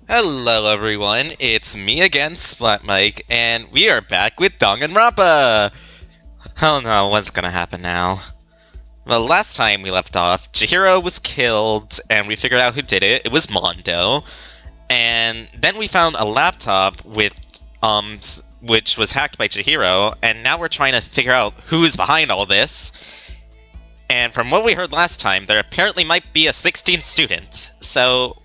Hello everyone, it's me again, Splat Mike, and we are back with Danganronpa! Oh no, what's gonna happen now? Well, last time we left off, Chihiro was killed, and we figured out who did it. It was Mondo. And then we found a laptop with, which was hacked by Chihiro, and now we're trying to figure out who's behind all this. And from what we heard last time, there apparently might be a 16th student, so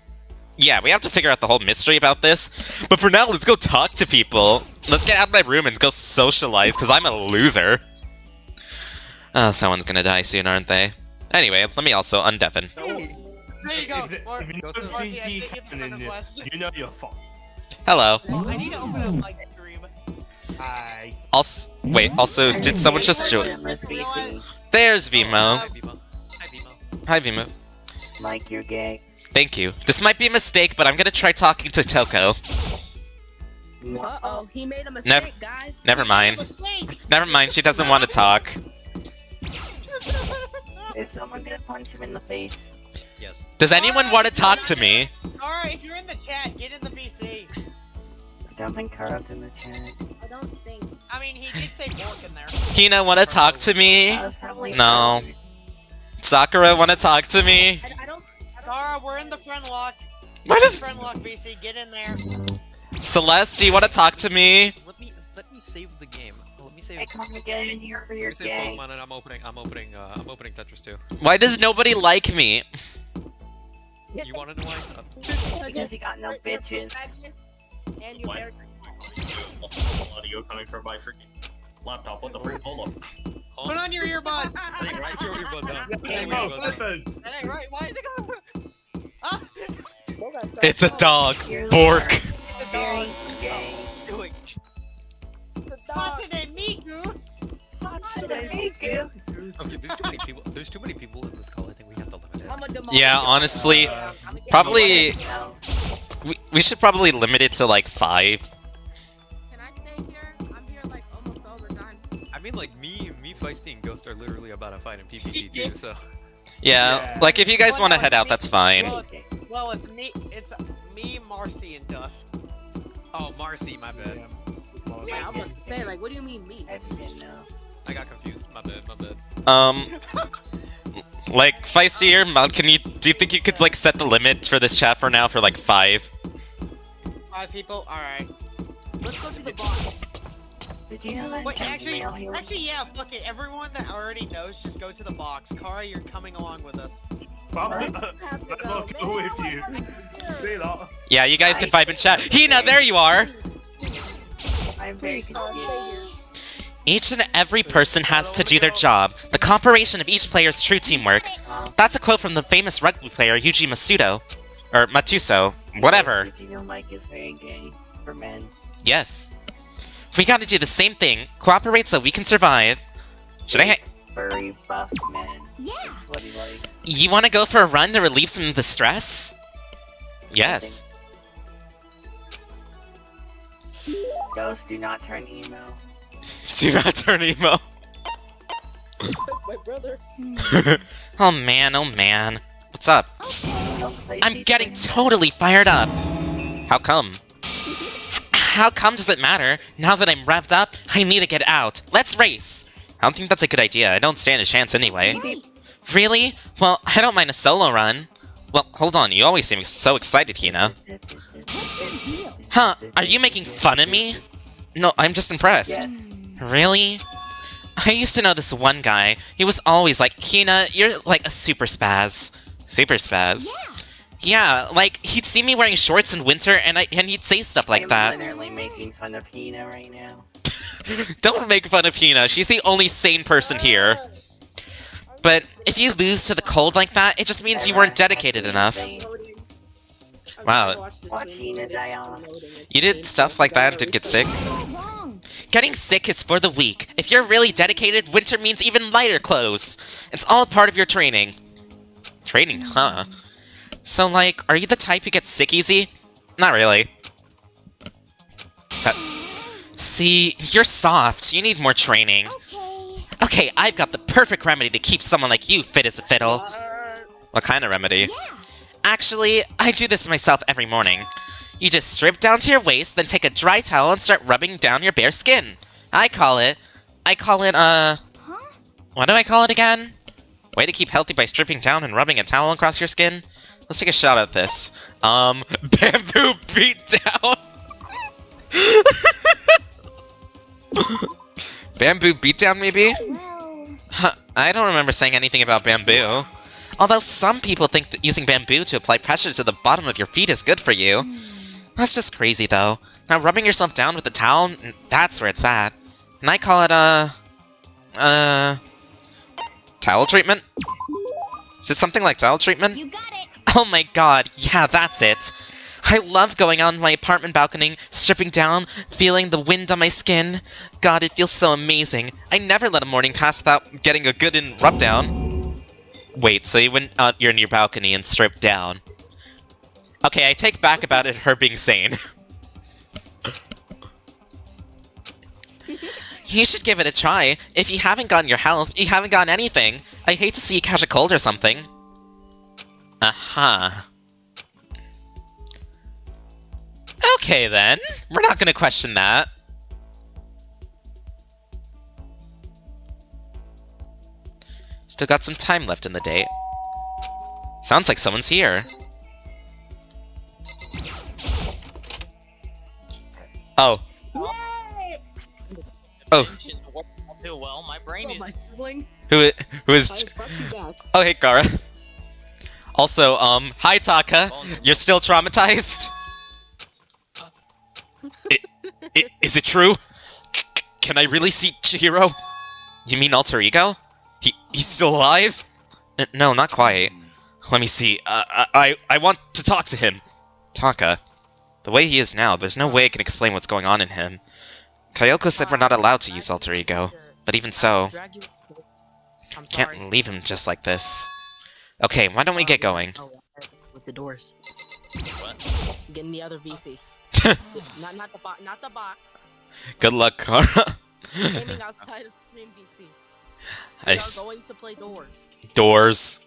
yeah, we have to figure out the whole mystery about this. But for now, let's go talk to people. Let's get out of my room and go socialize, because I'm a loser. Oh, someone's gonna die soon, aren't they? Anyway, let me also undeafen. Hey. There you go. You know you're fucked. Hello. I need to open up my stream. Hi. Wait, also, did someone just join? There's Vimo. Hi, Vimo. Hi, Vimo. Hi, Vimo. Mike, you're gay. Thank you. This might be a mistake, but I'm gonna try talking to Toko. Uh-oh, he made a mistake, guys. Never mind. Never mind, she doesn't want to talk. Is someone gonna punch him in the face? Yes. Does anyone want to talk to me? Alright, if you're in the chat, get in the VC. I don't think Kara's in the chat. I don't think. I mean, he did say work in there. Hina, want to talk to me? Probably No. Sakura, want to talk to me? I don't. Zara, we're in the friend lock. Why does Friend lock VC, get in there. Celeste, do you want to talk to me? Let me save the game. Let me save. Hey, come again in here for your Let me save gay. Pokemon, and I'm opening Tetris 2. Why does nobody like me? You wanna know why? Because you got no bitches. And your hair. Audio coming from my freaking laptop. What the frick? Hold on. Put on your earbud. Put your earbud down. Put your Hey, earbud no, down. listen. That ain't right. Why is it going? Ah! It's a dog. You're Bork. very gay. Doing. Hot today, Miku. Okay, there's too many people in this call. I think we have to limit it. I'm a demonic. Yeah, honestly, probably No. we should probably limit it to like 5. Can I stay here? I'm here like almost all the time. I mean, like me, Feisty, and Ghost are literally about to fight in PPT too. So Yeah, like if you guys want to head out, that's fine. Well, it's me, Marcy, and Dust. oh, Marcy, my bad. Yeah, I was about to say, like, what do you mean me? Everything now. I got confused. My bad. Like Feisty or Mal, do you think you could like set the limit for this chat for now for like 5? 5 people. All right. Let's go to the bar. Did you know that? Wait, Jack Mail here? actually, yeah. Fuck it. Everyone that already knows, just go to the box. Kara, you're coming along with us. I'm have to not go. go Man, with you. See that? Yeah, you guys can vibe in chat. Hina, there you are! I'm very Please, confused. stay here. Each and every person has to do their job. The cooperation of each player's true teamwork. That's a quote from the famous rugby player Yuji Masudo. Or Matuso. Whatever. Did you know Mike is very gay for men? Yes. We gotta do the same thing. Cooperate so we can survive. Should I Furry buff men. Yeah. That's what he likes. You wanna go for a run to relieve some of the stress? Yes. Ghost, do not turn emo. Do not turn emo. My brother. Oh man, oh man. What's up? Don't play I'm these getting things. totally fired up. How come? How come does it matter? Now that I'm revved up, I need to get out. Let's race! I don't think that's a good idea. I don't stand a chance anyway. Right. Really? Well, I don't mind a solo run. Well, hold on. You always seem so excited, Hina. What's your deal? Huh? Are you making fun of me? No, I'm just impressed. Yes. Really? I used to know this one guy. He was always like, Hina, you're like a super spaz. Super spaz? Yeah, like, he'd see me wearing shorts in winter, and he'd say stuff like I'm that. literally making fun of Hina right now. Don't make fun of Hina. She's the only sane person here. But if you lose to the cold like that, it just means you weren't dedicated enough. Wow. Watch Hina die on. You did stuff like that and did get sick? Getting sick is for the weak. If you're really dedicated, winter means even lighter clothes. It's all part of your training. Training, huh? So, like, are you the type who gets sick easy? Not really. See, you're soft. You need more training. Okay. Okay, I've got the perfect remedy to keep someone like you fit as a fiddle. What kind of remedy? Yeah. Actually, I do this myself every morning. You just strip down to your waist, then take a dry towel and start rubbing down your bare skin. I call it, Huh? what do I call it again? Way to keep healthy by stripping down and rubbing a towel across your skin? Let's take a shot at this. Bamboo beatdown. Bamboo beatdown, maybe? Well. Huh, I don't remember saying anything about bamboo. Although some people think that using bamboo to apply pressure to the bottom of your feet is good for you. That's just crazy, though. Now, rubbing yourself down with a towel, that's where it's at. And I call it, towel treatment? Is it something like towel treatment? You got it. Oh my god, yeah, that's it. I love going on my apartment balcony, stripping down, feeling the wind on my skin. God, it feels so amazing. I never let a morning pass without getting a good rub down. Wait, so you went out your balcony and stripped down. Okay, I take back about it her being sane. You should give it a try. If you haven't gotten your health, you haven't gotten anything. I hate to see you catch a cold or something. Aha. Okay then, we're not gonna question that. Still got some time left in the day. Sounds like someone's here. Oh. Oh. Too well. My brain is. My sibling. Who is... Oh, hey, Kara. Also, hi, Taka. You're still traumatized? Is it true? Can I really see Chihiro? You mean alter ego? He's still alive? No, not quite. Let me see. I want to talk to him. Taka. The way he is now, there's no way I can explain what's going on in him. Kyoko said we're not allowed to use alter ego, but even so, can't leave him just like this. Okay, why don't we get going? With the doors. What? Get in the other VC. not the box. Not the box. Good luck, Kara. Aiming outside of the main VC. I We are going to play doors. Doors.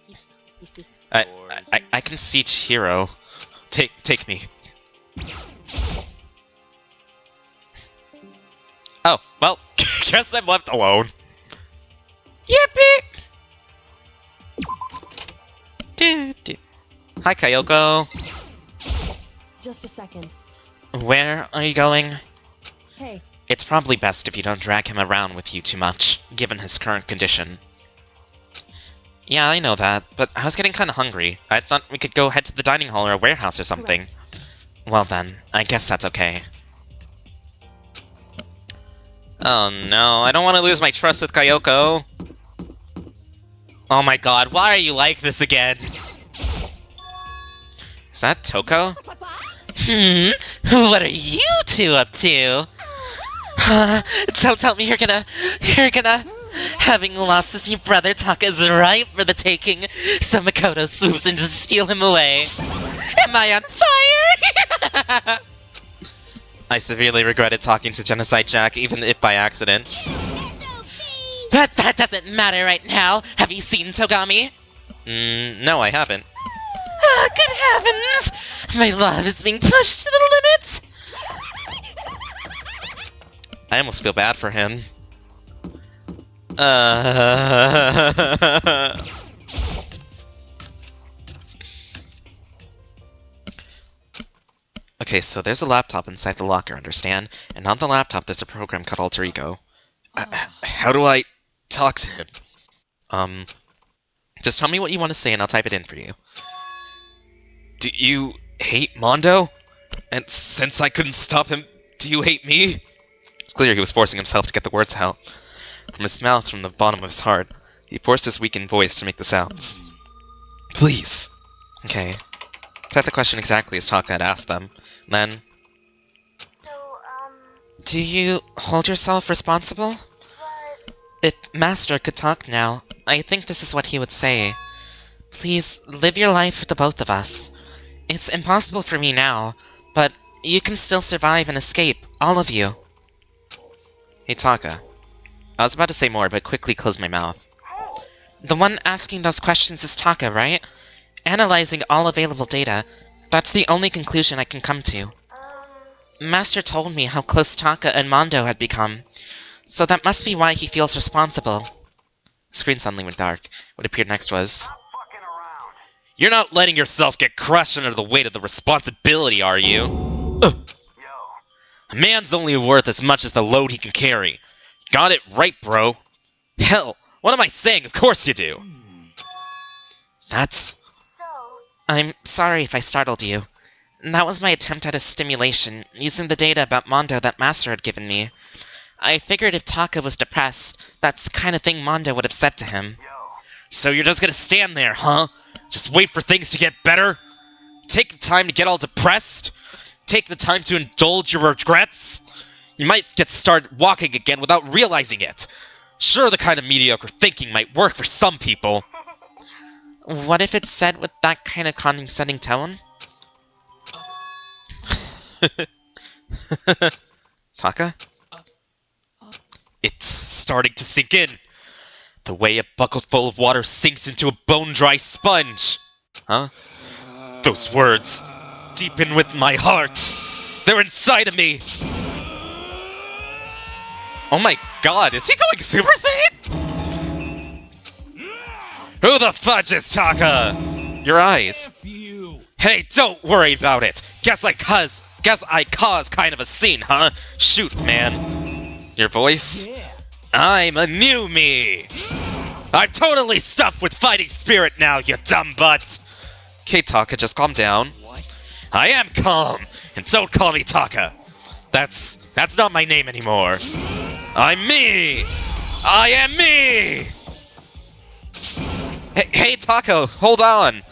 I can see Chihiro. Take me. Oh, well, guess I'm left alone. Yippee! Hi, Kyoko. Just a second. Where are you going? Hey. It's probably best if you don't drag him around with you too much, given his current condition. Yeah, I know that, but I was getting kinda hungry. I thought we could go head to the dining hall or a warehouse or something. Correct. Well then, I guess that's okay. Oh no, I don't want to lose my trust with Kyoko. Oh my god, why are you like this again? Is that Toko? What are you two up to? Don't tell me you're gonna... Having lost his new brother, Taka is ripe for the taking, so Makoto swoops in to steal him away. Am I on fire? I severely regretted talking to Genoicide Jack, even if by accident. But that doesn't matter right now. Have you seen Togami? No, I haven't. Ah, good heavens! My love is being pushed to the limit! I almost feel bad for him. Okay, so there's a laptop inside the locker, understand? And on the laptop there's a program called Alter Ego. How do I talk to him? Just tell me what you want to say and I'll type it in for you. Do you hate Mondo? And since I couldn't stop him, do you hate me? It's clear he was forcing himself to get the words out. From his mouth, from the bottom of his heart, he forced his weakened voice to make the sounds. Please. Okay. Type the question exactly as Taka had asked them. Then... Do you hold yourself responsible? What? If Master could talk now, I think this is what he would say. Please, live your life for the both of us. It's impossible for me now, but you can still survive and escape, all of you. Hey, Taka. I was about to say more, but quickly closed my mouth. The one asking those questions is Taka, right? Analyzing all available data, that's the only conclusion I can come to. Master told me how close Taka and Mondo had become, so that must be why he feels responsible. Screen suddenly went dark. What appeared next was... You're not letting yourself get crushed under the weight of the responsibility, are you? Ugh. A man's only worth as much as the load he can carry. Got it right, bro. Hell, what am I saying? Of course you do. That's... I'm sorry if I startled you. That was my attempt at a stimulation, using the data about Mondo that Master had given me. I figured if Taka was depressed, that's the kind of thing Mondo would have said to him. So you're just gonna stand there, huh? Just wait for things to get better? Take the time to get all depressed? Take the time to indulge your regrets? You might get started walking again without realizing it. Sure, the kind of mediocre thinking might work for some people. What if it's said with that kind of condescending tone? Taka? It's starting to sink in. The way a bucket full of water sinks into a bone-dry sponge. Huh? Those words, deep in with my heart. They're inside of me. Oh my god, is he going Super Saiyan? Who the fudge is Taka? Your eyes. Hey, don't worry about it. Guess I caused kind of a scene, huh? Shoot, man. Your voice? I'm a new me. I'm totally stuffed with fighting spirit now, you dumb butt. Okay, Taka, just calm down. I am calm, and don't call me Taka. That's not my name anymore. I'm me. I am me. Hey, Taka, hold on.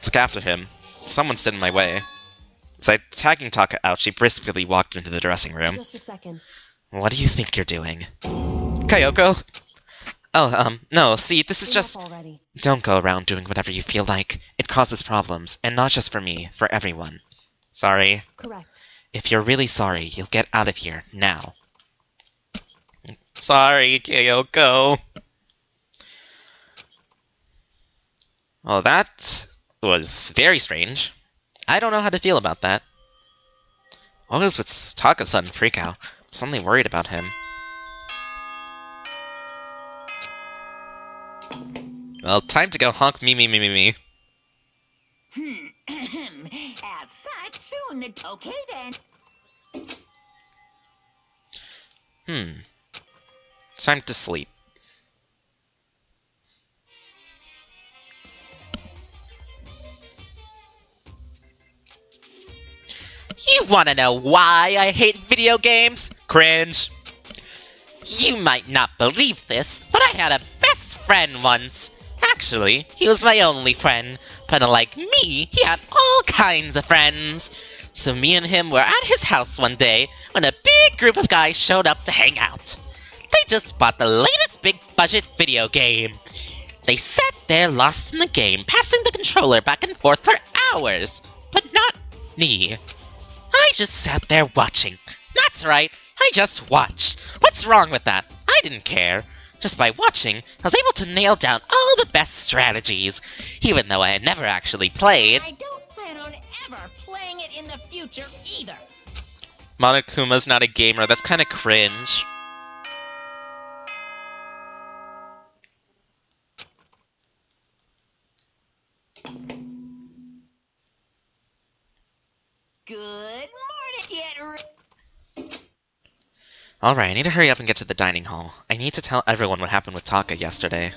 Took after him. Someone stood in my way. As I tagging Taka out, she briskly walked into the dressing room. Just a second. What do you think you're doing? Kayoko? Oh, no, see, this is just... Already. Don't go around doing whatever you feel like. It causes problems, and not just for me, for everyone. Sorry. Correct. If you're really sorry, you'll get out of here, now. Sorry, Kayoko. Well, that was very strange. I don't know how to feel about that. What was with Taka's sudden freakout? I'm suddenly worried about him. Well, time to go honk me. As such, soon the okay then. Time to sleep. You wanna know why I hate video games? Cringe. You might not believe this, but I had a best friend once. Actually, he was my only friend, but unlike me, he had all kinds of friends. So me and him were at his house one day when a big group of guys showed up to hang out. They just bought the latest big-budget video game. They sat there lost in the game, passing the controller back and forth for hours. But not me. I just sat there watching. That's right, I just watched. What's wrong with that? I didn't care. Just by watching, I was able to nail down all the best strategies, even though I had never actually played. I don't plan on ever playing it in the future either. Monokuma's not a gamer, that's kinda cringe. Good morning, kid. Alright, I need to hurry up and get to the dining hall. I need to tell everyone what happened with Taka yesterday.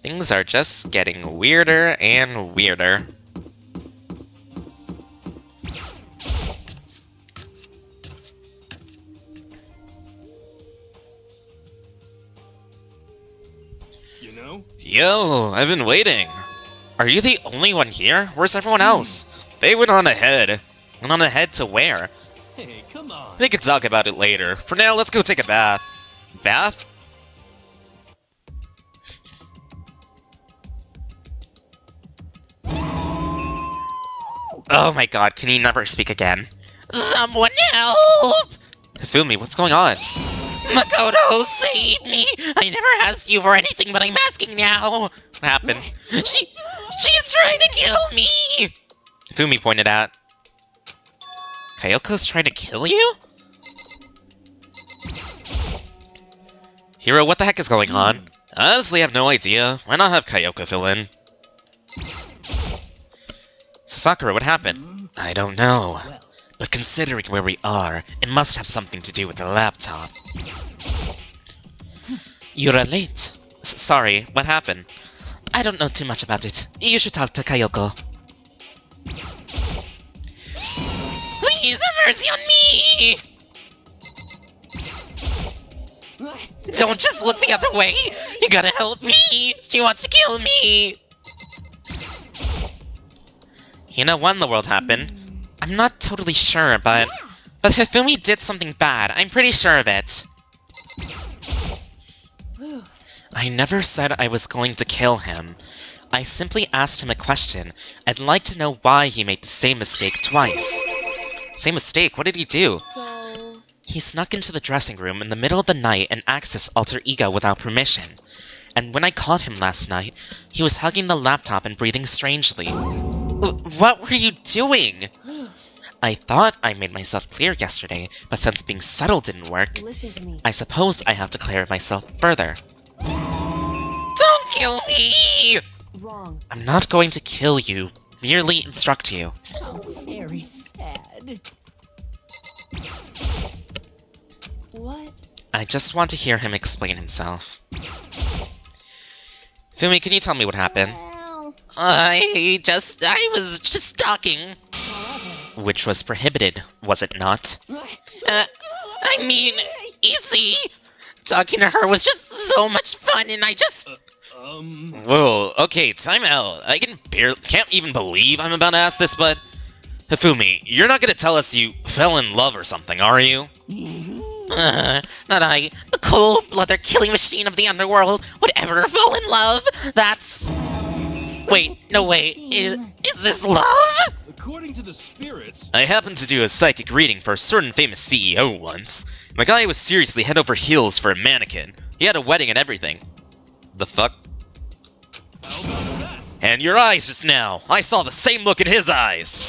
Things are just getting weirder and weirder. Yo, I've been waiting. Are you the only one here? Where's everyone else? They went on ahead. Went on ahead to where? Hey, come on. We can talk about it later. For now, let's go take a bath. Bath? Oh my god, can you never speak again? Someone help! Hifumi, what's going on? Makoto, save me! I never asked you for anything, but I'm asking now! What happened? She's trying to kill me! Hifumi pointed out. Kayoko's trying to kill you? Hiro, what the heck is going on? I honestly have no idea. Why not have Kayoko fill in? Sakura, what happened? I don't know. But considering where we are, it must have something to do with the laptop. You're late. Sorry, what happened? I don't know too much about it. You should talk to Kayoko. Please have mercy on me! Don't just look the other way! You gotta help me! She wants to kill me! You know what in the world happened? I'm not totally sure, but Hifumi did something bad. I'm pretty sure of it. I never said I was going to kill him. I simply asked him a question. I'd like to know why he made the same mistake twice. Same mistake? What did he do? So... He snuck into the dressing room in the middle of the night and accessed Alter Ego without permission. And when I caught him last night, he was hugging the laptop and breathing strangely. What were you doing? I thought I made myself clear yesterday, but since being subtle didn't work, Listen to me. I suppose I have to clear myself further. Don't kill me! Wrong. I'm not going to kill you, merely instruct you. How very sad. What? I just want to hear him explain himself. Fumi, can you tell me what happened? Well, I was just talking. However, Which was prohibited, was it not? I mean, you see, talking to her was just so much fun, and I just... Whoa, okay, time out. I can't even believe I'm about to ask this, but... Hifumi, you're not gonna tell us you fell in love or something, are you? Not I, the cold-blooded killing machine of the underworld, would ever fall in love. That's... Wait, no wait, is this love? According to the spirits... I happened to do a psychic reading for a certain famous CEO once. The guy was seriously head over heels for a mannequin. He had a wedding and everything. The fuck? How about that? And your eyes just now. I saw the same look in his eyes.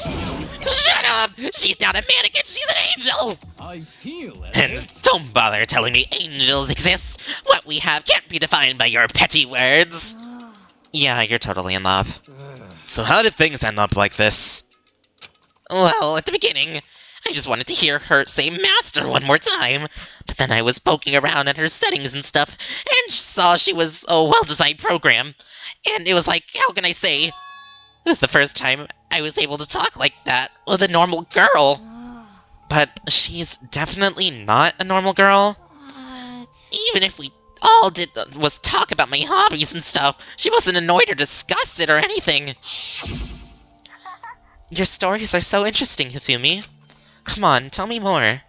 Shut up! She's not a mannequin, she's an angel! I feel it. And don't bother telling me angels exist. What we have can't be defined by your petty words. Yeah, you're totally in love. So how did things end up like this? Well, at the beginning, I just wanted to hear her say master one more time. But then I was poking around at her settings and stuff, and saw she was a well-designed program. And it was like, how can I say? It was the first time I was able to talk like that with a normal girl. But she's definitely not a normal girl. Even if we all did was talk about my hobbies and stuff, she wasn't annoyed or disgusted or anything. Your stories are so interesting, Hifumi. Come on, tell me more.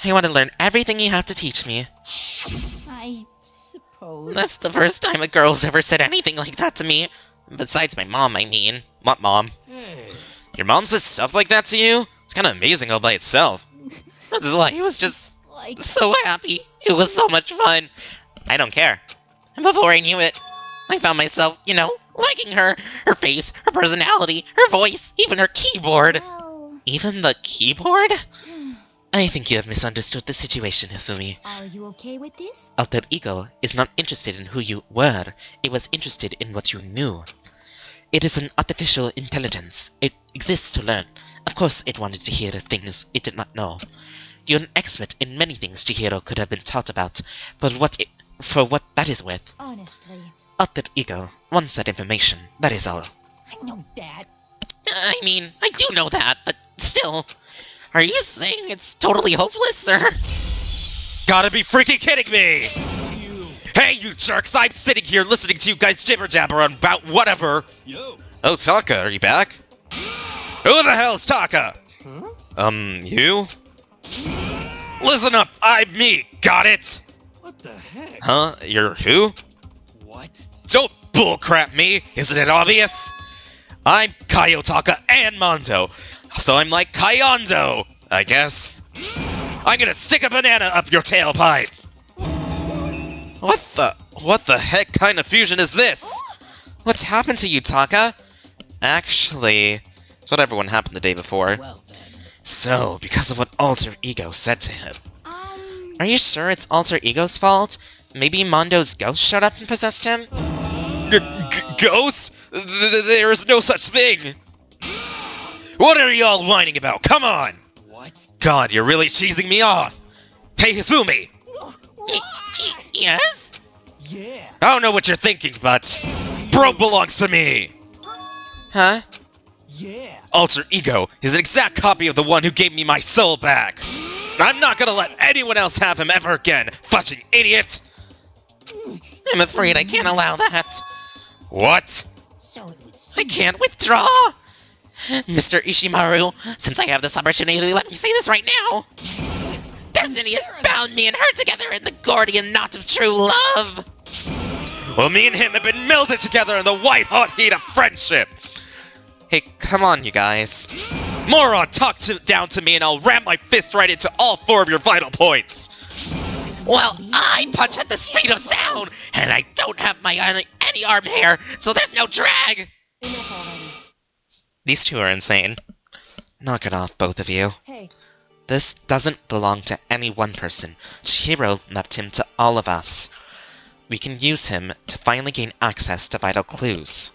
I want to learn everything you have to teach me. I suppose. That's the first time a girl's ever said anything like that to me. Besides my mom, I mean. What mom? Hey. Your mom says stuff like that to you? It's kind of amazing all by itself. That's why I was just Like, so happy. It was so much fun. I don't care. And before I knew it, I found myself, liking her. Her face, her personality, her voice, even her keyboard. well, Even the keyboard? I think you have misunderstood the situation, Hifumi. are you okay with this? Alter Ego is not interested in who you were. It was interested in what you knew. It is an artificial intelligence. It exists to learn. Of course it wanted to hear things it did not know. You're an expert in many things Chihiro could have been taught about, but for what that is worth. Honestly, Alter Ego wants that information, that is all. I know that. I mean, I do know that, but still. Are you saying it's totally hopeless, sir? Gotta be freaking kidding me! Hey, you jerks! I'm sitting here listening to you guys jibber-jabber about whatever! Yo. Oh, Taka, are you back? Who the hell's Taka? You? Listen up, I'm me, got it? What the heck? Huh? You're who? What? Don't bullcrap me, isn't it obvious? I'm Kayotaka and Mondo, so I'm like Kayondo! I guess I'm gonna stick a banana up your tailpipe! What the heck kind of fusion is this? What's happened to you, Taka? Actually, it's what everyone happened the day before. Well then. So, because of what Alter Ego said to him. Are you sure it's Alter Ego's fault? Maybe Mondo's ghost showed up and possessed him? Ghost? There is no such thing! What are you all whining about? Come on! What? God, you're really cheesing me off! Hey, Hifumi! Yes? Yeah. I don't know what you're thinking, but Bro belongs to me! Huh? Yeah. Alter Ego is an exact copy of the one who gave me my soul back! I'm not gonna let anyone else have him ever again, fudging idiot! I'm afraid I can't allow that. What? So it would I can't withdraw! Mr. Ishimaru, since I have this opportunity, let me say this right now! Destiny has bound me and her together in the Gordian knot of true love! Well, me and him have been melted together in the white-hot heat of friendship! Hey, come on, you guys. Moron, talk down to me and I'll ram my fist right into all 4 of your vital points! Well, I punch at the speed of sound, and I don't have my any arm hair, so there's no drag! Enough already. These two are insane. Knock it off, both of you. Hey, This doesn't belong to any one person. Chihiro left him to all of us. We can use him to finally gain access to vital clues.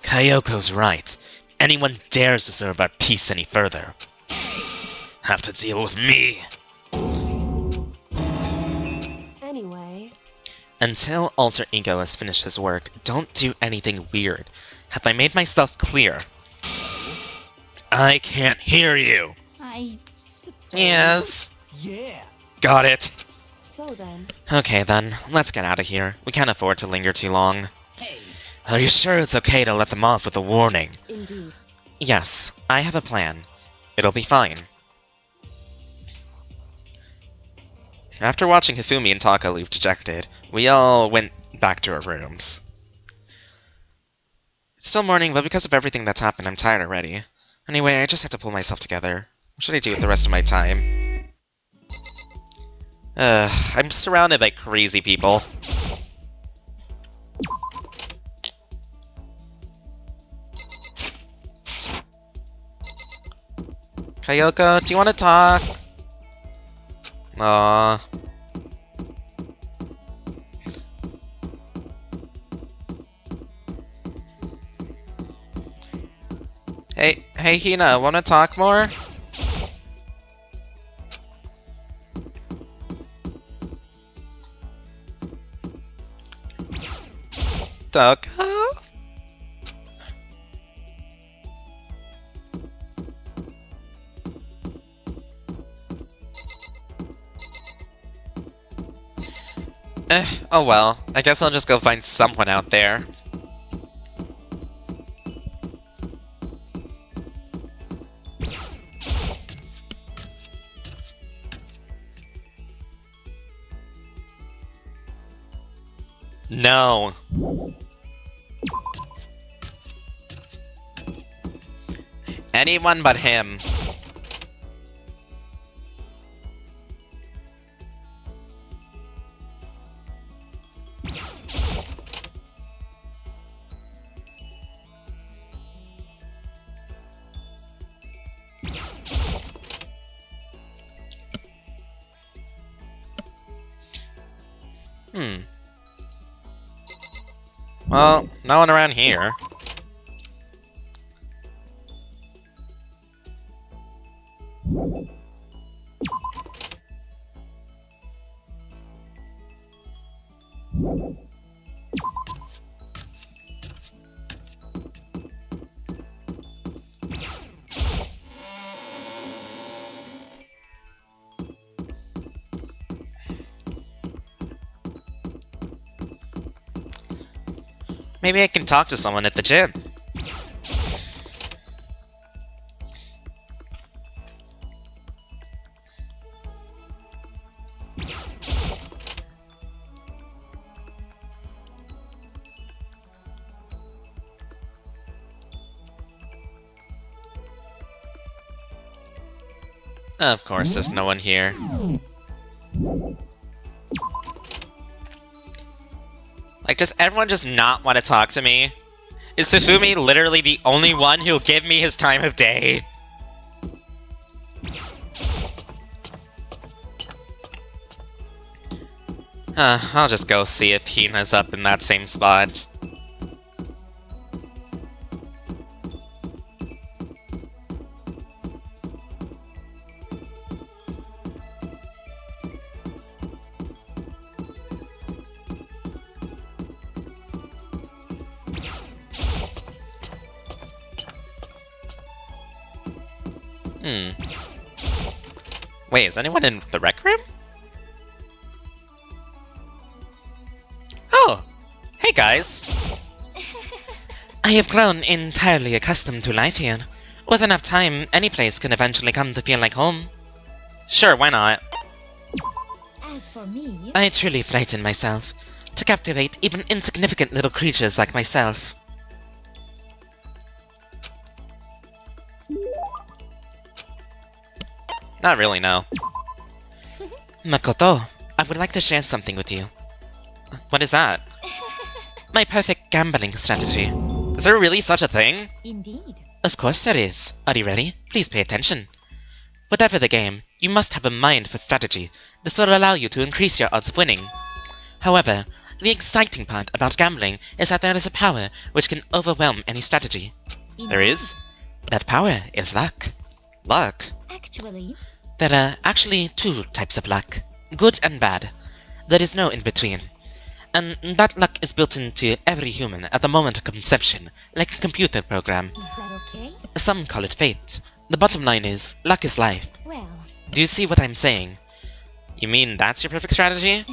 Kyoko's right. Anyone dares disturb our peace any further have to deal with me. anyway. Until Alter Ego has finished his work, don't do anything weird. Have I made myself clear? I can't hear you. I Yes. Yeah. Got it. So then, Okay then, let's get out of here. We can't afford to linger too long. Hey. Are you sure it's okay to let them off with a warning? indeed. Yes, I have a plan. It'll be fine. After watching Hifumi and Taka leave dejected, we all went back to our rooms. It's still morning, but because of everything that's happened, I'm tired already. Anyway, I just have to pull myself together. What should I do with the rest of my time? I'm surrounded by crazy people. Kyoko, do you want to talk? Aww. Hey Hina, wanna talk more? Doko? Oh well. I guess I'll just go find someone out there. No. Anyone but him. Well, no one around here. Maybe I can talk to someone at the gym. Of course, there's no one here. Like, does everyone just not want to talk to me? Is Sufumi literally the only one who'll give me his time of day? I'll just go see if Hina's up in that same spot. Wait, is anyone in the rec room? Oh! Hey guys! I have grown entirely accustomed to life here. With enough time, any place can eventually come to feel like home. Sure, why not? As for me, I truly frighten myself to captivate even insignificant little creatures like myself. Not really, no. Makoto, I would like to share something with you. What is that? My perfect gambling strategy. Is there really such a thing? indeed. Of course there is. Are you ready? Please pay attention. Whatever the game, you must have a mind for strategy. This will allow you to increase your odds of winning. However, the exciting part about gambling is that there is a power which can overwhelm any strategy. There is? That power is luck. Luck? Actually, There are actually two types of luck, good and bad. There is no in-between. And that luck is built into every human at the moment of conception, like a computer program. is that okay? Some call it fate. The bottom line is, luck is life. Well, Do you see what I'm saying? You mean that's your perfect strategy?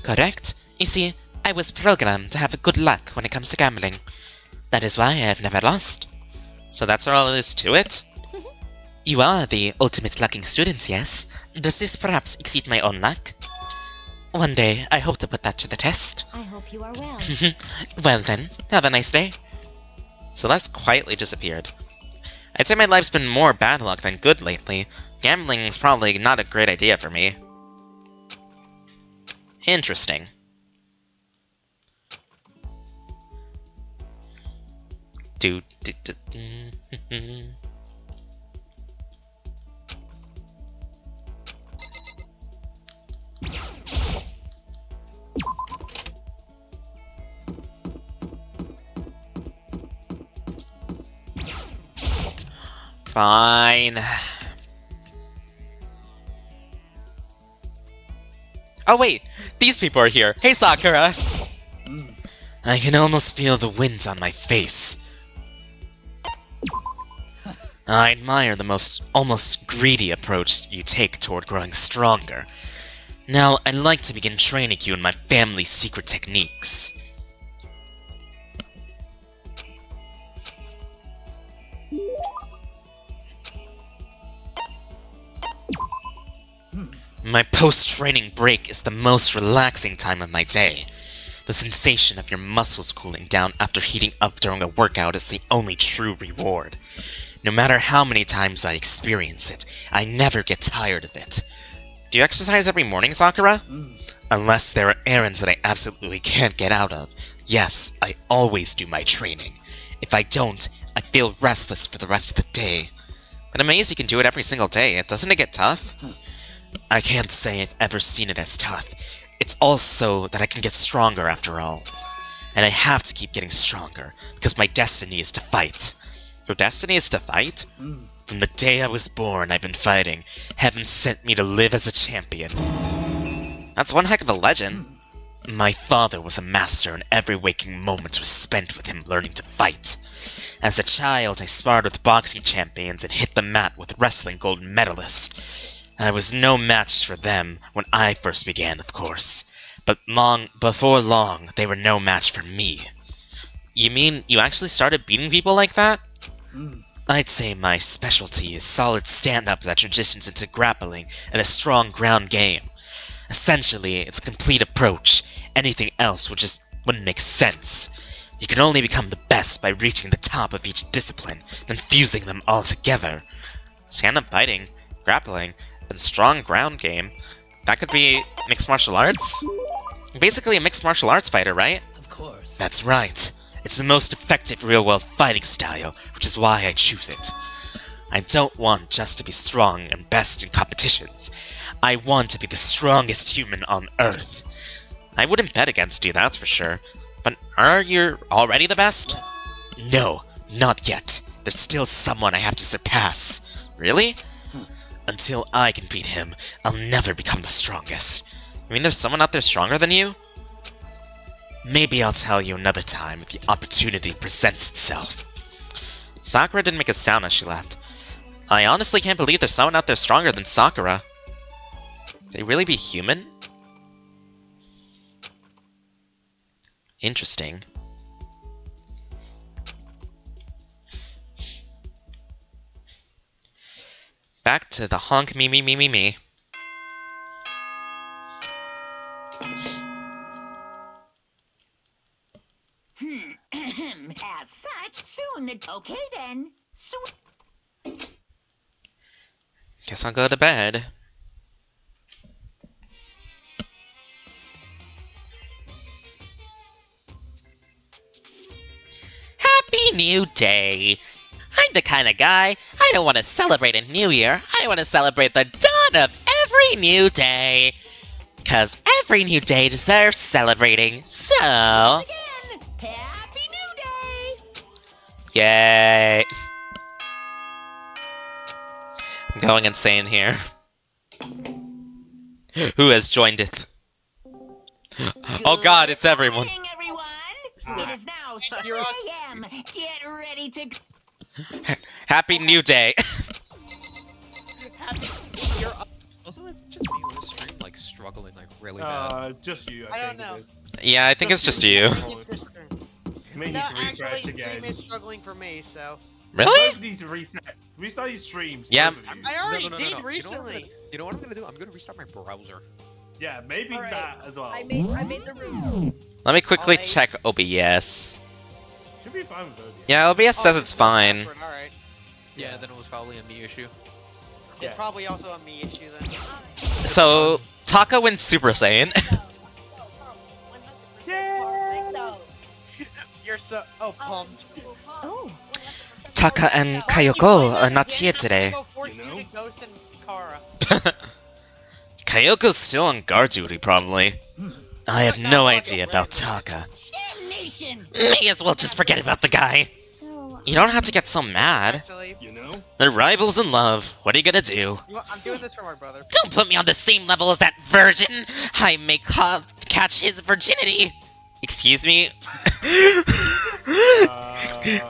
Correct. You see, I was programmed to have good luck when it comes to gambling. That is why I have never lost. So that's all there is to it? You are the ultimate lucking student, yes? Does this perhaps exceed my own luck? One day, I hope to put that to the test. I hope you are well. Well then, have a nice day. Celeste quietly disappeared. I'd say my life's been more bad luck than good lately. Gambling's probably not a great idea for me. Interesting. Fine. Oh wait, these people are here. Hey Sakura! I can almost feel the wind on my face. I admire the almost greedy approach you take toward growing stronger. Now, I'd like to begin training you in my family's secret techniques. My post-training break is the most relaxing time of my day. The sensation of your muscles cooling down after heating up during a workout is the only true reward. No matter how many times I experience it, I never get tired of it. Do you exercise every morning, Sakura? Unless there are errands that I absolutely can't get out of. Yes, I always do my training. If I don't, I feel restless for the rest of the day. But I'm amazed you can do it every single day. Doesn't it get tough? I can't say I've ever seen it as tough. It's also that I can get stronger after all. And I have to keep getting stronger, because my destiny is to fight. Your destiny is to fight? From the day I was born, I've been fighting. Heaven sent me to live as a champion. That's one heck of a legend. My father was a master, and every waking moment was spent with him learning to fight. As a child, I sparred with boxing champions and hit the mat with wrestling gold medalists. I was no match for them when I first began, of course. But before long, they were no match for me. You mean you actually started beating people like that? I'd say my specialty is solid stand-up that transitions into grappling and a strong ground game. Essentially, it's a complete approach. Anything else wouldn't make sense. You can only become the best by reaching the top of each discipline, then fusing them all together. Stand-up fighting? grappling, and strong ground game. That could be mixed martial arts? Basically a mixed martial arts fighter, right? Of course. That's right. It's the most effective real-world fighting style, which is why I choose it. I don't want just to be strong and best in competitions. I want to be the strongest human on Earth. I wouldn't bet against you, that's for sure. But are you already the best? No, not yet. There's still someone I have to surpass. Really? Until I can beat him, I'll never become the strongest. You mean there's someone out there stronger than you? Maybe I'll tell you another time if the opportunity presents itself. Sakura didn't make a sound as she left. I honestly can't believe there's someone out there stronger than Sakura. They really be human? Interesting. Back to the honk me me me me me. As such, soon. Okay then. Guess I'll go to bed. Happy New Day! I'm the kind of guy, I don't want to celebrate a new year, I want to celebrate the dawn of every new day! Because every new day deserves celebrating, so... Again, Happy New Day! Yay! I'm going insane here. Who has joined it? Oh god, it's everyone! Good morning, everyone! It is now 6 a.m. Get ready to... Happy New Day! You're up. Also, it's just me on the stream, like, struggling, like, really bad. Just you, I I don't know. think it Yeah, I think it's just you. is. May need No, to refresh actually, again. stream is struggling for me, so... You Really? both need to reset. Restart your streams. Yeah. both of you. I already No. did You know what I'm recently. You know what I'm gonna do? I'm gonna restart my browser. Yeah, maybe Alright. that as well. I made the room. Let me quickly Alright. check OBS. Should be fine with those. Yeah, OBS says Oh, it's fine. Alright. Yeah, then it was probably a me issue. Yeah. It's probably also a me issue then. So, Taka wins Super Saiyan. You're so... Oh, pumped. Oh. Taka and Kayoko are not here today. Go force You know? you to Ghost and Kara. Kayoko's still on guard duty, probably. I have no idea about Taka. Damnation! May as well just forget about the guy. So, You don't have to get so mad. Actually, You know? They're rivals in love. What are you gonna do? I'm doing this for my brother. Don't put me on the same level as that virgin! I may catch his virginity! Excuse me?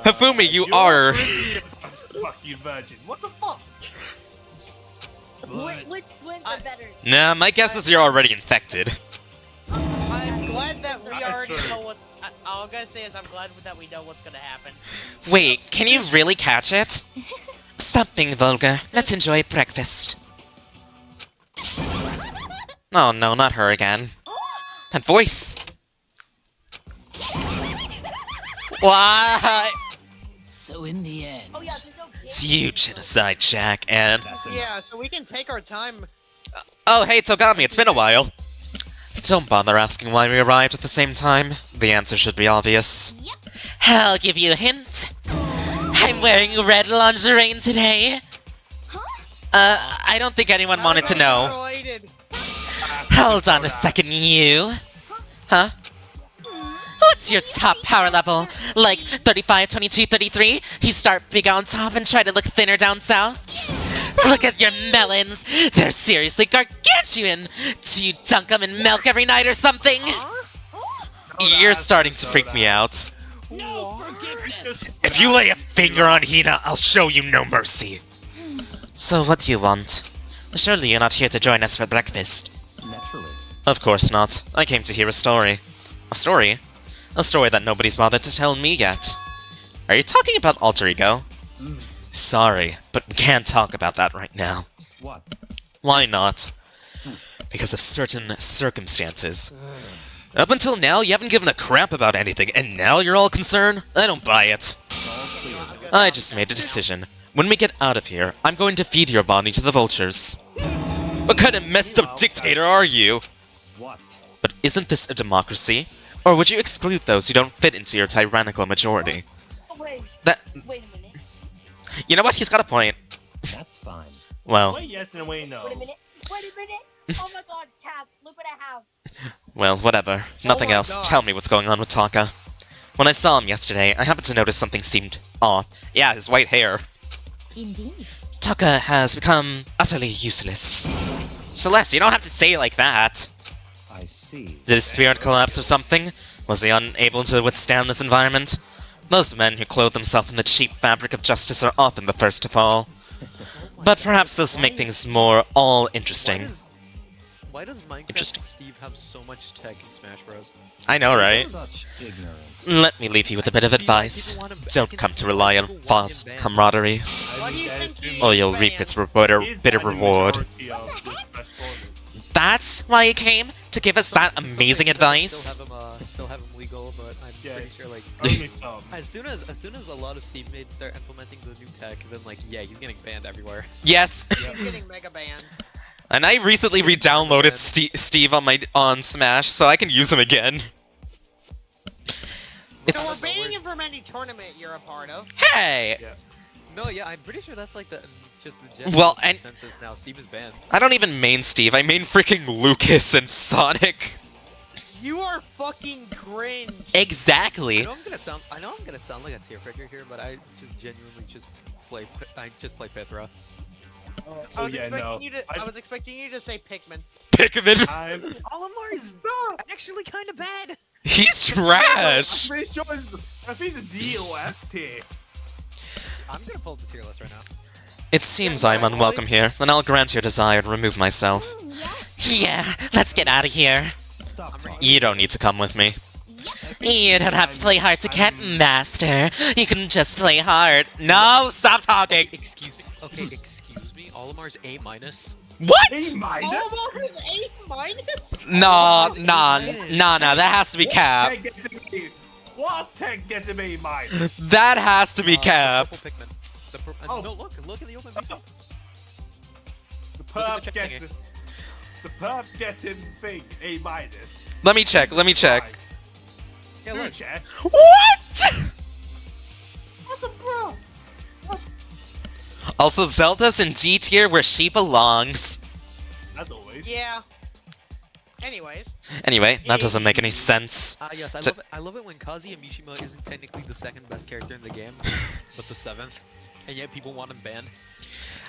Hifumi, you you're are... really a fucking virgin. What the fuck? Which twins are better? Nah, my guess is you're already infected. I'm glad that we That's already true. know what... All I'm gonna say is I'm glad that we know what's gonna happen. Wait, can you really catch it? Stop being vulgar. Let's enjoy breakfast. Oh no, not her again. That voice! Why? So in the end, Oh yeah, there's no It's you, Genoicide Jack, and... that's enough. Yeah, so we can take our time. Oh, hey, Togami, it's been a while. Don't bother asking why we arrived at the same time. The answer should be obvious. Yep. I'll give you a hint. I'm wearing red lingerie today. I don't think anyone wanted to know. Related. Hold on a second, you. Huh? What's your top power level? Like 35, 22, 33? You start big on top and try to look thinner down south? Look at your melons! They're seriously gargantuan! Do you dunk them in milk every night or something? You're starting to freak me out. No forgiveness. If you lay a finger on Hina, I'll show you no mercy. So what do you want? Surely you're not here to join us for breakfast. Naturally. Of course not. I came to hear a story. A story? A story that nobody's bothered to tell me yet. Are you talking about Alter Ego? Sorry, but we can't talk about that right now. What? Why not? Because of certain circumstances. Up until now, you haven't given a crap about anything, and now you're all concerned? I don't buy it. All clear. I just made a decision. When we get out of here, I'm going to feed your body to the vultures. What kind of messed up dictator are you? What? But isn't this a democracy? Or would you exclude those who don't fit into your tyrannical majority? Wait, That... wait a minute. You know what? He's got a point. That's fine. Well, Wait, yes and wait, no. Wait a minute. Wait a minute. Oh my god, Cap, look what I have. well, whatever. Nothing my else. God. Tell me what's going on with Taka. When I saw him yesterday, I happened to notice something seemed off. Yeah, his white hair. Indeed. Taka has become utterly useless. Celeste, you don't have to say it like that. I see. Did his spirit collapse or something? Was he unable to withstand this environment? Most men who clothe themselves in the cheap fabric of justice are often the first to fall. But perhaps this will make things more all-interesting. Why does Minecraft Interesting. Steve have so much tech in Smash Bros? I know, right? Such ignorance. Let me leave you with a bit of advice. Don't come to rely on false camaraderie, What do you think he or you'll reap banned? its bitter reward. That's why he came? To give us that amazing advice? Still have him legal, but I'm pretty sure like as soon as a lot of Steam mates start implementing the new tech, then like yeah, he's getting banned everywhere. Yes! He's getting mega banned. And I recently re-downloaded Steve on Smash, so I can use him again. It's... So we're banning him from any tournament you're a part of. Hey! No, yeah, I'm pretty sure that's like just the general Well, and- consensus now. Steve is banned. I don't even main Steve, I main freaking Lucas and Sonic. You are fucking cringe. Exactly! I know I'm gonna sound like a tear picker here, but I just genuinely just play Pithra. I was expecting you to say Pikmin. Pikmin! Olimar is actually kind of bad. He's trash! I'm pretty sure I think the DOST. I'm gonna pull up the tier list right now. It seems I'm unwelcome here, then I'll grant your desire and remove myself. Yeah, let's get out of here. Stop talking. You don't need to come with me. You don't have to play hard to get, Master. You can just play hard. No, stop talking! Excuse me. Okay, excuse me. Olimar's A-. What? Olimar is A minus? No, that has to be Cap. What tech gets him A minus? That has to be Cap. Purple Pikmin. Oh. No, look in the open PC. The perp gets him thing A minus. Let me check. Yeah, Do look. check. What? What the bro? Also, Zelda's in D tier where she belongs. As always. Yeah. Anyways. Anyway, that doesn't make any sense. Yes, So- I love it when Kazuya Mishima isn't technically the second best character in the game, but the seventh, and yet people want him banned.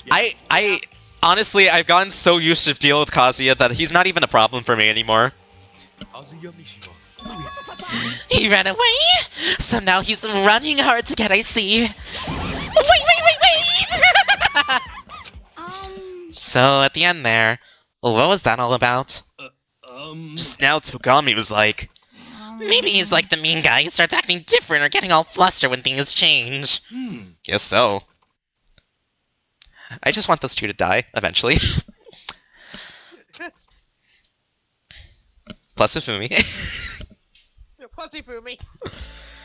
I honestly, I've gotten so used to deal with Kazuya that he's not even a problem for me anymore. Kazuya Mishima. He ran away, so now he's running hard to get. I see. Wait! So at the end there, what was that all about? Just now Togami was like, maybe he's like the mean guy, he starts acting different or getting all flustered when things change. Guess so. I just want those two to die, eventually. Plus Ifumi. Pussy Fumi.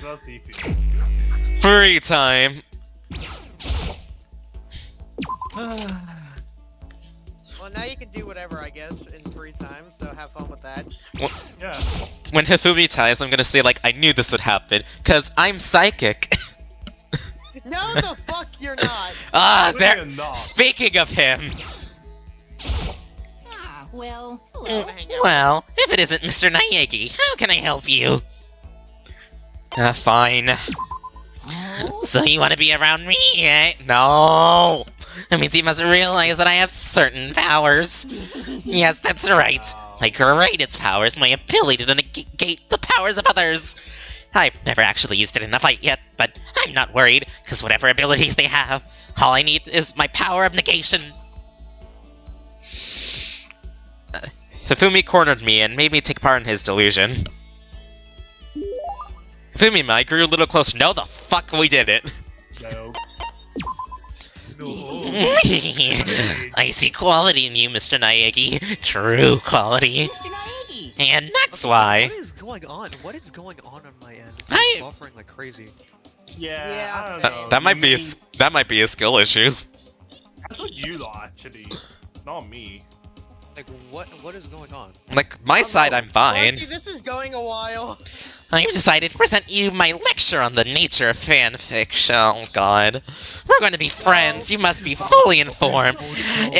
Well, see if you- Free time! Well, now you can do whatever, I guess, in free time, so have fun with that. Yeah. When Hifumi ties, I'm gonna say, like, I knew this would happen, cause I'm psychic. No, the fuck you're not. Ah, No, there. you're not. Speaking of him. Ah, well, Wanna hang out? Well, if it isn't Mr. Naegi, how can I help you? Fine. So you want to be around me, eh? No! That means you must realize that I have certain powers. Yes, that's right. My greatest power is my ability to negate the powers of others. I've never actually used it in a fight yet, but I'm not worried, because whatever abilities they have, all I need is my power of negation. Hifumi cornered me and made me take part in his delusion. Hifumi and I grew a little closer. No, the fuck we did it. No. I see quality in you, Mr. Naegi. True quality. Mr. Naegi! And that's why. What is going on? What is going on my end? It's I- buffering like crazy. Yeah, I don't know. That might be a skill issue. That's what you lot, actually. Not me. Like, what is going on? Like, my side, I'm fine. Marky, this is going a while. I've decided to present you my lecture on the nature of fanfiction. Oh god. We're going to be friends, you must be fully informed.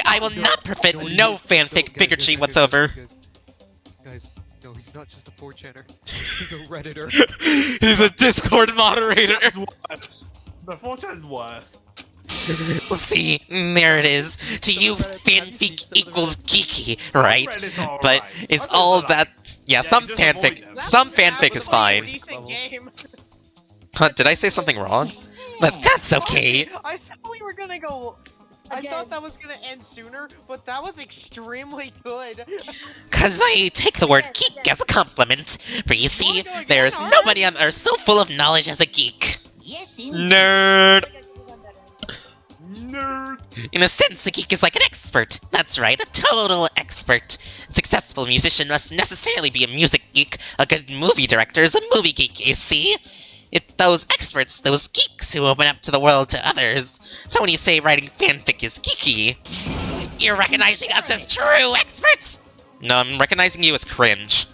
I will not permit no fanfic bigotry whatsoever. Guys, no, he's not just a 4chaner. He's a Redditor. He's a Discord moderator. The 4chan's worse. See, there it is. To you, fanfic equals geeky, right? But it's all that... Yeah, some fanfic is fine. Decent game. Huh, did I say something wrong? But that's okay. I thought we were gonna go. I thought that was gonna end sooner, but that was extremely good. Cause I take the word geek as a compliment. For you see, there's nobody on Earth so full of knowledge as a geek. Yes, Nerd! Nerd. In a sense, a geek is like an expert. That's right, a total expert. A successful musician must necessarily be a music geek. A good movie director is a movie geek, you see? It's those experts, those geeks who open up to the world to others. So when you say writing fanfic is geeky, you're recognizing us as true experts! No, I'm recognizing you as cringe.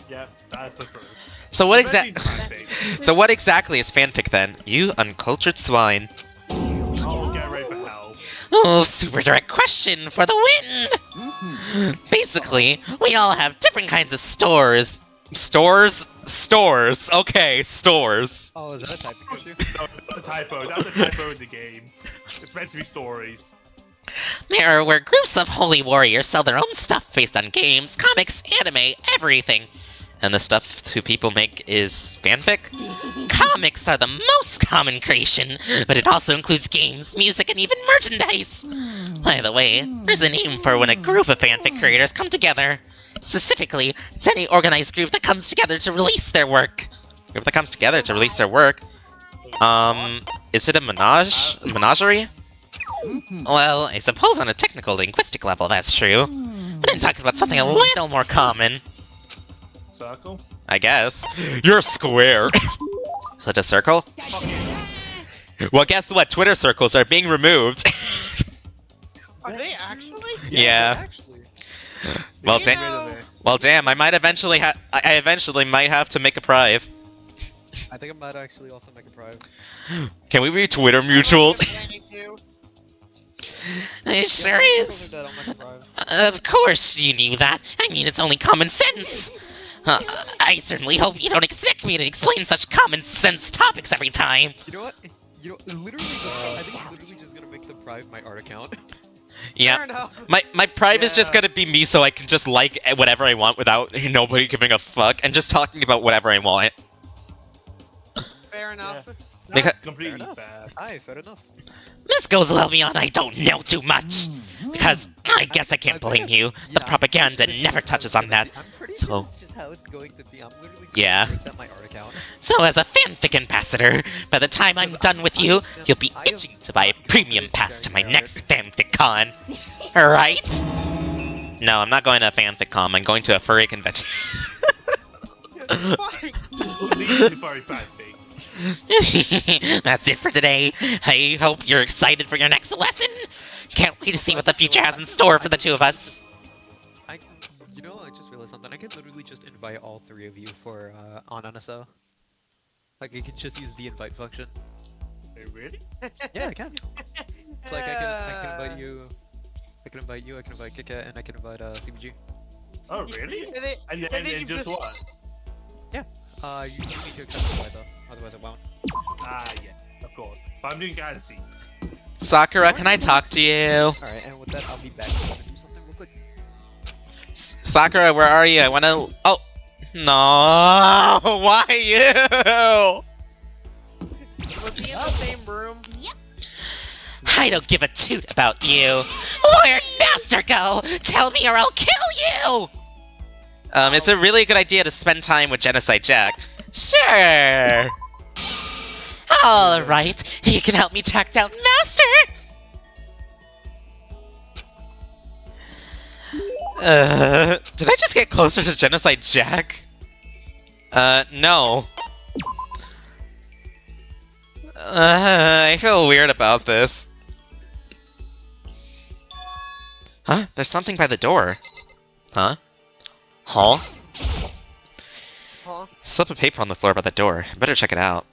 Yeah, that's the truth. So what exactly is fanfic then? You uncultured swine. Oh, get ready for hell. Oh, super direct question for the win! Basically, we all have different kinds of stores. Stores? Stores. Okay, stores. Oh, is that a typo issue? No, that's a typo. That's a typo in the game. It's meant to be stories. There are where groups of holy warriors sell their own stuff based on games, comics, anime, everything. And the stuff who people make is fanfic? Comics are the most common creation, but it also includes games, music, and even merchandise. By the way, there's a name for when a group of fanfic creators come together. Specifically, it's any organized group that comes together to release their work. Group that comes together to release their work. Is it a menagerie? Well, I suppose on a technical linguistic level that's true. But I'm talking about something a little more common. Circle? I guess. You're square. Is it a circle? Well, guess what? Twitter circles are being removed. Are they actually? Yeah. Well, damn. I might eventually I eventually might have to make a prive. I think I might actually also make a prive. Can we be Twitter mutuals? It sure is. Of course you knew that. I mean, it's only common sense. I certainly hope you don't expect me to explain such common sense topics every time. You know what? Literally, I think I'm literally just gonna make the prive my art account. Yeah. My prive is just gonna be me, so I can just like whatever I want without nobody giving a fuck, and just talking about whatever I want. Fair enough. Yeah. Because- That's completely fair. Aye, fair enough. This goes well beyond I don't know too much. Because I guess I can't blame you. The propaganda never touches on that. So, That's just how it's going to be. I'm literally yeah. make that my art account. So as a fanfic ambassador, by the time I'm done with you, you'll be itching to buy a premium pass to my next fanfic con. Right? No, I'm not going to a fanfic con. I'm going to a furry convention. That's it for today. I hope you're excited for your next lesson. Can't wait to see what the future has in store for the two of us. You know, I just realized something. I could literally just invite all three of you for on NSO. Like, I could just use the invite function. Hey, really? Yeah, I can. It's like I can invite you. I can invite you. I can invite KitKat, and I can invite CBG. Oh, really? And then just what? Yeah. You need to accept the invite though, otherwise it won't. Ah, yeah, of course. But I'm doing Galaxy. Sakura, can I talk to you? Alright, and with that, I'll be back. I'm gonna do something real quick. Sakura, where are you? I wanna... Oh! No! Why you? Was he in the same room? Yep. I don't give a toot about you. Where'd Master go? Tell me or I'll kill you! It's a really good idea to spend time with Genoicide Jack. Sure! Alright, you can help me track down Master! Did I just get closer to Genoicide Jack? No. I feel weird about this. Huh? There's something by the door. Huh? Huh? Huh? Slip of paper on the floor by the door. I better check it out.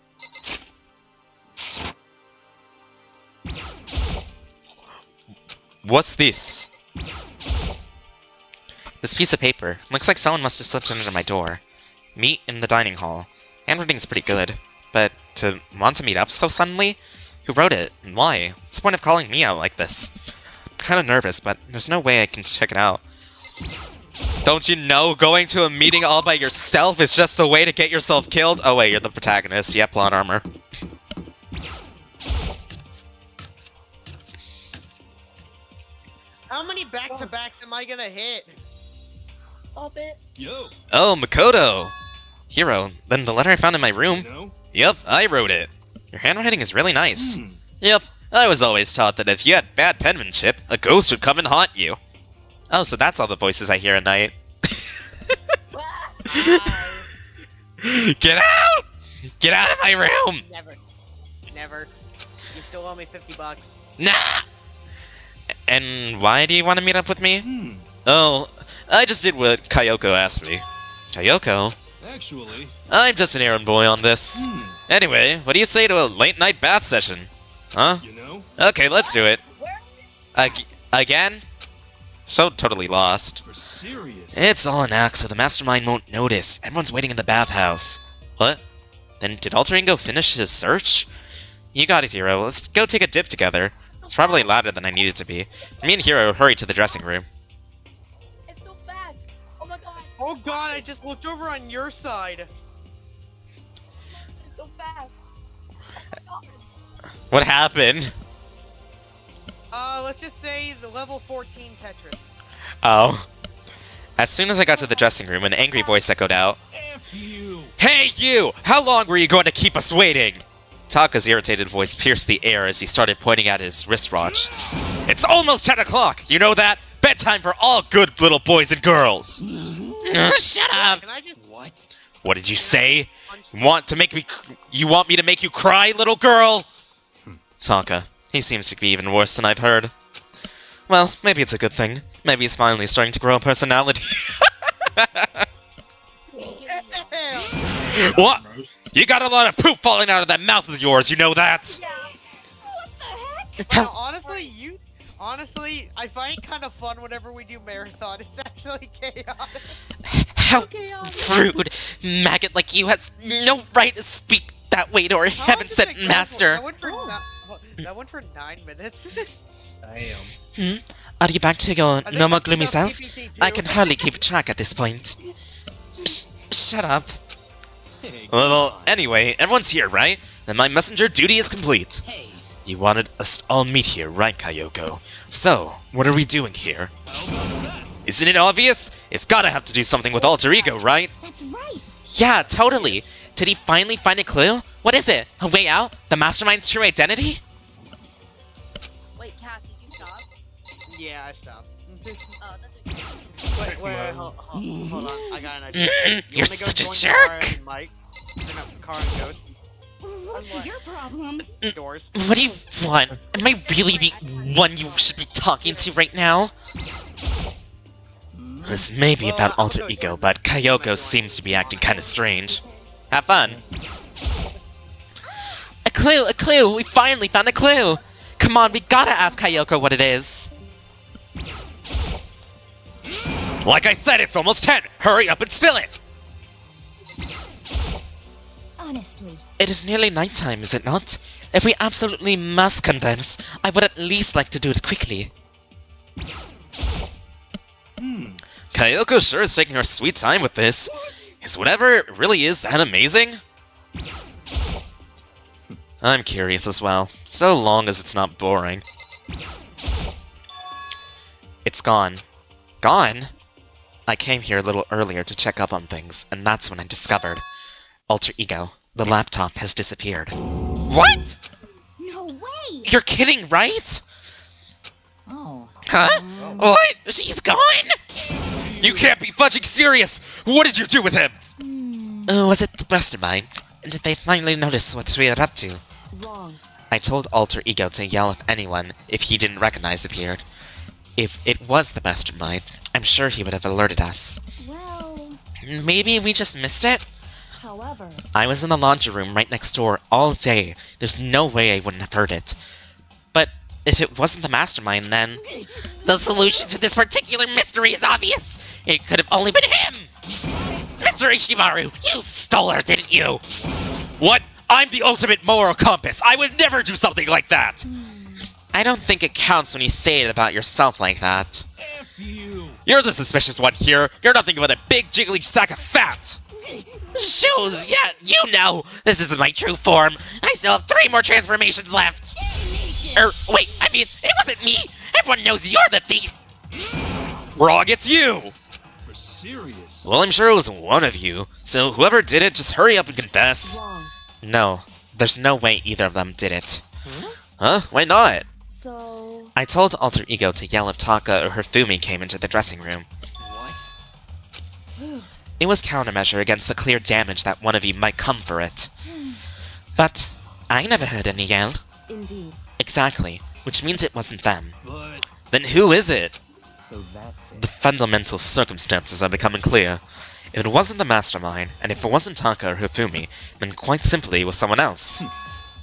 What's this? This piece of paper. Looks like someone must have slipped it under my door. Meet in the dining hall. Handwriting's pretty good, but to want to meet up so suddenly? Who wrote it, and why? What's the point of calling me out like this? I'm kinda nervous, but there's no way I can check it out. Don't you know going to a meeting all by yourself is just a way to get yourself killed? Oh wait, you're the protagonist. Yeah, plot armor. How many back-to-backs am I gonna hit? Stop it. Yo. Oh, Makoto! Hero, then the letter I found in my room. You know? Yep, I wrote it. Your handwriting is really nice. Hmm. Yep, I was always taught that if you had bad penmanship, a ghost would come and haunt you. Oh, so that's all the voices I hear at night. Get out! Get out of my room! Never. Never. You still owe me $50. Nah! And why do you want to meet up with me? Hmm. Oh, I just did what Kyoko asked me. Kyoko? Actually. I'm just an errand boy on this. Hmm. Anyway, what do you say to a late-night bath session? Huh? You know? Okay, let's do it. Again? So totally lost. For serious. It's all an act, so the mastermind won't notice. Everyone's waiting in the bathhouse. What? Then did Alter Ego finish his search? You got it, Hero. Let's go take a dip together. It's probably louder than I need it to be. Me and Hero hurry to the dressing room. It's so fast. Oh my god. Oh god, I just looked over on your side. It's so fast. What happened? Let's just say the level 14 Tetris. Oh. As soon as I got to the dressing room, an angry voice echoed out. F you. Hey, you! How long were you going to keep us waiting? Taka's irritated voice pierced the air as he started pointing at his wristwatch. It's almost 10 o'clock! You know that? Bedtime for all good little boys and girls! Shut up! Can I just... What? What did you say? You want me to make you cry, little girl? Taka. He seems to be even worse than I've heard. Well, maybe it's a good thing. Maybe he's finally starting to grow a personality. What? You got a lot of poop falling out of that mouth of yours, you know that? Well, honestly, I find it kind of fun whenever we do marathon. It's actually chaotic. How rude! Maggot like you has no right to speak that way to our heaven-sent master! That went for 9 minutes. Damn. Are you back to your normal gloomy self? PPT I can hardly keep track at this point. Shut up. Hey, Well, anyway, everyone's here, right? Then my messenger duty is complete. Hey, You wanted us to all meet here, right, Kyoko? So, what are we doing here? how about that? Isn't it obvious? It's gotta have to do something with Alter Ego, right? that's right. Yeah, totally. Did he finally find a clue? What is it? A way out? The mastermind's true identity? Wait, Cass, did you stop? Yeah, I stopped. Oh, that's okay. Wait, hold on. I got an idea. You're wanna go such a join Kara jerk! and Mike? No, Kara and Ghost. What's your problem? Doors. What do you want? Am I really the one you should be talking to right now? This may be about Alter Ego, but Kyoko seems to be acting kinda strange. Have fun! A clue! A clue! We finally found a clue! Come on, we gotta ask Kyoko what it is! Like I said, it's almost 10! Hurry up and spill it! Honestly. It is nearly nighttime, is it not? If we absolutely must converse, I would at least like to do it quickly. Kyoko sure is taking her sweet time with this. Is whatever it really is that amazing? I'm curious as well, so long as it's not boring. It's gone. Gone? I came here a little earlier to check up on things, and that's when I discovered. Alter Ego, the laptop has disappeared. What? No way! You're kidding, right? Oh. Huh? What? She's gone? You can't be fudging serious! What did you do with him? Was it the mastermind? Did they finally notice what we are up to? Wrong. I told Alter Ego to yell if anyone, if he didn't recognize, appeared. If it was the mastermind, I'm sure he would have alerted us. Well, Maybe we just missed it? However, I was in the laundry room right next door all day. There's no way I wouldn't have heard it. But if it wasn't the mastermind, then the solution to this particular mystery is obvious. It could have only been him. Mr. Ishimaru, you stole her, didn't you? What? I'm the ultimate moral compass. I would never do something like that. I don't think it counts when you say it about yourself like that. F you. You're the suspicious one here. You're nothing but a big jiggly sack of fat. Shoes, yeah, you know. This isn't my true form. I still have 3 more transformations left. Wait, I mean, it wasn't me. Everyone knows you're the thief. Wrong, it's you. We're serious. Well, I'm sure it was one of you. So whoever did it, just hurry up and confess. wrong. No, there's no way either of them did it. Huh? Why not? So, I told Alter Ego to yell if Taka or Hifumi came into the dressing room. What? It was countermeasure against the clear damage that one of you might come for it. But I never heard any yell. indeed. Exactly, which means it wasn't them. But Then who is it? so that's The it. fundamental circumstances are becoming clear. If it wasn't the mastermind, and if it wasn't Taka or Hifumi, then quite simply it was someone else.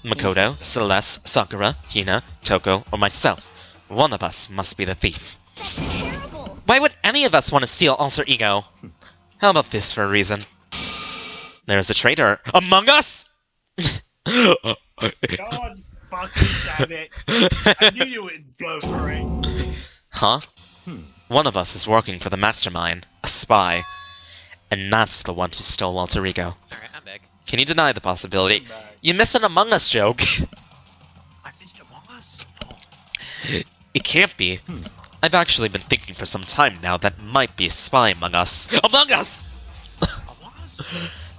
Makoto, Celeste, Sakura, Hina, Toko, or myself. One of us must be the thief. that's terrible. Why would any of us want to steal Alter Ego? How about this for a reason? There's a traitor among us? God fucking damn it. I knew you would go for it. Huh? One of us is working for the mastermind, a spy. And that's the one who stole Alter Ego. Alright, I'm back. Can you deny the possibility? You missed an Among Us joke. I missed Among Us? It can't be. I've actually been thinking for some time now that might be a spy among us. Among us! Among Us?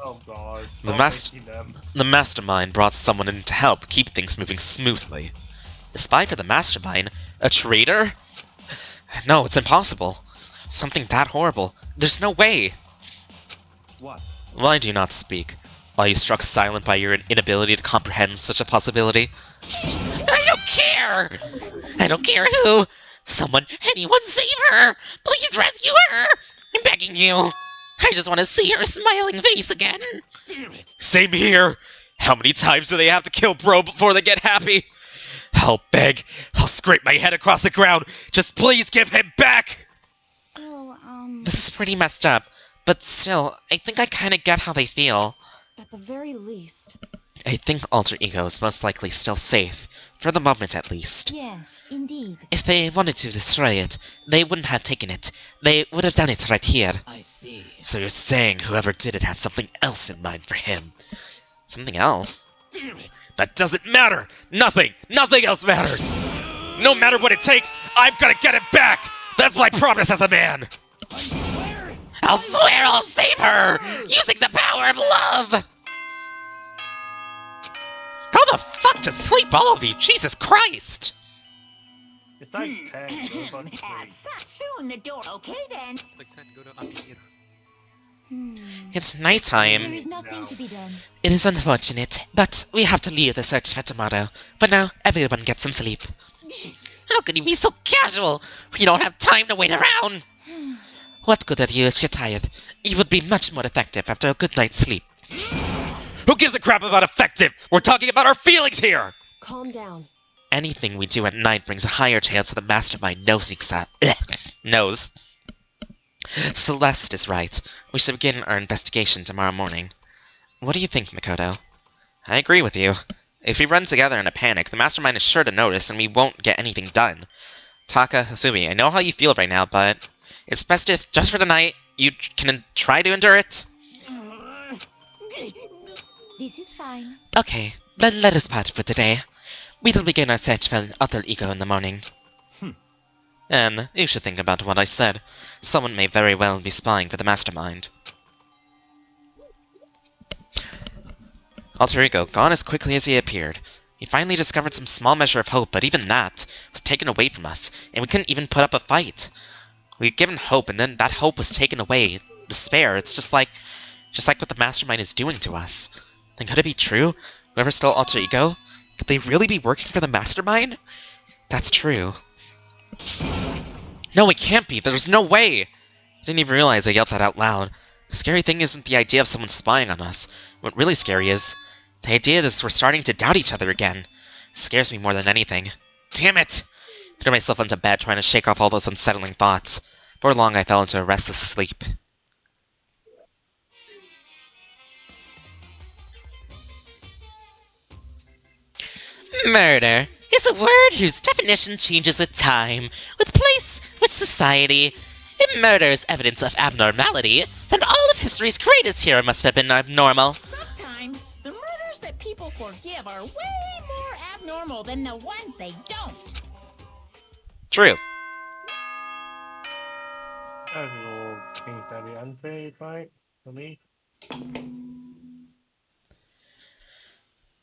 Oh god. The Stop mas- making them. The mastermind brought someone in to help keep things moving smoothly. A spy for the mastermind? A traitor? No, it's impossible. Something that horrible. There's no way. What? Why do you not speak? Are you struck silent by your inability to comprehend such a possibility? I don't care! I don't care who! Someone, anyone save her! Please rescue her! I'm begging you! I just want to see her smiling face again! Damn it. Same here! How many times do they have to kill Bro before they get happy? I'll beg. I'll scrape my head across the ground. Just please give him back! So, This is pretty messed up, but still, I think I kinda get how they feel. At the very least. I think Alter Ego is most likely still safe, for the moment at least. yes, indeed. If they wanted to destroy it, they wouldn't have taken it. They would have done it right here. I see. So you're saying whoever did it has something else in mind for him. Something else? Damn it. That doesn't matter! Nothing! Nothing else matters! No matter what it takes, I'm gonna get it back! That's my promise as a man! I swear. I'll swear I'll save her! Using the power of love! Go the fuck to sleep, all of you! Jesus Christ! It's like 10. Go fucking sleep. Stop soon the door. Okay then. Like time to go to Amir. It's There nighttime. is nothing to be done. It is unfortunate, but we have to leave the search for tomorrow. For now, everyone get some sleep. How can you be so casual? We don't have time to wait around! What good are you if you're tired? You would be much more effective after a good night's sleep. Who gives a crap about effective? We're talking about our feelings here! Calm down. Anything we do at night brings a higher chance of the mastermind knows. Celeste is right. We should begin our investigation tomorrow morning. What do you think, Makoto? I agree with you. If we run together in a panic, the mastermind is sure to notice and we won't get anything done. Taka, Hifumi, I know how you feel right now, but it's best if, just for the night, you can try to endure it. This is fine. Okay, then let us part for today. We'll begin our search for Alter Ego in the morning. And you should think about what I said. Someone may very well be spying for the mastermind. Alter Ego, gone as quickly as he appeared. He finally discovered some small measure of hope, but even that was taken away from us, and we couldn't even put up a fight. We'd given hope, and then that hope was taken away. Despair, it's just like what the mastermind is doing to us. Then could it be true? Whoever stole Alter Ego? Could they really be working for the mastermind? That's true. No, it can't be. There's no way. I didn't even realize I yelled that out loud. The scary thing isn't the idea of someone spying on us. What really scary is the idea that we're starting to doubt each other again. It scares me more than anything. Damn it! I threw myself onto bed trying to shake off all those unsettling thoughts. For long, I fell into a restless sleep. Murder is a word whose definition changes with time, with place, with society. If murder is evidence of abnormality, then all of history's greatest hero must have been abnormal. Sometimes, the murders that people forgive are way more abnormal than the ones they don't. True. That will seem very unfair, right? For me?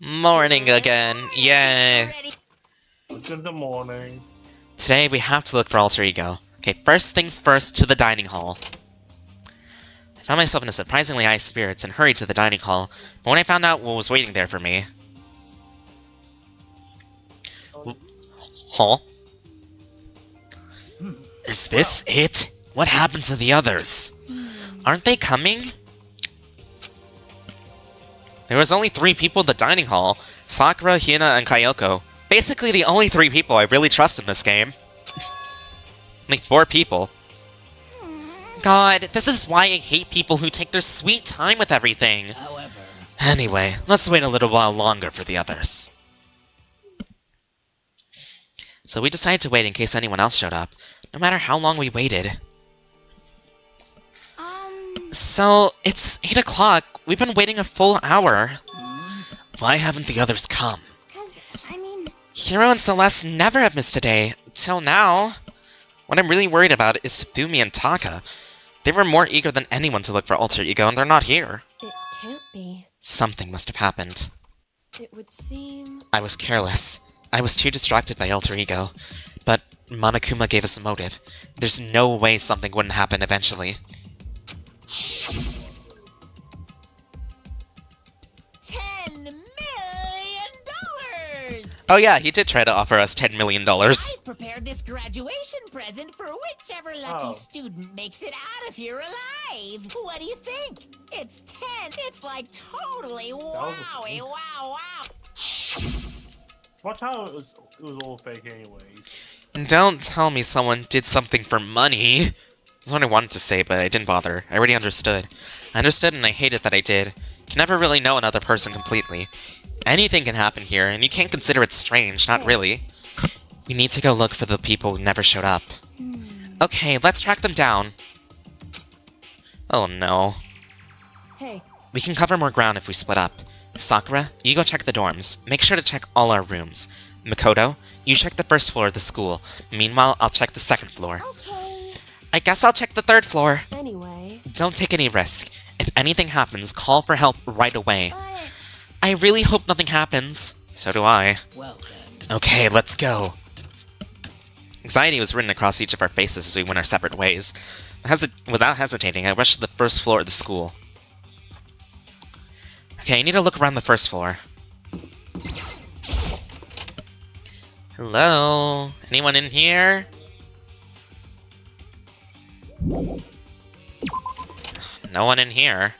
Morning again. Yay. It's in the morning. Today we have to look for alter ego. Okay, first things first, to the dining hall. I found myself in a surprisingly high spirits and hurried to the dining hall, but when I found out what was waiting there for me... Huh? Is this it? What happened to the others? Aren't they coming? There was only 3 people in the dining hall. Sakura, Hina, and Kayoko. Basically the only 3 people I really trust in this game. Only 4 people. God, this is why I hate people who take their sweet time with everything. However... Anyway, let's wait a little while longer for the others. So we decided to wait in case anyone else showed up, no matter how long we waited. So, it's 8 o'clock. We've been waiting a full hour. Why haven't the others come? Hiro and Celeste never have missed a day, till now. What I'm really worried about is Fumi and Taka. They were more eager than anyone to look for alter ego, and they're not here. It can't be. Something must have happened. It would seem... I was careless. I was too distracted by alter ego. But Monokuma gave us a motive. There's no way something wouldn't happen eventually. $10 million! Oh yeah, he did try to offer us $10 million. I've prepared this graduation present for whichever lucky student makes it out of here alive. What do you think? It's 10. It's like totally wowie, wow, wow. Watch how it was all fake anyways. Don't tell me someone did something for money. That's what I wanted to say, but I didn't bother. I already understood. I understood and I hated that I did. You can never really know another person completely. Anything can happen here, and you can't consider it strange, not really. We need to go look for the people who never showed up. Okay, let's track them down. Oh no. Hey. We can cover more ground if we split up. Sakura, you go check the dorms. Make sure to check all our rooms. Makoto, you check the first floor of the school. Meanwhile, I'll check the second floor. Okay. I guess I'll check the third floor. Anyway. Don't take any risk. If anything happens, call for help right away. I really hope nothing happens. So do I. Well then. Okay, let's go. Anxiety was written across each of our faces as we went our separate ways. Without hesitating, I rushed to the first floor of the school. Okay, I need to look around the first floor. Hello? Anyone in here? No one in here.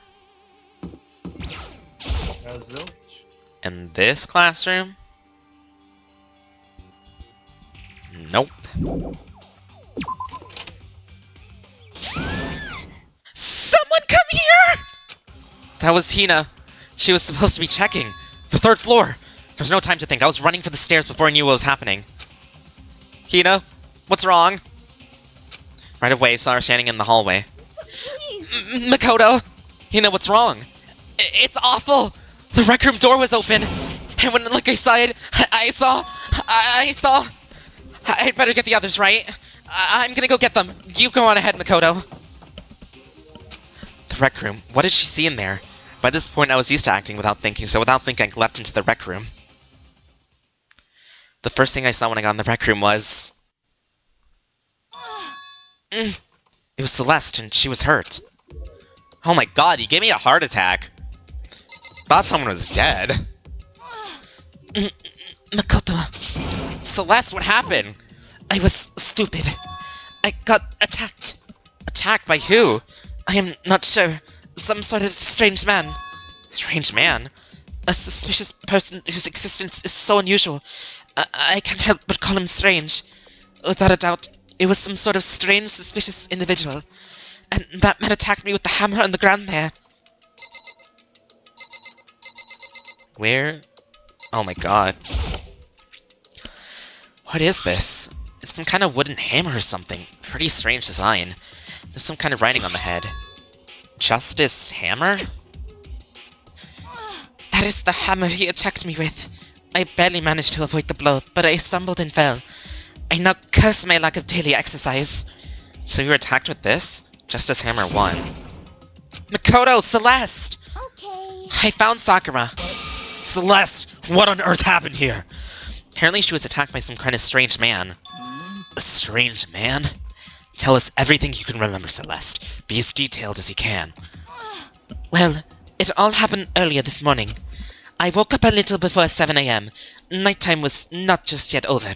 In this classroom? Nope. Someone come here! That was Hina. She was supposed to be checking. The third floor. There's no time to think. I was running for the stairs before I knew what was happening. Hina, what's wrong? Right away, saw her standing in the hallway. Makoto! Hina, what's wrong? It's awful! The rec room door was open! And when like I saw it, I saw... I'd better get the others, right? I'm gonna go get them. You go on ahead, Makoto. The rec room. What did she see in there? By this point, I was used to acting without thinking, so without thinking, I leapt into the rec room. The first thing I saw when I got in the rec room was... It was Celeste, and she was hurt. Oh my god, he gave me a heart attack! Thought someone was dead. Makoto. Celeste, what happened? I was stupid. I got attacked. Attacked by who? I am not sure. Some sort of strange man. Strange man? A suspicious person whose existence is so unusual. I can't help but call him strange. Without a doubt, it was some sort of strange, suspicious individual. And that man attacked me with the hammer on the ground there. Where? Oh my god. What is this? It's some kind of wooden hammer or something. Pretty strange design. There's some kind of writing on the head. Justice Hammer? That is the hammer he attacked me with. I barely managed to avoid the blow, but I stumbled and fell. I now curse my lack of daily exercise. So you were attacked with this? Justice Hammer 1. Makoto! Celeste! Okay. I found Sakura. Celeste! What on earth happened here? Apparently she was attacked by some kind of strange man. A strange man? Tell us everything you can remember, Celeste. Be as detailed as you can. Well, it all happened earlier this morning. I woke up a little before 7 AM. Nighttime was not just yet over.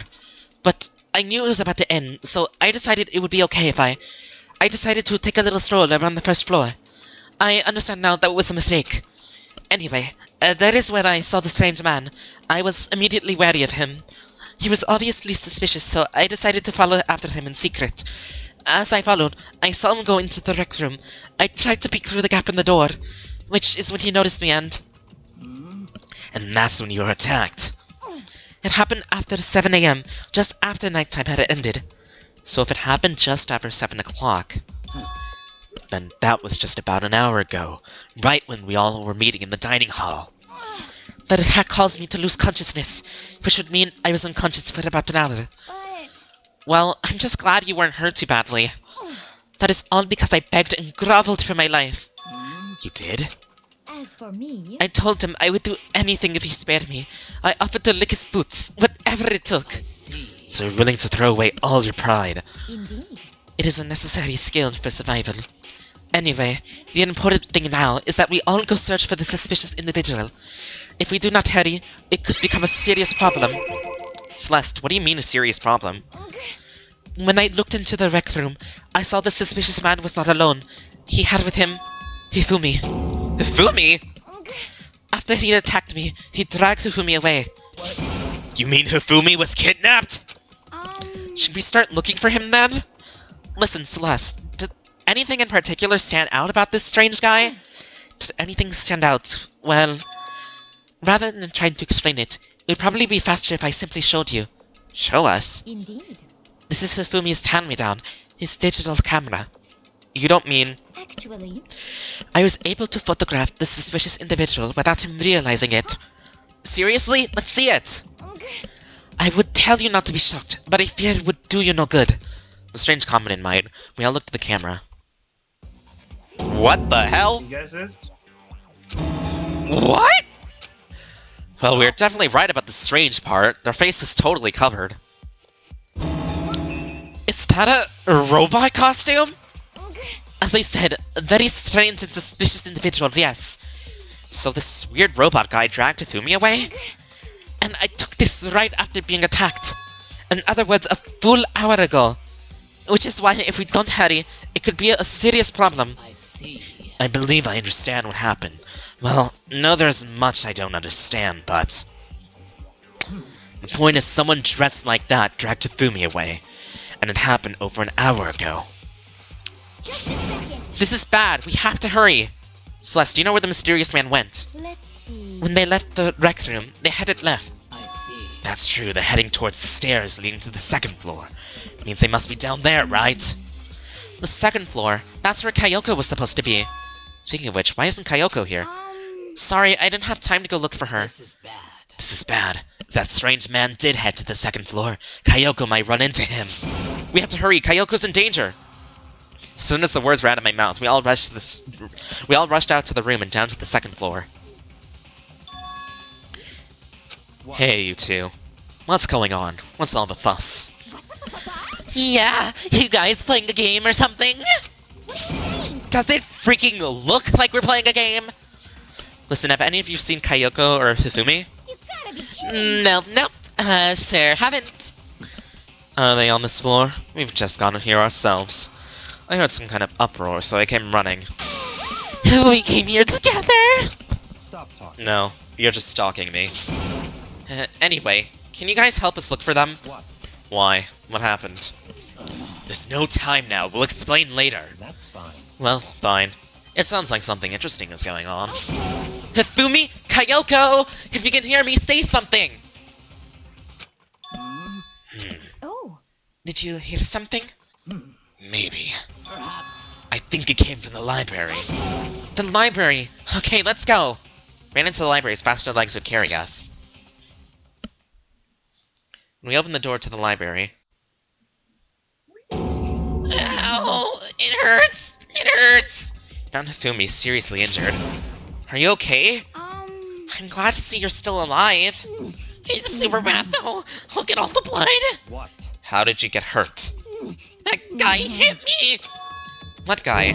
But I knew it was about to end, so I decided it would be okay if I decided to take a little stroll around the first floor. I understand now that was a mistake. Anyway, that is where I saw the strange man. I was immediately wary of him. He was obviously suspicious, so I decided to follow after him in secret. As I followed, I saw him go into the rec room. I tried to peek through the gap in the door, which is when he noticed me and that's when you were attacked. It happened after 7 AM, just after nighttime had ended. So if it happened just after 7 o'clock, then that was just about an hour ago, right when we all were meeting in the dining hall. That attack caused me to lose consciousness, which would mean I was unconscious for about an hour. Well, I'm just glad you weren't hurt too badly. That is all because I begged and groveled for my life. You did? As for me, I told him I would do anything if he spared me. I offered to lick his boots, whatever it took. So you're willing to throw away all your pride. indeed. It is a necessary skill for survival. Anyway, the important thing now is that we all go search for the suspicious individual. If we do not hurry, it could become a serious problem. Celeste, what do you mean a serious problem? When I looked into the rec room, I saw the suspicious man was not alone. He had with him Hifumi. Hifumi? After he attacked me, he dragged Hifumi away. You mean Hifumi was kidnapped? Should we start looking for him then? Listen, Celeste, did anything in particular stand out about this strange guy? Did anything stand out? Well, rather than trying to explain it, it would probably be faster if I simply showed you. Show us? Indeed. This is Hifumi's hand-me-down, his digital camera. You don't mean... Actually, I was able to photograph the suspicious individual without him realizing it. Seriously? Let's see it! I would tell you not to be shocked, but I fear it would do you no good. A strange comment in mind. We all looked at the camera. What the hell? You guys this? What? Well, we were definitely right about the strange part. Their face is totally covered. Is that a robot costume? As I said, a very strange and suspicious individual, yes. So this weird robot guy dragged Hifumi away? And I took this right after being attacked. In other words, a full hour ago. Which is why, if we don't hurry, it could be a serious problem. I see. I believe I understand what happened. Well, no, there's much I don't understand, but... The point is, someone dressed like that dragged Hifumi away. And it happened over an hour ago. just a second. This is bad. We have to hurry. Celeste, do you know where the mysterious man went? Let's see. When they left the rec room, they headed left. I see. That's true. They're heading towards the stairs leading to the second floor. Means they must be down there, right? The second floor. That's where Kyoko was supposed to be. Speaking of which, why isn't Kyoko here? Sorry, I didn't have time to go look for her. This is bad. This is bad. If that strange man did head to the second floor, Kyoko might run into him. We have to hurry. Kyoko's in danger. As soon as the words were out of my mouth, we all rushed out to the room and down to the second floor. What? Hey, you two. What's going on? What's all the fuss? Yeah, you guys playing a game or something? Does it freaking look like we're playing a game? Listen, have any of you seen Kyoko or Hifumi? You gotta be kidding. Nope. Sir, haven't... Are they on this floor? We've just gotten here ourselves. I heard some kind of uproar, so I came running. We came here together! Stop talking. No, you're just stalking me. Anyway, can you guys help us look for them? What? Why? What happened? There's no time now, we'll explain later. That's fine. Well, fine. It sounds like something interesting is going on. Hifumi! Kayoko! If you can hear me, say something! Oh. Did you hear something? Maybe. Perhaps. I think it came from the library. The library! Okay, let's go! Ran into the library as fast as our legs would carry us. We opened the door to the library. Ow! It hurts! It hurts! Found Hifumi seriously injured. Are you okay? I'm glad to see you're still alive. He's a super bad though. Look at all the blood. What? How did you get hurt? That guy hit me! What guy?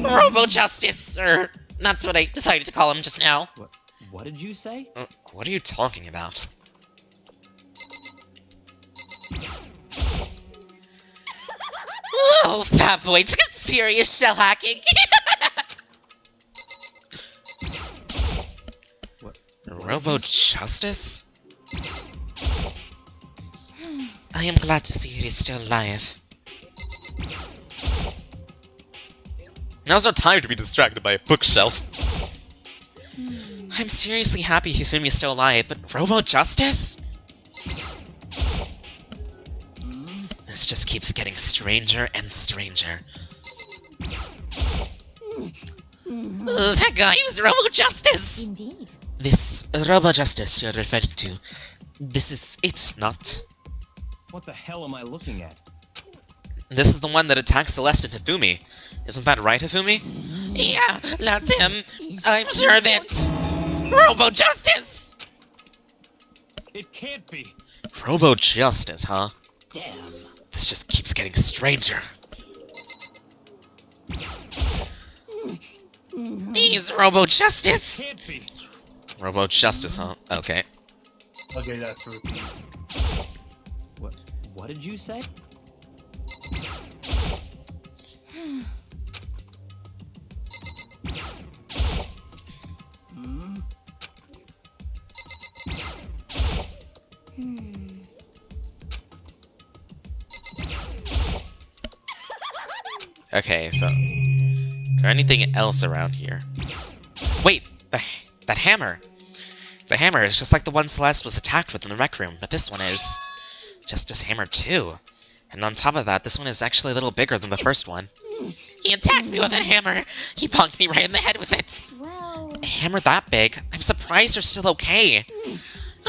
Robo Justice, or that's what I decided to call him just now. What did you say? What are you talking about? Oh, fat boy, just serious shell hacking. Robo Justice? I am glad to see he is still alive. Now's no time to be distracted by a bookshelf. I'm seriously happy Hifumi is still alive, but Robo Justice? This just keeps getting stranger and stranger. That guy was Robo Justice! Indeed. This Robo Justice you're referring to, this is it, not? What the hell am I looking at? This is the one that attacked Celeste and Hifumi. Isn't that right, Hifumi? Yeah, that's him. I'm sure of it. Robo Justice! It can't be. Robo Justice, huh? Damn. This just keeps getting stranger. He's Robo Justice! Can't be. Robo Justice, huh? Okay. Okay, that's true. What did you say? Okay, so... Is there anything else around here? Wait! That hammer! The hammer is just like the one Celeste was attacked with in the rec room, but this one is... Justice Hammer too. And on top of that, this one is actually a little bigger than the first one. He attacked me with a hammer! He punked me right in the head with it! Well... A hammer that big? I'm surprised you're still okay!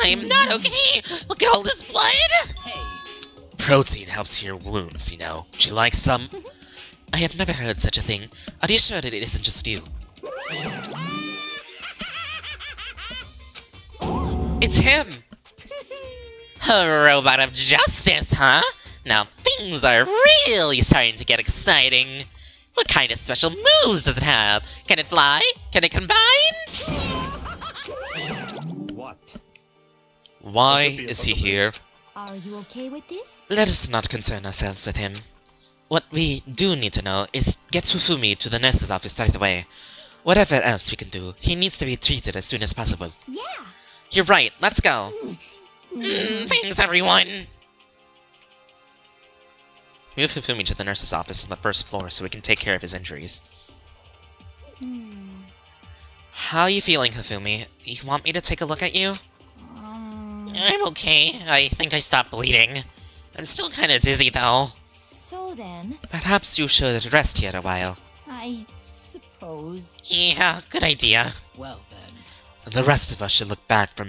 I am not okay! Look at all this blood! Hey. Protein helps heal wounds, you know. Would you like some? I have never heard such a thing. Are you sure that it isn't just you? It's him! A robot of justice, huh? Now things are really starting to get exciting. What kind of special moves does it have? Can it fly? Can it combine? What? Why is he here? Are you okay with this? Let us not concern ourselves with him. What we do need to know is get Hifumi to the nurse's office right away. Whatever else we can do, he needs to be treated as soon as possible. Yeah. You're right, let's go. Thanks, everyone! Move Hifumi to the nurse's office on the first floor so we can take care of his injuries. How are you feeling, Hifumi? You want me to take a look at you? I'm okay. I think I stopped bleeding. I'm still kinda dizzy, though. So then... Perhaps you should rest here a while. I suppose. Yeah, good idea. Well then. The rest of us should look back for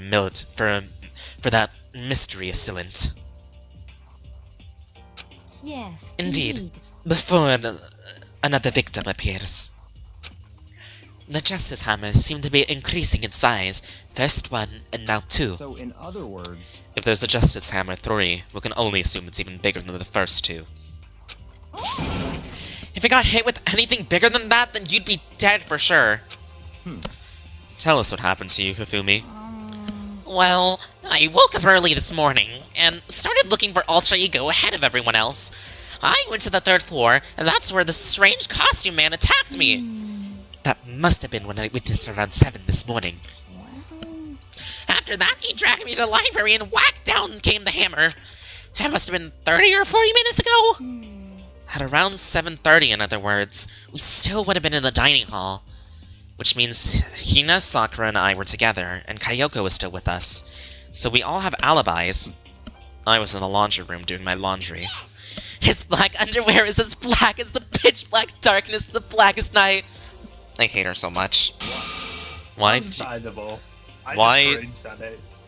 that mystery assailant. Yes, Indeed. Before another victim appears. The Justice Hammers seem to be increasing in size. First one, and now two. So in other words... If there's a Justice Hammer 3, we can only assume it's even bigger than the first two. If you got hit with anything bigger than that, then you'd be dead for sure. Tell us what happened to you, Hifumi. Well, I woke up early this morning and started looking for Alter Ego ahead of everyone else. I went to the 3rd floor, and that's where the strange costume man attacked me. That must have been when I witnessed around 7 this morning. After that, he dragged me to the library and whack, down came the hammer. That must have been 30 or 40 minutes ago? At around 7:30, in other words, we still would have been in the dining hall. Which means Hina, Sakura, and I were together, and Kyoko was still with us. So we all have alibis. I was in the laundry room doing my laundry. His black underwear is as black as the pitch black darkness of the blackest night. I hate her so much. Why?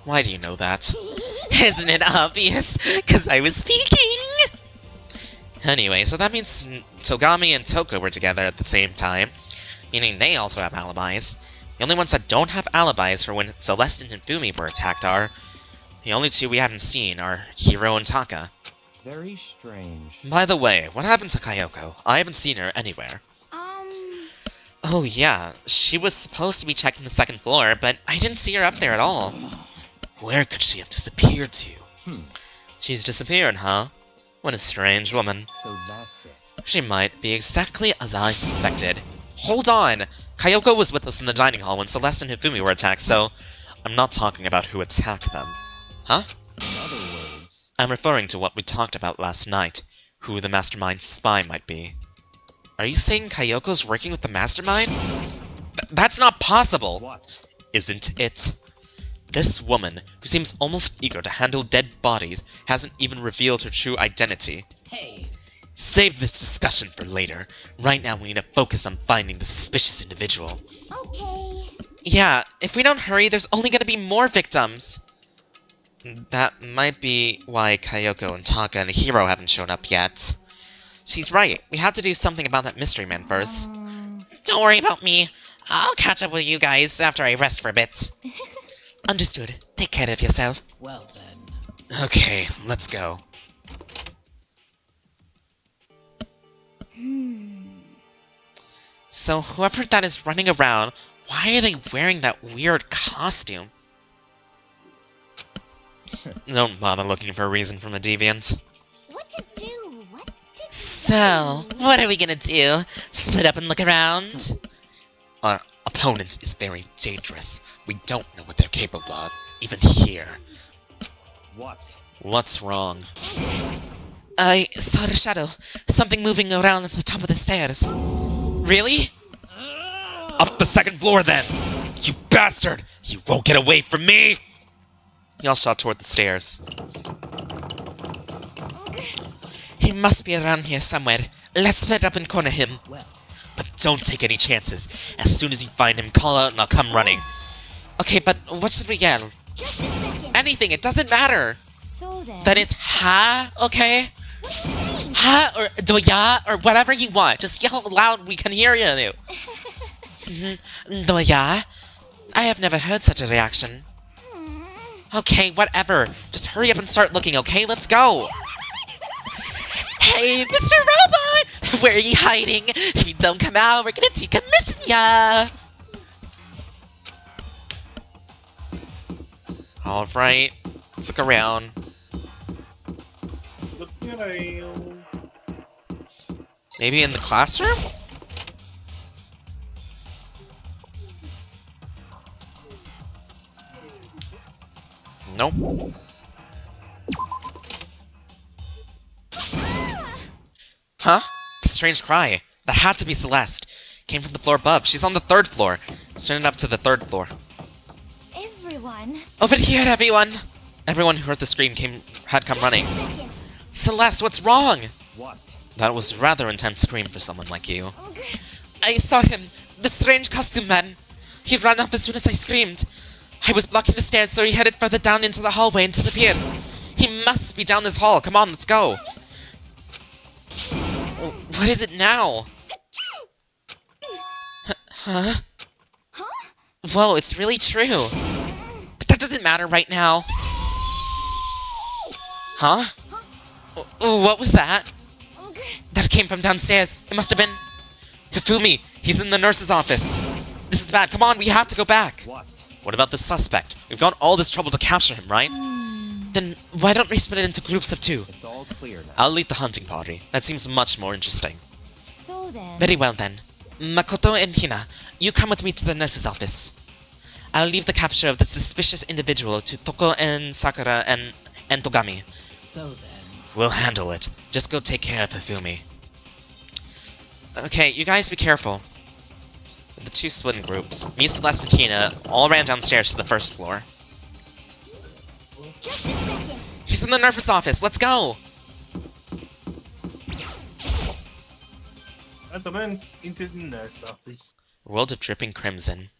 Why do you know that? Isn't it obvious? 'Cause I was speaking! Anyway, so that means Togami and Toko were together at the same time, meaning they also have alibis. The only ones that don't have alibis for when Celeste and Fumi were attacked are... the only two we haven't seen are Hiro and Taka. Very strange. By the way, what happened to Kyoko? I haven't seen her anywhere. Oh yeah, she was supposed to be checking the 2nd floor, but I didn't see her up there at all. Where could she have disappeared to? She's disappeared, huh? What a strange woman. So that's it. She might be exactly as I suspected. Hold on! Kyoko was with us in the dining hall when Celeste and Hifumi were attacked, so I'm not talking about who attacked them. Huh? In other words... I'm referring to what we talked about last night, who the mastermind spy might be. Are you saying Kyoko's working with the mastermind? That's not possible! What? Isn't it? This woman, who seems almost eager to handle dead bodies, hasn't even revealed her true identity. Hey. Save this discussion for later. Right now we need to focus on finding the suspicious individual. Okay. Yeah, if we don't hurry, there's only gonna be more victims. That might be why Kyoko and Taka and Hiro haven't shown up yet. She's right. We have to do something about that mystery man first. Don't worry about me. I'll catch up with you guys after I rest for a bit. Understood. Take care of yourself. Well then. Okay, let's go. So, whoever that is running around, why are they wearing that weird costume? Don't bother looking for a reason from a deviant. What to do? So, what are we gonna do? Split up and look around? Our opponent is very dangerous. We don't know what they're capable of, even here. What? What's wrong? I saw a shadow. Something moving around at the top of the stairs. Really? Up the 2nd floor, then! You bastard! You won't get away from me! Y'all shot toward the stairs. He must be around here somewhere. Let's split up and corner him. But don't take any chances. As soon as you find him, call out and I'll come running. Okay, but what should we yell? Just a second. Anything, it doesn't matter! So then... That is ha, okay? Ha, or doya, or whatever you want. Just yell loud, we can hear you. Doya? I have never heard such a reaction. Okay, whatever. Just hurry up and start looking, okay? Let's go! Hey, Mr. Robot! Where are you hiding? If you don't come out, we're gonna decommission ya! Alright, let's look around. Maybe in the classroom? Nope. Huh? The strange cry. That had to be Celeste. Came from the floor above. She's on the 3rd floor. Turning up to the 3rd floor. Everyone. Over here, everyone! Everyone who heard the scream had come running. Celeste, what's wrong? What? That was a rather intense scream for someone like you. I saw him! The strange costume man! He ran up as soon as I screamed. I was blocking the stairs, so he headed further down into the hallway and disappeared. He must be down this hall. Come on, let's go. What is it now? Huh? Whoa, it's really true. But that doesn't matter right now. Huh? What was that? That came from downstairs. It must have been... Hifumi! He's in the nurse's office. This is bad. Come on, we have to go back. What? What about the suspect? We've got all this trouble to capture him, right? Then why don't we split it into groups of 2? It's all clear now. I'll lead the hunting party. That seems much more interesting. So then... Very well then. Makoto and Hina, you come with me to the nurse's office. I'll leave the capture of the suspicious individual to Toko and Sakura and Togami. So then... We'll handle it. Just go take care of Hifumi. Okay, you guys be careful. The 2 split in groups. Me, Celeste, and Hina all ran downstairs to the 1st floor. Just a second. He's in the nurse's office. Let's go! Gentlemen, into the nurse office. World of Dripping Crimson.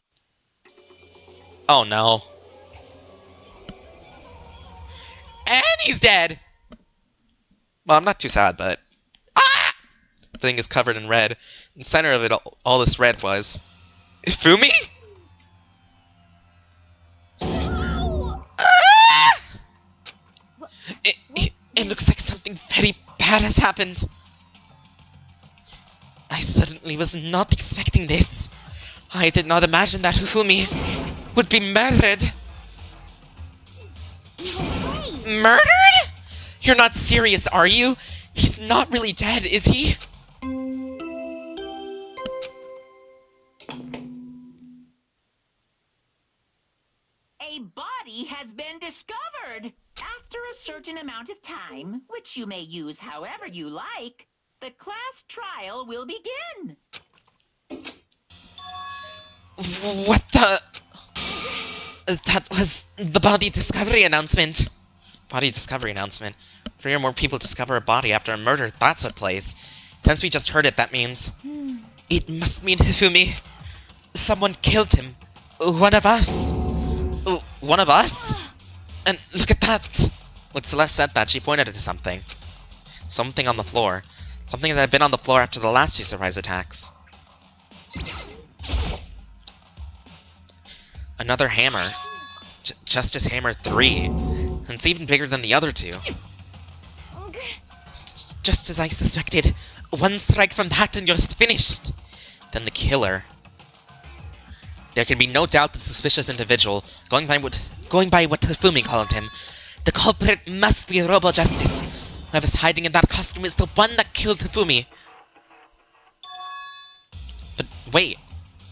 Oh no. And he's dead! Well, I'm not too sad, but... Ah! The thing is covered in red. In the center of it, all this red was... Ifumi? Ah! It looks like something very bad has happened. I certainly was not expecting this. I did not imagine that Hifumi would be murdered. Murdered? You're not serious, are you? He's not really dead, is he? A body has been discovered! After a certain amount of time, which you may use however you like, the class trial will begin. What the... That was the body discovery announcement. Body discovery announcement. 3 or more people discover a body after a murder. That's what plays. Since we just heard it, that means... It must mean Hifumi. Someone killed him. One of us. One of us? And look at that! When Celeste said that, she pointed to something. Something on the floor. Something that had been on the floor after the last 2 surprise attacks. Another hammer. Justice Hammer 3. And it's even bigger than the other 2. Just as I suspected. One strike from that and you're finished. Then the killer. There can be no doubt the suspicious individual, going by what Hifumi called him. The culprit must be Robo Justice. Whoever's hiding in that costume is the one that killed Hifumi. But wait,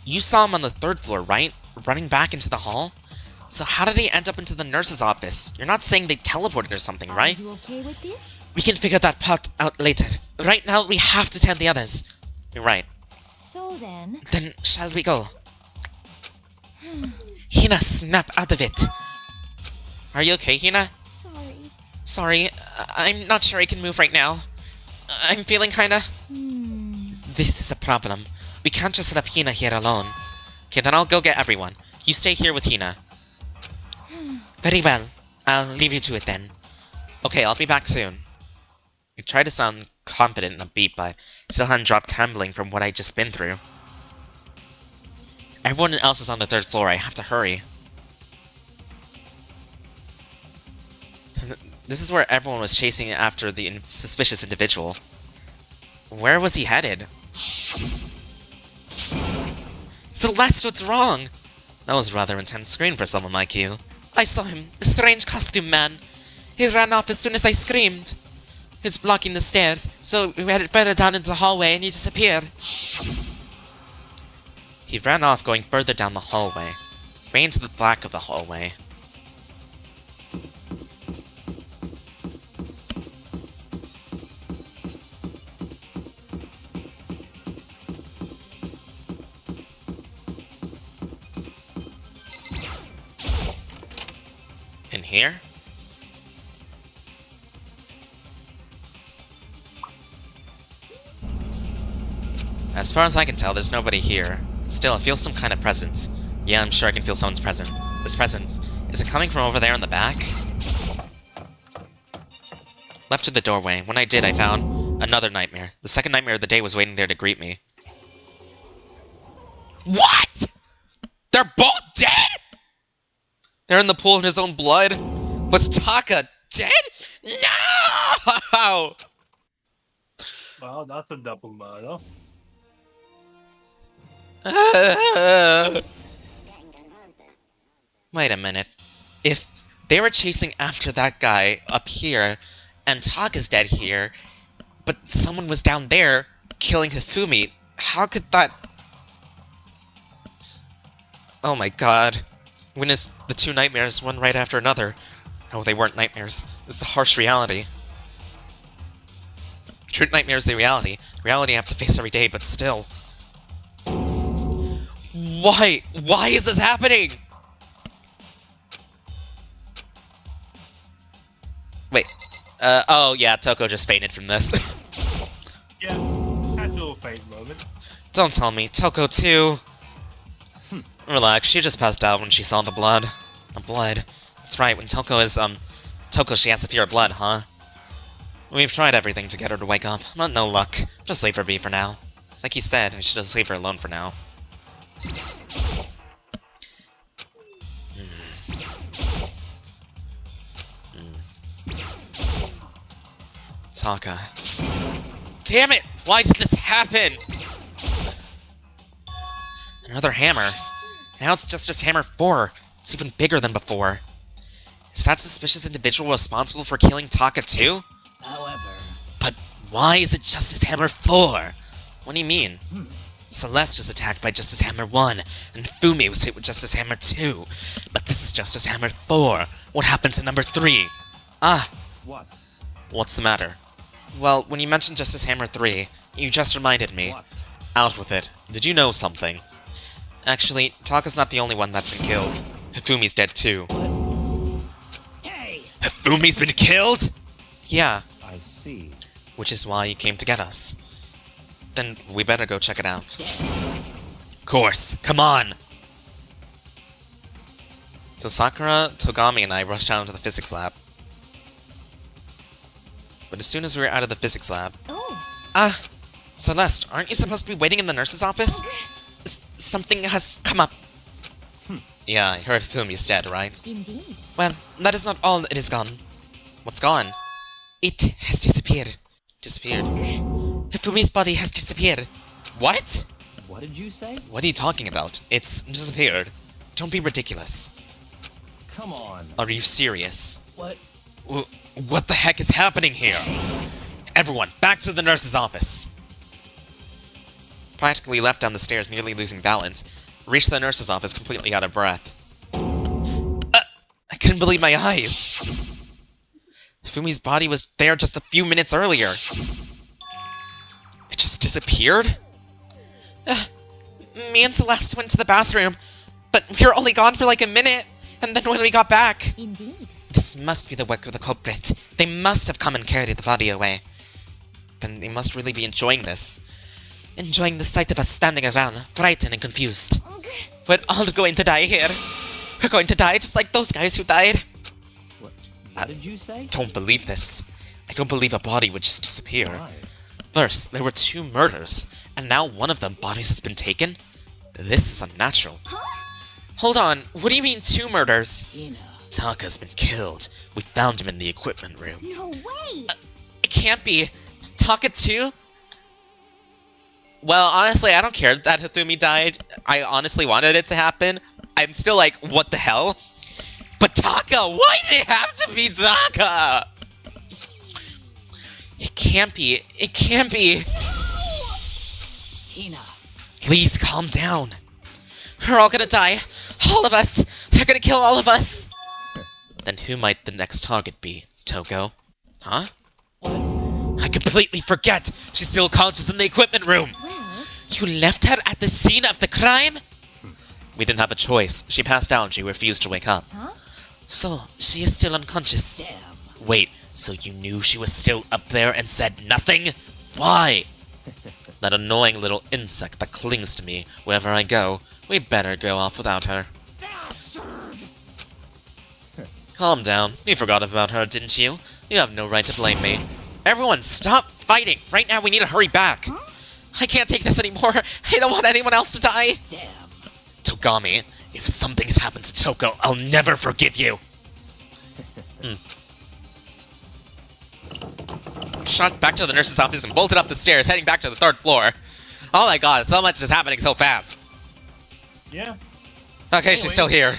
you saw him on the 3rd floor, right? Running back into the hall? So how did he end up into the nurse's office? You're not saying they teleported or something, right? Are you okay with this? We can figure that part out later. Right now, we have to tend the others. You're right. So then... Then, shall we go? Hina, snap out of it! Are you okay, Hina? Sorry. Sorry, I'm not sure I can move right now. I'm feeling kinda... This is a problem. We can't just set up Hina here alone. Okay, then I'll go get everyone. You stay here with Hina. Very well. I'll leave you to it then. Okay, I'll be back soon. I tried to sound confident and upbeat, but still hadn't dropped trembling from what I'd just been through. Everyone else is on the 3rd floor. I have to hurry. This is where everyone was chasing after the suspicious individual. Where was he headed? Celeste, what's wrong? That was a rather intense scream for someone like you. I saw him. A strange costume man. He ran off as soon as I screamed. He was blocking the stairs, so we headed further down into the hallway and he disappeared. He ran off going further down the hallway. Way into the back of the hallway. In here? As far as I can tell, there's nobody here. Still, I feel some kind of presence. Yeah, I'm sure I can feel someone's presence. This presence. Is it coming from over there in the back? Leapt to the doorway. When I did, I found another nightmare. The second nightmare of the day was waiting there to greet me. What?! They're both dead?! They're in the pool in his own blood? Was Taka dead?! No! Well, that's a double murder. Wait a minute. If they were chasing after that guy up here, and Taka's dead here, but someone was down there killing Hifumi, how could that... Oh my god. Witness the two nightmares, one right after another. No, they weren't nightmares. This is a harsh reality. True nightmare is the reality. Reality I have to face every day, but still. Why? Why is this happening? Wait. Oh yeah, Toko just fainted from this. Yeah, had a little faint moment. Don't tell me. Toko too. Relax, she just passed out when she saw the blood. The blood. That's right, when Toko is, Toko, she has to fear blood, huh? We've tried everything to get her to wake up, but no luck. Just leave her be for now. It's like he said, I should just leave her alone for now. Taka. Damn it! Why did this happen? Another hammer. Now it's just Hammer 4. It's even bigger than before. Is that suspicious individual responsible for killing Taka too? However... But why is it Justice Hammer 4? What do you mean? Celeste was attacked by Justice Hammer 1, and Fumi was hit with Justice Hammer 2. But this is Justice Hammer 4. What happened to number 3? Ah! What? What's the matter? Well, when you mentioned Justice Hammer 3, you just reminded me. What? Out with it. Did you know something? Actually, Taka's not the only one that's been killed. Hifumi's dead too. Hey! Hifumi's been killed?! Yeah, I see. which is why you came to get us. Then we better go check it out. Course, come on! So Sakura, Togami, and I rushed down to the physics lab. But as soon as we were out of the physics lab... Ah! Celeste, aren't you supposed to be waiting in the nurse's office? Something has come up. Yeah, I heard Fumi's dead, right? Indeed. Well, that is not all it is gone. What's gone? It has disappeared. Disappeared. Hifumi's body has disappeared. What? What did you say? What are you talking about? It's disappeared. Don't be ridiculous. Come on. Are you serious? What? What the heck is happening here? Everyone, back to the nurse's office. Practically leapt down the stairs, nearly losing balance. Reached the nurse's office completely out of breath. I couldn't believe my eyes. Fumi's body was there just a few minutes earlier. It just disappeared? Me and Celeste went to the bathroom, but we were only gone for like a minute, and then when we got back... Indeed. This must be the work of the culprit. They must have come and carried the body away. Then they must really be enjoying this. Enjoying the sight of us standing around, frightened and confused. We're all going to die here. We're going to die just like those guys who died. What did you say? Don't believe this. I don't believe a body would just disappear. Why? First, there were 2 murders, and now one of them bodies has been taken? This is unnatural. Hold on, what do you mean 2 murders? Taka's been killed. We found him in the equipment room. No way! It can't be. Taka too? Well, honestly, I don't care that Hifumi died. I honestly wanted it to happen. I'm still like, what the hell? But Taka! Why did it have to be Taka? It can't be. It can't be. Hina. Please calm down. We're all gonna die. All of us. They're gonna kill all of us. Then who might the next target be? Toko? Huh? I completely forget! She's still conscious in the equipment room! Well, You left her at the scene of the crime? We didn't have a choice. She passed out and she refused to wake up. huh? So, she is still unconscious. Damn. Wait, so you knew she was still up there and said nothing? Why? That annoying little insect that clings to me wherever I go. We better go off without her. Bastard! Calm down. You forgot about her, didn't you? You have no right to blame me. Everyone, stop fighting! Right now we need to hurry back! I can't take this anymore! I don't want anyone else to die! Damn. Togami, if something's happened to Toko, I'll never forgive you! Shot back to the nurse's office and bolted up the stairs, heading back to the 3rd floor. Oh my god, so much is happening so fast. Yeah. Okay, she's still here.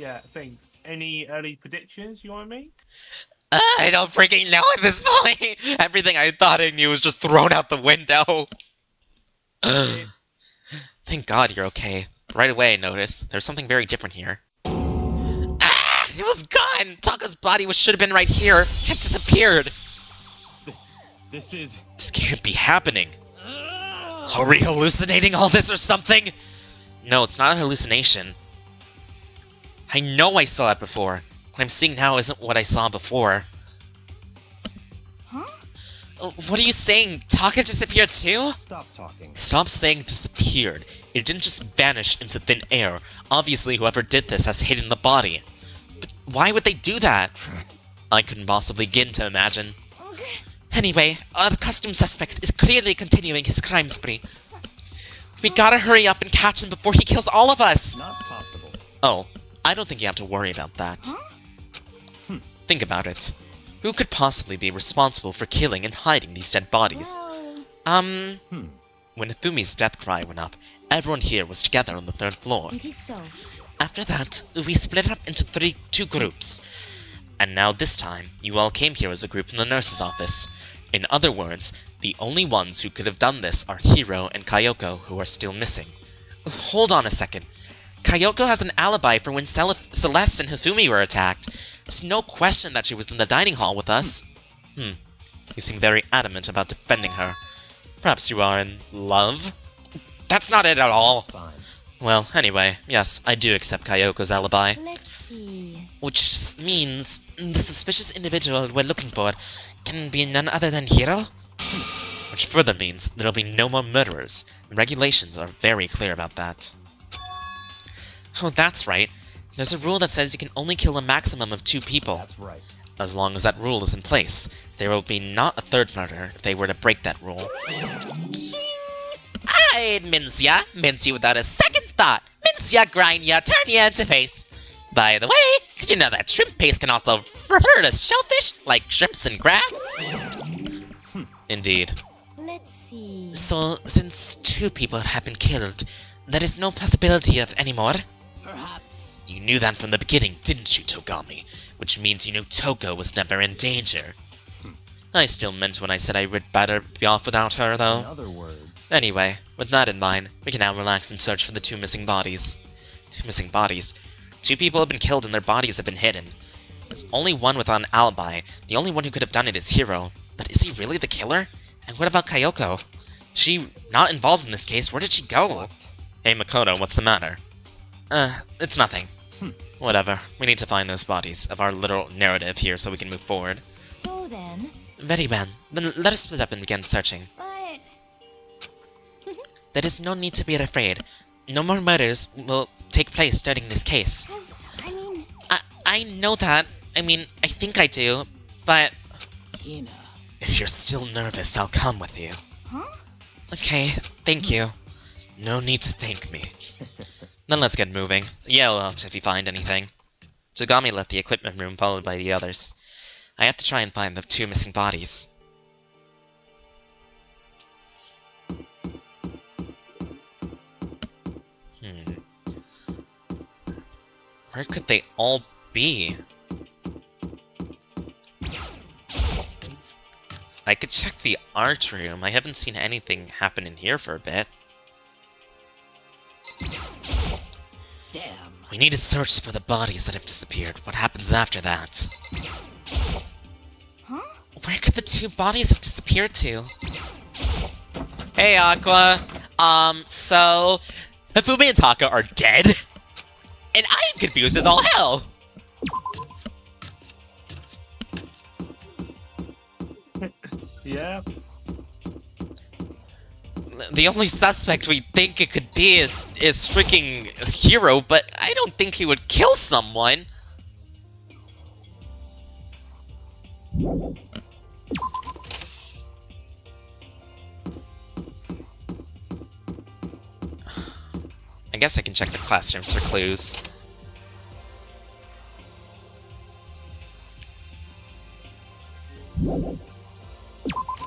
Yeah, thing. Any early predictions you want to make? I don't freaking know at this point! Everything I thought I knew was just thrown out the window! Thank God you're okay. Right away I noticed there's something very different here. Ah! It was gone! Taka's body should have been right here! It disappeared! This can't be happening! Are we hallucinating all this or something? No, it's not a hallucination. I know I saw it before. What I'm seeing now isn't what I saw before. Huh? What are you saying? Taka disappeared too? Stop talking. Stop saying disappeared. It didn't just vanish into thin air. Obviously, whoever did this has hidden the body. But why would they do that? I couldn't possibly begin to imagine. Anyway, the custom suspect is clearly continuing his crime spree. We gotta hurry up and catch him before he kills all of us! Not possible. Oh, I don't think you have to worry about that. Huh? Think about it. Who could possibly be responsible for killing and hiding these dead bodies? Well, When Nafumi's death cry went up, everyone here was together on the 3rd floor. it is so. After that, we split up into two groups. And now this time, you all came here as a group in the nurse's office. In other words, the only ones who could have done this are Hiro and Kayoko, who are still missing. Hold on a second. Kayoko has an alibi for when Celeste and Hifumi were attacked. There's no question that she was in the dining hall with us. You seem very adamant about defending her. Perhaps you are in love? That's not it at all! Fine. Well, anyway, yes, I do accept Kayoko's alibi. Let's see. Which means the suspicious individual we're looking for can be none other than Hiro? Which further means there'll be no more murderers. The regulations are very clear about that. Oh, that's right. There's a rule that says you can only kill a maximum of 2 people. That's right. As long as that rule is in place, there will be not a 3rd murder if they were to break that rule. I'd mince ya without a second thought. Mince ya, grind ya, turn ya into paste. By the way, did you know that shrimp paste can also refer to shellfish, like shrimps and crabs? Indeed. Let's see. So, since 2 people have been killed, there is no possibility of any more? Perhaps. You knew that from the beginning, didn't you, Togami? Which means you knew Toko was never in danger. I still meant when I said I would better be off without her, though. In other words, Anyway, with that in mind, we can now relax and search for the 2 missing bodies. 2 missing bodies? 2 people have been killed and their bodies have been hidden. There's only one without an alibi. The only one who could have done it is Hiro. But is he really the killer? And what about Kayoko? She not involved in this case, where did she go? Hey Makoto, what's the matter? It's nothing. Whatever, we need to find those bodies of our little narrative here so we can move forward. So then. Very well, then let us split up and begin searching. But. There is no need to be afraid. No more murders will take place during this case. I mean. I know that. I mean, I think I do, but... Hina. If you're still nervous, I'll come with you. Huh? Okay, thank you. No need to thank me. Then let's get moving. Yell out if you find anything. Togami left the equipment room followed by the others. I have to try and find the 2 missing bodies. Where could they all be? I could check the art room. I haven't seen anything happen in here for a bit. Damn. We need to search for the bodies that have disappeared. What happens after that? Huh? Where could the 2 bodies have disappeared to? Hey, Aqua. So... Hifumi and Taka are dead? And I am confused as all hell! Yeah. The only suspect we think it could be is freaking Hiro, but I don't think he would kill someone. I guess I can check the classroom for clues.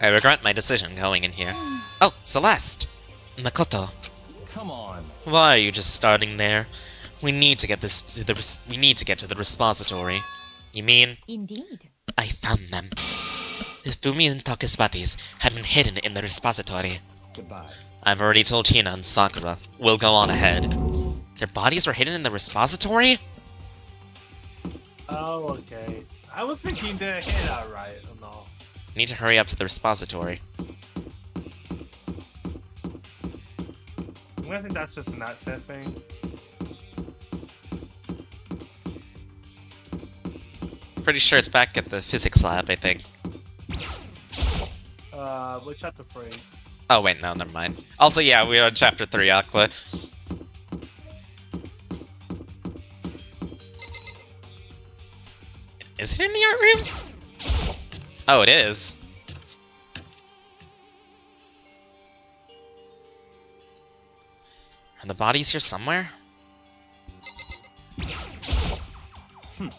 I regret my decision going in here. Oh, Celeste! Makoto. come on. Why are you just starting there? We need to get this to the. We need to get to the repository. You mean? Indeed. I found them. Hifumi and Take's bodies have been hidden in the repository. Goodbye. I've already told Hina and Sakura. We'll go on ahead. Their bodies were hidden in the repository? Oh, okay. I was thinking they hit that right or no. Need to hurry up to the repository. I think that's just an access thing. Pretty sure it's back at the physics lab, I think. We're chapter 3. Oh wait, no, never mind. Also, yeah, we're on chapter 3, Aqua. Is it in the art room? Oh, it is. Are the bodies here somewhere?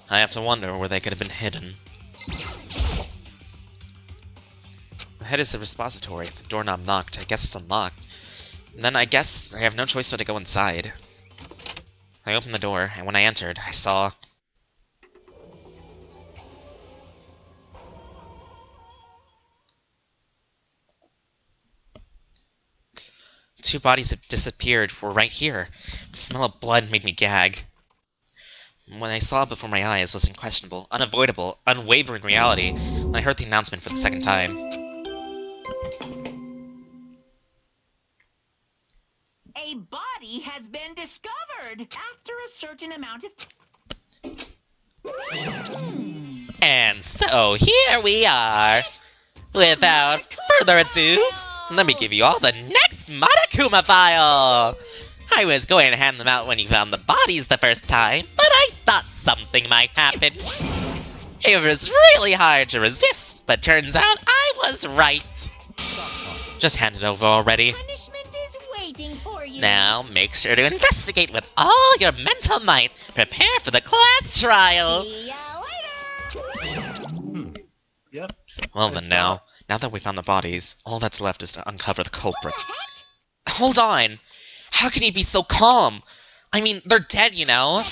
I have to wonder where they could have been hidden. Ahead is the repository. The doorknob knocked. I guess it's unlocked. And then I guess I have no choice but to go inside. I opened the door, and when I entered, I saw... Two bodies have disappeared, were right here. The smell of blood made me gag. What I saw before my eyes was unquestionable, unavoidable, unwavering reality when I heard the announcement for the second time. A body has been discovered after a certain amount of... And so here we are. Without further ado, let me give you all the next Monokuma file! I was going to hand them out when you found the bodies the first time, but I thought something might happen. It was really hard to resist, but turns out I was right. Just hand it over already. Punishment is waiting for you. Now, make sure to investigate with all your mental might. Prepare for the class trial. See ya later. Yep. Well then now that we found the bodies, all that's left is to uncover the culprit. Hold on! How can he be so calm? I mean, they're dead, you know?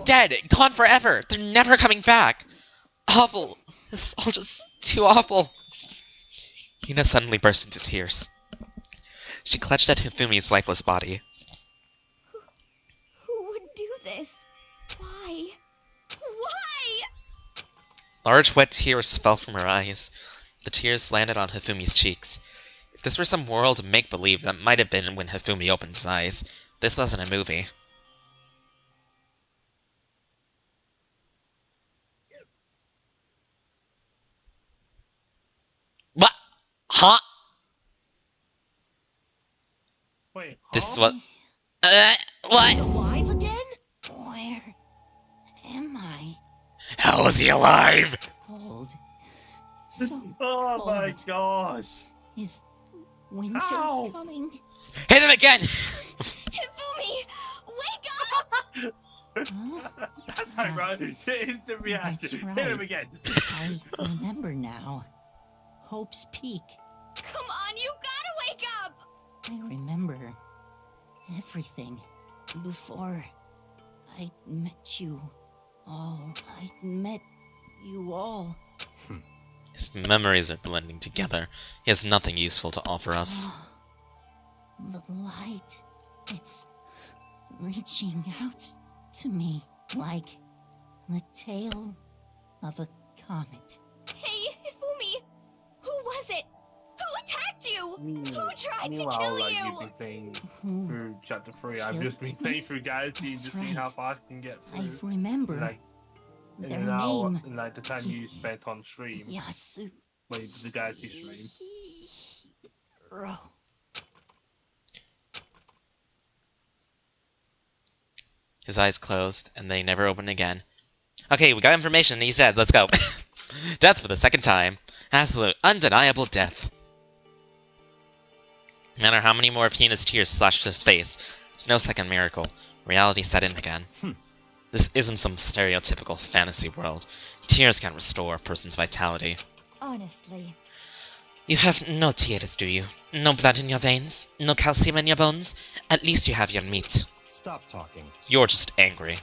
Dead! Gone forever! They're never coming back! Awful! This is all just too awful! Hina suddenly burst into tears. She clutched at Hifumi's lifeless body. Who would do this? Why? Why? Large wet tears fell from her eyes. The tears landed on Hifumi's cheeks. If this were some world of make-believe, that might have been when Hifumi opened his eyes. This wasn't a movie. What? Huh? Wait, huh? This is what... what? Alive again? Where am I? How was he alive? Cold. So Oh my cold. gosh! Is winter Ow. coming? Hit him again! Hifumi! Wake up! Huh? That's right, right? Instant reaction. That's Hit him right. again. I remember now. Hope's Peak. Come on, you gotta wake up! I remember everything before I met you all. I met you all. His memories are blending together. He has nothing useful to offer us. Oh, the light. It's reaching out to me like the tail of a comet. Hey, Hifumi! Who was it? Who attacked you? Who tried to Meanwhile, kill like, you? you've been playing Who through chapter 3. I've just been killed playing me? through Galaxy That's to see how right. far I can get I through. remember Like, their an hour, name. like the time you spent on stream. Yasu. Wait, the Galaxy stream. Hiro. His eyes closed, and they never opened again. Okay, we got information, he's dead, let's go. Death for the second time. Absolute, undeniable death. No matter how many more of Hina's tears splashed his face, it's no second miracle. Reality set in again. This isn't some stereotypical fantasy world. Tears can't restore a person's vitality. Honestly. You have no tears, do you? No blood in your veins? No calcium in your bones? At least you have your meat. Stop talking. You're just angry.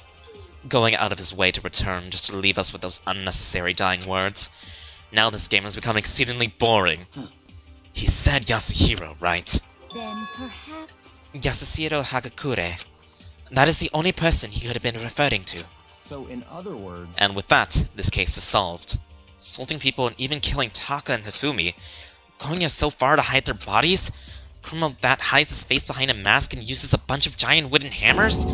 Going out of his way to return just to leave us with those unnecessary dying words. Now this game has become exceedingly boring. He said Yasuhiro, right? Then perhaps... Yasuhiro Hagakure. That is the only person he could have been referring to. So, in other words... And with that, this case is solved. Assaulting people and even killing Taka and Hifumi. Going so far to hide their bodies? A criminal that hides his face behind a mask and uses a bunch of giant wooden hammers?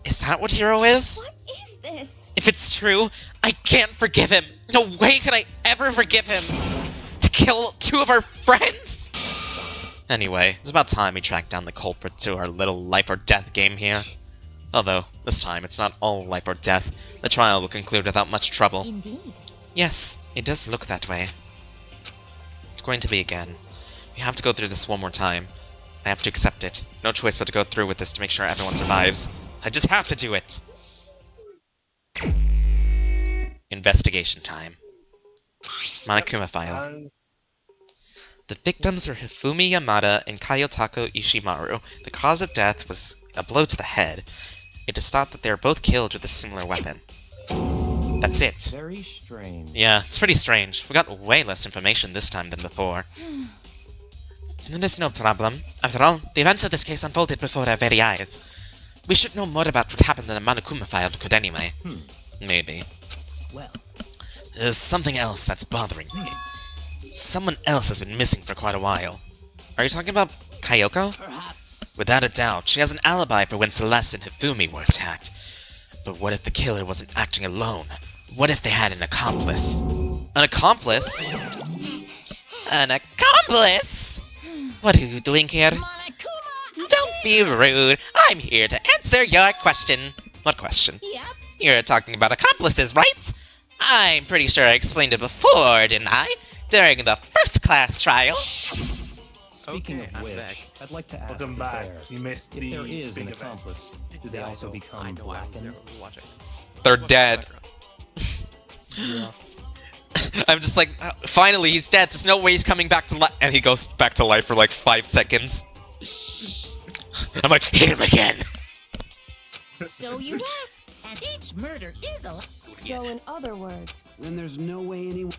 Is that what Hiro is? What is this? If it's true, I can't forgive him! No way could I ever forgive him! To kill 2 of our friends?! Anyway, it's about time we track down the culprit to our little life or death game here. Although, this time, it's not all life or death. The trial will conclude without much trouble. Indeed. Yes, it does look that way. It's going to be again. We have to go through this one more time. I have to accept it. No choice but to go through with this to make sure everyone survives. I just have to do it! Investigation time. Monokuma file. The victims are Hifumi Yamada and Kayotako Ishimaru. The cause of death was a blow to the head. It is thought that they are both killed with a similar weapon. That's it. Very strange. Yeah, it's pretty strange. We got way less information this time than before. That is no problem. After all, the events of this case unfolded before our very eyes. We should know more about what happened in the Monokuma file could anyway. Maybe. Well. There's something else that's bothering me. Someone else has been missing for quite a while. Are you talking about Kyoko? Perhaps. Without a doubt, she has an alibi for when Celeste and Hifumi were attacked. But what if the killer wasn't acting alone? What if they had an accomplice? An accomplice? An accomplice? What are you doing here? Don't be rude. I'm here to answer your question. What question? Yep. You're talking about accomplices, right? I'm pretty sure I explained it before, didn't I? During the first class trial. Speaking Okay, of I'm which, back. I'd like to ask Welcome if back. there, You missed if the there is big an event. accomplice, do they also become I know, blackened? I'm watching. They're dead. Yeah. I'm just like, finally, he's dead. There's no way he's coming back to life. And he goes back to life for like 5 seconds. I'm like, hit him again. So you ask, and each murder is a... So in other words, Then there's no way anyone...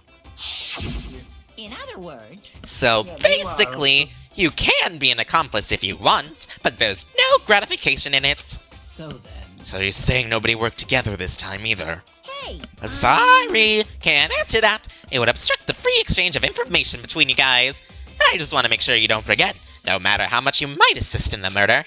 In other words... So basically, you can be an accomplice if you want, but there's no gratification in it. So then... So you're saying nobody worked together this time either? Hey! Sorry, can't answer that. It would obstruct the free exchange of information between you guys. I just want to make sure you don't forget, no matter how much you might assist in the murder.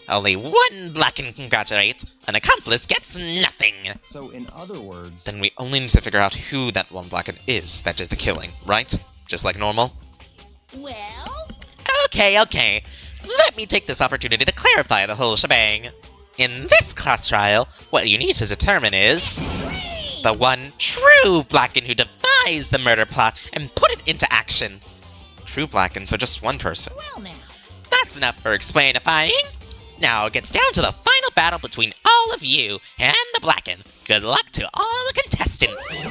Only one black can congratulate. An accomplice gets nothing. So in other words... Then we only need to figure out who that one blacken is that did the killing, right? Just like normal? Well... Okay. Let me take this opportunity to clarify the whole shebang. In this class trial, what you need to determine is... the one true Blacken who devised the murder plot and put it into action. True Blacken, so just one person. Well now... That's enough for explainifying. Now it gets down to the final battle between all of you and the Blacken. Good luck to all the contestants!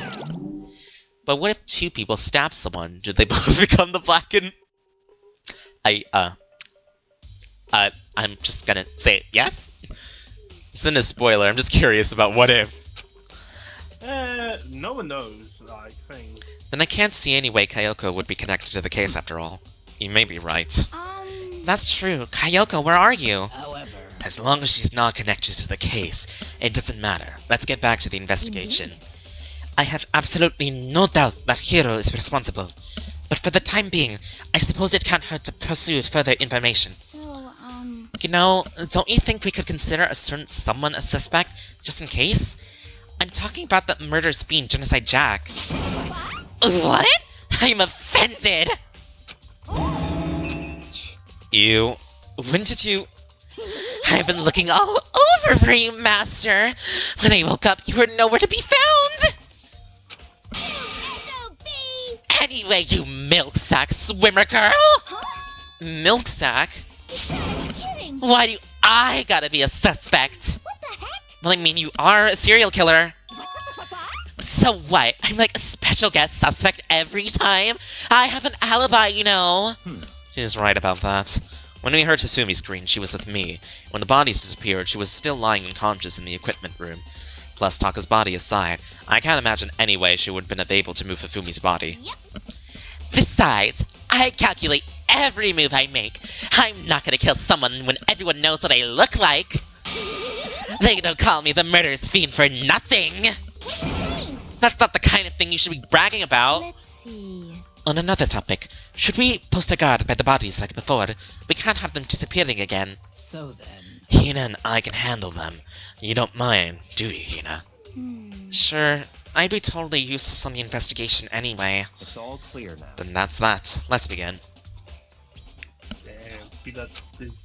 But what if 2 people stab someone? Do they both become the Blacken? I'm just gonna say yes? This isn't a spoiler, I'm just curious about what if. No one knows, I think. Then I can't see any way Kyoko would be connected to the case after all. You may be right. That's true. Kyoko, where are you? However... As long as she's not connected to the case, it doesn't matter. Let's get back to the investigation. I have absolutely no doubt that Hiro is responsible. But for the time being, I suppose it can't hurt to pursue further information. You know, don't you think we could consider a certain someone a suspect, just in case? I'm talking about the murderous fiend Genoicide Jack. What? I'm offended! You... When did you... I've been looking all over for you, Master! When I woke up, you were nowhere to be found! Anyway, you milk sack swimmer girl! Milk sack? Why do I gotta be a suspect? What the heck? Well, I mean, you are a serial killer. So what? I'm like a special guest suspect every time? I have an alibi, you know. She's right about that. When we heard Hifumi scream, she was with me. When the bodies disappeared, she was still lying unconscious in the equipment room. Plus, Taka's body aside, I can't imagine any way she would have been able to move Hifumi's body. Yep. Besides, I calculate every move I make. I'm not gonna kill someone when everyone knows what I look like. They don't call me the murderous fiend for nothing. That's not the kind of thing you should be bragging about. Let's see. On another topic, should we post a guard by the bodies like before? We can't have them disappearing again. So then... Hina and I can handle them. You don't mind, do you, Hina? Sure. I'd be totally useless on the investigation anyway. It's all clear now. Then that's that. Let's begin. Be that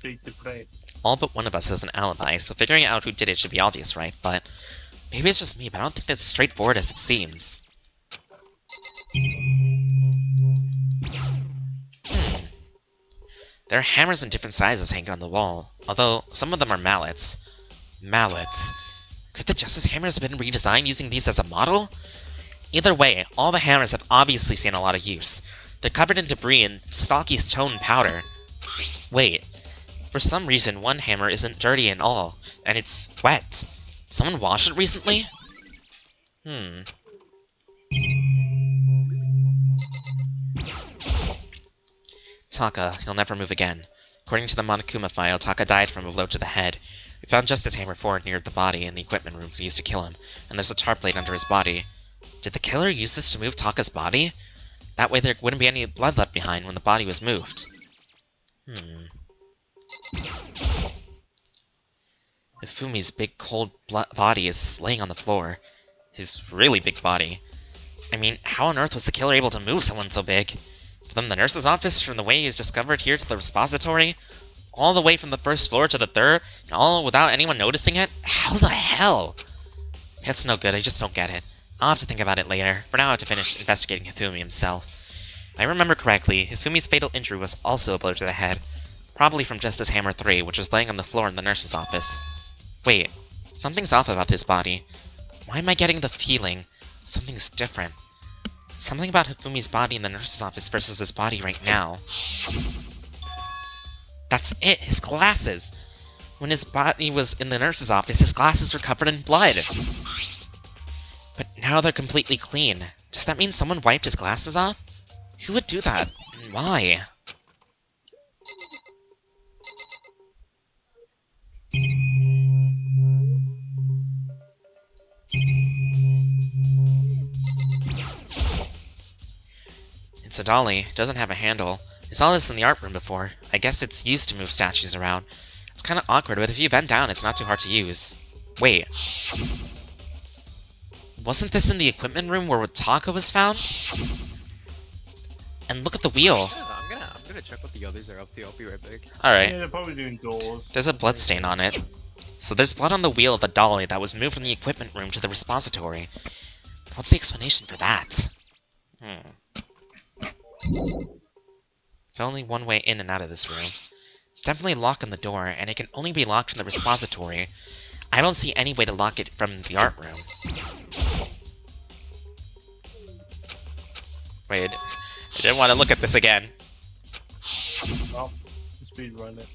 big depressed. All but one of us has an alibi, so figuring out who did it should be obvious, right? But maybe it's just me, but I don't think that's as straightforward as it seems. There are hammers in different sizes hanging on the wall, although some of them are mallets. Mallets. Could the Justice Hammers have been redesigned using these as a model? Either way, all the hammers have obviously seen a lot of use. They're covered in debris and stocky stone powder. Wait, for some reason one hammer isn't dirty at all, and it's wet. Someone washed it recently? Taka, he'll never move again. According to the Monokuma file, Taka died from a blow to the head. We found Justice Hammer 4 near the body in the equipment room used to kill him, and there's a tar plate under his body. Did the killer use this to move Taka's body? That way there wouldn't be any blood left behind when the body was moved. Hifumi's big cold body is laying on the floor. His really big body. I mean, how on earth was the killer able to move someone so big? From the nurse's office, from the way he was discovered here to the repository, all the way from the first floor to the third, and all without anyone noticing it? How the hell? That's no good, I just don't get it. I'll have to think about it later. For now, I have to finish investigating Hifumi himself. If I remember correctly, Hifumi's fatal injury was also a blow to the head. Probably from Justice Hammer 3, which was laying on the floor in the nurse's office. Wait, something's off about his body. Why am I getting the feeling something's different? Something about Hifumi's body in the nurse's office versus his body right now. That's it, his glasses! When his body was in the nurse's office, his glasses were covered in blood. But now they're completely clean. Does that mean someone wiped his glasses off? Who would do that? And why? It's a dolly. It doesn't have a handle. I saw this in the art room before. I guess it's used to move statues around. It's kinda awkward, but if you bend down, it's not too hard to use. Wait. Wasn't this in the equipment room where Taka was found? And look at the wheel. I'm gonna check what the others are up to. I'll be right back. Alright. Yeah, they're probably doing doors. There's a blood stain on it. So there's blood on the wheel of the dolly that was moved from the equipment room to the repository. What's the explanation for that? There's only one way in and out of this room. It's definitely locked on the door, and it can only be locked from the repository. I don't see any way to lock it from the art room. Wait, I didn't want to look at this again. Oh, speed run it.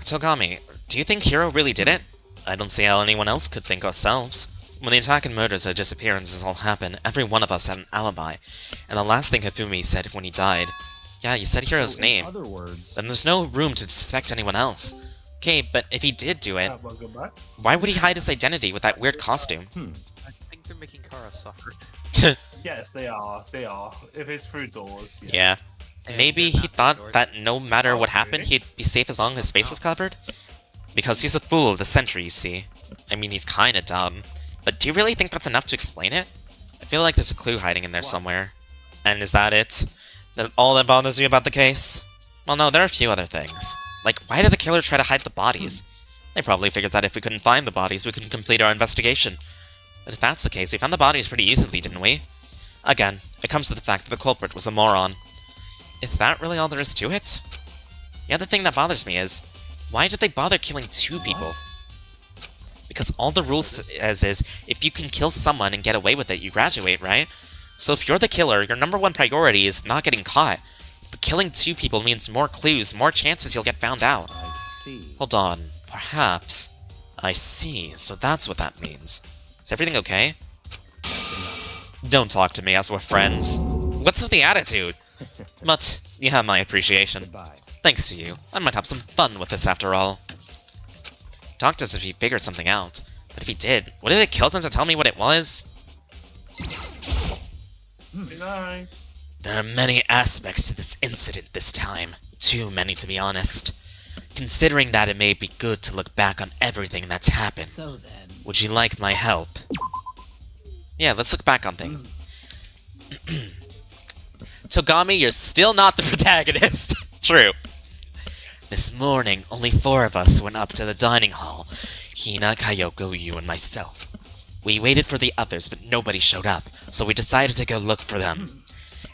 Togami, do you think Hiro really did it? I don't see how anyone else could think ourselves. When the attack and murders and disappearances all happened, every one of us had an alibi. And the last thing Hifumi said when he died... Yeah, you said Hiro's name. In other words... Then there's no room to suspect anyone else. Okay, but if he did do it, why would he hide his identity with that weird costume? I think they're making Kara suffer. Yes, they are. They are. If it's through doors. Yeah. Maybe he thought that no matter what happened, he'd be safe as long as his face was covered? Because he's a fool of the century, you see. I mean, he's kinda dumb. But do you really think that's enough to explain it? I feel like there's a clue hiding in there somewhere. And is that it? All that bothers you about the case? Well, no, there are a few other things. Like, why did the killer try to hide the bodies? They probably figured that if we couldn't find the bodies, we couldn't complete our investigation. But if that's the case, we found the bodies pretty easily, didn't we? Again, it comes to the fact that the culprit was a moron. Is that really all there is to it? The other thing that bothers me is, why did they bother killing two people? Because all the rules says is, if you can kill someone and get away with it, you graduate, right? So if you're the killer, your #1 priority is not getting caught. But killing 2 people means more clues, more chances you'll get found out. I see. Hold on. Perhaps. I see. So that's what that means. Is everything okay? Don't talk to me as we're friends. What's with the attitude? But you have my appreciation. Goodbye. Thanks to you. I might have some fun with this after all. Talked as if he figured something out. But if he did, would it have killed him to tell me what it was? Be nice. There are many aspects to this incident this time. Too many, to be honest. Considering that it may be good to look back on everything that's happened. So then. Would you like my help? Yeah, let's look back on things. Togami, you're still not the protagonist. True. This morning, only 4 of us went up to the dining hall. Hina, Kayoko, you, and myself. We waited for the others, but nobody showed up, so we decided to go look for them.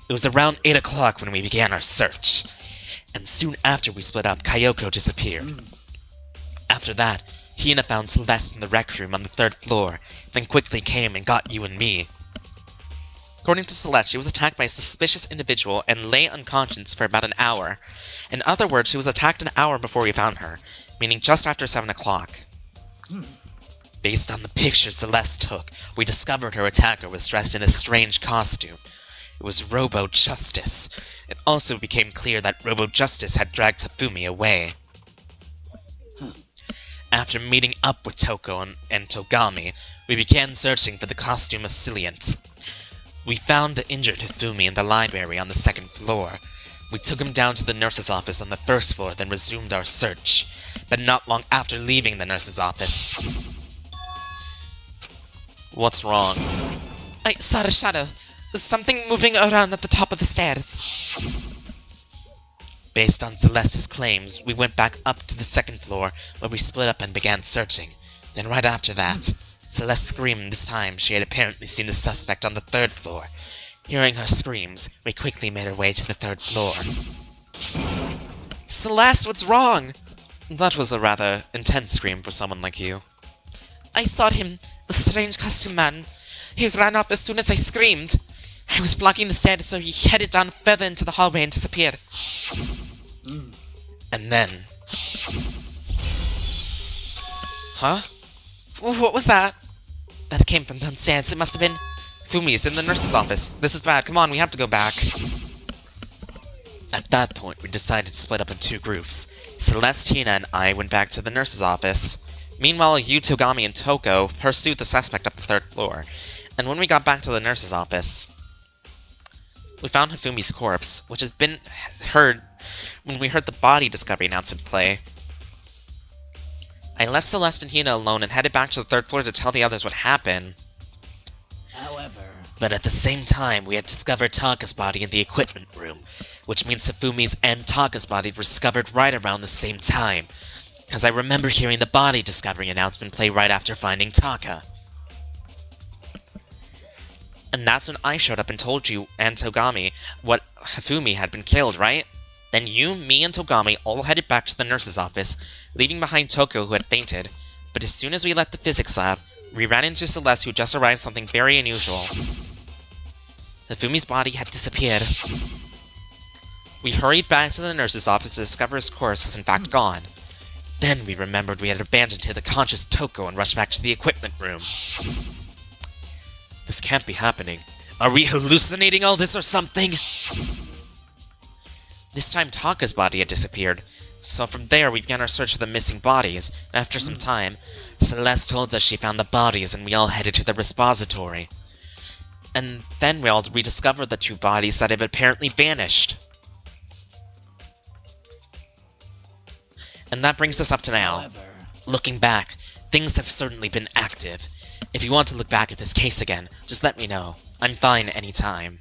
It was around 8 o'clock when we began our search. And soon after we split up, Kayoko disappeared. After that, Hina found Celeste in the rec room on the 3rd floor, then quickly came and got you and me. According to Celeste, she was attacked by a suspicious individual and lay unconscious for about an hour. In other words, she was attacked an hour before we found her, meaning just after 7 o'clock. Based on the pictures Celeste took, we discovered her attacker was dressed in a strange costume. It was Robo-Justice. It also became clear that Robo-Justice had dragged Hifumi away. After meeting up with Toko and Togami, we began searching for the costume assailant. We found the injured Hifumi in the library on the 2nd floor. We took him down to the nurse's office on the 1st floor, then resumed our search. But not long after leaving the nurse's office... What's wrong? I saw a shadow. Something moving around at the top of the stairs. Based on Celeste's claims, we went back up to the 2nd floor, where we split up and began searching. Then right after that, Celeste screamed this time she had apparently seen the suspect on the 3rd floor. Hearing her screams, we quickly made our way to the 3rd floor. Celeste, what's wrong? That was a rather intense scream for someone like you. I saw him, the strange costume man. He ran up as soon as I screamed. I was blocking the stairs, so he headed down further into the hallway and disappeared. And then... Huh? What was that? That came from downstairs. It must have been... Fumi's in the nurse's office. This is bad. Come on, we have to go back. At that point, we decided to split up in 2 groups. Celeste, Hina, and I went back to the nurse's office. Meanwhile, you, Togami, and Toko pursued the suspect up the 3rd floor. And when we got back to the nurse's office, we found Hifumi's corpse, which has been heard when we heard the body discovery announcement play. I left Celeste and Hina alone and headed back to the 3rd floor to tell the others what happened. However... But at the same time, we had discovered Taka's body in the equipment room, which means Hifumi's and Taka's body were discovered right around the same time, because I remember hearing the body discovery announcement play right after finding Taka. And that's when I showed up and told you and Togami what Hifumi had been killed, right? Then you, me, and Togami all headed back to the nurse's office, leaving behind Toko who had fainted. But as soon as we left the physics lab, we ran into Celeste who just arrived something very unusual. Hifumi's body had disappeared. We hurried back to the nurse's office to discover his corpse was in fact gone. Then we remembered we had abandoned the conscious Toko and rushed back to the equipment room. This can't be happening. Are we hallucinating all this or something? This time Taka's body had disappeared, so from there we began our search for the missing bodies, and after some time, Celeste told us she found the bodies and we all headed to the repository. And then we all rediscovered the 2 bodies that had apparently vanished. And that brings us up to now. However... Looking back, things have certainly been active. If you want to look back at this case again, just let me know. I'm fine anytime.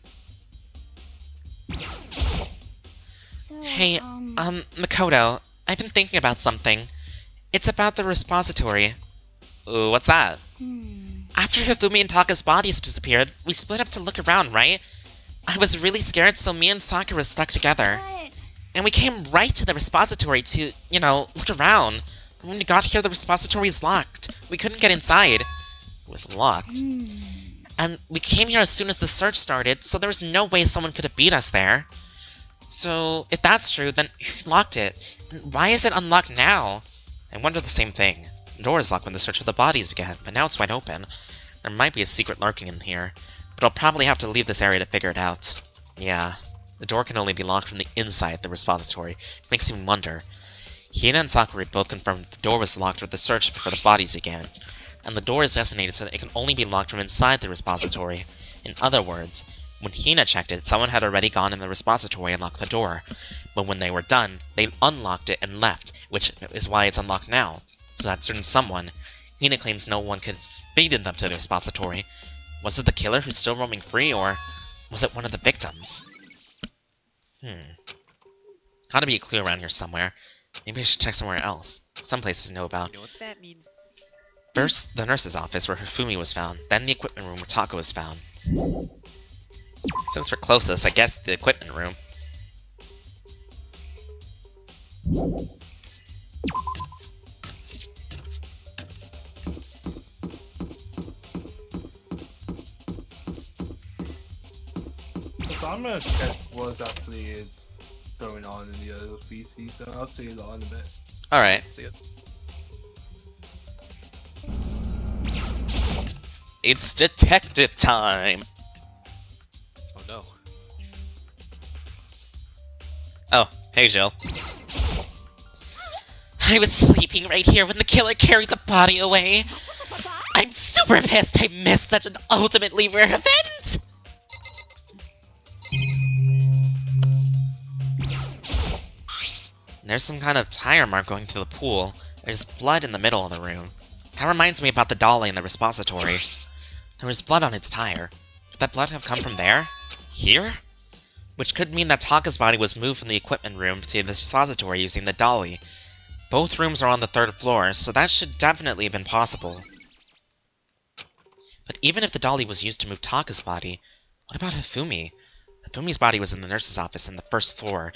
So, Hey, Makoto, I've been thinking about something. It's about the repository. Ooh, what's that? After Hifumi and Taka's bodies disappeared, we split up to look around, right? I was really scared, so me and Sakura stuck together. But And we came right to the repository to, look around. When we got here, the repository is locked. We couldn't get inside. It was locked. And we came here as soon as the search started, so there was no way someone could have beat us there. So, if that's true, then who locked it? And why is it unlocked now? I wonder the same thing. The door is locked when the search of the bodies began, but now it's wide open. There might be a secret lurking in here, but I'll probably have to leave this area to figure it out. Yeah, the door can only be locked from the inside the repository. It makes me wonder. Hina and Sakura both confirmed that the door was locked with the search before the bodies began, and the door is designated so that it can only be locked from inside the repository. In other words, when Hina checked it, someone had already gone in the repository and locked the door. But when they were done, they unlocked it and left, which is why it's unlocked now. So that certain someone, Hina claims no one could speed them to the repository. Was it the killer who's still roaming free, or was it one of the victims? Gotta be a clue around here somewhere. Maybe I should check somewhere else. Some places know about. You know what that means? First, the nurse's office where Hifumi was found, then the equipment room where Taka was found. Since we're closest, I guess the equipment room. So I'm gonna check what actually is going on in the other species, so I'll see you lot in a bit. Alright. See it. It's detective time! Oh no. Oh, hey Jill. I was sleeping right here when the killer carried the body away. I'm super pissed I missed such an ultimately rare event! There's some kind of tire mark going through the pool. There's blood in the middle of the room. That reminds me about the dolly in the repository. There was blood on its tire. Could that blood have come from there? Here? Which could mean that Taka's body was moved from the equipment room to the repository using the dolly. Both rooms are on the 3rd floor, so that should definitely have been possible. But even if the dolly was used to move Taka's body, what about Hifumi? Hifumi's body was in the nurse's office on the 1st floor.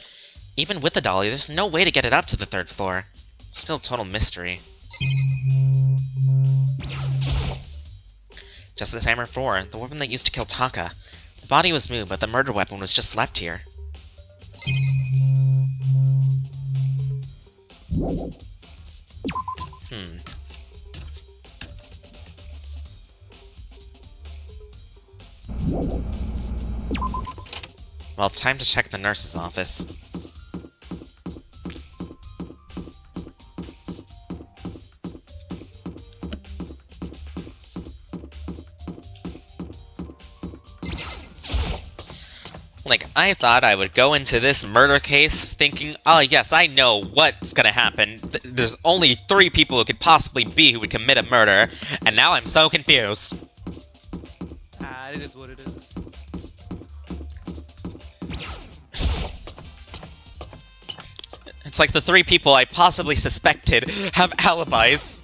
Even with the dolly, there's no way to get it up to the 3rd floor. It's still a total mystery. Justice Hammer 4, the weapon that used to kill Taka. The body was moved, but the murder weapon was just left here. Well, time to check the nurse's office. Like, I thought I would go into this murder case thinking, oh yes, I know what's gonna happen. There's only 3 people who could possibly be who would commit a murder, and now I'm so confused. It is what it is. It's like the 3 people I possibly suspected have alibis.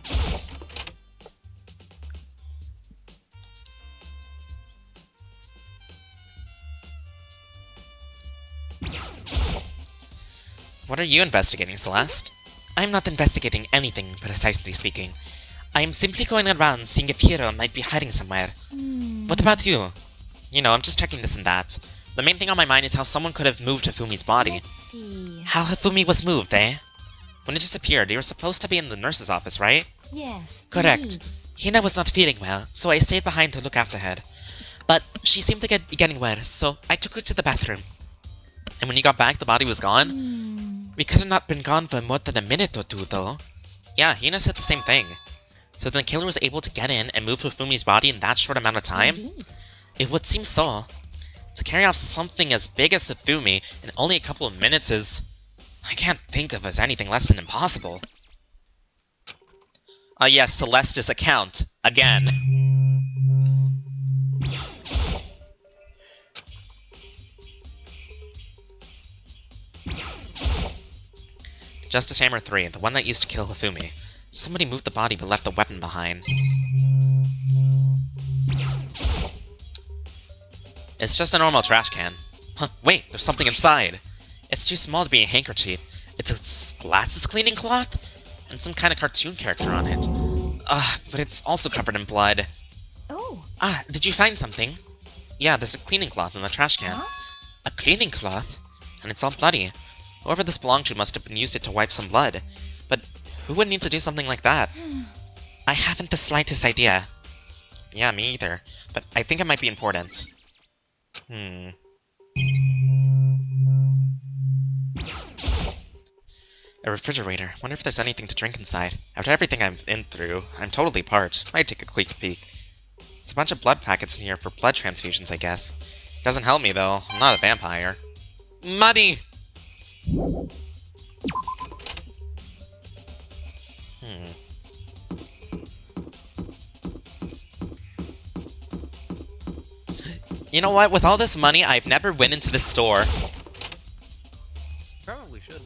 What are you investigating, Celeste? I'm not investigating anything, precisely speaking. I am simply going around seeing if Chihiro might be hiding somewhere. What about you? You know, I'm just checking this and that. The main thing on my mind is how someone could have moved Hifumi's body. Let's see. How Hifumi was moved, eh? When it disappeared, you were supposed to be in the nurse's office, right? Yes. Correct. indeed. Hina was not feeling well, so I stayed behind to look after her. But she seemed to be getting worse, so I took her to the bathroom. And when you got back, the body was gone? We could have not been gone for more than a minute or 2, though. Yeah, Hina said the same thing. So the killer was able to get in and move Hifumi's body in that short amount of time? Indeed. It would seem so. To carry off something as big as Hifumi in only a couple of minutes is... I can't think of as anything less than impossible. Yes, Celeste's account. Again. Justice Hammer 3, the one that used to kill Hifumi. Somebody moved the body but left the weapon behind. It's just a normal trash can. Huh, wait, there's something inside. It's too small to be a handkerchief. It's a glasses cleaning cloth? and some kind of cartoon character on it. But it's also covered in blood. Oh. Ah, did you find something? Yeah, there's a cleaning cloth in the trash can. Huh? A cleaning cloth? And it's all bloody. Whoever this belonged to must have used it to wipe some blood. But who would need to do something like that? I haven't the slightest idea. Yeah, me either. But I think it might be important. A refrigerator. Wonder if there's anything to drink inside. After everything I've been through, I'm totally parched. Might take a quick peek. It's a bunch of blood packets in here for blood transfusions, I guess. Doesn't help me, though. I'm not a vampire. Money! You know what? With all this money, I've never went into this store. Probably should.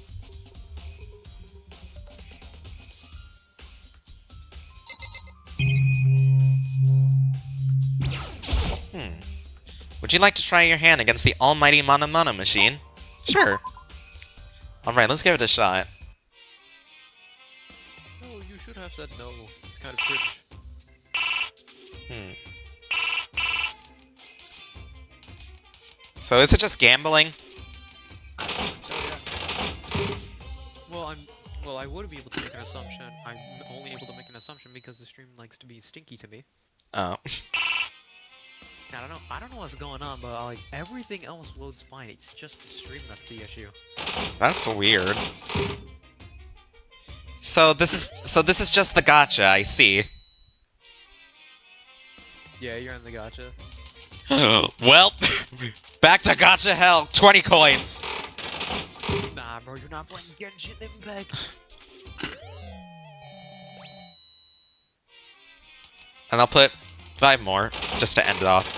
Would you like to try your hand against the almighty Mana Mana machine? Sure. Alright, let's give it a shot. Oh, you should have said no. It's kind of cringe. So is it just gambling? So, yeah. Well, I would be able to make an assumption. I'm only able to make an assumption because the stream likes to be stinky to me. Oh. I don't know what's going on, but like everything else loads fine. It's just the stream that's the issue. That's weird. So this is just the gacha, I see. Yeah, you're in the gacha. Well, back to gacha hell. 20 coins. Nah, bro, you're not playing Genshin Impact. And I'll put 5 more, just to end it off.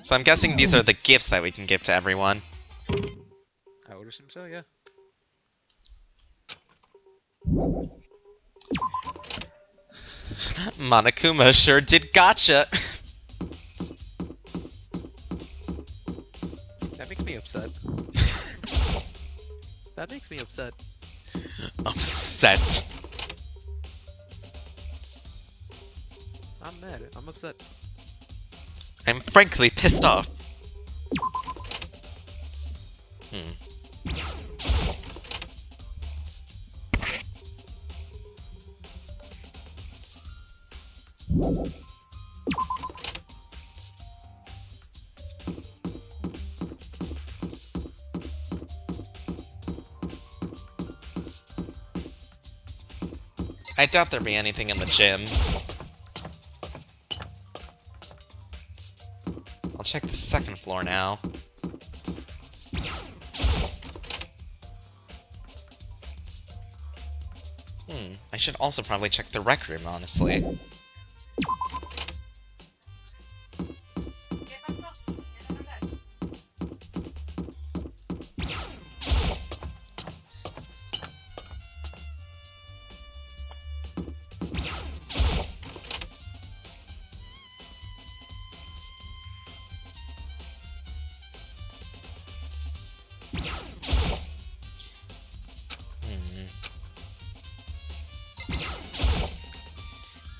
So I'm guessing these are the gifts that we can give to everyone. I would assume so, yeah. Monokuma sure did gotcha! That makes me upset. That makes me upset. Upset. I'm mad. I'm upset. I'm frankly pissed off. I doubt there'd be anything in the gym. I'll check the second floor now. I should also probably check the rec room, honestly.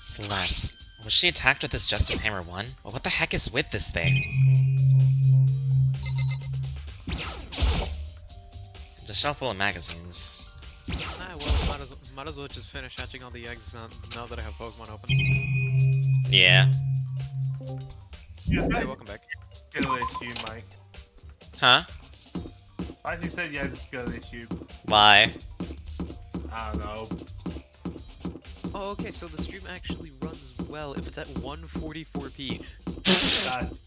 Celeste, was she attacked with this Justice Hammer 1? Well, what the heck is with this thing? It's a shelf full of magazines. Ah, well, might as well just finish hatching all the eggs now that I have Pokemon open. Yeah. Yeah, hey, welcome back. Skill issue, Mike. Huh? I just said you had a skill issue. Why? I don't know. Oh, okay, so the stream actually runs well if it's at 144p. That's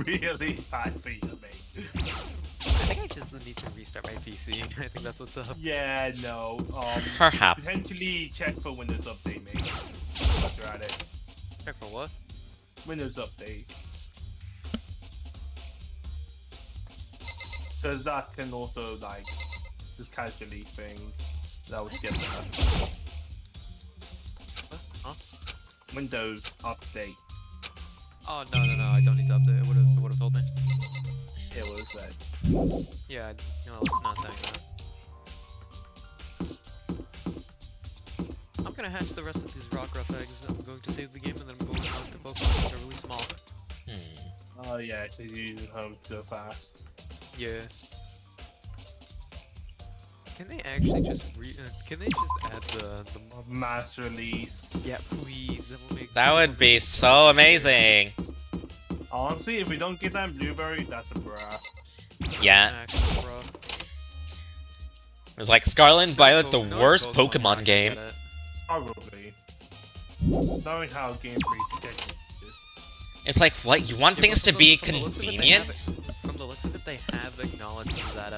really bad for you, mate. I think I just need to restart my PC. I think that's what's up. Yeah, no. Perhaps. Potentially check for Windows Update, mate. While you're at it. Check for what? Windows Update. Because that can also, like, just casually thing. That would get that. Huh? Windows Update. Oh, no, I don't need to update. It would have told me. it was said. Yeah, no, it's not saying that. I'm gonna hatch the rest of these rock eggs. I'm going to save the game and then I'm going on to Pokemon to release them all. Oh yeah, because you use home so fast. Yeah. Can they actually just can they just add the mass release? Yeah, please. That will make. That would be so amazing. Honestly, if we don't get that blueberry, that's a bruh. Yeah. Actually, bro. It was like Scarlet and Violet, the worst Pokemon game. Probably. Knowing how Game Freak's schedule is. It's like, what? You want things to be convenient? From the looks of it, they have acknowledged that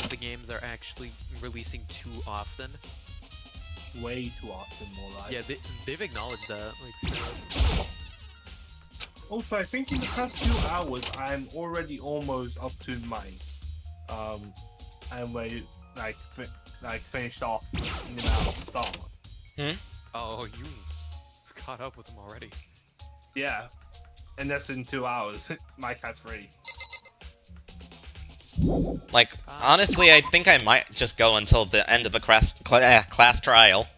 the games are actually releasing too often. Way too often, more like. Yeah, they've acknowledged that. Like, also, I think in the past 2 hours, I'm already almost up to my, and we finished off the amount of Star. Oh, you caught up with them already. Yeah, and that's in 2 hours. My cat's ready. Like, honestly, I think I might just go until the end of the class trial.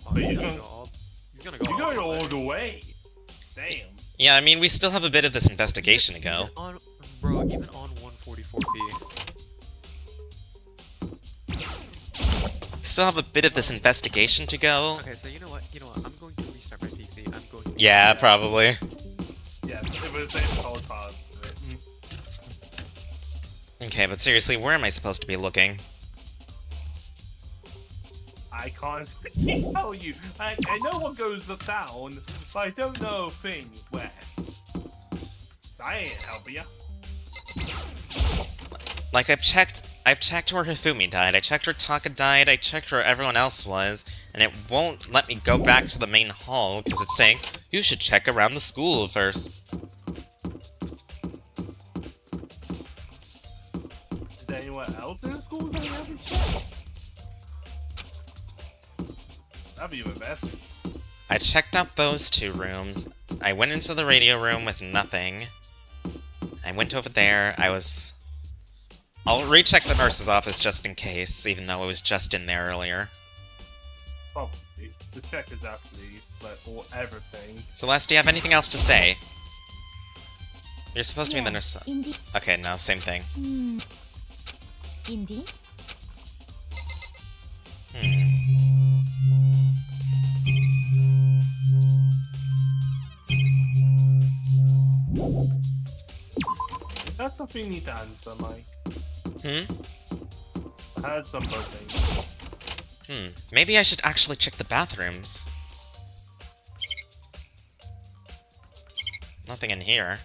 Oh, he's gonna go You're going all the way. Damn. Yeah, I mean, we still have a bit of this investigation to go. Bro, even on 144p. Still have a bit of this investigation to go. Okay, so you know what? I'm going to restart my PC. I'm going to... Yeah, probably. Yeah, it was the same whole time. Okay, but seriously, where am I supposed to be looking? I can't tell you. I know what goes down, but I don't know a thing where. I ain't helping ya. Like, I've checked where Hifumi died, I checked where Taka died, I checked where everyone else was, and it won't let me go back to the main hall, because it's saying, you should check around the school first. Is there anyone else in the school that you haven't checked? That'd be even better. I checked out those 2 rooms, I went into the radio room with nothing, I went over there, I'll recheck the nurse's office just in case, even though it was just in there earlier. Probably. The check is actually, like, all everything. Celeste, do you have anything else to say? You're supposed to be the nurse. Indeed. Okay, no, same thing. Indeed. Is that something you need to answer, Mike? I heard some buzzing. Maybe I should actually check the bathrooms. Nothing in here.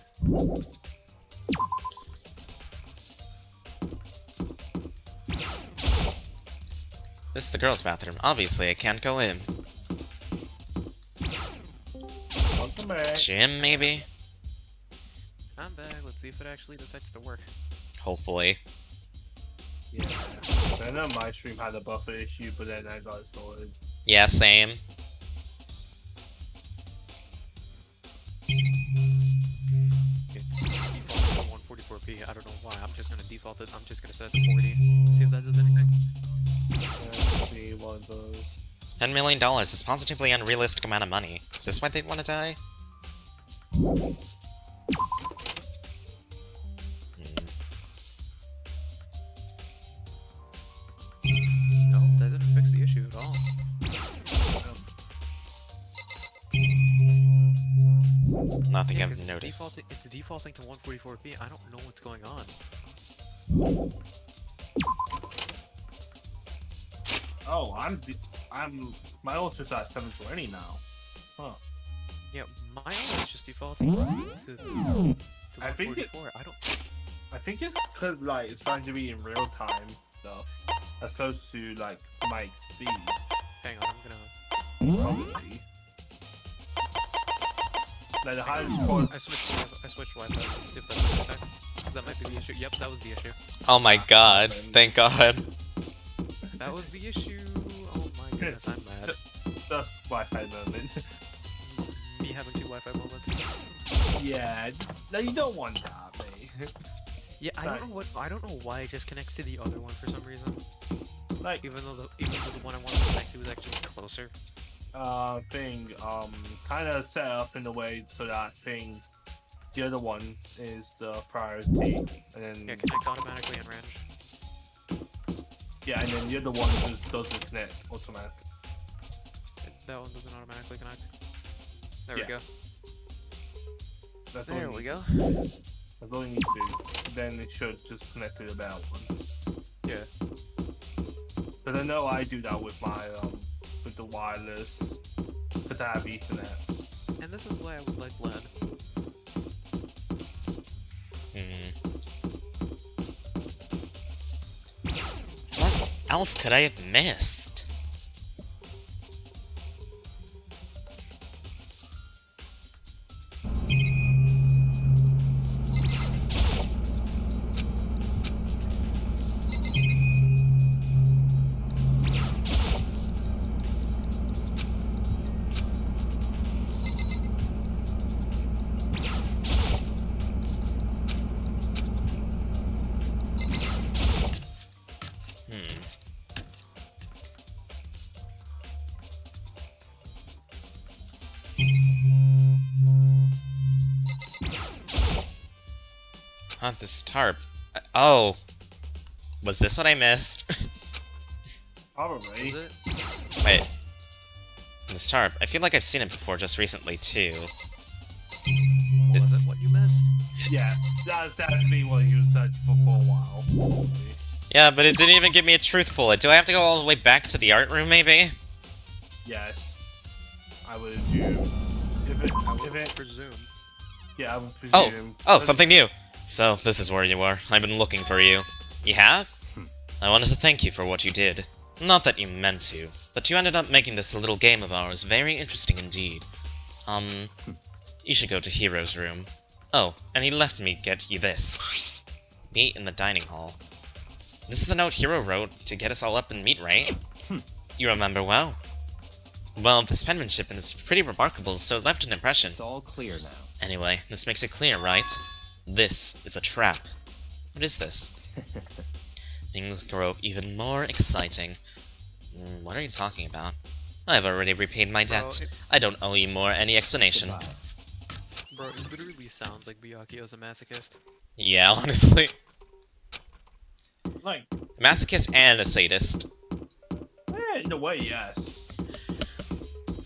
This is the girls' bathroom. Obviously, I can't go in. Welcome back. Gym, maybe? I'm back. Let's see if it actually decides to work. Hopefully. Yeah. I know my stream had a buffer issue, but then I got it sorted. Yeah, same. It's defaulted to 144p. I don't know why. I'm just gonna default it. I'm just gonna set it to 40. See if that does anything. Let's see one of those. $10 million is a positively unrealistic amount of money. Is this why they'd want to die? No, that didn't fix the issue at all. Nothing Yeah, I've 'cause noticed. It's defaulting to 144p. I don't know what's going on. Oh, my ultra's at 720 now. Huh. Yeah, my own is just defaulting to I think 144. I think it's because like it's going to be in real time stuff, as opposed to like Mike's speed. Hang on, I'm gonna. Probably. Like the highest point. I switched Wi-Fi. Let's see if that does anything. 'Cause that might be the issue. Yep, that was the issue. Oh my god, thank god. That was the issue. Oh my goodness, I'm mad. Just Wi-Fi moment. Me having 2 Wi-Fi moments. Yeah, no, you don't want that, mate. Yeah, I don't know why it just connects to the other one for some reason. Like, even though the one I wanted to connect to was actually closer. Kind of set up in a way so that the other one is the priority, and then yeah, connect automatically in range. Yeah, and then the other one just doesn't connect automatically. That one doesn't automatically connect. There Yeah. we go. That's all There you we need go. to do. That's all you need to do. Then it should just connect to the bell one. Yeah. But I know I do that with my with the wireless, because I have Ethernet. And this is why I would like lead. What else could I have missed? This tarp. Oh. Was this what I missed? Probably. Is it? Wait. This tarp. I feel like I've seen it before just recently, too. Was it what you missed? Yeah, that's been what you searched for a while. Yeah, but it didn't even give me a truth bullet. Do I have to go all the way back to the art room, maybe? Yes. I would assume. If it presume. Yeah, I would presume. Oh, something new! So, this is where you are. I've been looking for you. You have? I wanted to thank you for what you did. Not that you meant to, but you ended up making this little game of ours very interesting indeed. You should go to Hiro's room. Oh, and he left me get you this. Meet in the dining hall. This is the note Hiro wrote to get us all up and meet, right? You remember well. Well, this penmanship is pretty remarkable, so it left an impression. It's all clear now. Anyway, this makes it clear, right? This is a trap. What is this? Things grow even more exciting. What are you talking about? I've already repaid my debt. I don't owe you more any explanation. Bro, it literally sounds like Byakuyo's a masochist. Yeah, honestly. Like, Masochist and a sadist. in a way, yes.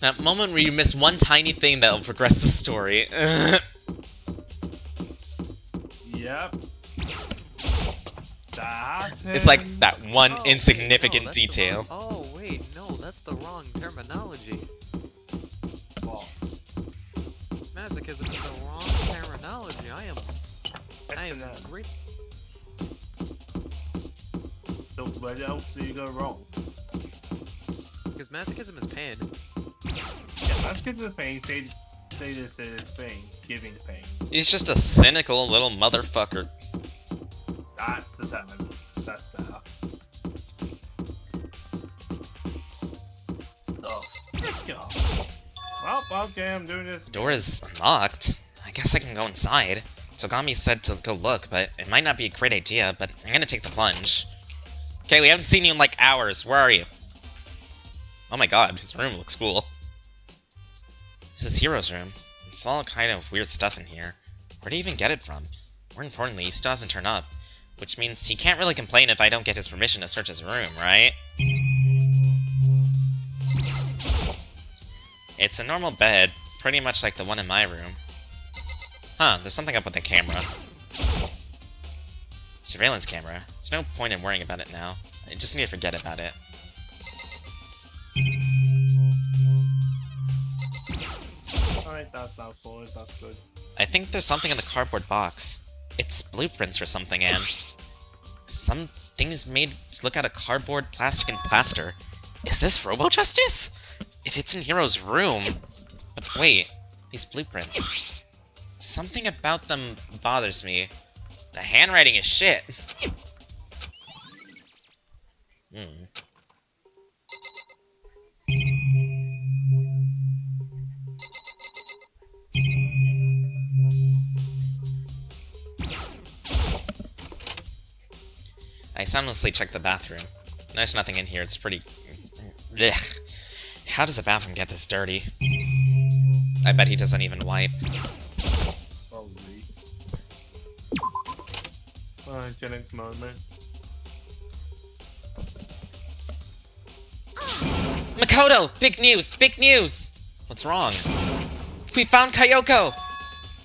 That moment where you miss one tiny thing that'll progress the story. Yep. That It's like that one Oh, insignificant wait, no, that's the detail. wrong- Oh, wait, no, that's the wrong terminology. Well, Masochism is the wrong terminology. I am great. So where else do you go wrong? Because masochism is pain. Yeah, that's good with pain. Say this is pain, giving pain. He's just a cynical little motherfucker. That's the time. That's better. Oh, God. Well, okay, I'm doing this. The door is unlocked. I guess I can go inside. Togami said to go look, but it might not be a great idea, but I'm gonna take the plunge. Okay, we haven't seen you in like hours. Where are you? Oh my god, his room looks cool. This is Hiro's room. It's all kind of weird stuff in here. Where'd he even get it from? More importantly, he still hasn't turned up. Which means he can't really complain if I don't get his permission to search his room, right? It's a normal bed, pretty much like the one in my room. Huh, there's something up with the camera. Surveillance camera. There's no point in worrying about it now. I just need to forget about it. Alright, that's not solid, that's good. I think there's something in the cardboard box. It's blueprints or something, and some things made to look at a cardboard, plastic, and plaster. Is this Robo-Justice? If it's in Hiro's room... But wait, these blueprints. Something about them bothers me. The handwriting is shit. soundlessly checked the bathroom. There's nothing in here, it's pretty... Ugh. How does a bathroom get this dirty? I bet he doesn't even wipe. Probably. Jennic moment. Makoto! Big news! Big news! What's wrong? We found Kyoko!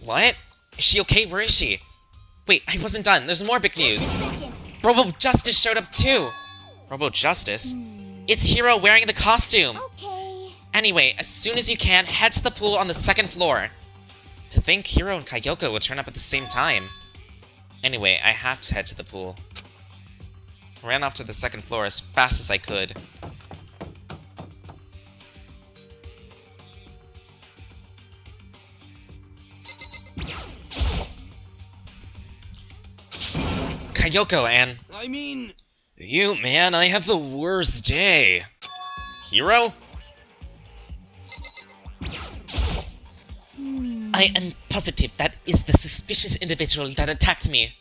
What? Is she okay? Where is she? Wait, I wasn't done. There's more big news. Robo Justice showed up too! Robo Justice? It's Hiro wearing the costume! Okay. Anyway, as soon as you can, head to the pool on the 2nd floor. To think Hiro and Kyoko would turn up at the same time. Anyway, I have to head to the pool. I ran off to the 2nd floor as fast as I could. Kyoko, and... I mean... You, man, I have the worst day. Hiro? I am positive that is the suspicious individual that attacked me.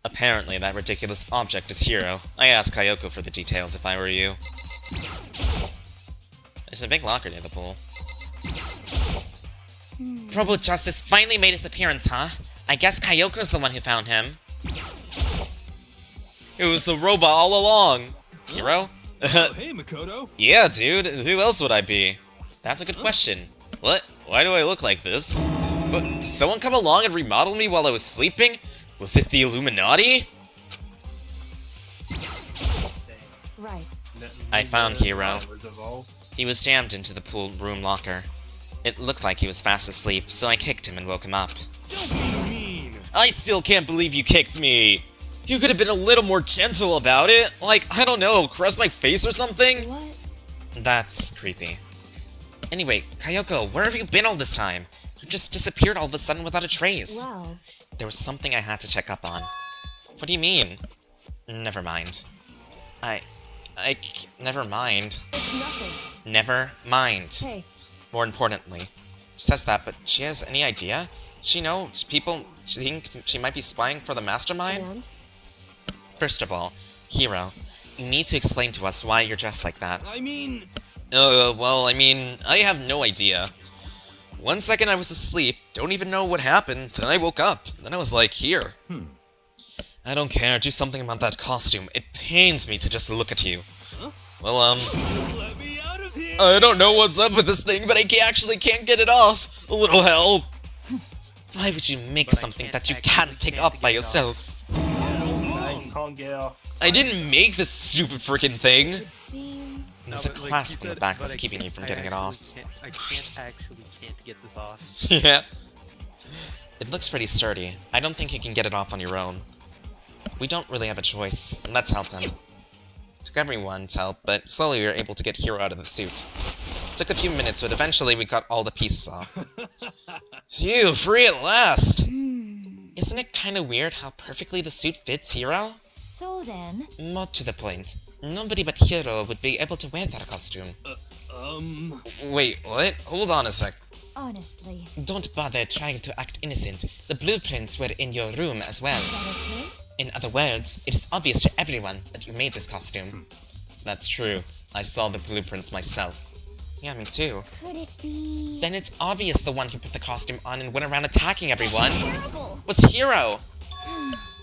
Apparently, that ridiculous object is Hiro. I asked Kyoko for the details if I were you. There's a big locker near the pool. Robo Justice finally made his appearance, huh? I guess Kyoko's the one who found him. It was the robot all along! Hiro? Oh, hey, Makoto. Yeah, dude. Who else would I be? That's a good question. What? Why do I look like this? What? Did someone come along and remodel me while I was sleeping? Was it the Illuminati? Right. I found Hiro. He was jammed into the pool room locker. It looked like he was fast asleep, so I kicked him and woke him up. Don't be mean. I still can't believe you kicked me! You could have been a little more gentle about it! Like, I don't know, caress my face or something? What? That's creepy. Anyway, Kyoko, where have you been all this time? You just disappeared all of a sudden without a trace. Wow. There was something I had to check up on. What do you mean? Never mind. Never mind. It's nothing. Never mind. Hey. More importantly, she says that, but she has any idea? She knows people think she might be spying for the mastermind? And? First of all, Hiro, you need to explain to us why you're dressed like that. I mean... Well, I have no idea. 1 second I was asleep, don't even know what happened, then I woke up, then I was like, here. I don't care, do something about that costume. It pains me to just look at you. Huh? Well, Let me out of here. I don't know what's up with this thing, but I actually can't get it off. A little help. Why would you make something that you can't take off by yourself? I can't get off. I didn't make this stupid freaking thing. It seems... There's a clasp on the back that's keeping you from getting it off. I can't get this off. Yeah. It looks pretty sturdy. I don't think you can get it off on your own. We don't really have a choice. Let's help them. Took everyone's help, but slowly we were able to get Hiro out of the suit. Took a few minutes, but eventually we got all the pieces off. Phew, free at last! Isn't it kinda weird how perfectly the suit fits Hiro? So then... More to the point, nobody but Hiro would be able to wear that costume. Wait, what? Hold on a sec. Honestly. Don't bother trying to act innocent. The blueprints were in your room as well. Is that okay? In other words, it is obvious to everyone that you made this costume. That's true. I saw the blueprints myself. Yeah, me too. Could it be... Then it's obvious the one who put the costume on and went around attacking everyone terrible. was Hiro!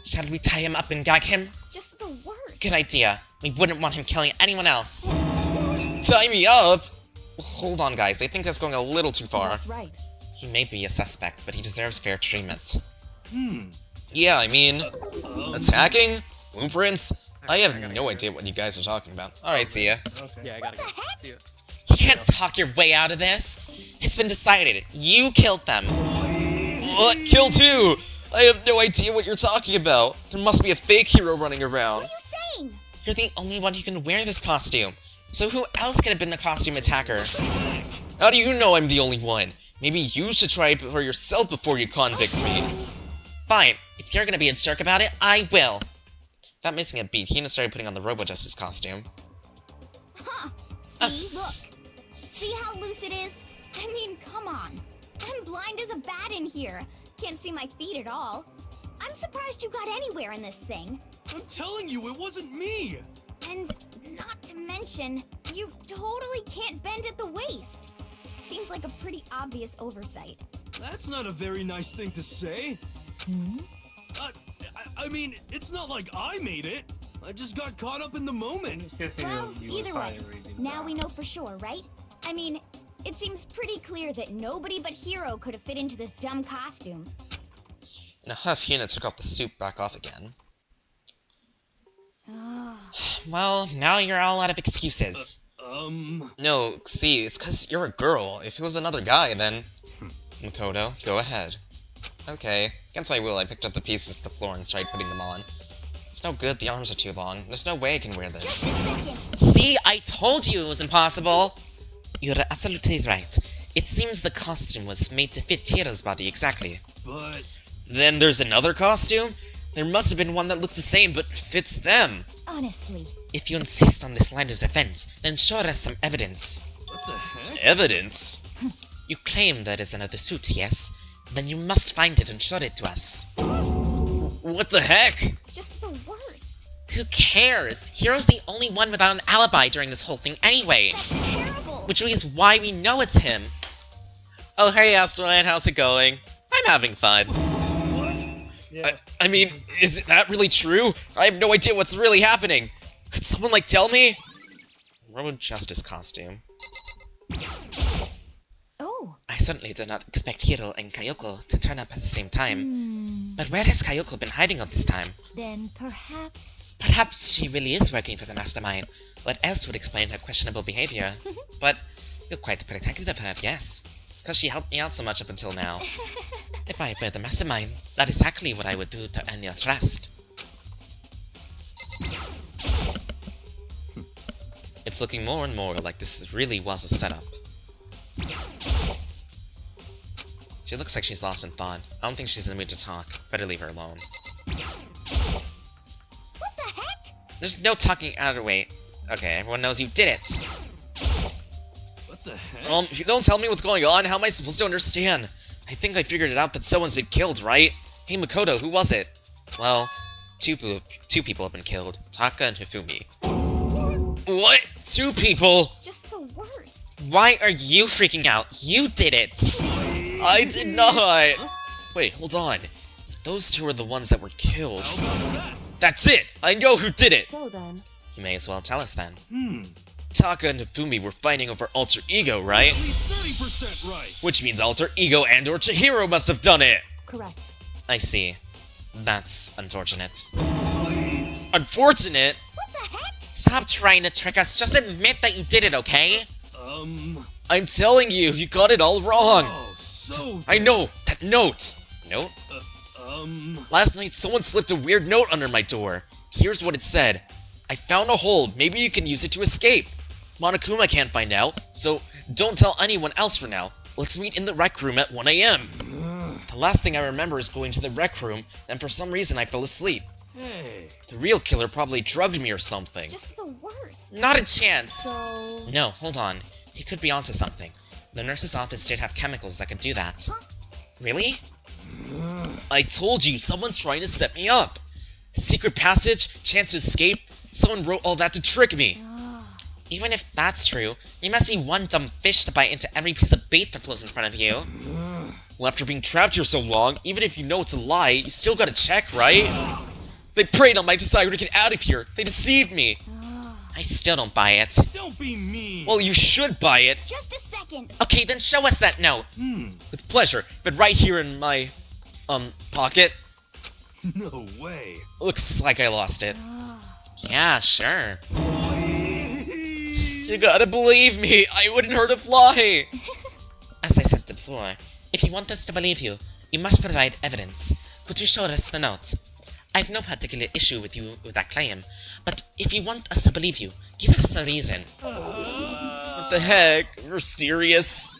Shall we tie him up and gag him? Just the worst. Good idea. We wouldn't want him killing anyone else. Tie me up? Hold on, guys. I think that's going a little too far. That's right. He may be a suspect, but he deserves fair treatment. Yeah, I mean... attacking? Blueprints? I have no idea what you guys are talking about. Alright, see ya. Okay. Yeah, I gotta go. See ya. You can't talk your way out of this. It's been decided. You killed them. What? Kill too? I have no idea what you're talking about. There must be a fake Hiro running around. What are you saying? You're the only one who can wear this costume. So who else could have been the costume attacker? How do you know I'm the only one? Maybe you should try it for yourself before you convict me. Fine. If you're gonna be a jerk about it, I will. Without missing a beat, Hina started putting on the Robo-Justice costume. Huh. See, look. See how loose it is? I mean, come on. I'm blind as a bat in here. Can't see my feet at all. I'm surprised you got anywhere in this thing. I'm telling you, it wasn't me! And not to mention, you totally can't bend at the waist. Seems like a pretty obvious oversight. That's not a very nice thing to say. Hmm? I mean, it's not like I made it. I just got caught up in the moment. Well, either way, now we know for sure, right? I mean, it seems pretty clear that nobody but Hiro could have fit into this dumb costume. In a huff, Hina took off the suit back off again. Well, now you're all out of excuses. No, see, it's because you're a girl. If it was another guy, then... Makoto, go ahead. Okay, against my will, I picked up the pieces to the floor and started putting them on. It's no good, the arms are too long. There's no way I can wear this. See, I told you it was impossible! You're absolutely right. It seems the costume was made to fit Chihiro's body exactly. But... Then there's another costume? There must have been one that looks the same but fits them. Honestly. If you insist on this line of defense, then show us some evidence. What the heck? Evidence? You claim there is another suit, yes? Then you must find it and show it to us. What the heck? Just the worst. Who cares? Hiro's the only one without an alibi during this whole thing anyway. That's terrible. Which is why we know it's him. Oh, hey, Asteroid, how's it going? I'm having fun. Yeah. I mean, is that really true? I have no idea what's really happening. Could someone, like, tell me? Road Justice costume. Oh. I certainly did not expect Hiro and Kayoko to turn up at the same time. But where has Kayoko been hiding all this time? Then perhaps... Perhaps she really is working for the Mastermind. What else would explain her questionable behavior? But you're quite protective of her, yes. It's because she helped me out so much up until now. If I were the Mastermind, that is exactly what I would do to earn your trust. It's looking more and more like this really was a setup. She looks like she's lost in thought. I don't think she's in the mood to talk. Better leave her alone. What the heck? There's no talking out of the way. Okay, everyone knows you did it. What the heck? If you don't tell me what's going on, how am I supposed to understand? I think I figured it out that someone's been killed, right? Hey Makoto, who was it? Well, two people have been killed. Taka and Hifumi. What? 2 people? Just the worst. Why are you freaking out? You did it! I did not! Wait, hold on. If those 2 are the ones that were killed... That's it! I know who did it! So then... You may as well tell us then. Taka and Hifumi were fighting over Alter Ego, right? At least 30% right. Which means Alter Ego and or Chihiro must have done it! Correct. I see. That's unfortunate. Unfortunate? What the heck? Stop trying to trick us, just admit that you did it, okay? I'm telling you, you got it all wrong! Oh, so... I know! That note! Note? Last night someone slipped a weird note under my door. Here's what it said. I found a hold, maybe you can use it to escape. Monokuma can't find out, so don't tell anyone else for now. Let's meet in the rec room at 1 AM. The last thing I remember is going to the rec room, and for some reason I fell asleep. Hey. The real killer probably drugged me or something. Just the worst. Not a chance! So... No, hold on. He could be onto something. The nurse's office did have chemicals that could do that. Really? I told you, someone's trying to set me up. Secret passage, chance to escape, someone wrote all that to trick me. Even if that's true, you must be one dumb fish to bite into every piece of bait that flows in front of you. Well, after being trapped here so long, even if you know it's a lie, you still gotta check, right? They preyed on my desire to get out of here. They deceived me. I still don't buy it. Don't be mean. Well, you should buy it. Just a second. Okay, then show us that note. With pleasure, but right here in my, pocket. No way. Looks like I lost it. Yeah, sure. You gotta believe me, I wouldn't hurt a fly. As I said before, if you want us to believe you, you must provide evidence. Could you show us the note? I have no particular issue with that claim, but if you want us to believe you, give us a reason. What the heck? Mysterious.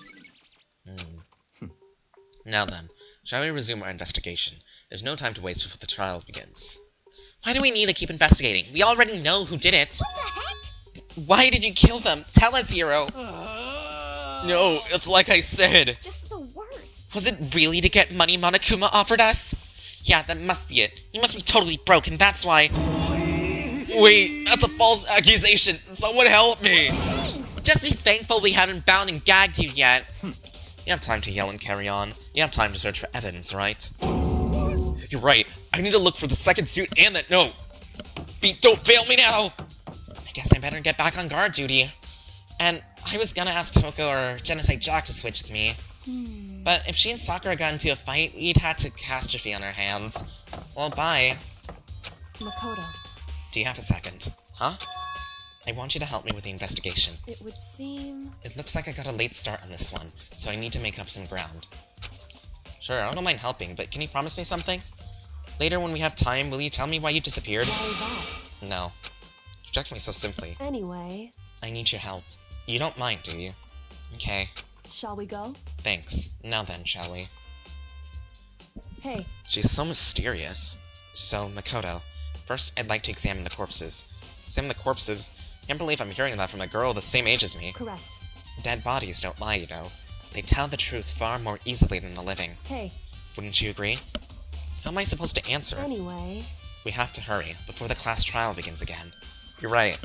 Now then, shall we resume our investigation? There's no time to waste before the trial begins. Why do we need to keep investigating? We already know who did it. What the heck? Why did you kill them? Tell us, Hiro. No, it's like I said. Just the worst. Was it really to get money Monokuma offered us? Yeah, that must be it. You must be totally broken, that's why. Wait, that's a false accusation. Someone help me. Just be thankful we haven't bound and gagged you yet. You have time to yell and carry on. You have time to search for evidence, right? You're right. I need to look for the second suit and that note. Don't fail me now! I guess I better get back on guard duty. And I was gonna ask Toko or Genoicide Jack to switch with me. But if she and Sakura got into a fight, we'd had a catastrophe on our hands. Well, bye. Makoto. Do you have a second? Huh? I want you to help me with the investigation. It would seem... It looks like I got a late start on this one, so I need to make up some ground. Sure, I don't mind helping, but can you promise me something? Later when we have time, will you tell me why you disappeared? Why that? No. You reject me so simply. Anyway... I need your help. You don't mind, do you? Okay. Shall we go? Thanks. Now then, shall we? Hey. She's so mysterious. So, Makoto, first I'd like to examine the corpses. Examine the corpses? I can't believe I'm hearing that from a girl the same age as me. Correct. Dead bodies don't lie, you know. They tell the truth far more easily than the living. Hey. Wouldn't you agree? How am I supposed to answer? Anyway... We have to hurry, before the class trial begins again. You're right.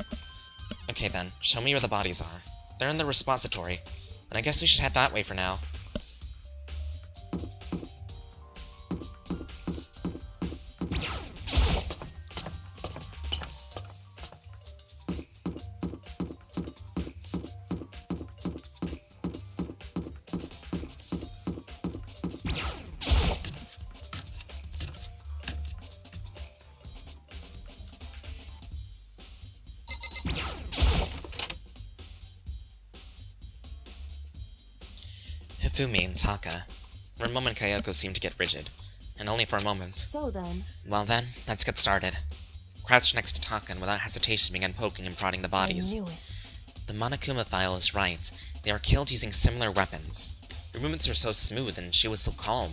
Okay then, show me where the bodies are. They're in the repository. And I guess we should head that way for now. Hifumi and Taka. For a moment, Kayoko seemed to get rigid. And only for a moment. So then... Well then, let's get started. Crouched next to Taka and without hesitation began poking and prodding the bodies. I knew it. The Monokuma file is right. They were killed using similar weapons. Her movements were so smooth and she was so calm.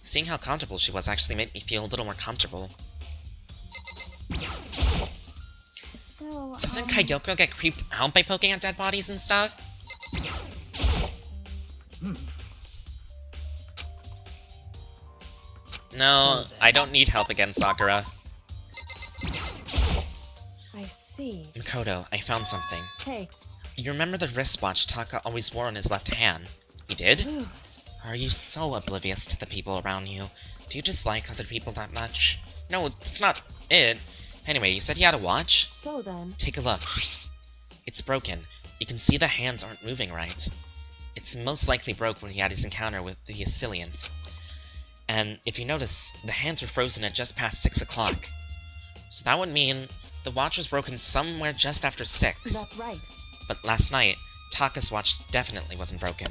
Seeing how comfortable she was actually made me feel a little more comfortable. So, Doesn't Kayoko get creeped out by poking at dead bodies and stuff? No, I don't need help again, Sakura. I see. Makoto, I found something. Hey. You remember the wristwatch Taka always wore on his left hand? He did? Are you so oblivious to the people around you? Do you dislike other people that much? No, it's not it. Anyway, you said you had a watch? So then... Take a look. It's broken. You can see the hands aren't moving right. It's most likely broke when he had his encounter with the Assiliant. And if you notice, the hands were frozen at just past 6 o'clock. So that would mean the watch was broken somewhere just after 6. That's right. But last night, Taka's watch definitely wasn't broken.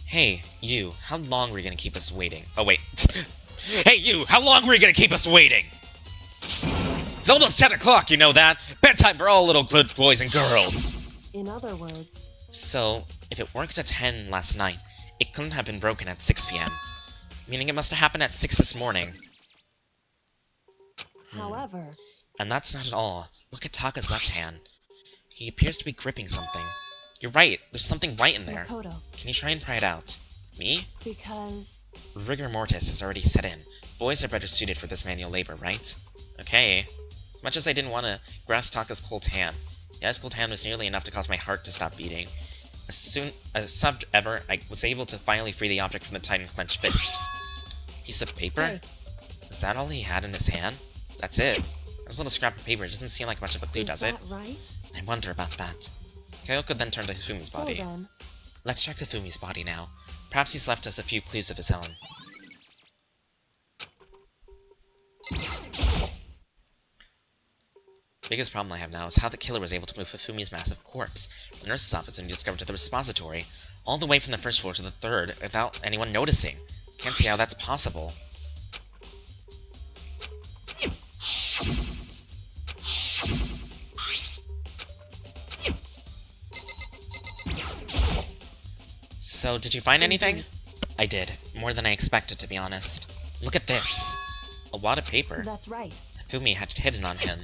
Hey, you, how long were you gonna keep us waiting? Oh, wait. Hey, you, how long were you gonna keep us waiting? It's almost 10 o'clock, you know that? Bedtime for all little good boys and girls! In other words... So, if it works at 10 last night, it couldn't have been broken at 6 p.m. Meaning it must have happened at 6 this morning. However... And that's not all. Look at Taka's left hand. He appears to be gripping something. You're right, there's something white in there. Makoto. Can you try and pry it out? Me? Because... Rigor mortis has already set in. Boys are better suited for this manual labor, right? Okay. As much as I didn't want to grasp Taka's cold hand, the ice cold hand was nearly enough to cause my heart to stop beating. As soon as ever, I was able to finally free the object from the tight and clenched fist. Piece of paper? Hey. Is that all he had in his hand? That's it. This little scrap of paper doesn't seem like much of a clue, does it? Right? I wonder about that. Kayoko then turned to Hifumi's body. So then... Let's check Hifumi's body now. Perhaps he's left us a few clues of his own. Biggest problem I have now is how the killer was able to move Hifumi's massive corpse from the nurse's office when he discovered the repository, all the way from the first floor to the third, without anyone noticing. Can't see how that's possible. So, did you find anything? I did. More than I expected, to be honest. Look at this! A wad of paper. That's right. Hifumi had it hidden on him.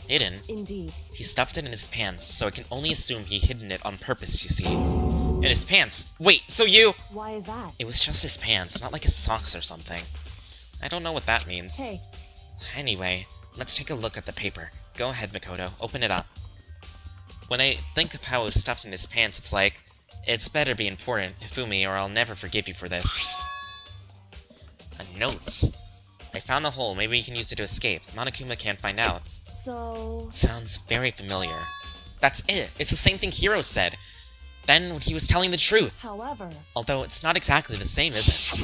Hidden? Indeed. He stuffed it in his pants, so I can only assume he hidden it on purpose, you see. In his pants. Wait, so you... Why is that? It was just his pants, not like his socks or something. I don't know what that means. Hey. Anyway, let's take a look at the paper. Go ahead, Makoto. Open it up. When I think of how it was stuffed in his pants, it's like, it's better be important, Hifumi, or I'll never forgive you for this. A note. I found a hole. Maybe we can use it to escape. Monokuma can't find out. So... Sounds very familiar. That's it. It's the same thing Hiro said. Then when he was telling the truth. However... Although it's not exactly the same, is it?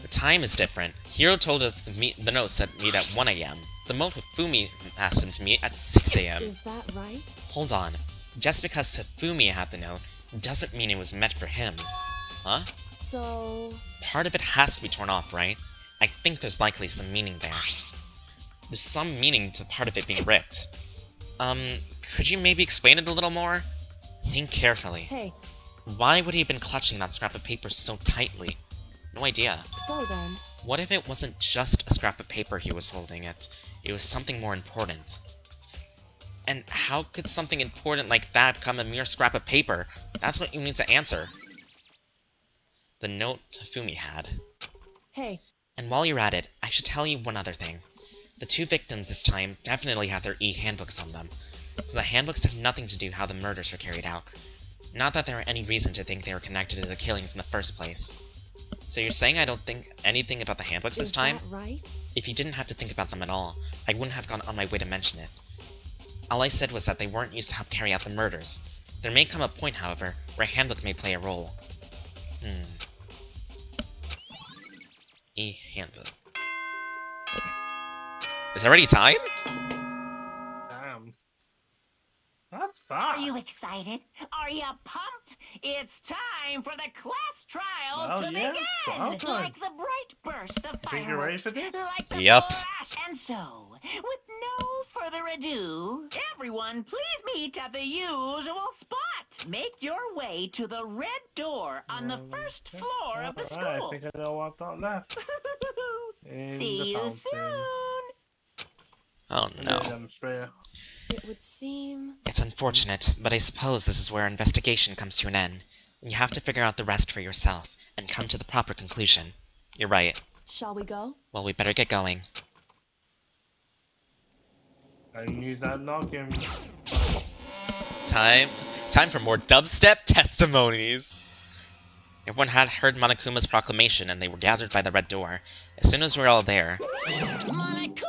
The time is different. Hiro told us the note said meet at 1 AM. The note with Fumi asked him to meet at 6 AM. Is that right? Hold on. Just because Hifumi had the note doesn't mean it was meant for him. Huh? So... Part of it has to be torn off, right? I think there's likely some meaning there. There's some meaning to part of it being ripped. Could you maybe explain it a little more? Think carefully. Hey. Why would he have been clutching that scrap of paper so tightly? No idea. So then... What if it wasn't just a scrap of paper he was holding it? It was something more important. And how could something important like that become a mere scrap of paper? That's what you need to answer. The note Hifumi had. Hey. And while you're at it, I should tell you one other thing. The two victims this time definitely had their e-handbooks on them, so the handbooks have nothing to do how the murders were carried out. Not that there are any reason to think they were connected to the killings in the first place. So you're saying I don't think anything about the handbooks this time? Is that right? If you didn't have to think about them at all, I wouldn't have gone on my way to mention it. All I said was that they weren't used to help carry out the murders. There may come a point, however, where a handbook may play a role. E-handbook. Is it already time? Damn. That's fast. Are you excited? Are you pumped? It's time for the class trial to begin! Trial time. Like the bright burst of Think you're ready fireworks, for this? like the Yep. flash. And so, with no further ado, everyone please meet at the usual spot. Make your way to the red door on the first floor of the Alright, school. I think I know what's got left. In See the you fountain. soon! Oh no. Demonstrator. It would seem... It's unfortunate, but I suppose this is where our investigation comes to an end. You have to figure out the rest for yourself, and come to the proper conclusion. You're right. Shall we go? Well, we better get going. I use that knocking. Time for more dubstep testimonies! Everyone had heard Monokuma's proclamation, and they were gathered by the red door. As soon as we were all there... Monokuma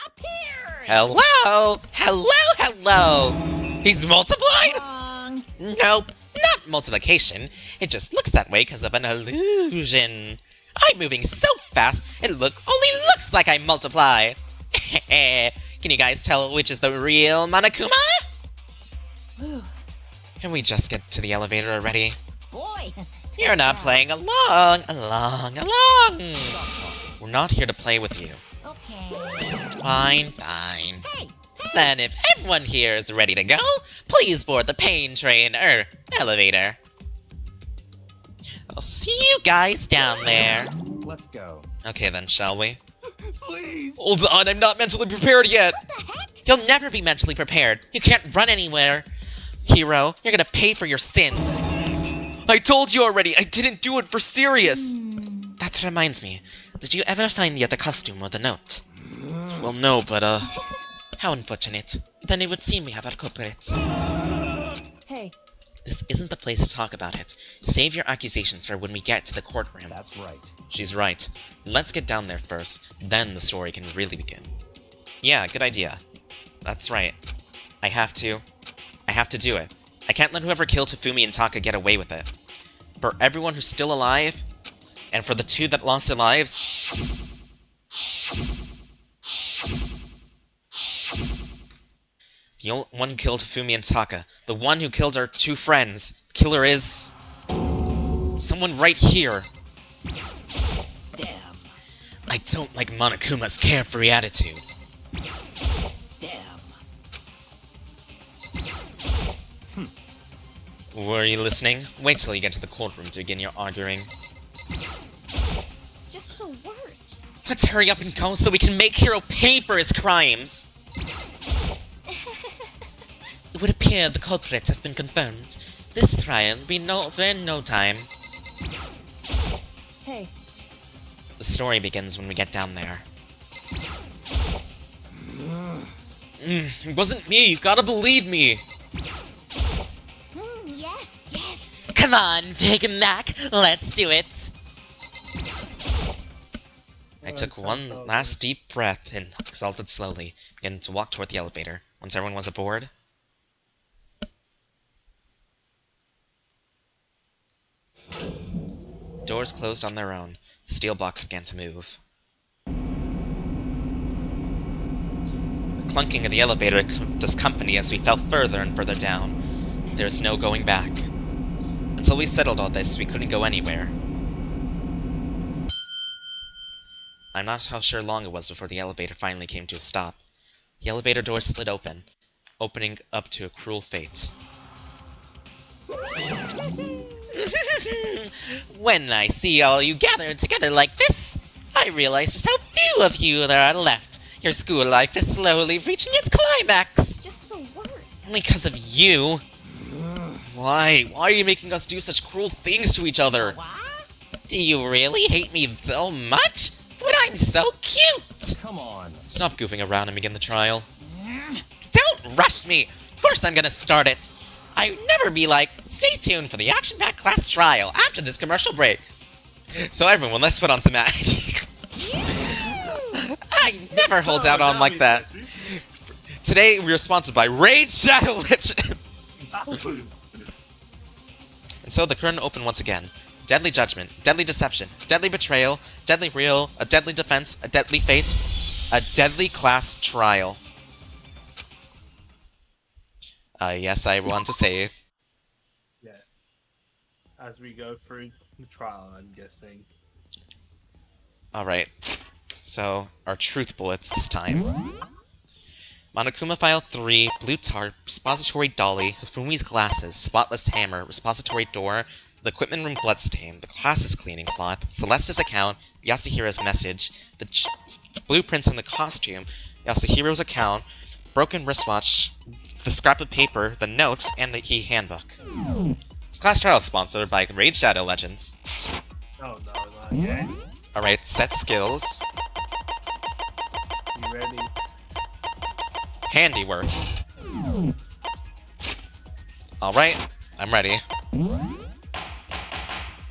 appears! Hello! Hello, hello! He's multiplied? Wrong. Nope, not multiplication. It just looks that way because of an illusion. I'm moving so fast, it only looks like I multiply. Can you guys tell which is the real Monokuma? Can we just get to the elevator already? Boy, You're not playing along. We're not here to play with you. okay. Fine. Then if everyone here is ready to go, please board the pain train, elevator. I'll see you guys down there. Let's go. Okay then, shall we? Please! Hold on, I'm not mentally prepared yet! You'll never be mentally prepared. You can't run anywhere. Hiro, you're gonna pay for your sins. I told you already, I didn't do it for serious! That reminds me, did you ever find the other costume or the note? Well, no, but, how unfortunate. Then it would seem we have our culprit. Hey. This isn't the place to talk about it. Save your accusations for when we get to the courtroom. That's right. She's right. Let's get down there first, then the story can really begin. Yeah, good idea. That's right. I have to do it. I can't let whoever killed Hifumi and Taka get away with it. For everyone who's still alive, and for the two that lost their lives... The one who killed Hifumi and Taka, the one who killed our two friends, the killer is... someone right here. Damn. I don't like Monokuma's carefree attitude. Damn. Were you listening? Wait till you get to the courtroom to begin your arguing. Just the worst. Let's hurry up and go so we can make Hiro pay for his crimes! It would appear the culprit has been confirmed. This trial will be over in no time. Hey. The story begins when we get down there. It wasn't me, you gotta believe me! Yes, yes. Come on, Big Mac, let's do it! I took one last deep breath and exhaled slowly, beginning to walk toward the elevator. Once everyone was aboard, doors closed on their own. The steel blocks began to move. The clunking of the elevator kept us company as we fell further and further down. There was no going back. Until we settled all this, we couldn't go anywhere. I'm not how sure long it was before the elevator finally came to a stop. The elevator door slid open, opening up to a cruel fate. When I see all you gathered together like this, I realize just how few of you there are left. Your school life is slowly reaching its climax. Just the worst. Only because of you. Why? Why are you making us do such cruel things to each other? Do you really hate me so much? But I'm so cute! Come on. Stop goofing around and begin the trial. Don't rush me! Of course I'm gonna start it! I'd never be like, stay tuned for the action-packed class trial after this commercial break. So everyone, let's put on some magic. I never hold out on like that. Today we are sponsored by Raid Shadow Legend. And so the curtain opened once again. Deadly judgment, deadly deception, deadly betrayal, deadly real, a deadly defense, a deadly fate, a deadly class trial. Yes, I want to save. Yes. As we go through the trial, I'm guessing. Alright. So, our truth bullets this time. Monokuma File 3, Blue Tarp, Repository Dolly, Hifumi's Glasses, Spotless Hammer, Repository Door, the Equipment Room Bloodstain, the Classes Cleaning Cloth, Celeste's Account, Yasuhiro's Message, the Blueprints in the Costume, Yasuhiro's Account, Broken Wristwatch, the Scrap of Paper, the Notes, and the Key Handbook. This class trial is sponsored by Raid Shadow Legends. Oh no, not yet. Alright, set skills. You ready? Handiwork. Alright, I'm ready.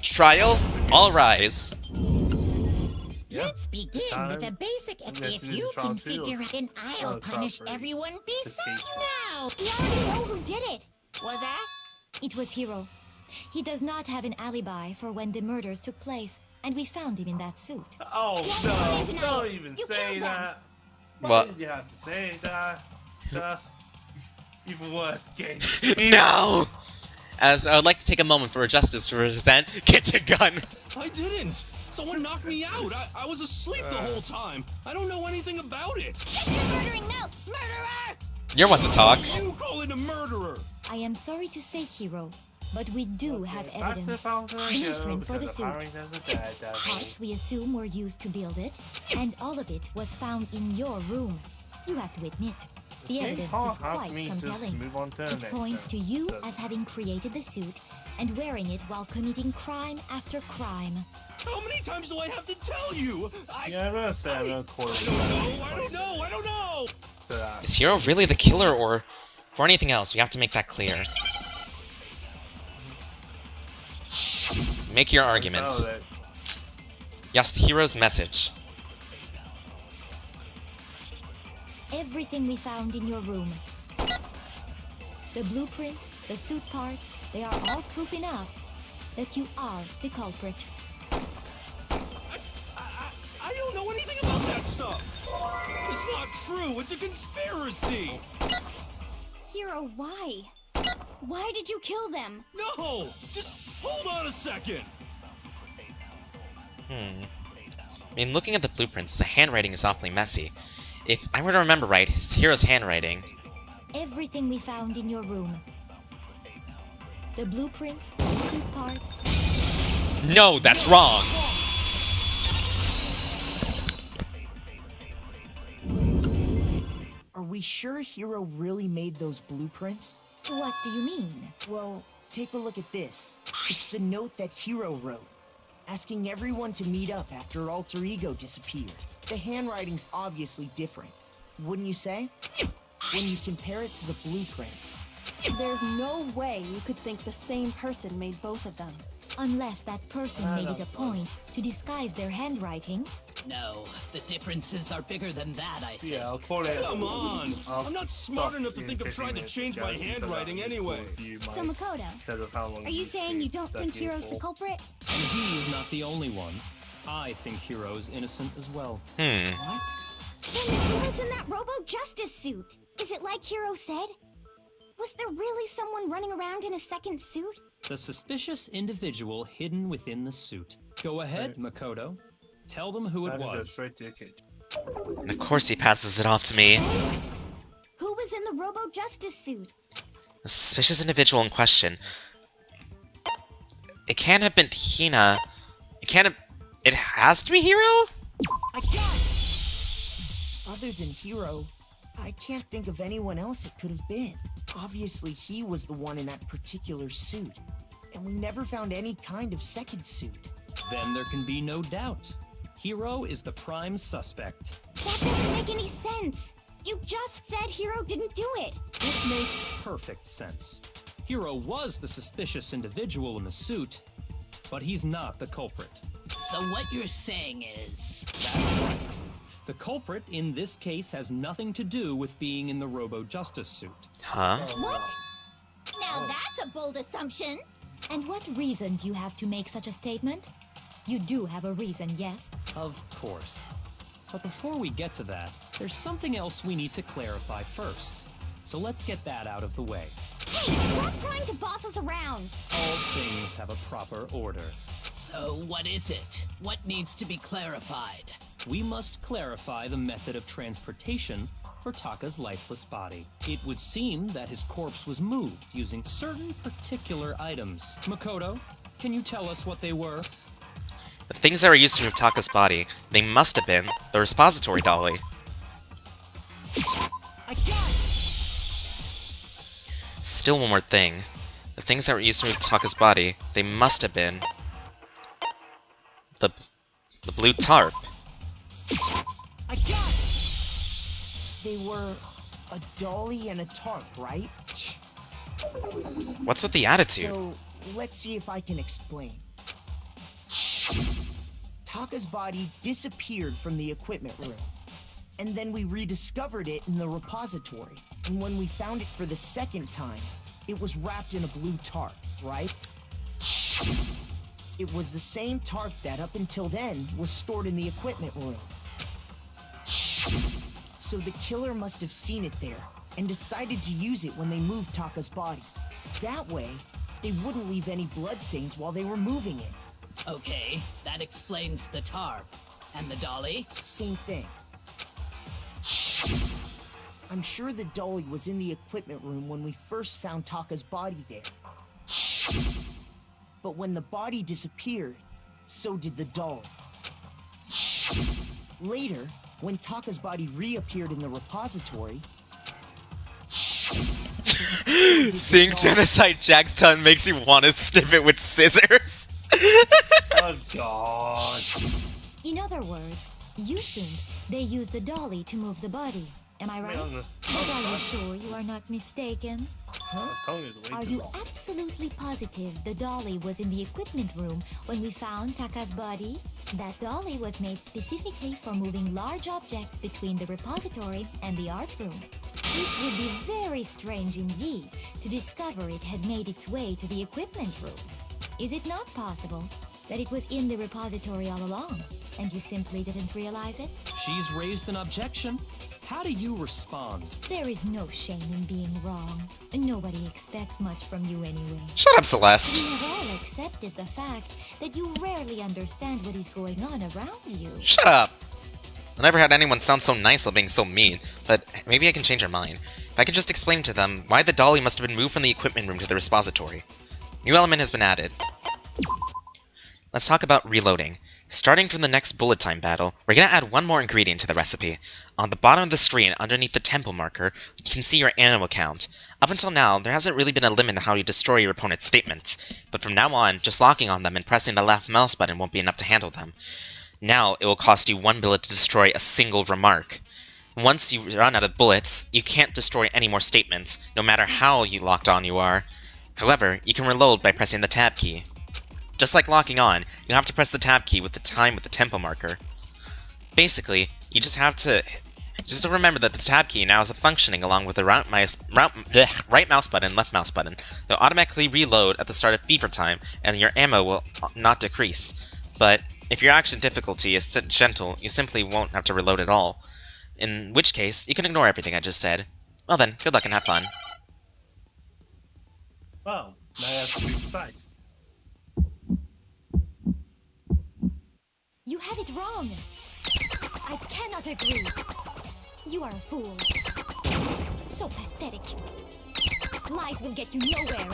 Trial, all rise. Let's begin with a basic if you can figure it, then I'll punish everyone beside now. We already know who did it. Was that? It was Hiro. He does not have an alibi for when the murders took place, and we found him in that suit. Oh no, don't even say that. Why What? did you have to say that? Just even worse, game. No! As I would like to take a moment for justice to present, get your gun! I didn't! Someone knocked me out! I was asleep the whole time! I don't know anything about it! Shut your murdering mouth, murderer! You're one to talk. You call it a murderer! I am sorry to say, Hiro, but we do have evidence. Blueprint for the suit. Parts we assume were used to build it, and all of it was found in your room. You have to admit, the evidence is quite compelling. It points to you as having created the suit and wearing it while committing crime after crime. How many times do I have to tell you? I'm gonna say I'm gonna I don't know! Is Hiro really the killer, or for anything else, we have to make that clear. Make your argument. Yasuhiro's message. Everything we found in your room. The blueprints, the suit parts, they are all proof enough that you are the culprit. I don't know anything about that stuff! It's not true! It's a conspiracy! Hiro, why? Why did you kill them? No! Just hold on a second! I mean, looking at the blueprints, the handwriting is awfully messy. If I were to remember right, it's Hiro's handwriting. Everything we found in your room. The blueprints, the suit parts. No, that's wrong! sure Hiro really made those blueprints? What do you mean? Well, take a look at this. It's the note that Hiro wrote, asking everyone to meet up after Alter Ego disappeared. The handwriting's obviously different, wouldn't you say? When you compare it to the blueprints. There's no way you could think the same person made both of them. Unless that person made it a point to disguise their handwriting. No, the differences are bigger than that, I think. Yeah, I'll call it. Come on! I'm not smart enough to think of trying to change my handwriting anyway. So Makoto, are you saying you don't think Hiro's the culprit? And he is not the only one. I think Hiro is innocent as well. What? Then who was in that Robo-Justice suit? Is it like Hiro said? Was there really someone running around in a second suit? The suspicious individual hidden within the suit. Go ahead, Makoto. Tell them who it was. And of course he passes it off to me. Who was in the Robo-Justice suit? The suspicious individual in question. It can't have been Hina. It has to be Hiro? I can't! Other than Hiro, I can't think of anyone else it could have been. Obviously, he was the one in that particular suit, and we never found any kind of second suit. Then there can be no doubt. Hiro is the prime suspect. That doesn't make any sense. You just said Hiro didn't do it. It makes perfect sense. Hiro was the suspicious individual in the suit, but he's not the culprit. So what you're saying is... That's right. The culprit in this case has nothing to do with being in the Robo-Justice suit. Huh? What? Now that's a bold assumption. And what reason do you have to make such a statement? You do have a reason, yes? Of course. But before we get to that, there's something else we need to clarify first. So let's get that out of the way. Hey, stop trying to boss us around! All things have a proper order. So what is it? What needs to be clarified? We must clarify the method of transportation for Taka's lifeless body. It would seem that his corpse was moved using certain particular items. Makoto, can you tell us what they were? The things that were used to move Taka's body, they must have been the repository dolly. I got it! Still one more thing. The things that were used to move Taka's body, they must have been the blue tarp. I got it! They were a dolly and a tarp, right? What's with the attitude? So, let's see if I can explain. Taka's body disappeared from the equipment room. And then we rediscovered it in the repository. And when we found it for the second time, it was wrapped in a blue tarp, right? It was the same tarp that, up until then, was stored in the equipment room. So the killer must have seen it there, and decided to use it when they moved Taka's body. That way, they wouldn't leave any bloodstains while they were moving it. Okay, that explains the tarp. And the dolly? Same thing. I'm sure the dolly was in the equipment room when we first found Taka's body there. But when the body disappeared, so did the dolly. Later, when Taka's body reappeared in the repository... Seeing Genoicide Jack's tongue makes you want to snip it with scissors. Oh god. In other words, you think they used the dolly to move the body. Am I right? But are you sure you are not mistaken? Huh? Are you absolutely positive the dolly was in the equipment room when we found Taka's body? That dolly was made specifically for moving large objects between the repository and the art room. It would be very strange indeed to discover it had made its way to the equipment room. Is it not possible that it was in the repository all along, and you simply didn't realize it? She's raised an objection. How do you respond? There is no shame in being wrong. Nobody expects much from you anyway. Shut up, Celeste. We have all accepted the fact that you rarely understand what is going on around you. Shut up! I never had anyone sound so nice while being so mean, but maybe I can change their mind. If I could just explain to them why the dolly must have been moved from the equipment room to the repository. New element has been added. Let's talk about reloading. Starting from the next bullet time battle, we're gonna add one more ingredient to the recipe. On the bottom of the screen, underneath the tempo marker, you can see your ammo count. Up until now, there hasn't really been a limit on how you destroy your opponent's statements, but from now on, just locking on them and pressing the left mouse button won't be enough to handle them. Now, it will cost you 1 bullet to destroy a single remark. Once you run out of bullets, you can't destroy any more statements, no matter how locked on you are. However, you can reload by pressing the tab key. Just like locking on, you have to press the tab key with the tempo marker. Basically, you just have to remember that the tab key now is functioning along with the right mouse button, left mouse button. They'll automatically reload at the start of fever time, and your ammo will not decrease. But if your action difficulty is gentle, you simply won't have to reload at all. In which case, you can ignore everything I just said. Well then, good luck and have fun. Well, now I have to be precise. You had it wrong. I cannot agree. You are a fool. So pathetic. Lies will get you nowhere.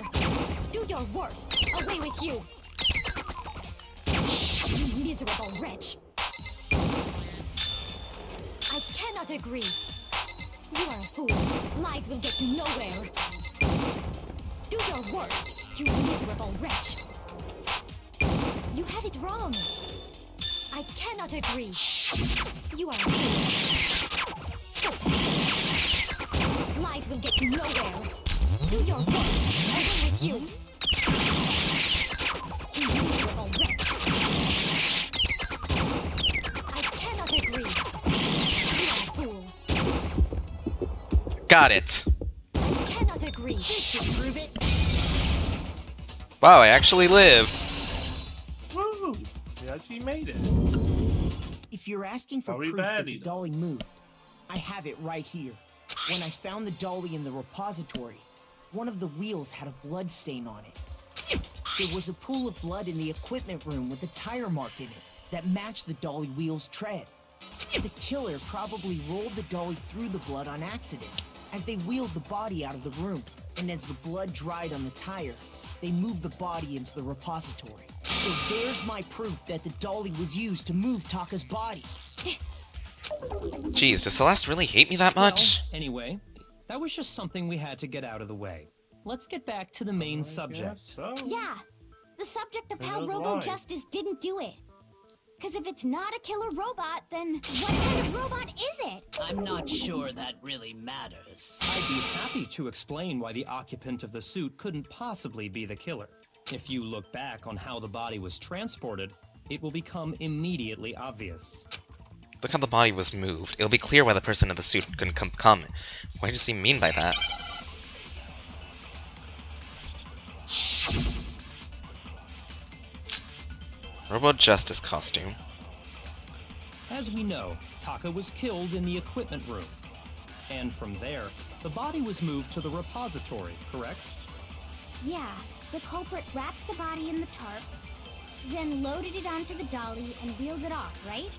Do your worst. Away with you. You miserable wretch. I cannot agree. You are a fool. Lies will get you nowhere. Do your worst, you miserable wretch. You had it wrong. I cannot agree. You are a fool. So pathetic. Lies will get you nowhere. Do your worst. Away with you. You miserable wretch. I cannot agree. You are a fool. Got it. I cannot agree. This should prove it. Wow, I actually lived. Woo! We actually made it. If you're asking for proof that the dolly moved, I have it right here. When I found the dolly in the repository, one of the wheels had a blood stain on it. There was a pool of blood in the equipment room with a tire mark in it that matched the dolly wheel's tread. The killer probably rolled the dolly through the blood on accident as they wheeled the body out of the room, and as the blood dried on the tire, they moved the body into the repository. So there's my proof that the dolly was used to move Taka's body. Jeez, does Celeste really hate me that much? Well, anyway, that was just something we had to get out of the way. Let's get back to the main subject. Yeah, the subject of how That's Robo right. Justice didn't do it. Because if it's not a killer robot, then what kind of robot is it? I'm not sure that really matters. I'd be happy to explain why the occupant of the suit couldn't possibly be the killer. If you look back on how the body was transported, it will become immediately obvious. Look how the body was moved. It'll be clear why the person in the suit couldn't come. What does he mean by that? Robo Justice costume. As we know, Taka was killed in the equipment room. And from there, the body was moved to the repository, correct? Yeah, the culprit wrapped the body in the tarp, then loaded it onto the dolly and wheeled it off, right?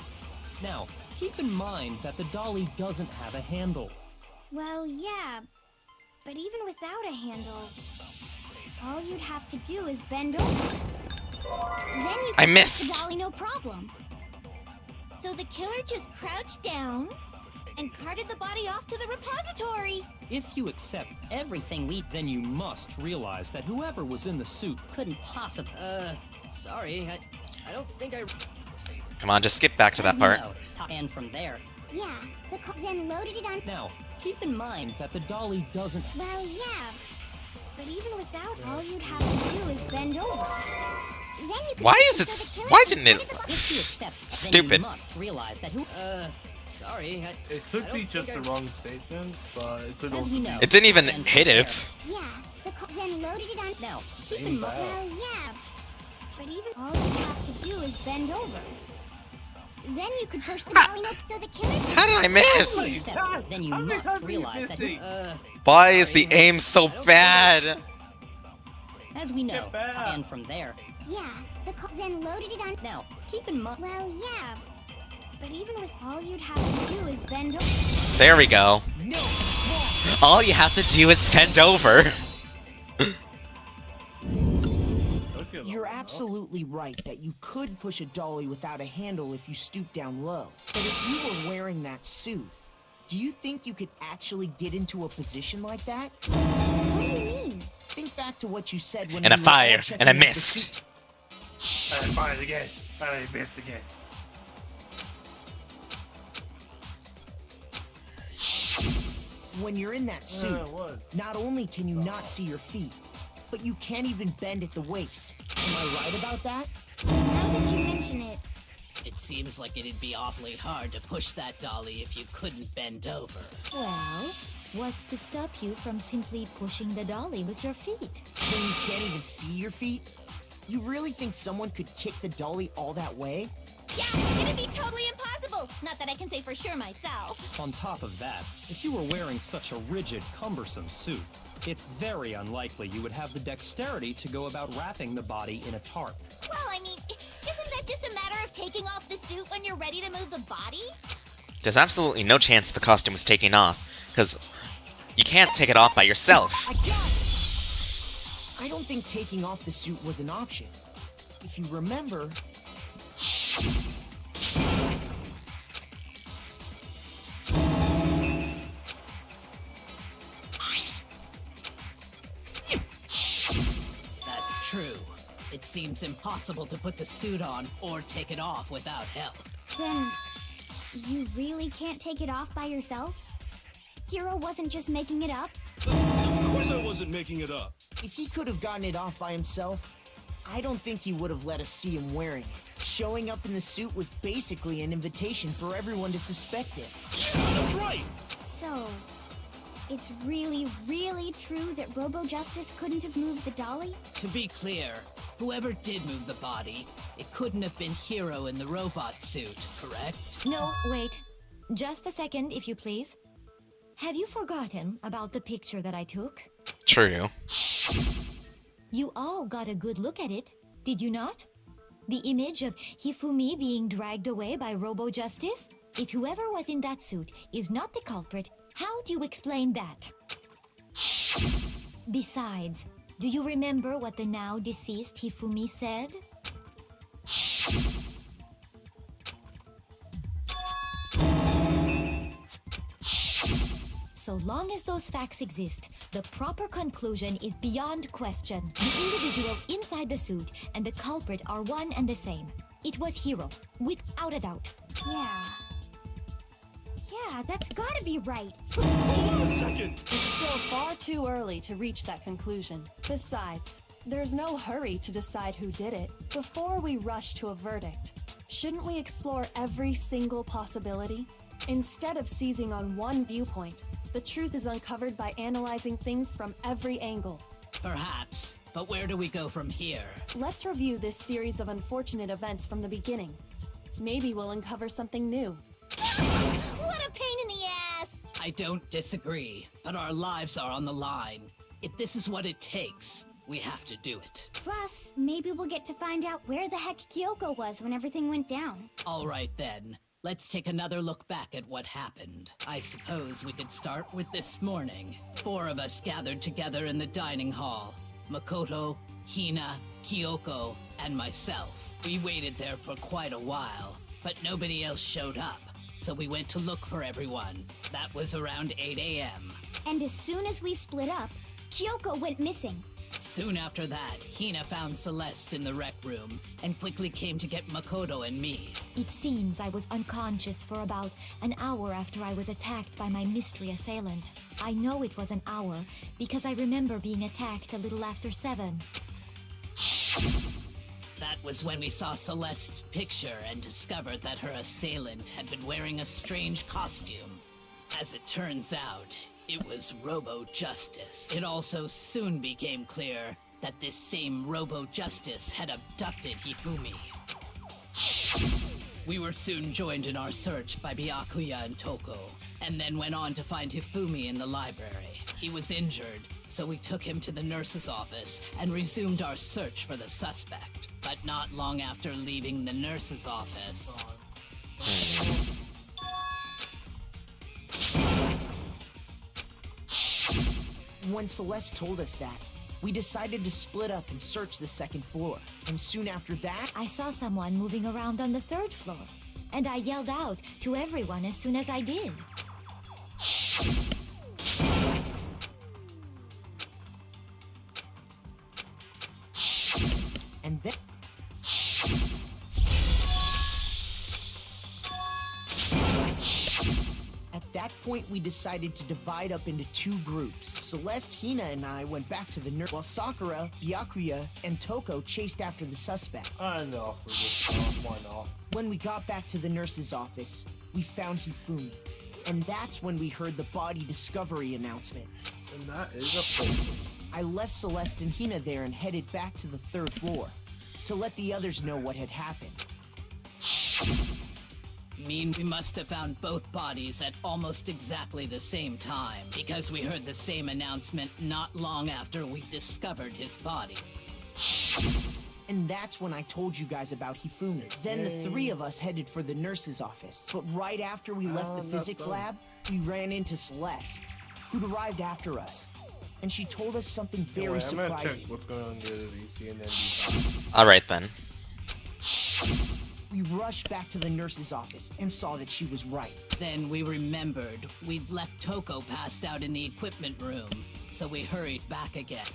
Now, keep in mind that the dolly doesn't have a handle. Well, yeah, but even without a handle, all you'd have to do is bend over. Then you I can missed. push the dolly, no problem. So the killer just crouched down and carted the body off to the repository. If you accept everything then you must realize that whoever was in the suit Couldn't possibly. Sorry, I don't think I. Come on, just skip back to that part. No. And from there. Yeah, then loaded it on. Now, keep in mind that the dolly doesn't. Well, yeah, but even without, all you'd have to do is bend over. Then you could Why push is the it? killer Why and didn't carted the it? body- If you accept, then Stupid. you must realize that who. Sorry. It could be just the wrong statement, but it could As also we be. know. It didn't even hit it. Yeah, then loaded it on. Now, Keep Same in mind. bad. Well, yeah, but even all you have to do is bend over. Then you could push the dolly up so the killer. How did I miss? accept, then you How many must times have you realize that. missed Why is the aim so bad? As we know, Get back. and from there. Yeah, then loaded it on. Now, keep in mind. Well, yeah, but even with all you'd have to do is bend over. There we go. All you have to do is bend over. Okay, You're absolutely right that you could push a dolly without a handle if you stoop down low. But if you were wearing that suit, do you think you could actually get into a position like that? What do you mean? Think back to what you said when And a we were all fire, checking and I out the missed. And I fired again. And I missed again. When you're in that suit, not only can you not see your feet, but you can't even bend at the waist. Am I right about that? Now that you mention it, It seems like it'd be awfully hard to push that dolly if you couldn't bend over. well, what's to stop you from simply pushing the dolly with your feet? When you can't even see your feet? You really think someone could kick the dolly all that way? Yeah, it'd be totally impossible. Not that I can say for sure myself. On top of that, if you were wearing such a rigid, cumbersome suit, it's very unlikely you would have the dexterity to go about wrapping the body in a tarp. Well, I mean, isn't that just a matter of taking off the suit when you're ready to move the body? There's absolutely no chance the costume was taken off, because you can't take it off by yourself. I don't think taking off the suit was an option. If you remember... That's true. It seems impossible to put the suit on or take it off without help. Then, you really can't take it off by yourself? Hiro wasn't just making it up? Of course I wasn't making it up. If he could have gotten it off by himself, I don't think he would have let us see him wearing it. Showing up in the suit was basically an invitation for everyone to suspect it. Yeah, that's right! So, it's really, really true that Robo Justice couldn't have moved the dolly? To be clear, whoever did move the body, it couldn't have been Hiro in the robot suit, correct? No, wait. Just a second, if you please. Have you forgotten about the picture that I took? True. You all got a good look at it, did you not? The image of Hifumi being dragged away by Robo Justice? If whoever was in that suit is not the culprit, how do you explain that? Besides, do you remember what the now deceased Hifumi said? So long as those facts exist, the proper conclusion is beyond question. The individual inside the suit and the culprit are one and the same. It was Hiro, without a doubt. Yeah, that's gotta be right. Hold on a second! It's still far too early to reach that conclusion. Besides, there's no hurry to decide who did it. Before we rush to a verdict, shouldn't we explore every single possibility? Instead of seizing on one viewpoint, the truth is uncovered by analyzing things from every angle. Perhaps, but where do we go from here? Let's review this series of unfortunate events from the beginning. Maybe we'll uncover something new. What a pain in the ass! I don't disagree, but our lives are on the line. If this is what it takes, we have to do it. Plus, maybe we'll get to find out where the heck Kyoko was when everything went down. All right then. Let's take another look back at what happened. I suppose we could start with this morning. 4 of us gathered together in the dining hall. Makoto, Hina, Kyoko, and myself. We waited there for quite a while, but nobody else showed up. So we went to look for everyone. That was around 8 a.m. And as soon as we split up, Kyoko went missing. Soon after that, Hina found Celeste in the rec room and quickly came to get Makoto and me. It seems I was unconscious for about an hour after I was attacked by my mystery assailant. I know it was an hour because I remember being attacked a little after 7. That was when we saw Celeste's picture and discovered that her assailant had been wearing a strange costume. As it turns out, it was Robo Justice. It also soon became clear that this same Robo Justice had abducted Hifumi. We were soon joined in our search by Byakuya and Toko, and then went on to find Hifumi in the library. He was injured, so we took him to the nurse's office and resumed our search for the suspect. But not long after leaving the nurse's office... When Celeste told us that, We decided to split up and search the second floor. And soon after that, I saw someone moving around on the third floor, and I yelled out to everyone as soon as I did. and then... At that point, we decided to divide up into two groups. Celeste, Hina, and I went back to the nurse, while Sakura, Byakuya, and Toko chased after the suspect. I know for this stuff, why not? When we got back to the nurse's office, we found Hifumi. And that's when we heard the body discovery announcement. And that is a focus. I left Celeste and Hina there and headed back to the third floor to let the others know what had happened. Mean we must have found both bodies at almost exactly the same time, because we heard the same announcement not long after we discovered his body. And that's when I told you guys about Hifumi. Then the three of us headed for the nurse's office. But right after we left the physics lab, we ran into Celeste, who'd arrived after us. And she told us something very surprising. I'm gonna check what's going on near the VC and then be back. Alright then. We rushed back to the nurse's office and saw that she was right. Then we remembered we'd left Toko passed out in the equipment room, so we hurried back again.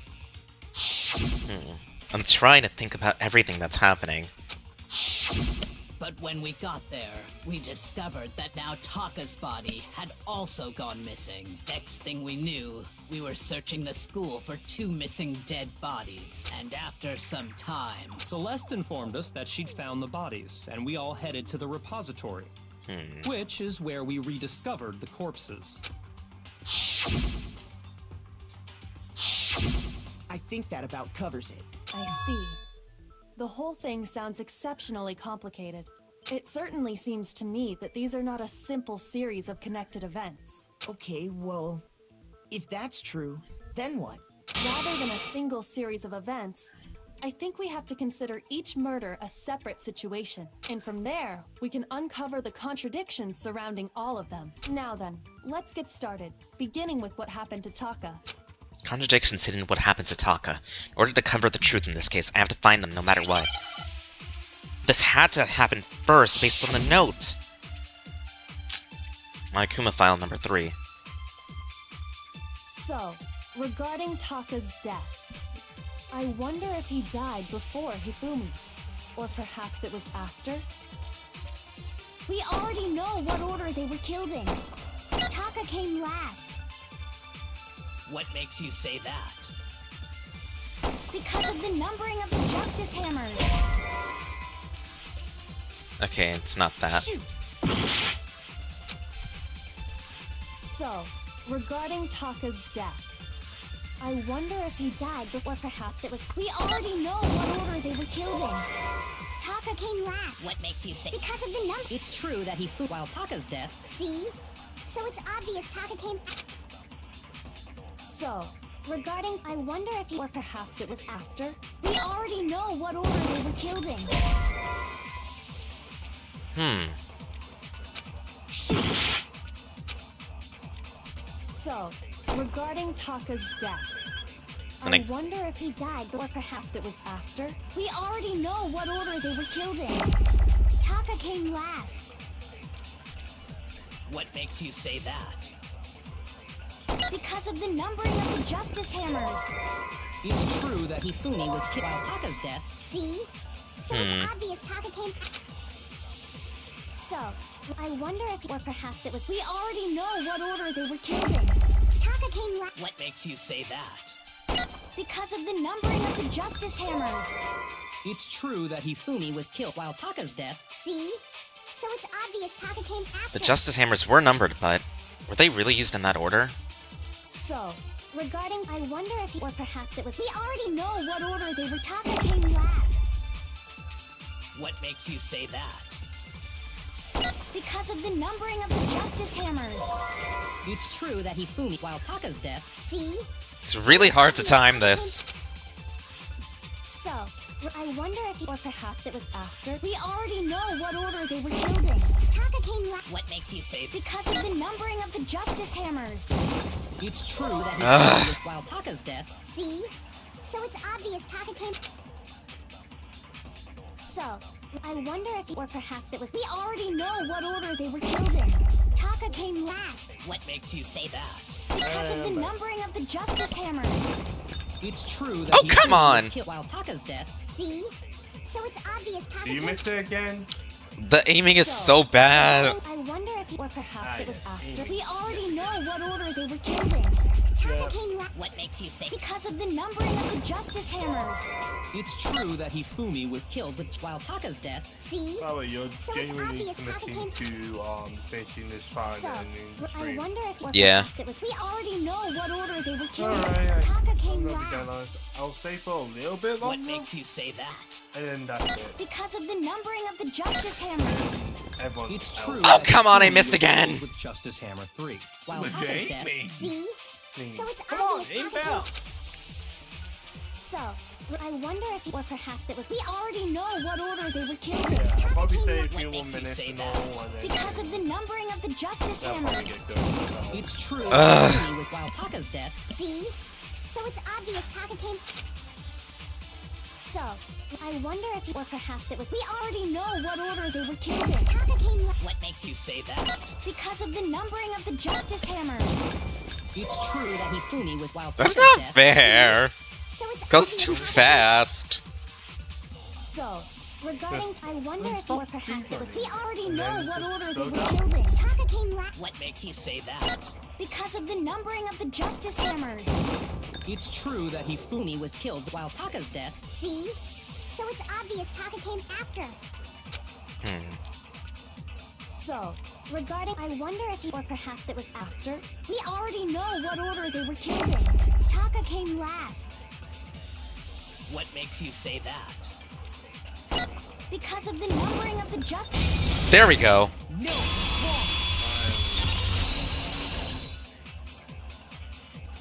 I'm trying to think about everything that's happening. But when we got there, we discovered that now Taka's body had also gone missing. Next thing we knew, we were searching the school for 2 missing dead bodies. And after some time... Celeste informed us that she'd found the bodies, and we all headed to the repository. Which is where we rediscovered the corpses. I think that about covers it. I see. The whole thing sounds exceptionally complicated. It certainly seems to me that these are not a simple series of connected events. Okay, well, if that's true, then what? Rather than a single series of events, I think we have to consider each murder a separate situation. And from there, we can uncover the contradictions surrounding all of them. Now then, let's get started, beginning with what happened to Taka. Contradictions hidden in what happened to Taka. In order to cover the truth in this case, I have to find them no matter what. This had to happen first based on the note! Monokuma file number 3. So, regarding Taka's death, I wonder if he died before Hifumi, or perhaps it was after? We already know what order they were killed in. Taka came last. What makes you say that? Because of the numbering of the Justice Hammers. Okay, it's not that. Shoot. So, regarding Taka's death, I wonder if he died before perhaps it was... We already know what order they were killed in. Taka came last. What makes you say? Because of the number... It's true that he flew while Taka's death. See? So it's obvious Taka came... So, regarding... I wonder if he... Or perhaps it was after? We already know what order they were killed in. Shoot. So, regarding Taka's death, I wonder if he died, or perhaps it was after? We already know what order they were killed in. Taka came last. What makes you say that? Because of the numbering of the Justice Hammers. It's true that Hifumi was killed while Taka's death. See? So it's obvious Taka came... So, I wonder if... Or perhaps it was... We already know what order they were killed in. Taka came last. What makes you say that? Because of the numbering of the Justice Hammers. It's true that Hifumi was killed while Taka's death. See? So it's obvious Taka came after. The Justice Hammers were numbered, but were they really used in that order? So, regarding... I wonder if... Or perhaps it was... We already know what order they were. Taka came last. What makes you say that? Because of the numbering of the Justice Hammers. It's true that Hifumi while Taka's death. See? It's really hard to time this. So, I wonder if... Or perhaps it was after. We already know what order they were killed in. Taka came last. What makes you say... Because of the numbering of the Justice Hammers. It's true that Hifumi was while Taka's death. See? So it's obvious Taka came. So, I wonder if, or perhaps it was. We already know what order they were killed in. Taka came last. What makes you say that? Because of the numbering of the Justice Hammers. It's true that Oh, come on! While Taka's death. See? So it's obvious Taka Do you came. miss it again? The aiming is so bad. I wonder if, or perhaps it was after. aiming. We already know what order they were killed in. Taka came last. What makes you say? Because of the numbering of the Justice Hammers. it's true that Hifumi was Killed with while Taka's death. See? By the way, you're So it's genuinely obvious Taka committing came. to finishing this trial So, and ending the I stream. wonder if, or Yeah. perhaps it was. We already know what order they were killed in. Alright, Taka I'm came gonna be dead last. honest. I'll stay for a little bit What longer, makes you say that? and then that's it. Because of the numbering of the Justice Hammers. Everyone It's else. true. Oh, that come on, I Hifumi missed was again. killed with Justice Hammer 3. While With Taka's Jake? death. Me. See? Me. So it's Come on, obvious aim Taka down. came. So, I wonder if, or perhaps it was. We already know what order they were killed in. Yeah, I'll Taka probably came say a last. few What more makes you minutes say and that? all, and then Because of the numbering of the Justice they'll probably Hammers. get going. So. It's true. Ugh. Hifumi was while Taka's death. See? So it's obvious Taka came. So, I wonder if, or perhaps it was. We already know what order they were killed in. Taka came last. What makes you say that? Because of the numbering of the Justice Hammers. It's true that Hifumi was while That's Taka's not death. fair. So it's Goes obvious too Taka came. fast. So, regarding, I wonder if, stop or perhaps it was. We speedrunning. already And know then what just order they slow were down. killed in. Taka came last. What makes you say that? Because of the numbering of the Justice Hammers. It's true that Hifumi Hifumi was killed while Taka's death. See? So it's obvious Taka came after. So, regarding, I wonder if, or perhaps it was after. We already know what order they were killed in. Taka came last. What makes you say that? Because of the numbering of the Justice. There we go. No, it's wrong.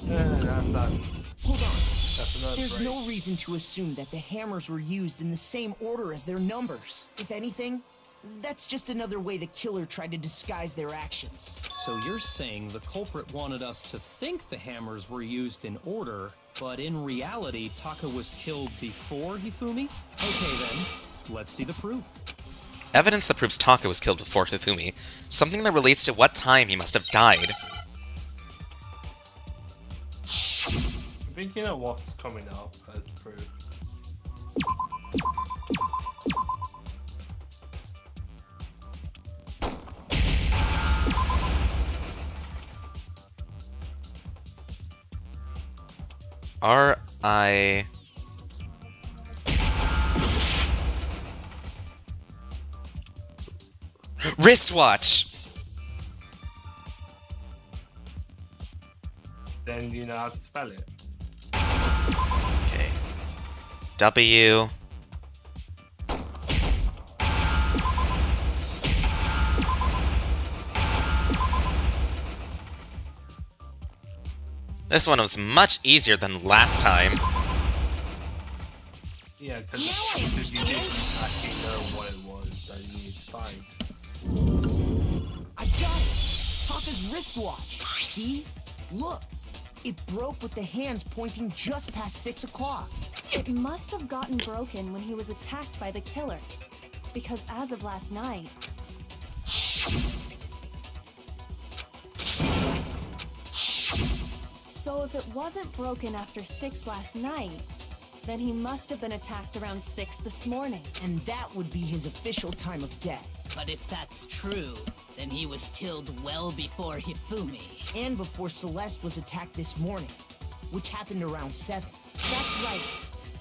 I'm done. Hold on. That's another There's break. no reason to assume that the hammers were used in the same order as their numbers. If anything, that's just another way the killer tried to disguise their actions. So you're saying the culprit wanted us to think the hammers were used in order, but in reality, Taka was killed before Hifumi? Okay then, let's see the proof. Evidence that proves Taka was killed before Hifumi. Something that relates to what time he must have died. I'm thinking of what's coming up as proof. R.I. Wristwatch! Then you know how to spell it. Okay. W. This one was much easier than last time. Yeah, because you didn't actually know what it was that you needed to find. I got it! Taka's wristwatch. See? Look! It broke with the hands pointing just past 6 o'clock. It must have gotten broken when he was attacked by the killer. Because as of last night... So if it wasn't broken after 6 last night, then he must have been attacked around 6 this morning. And that would be his official time of death. But if that's true, then he was killed well before Hifumi. And before Celeste was attacked this morning, which happened around 7. That's right.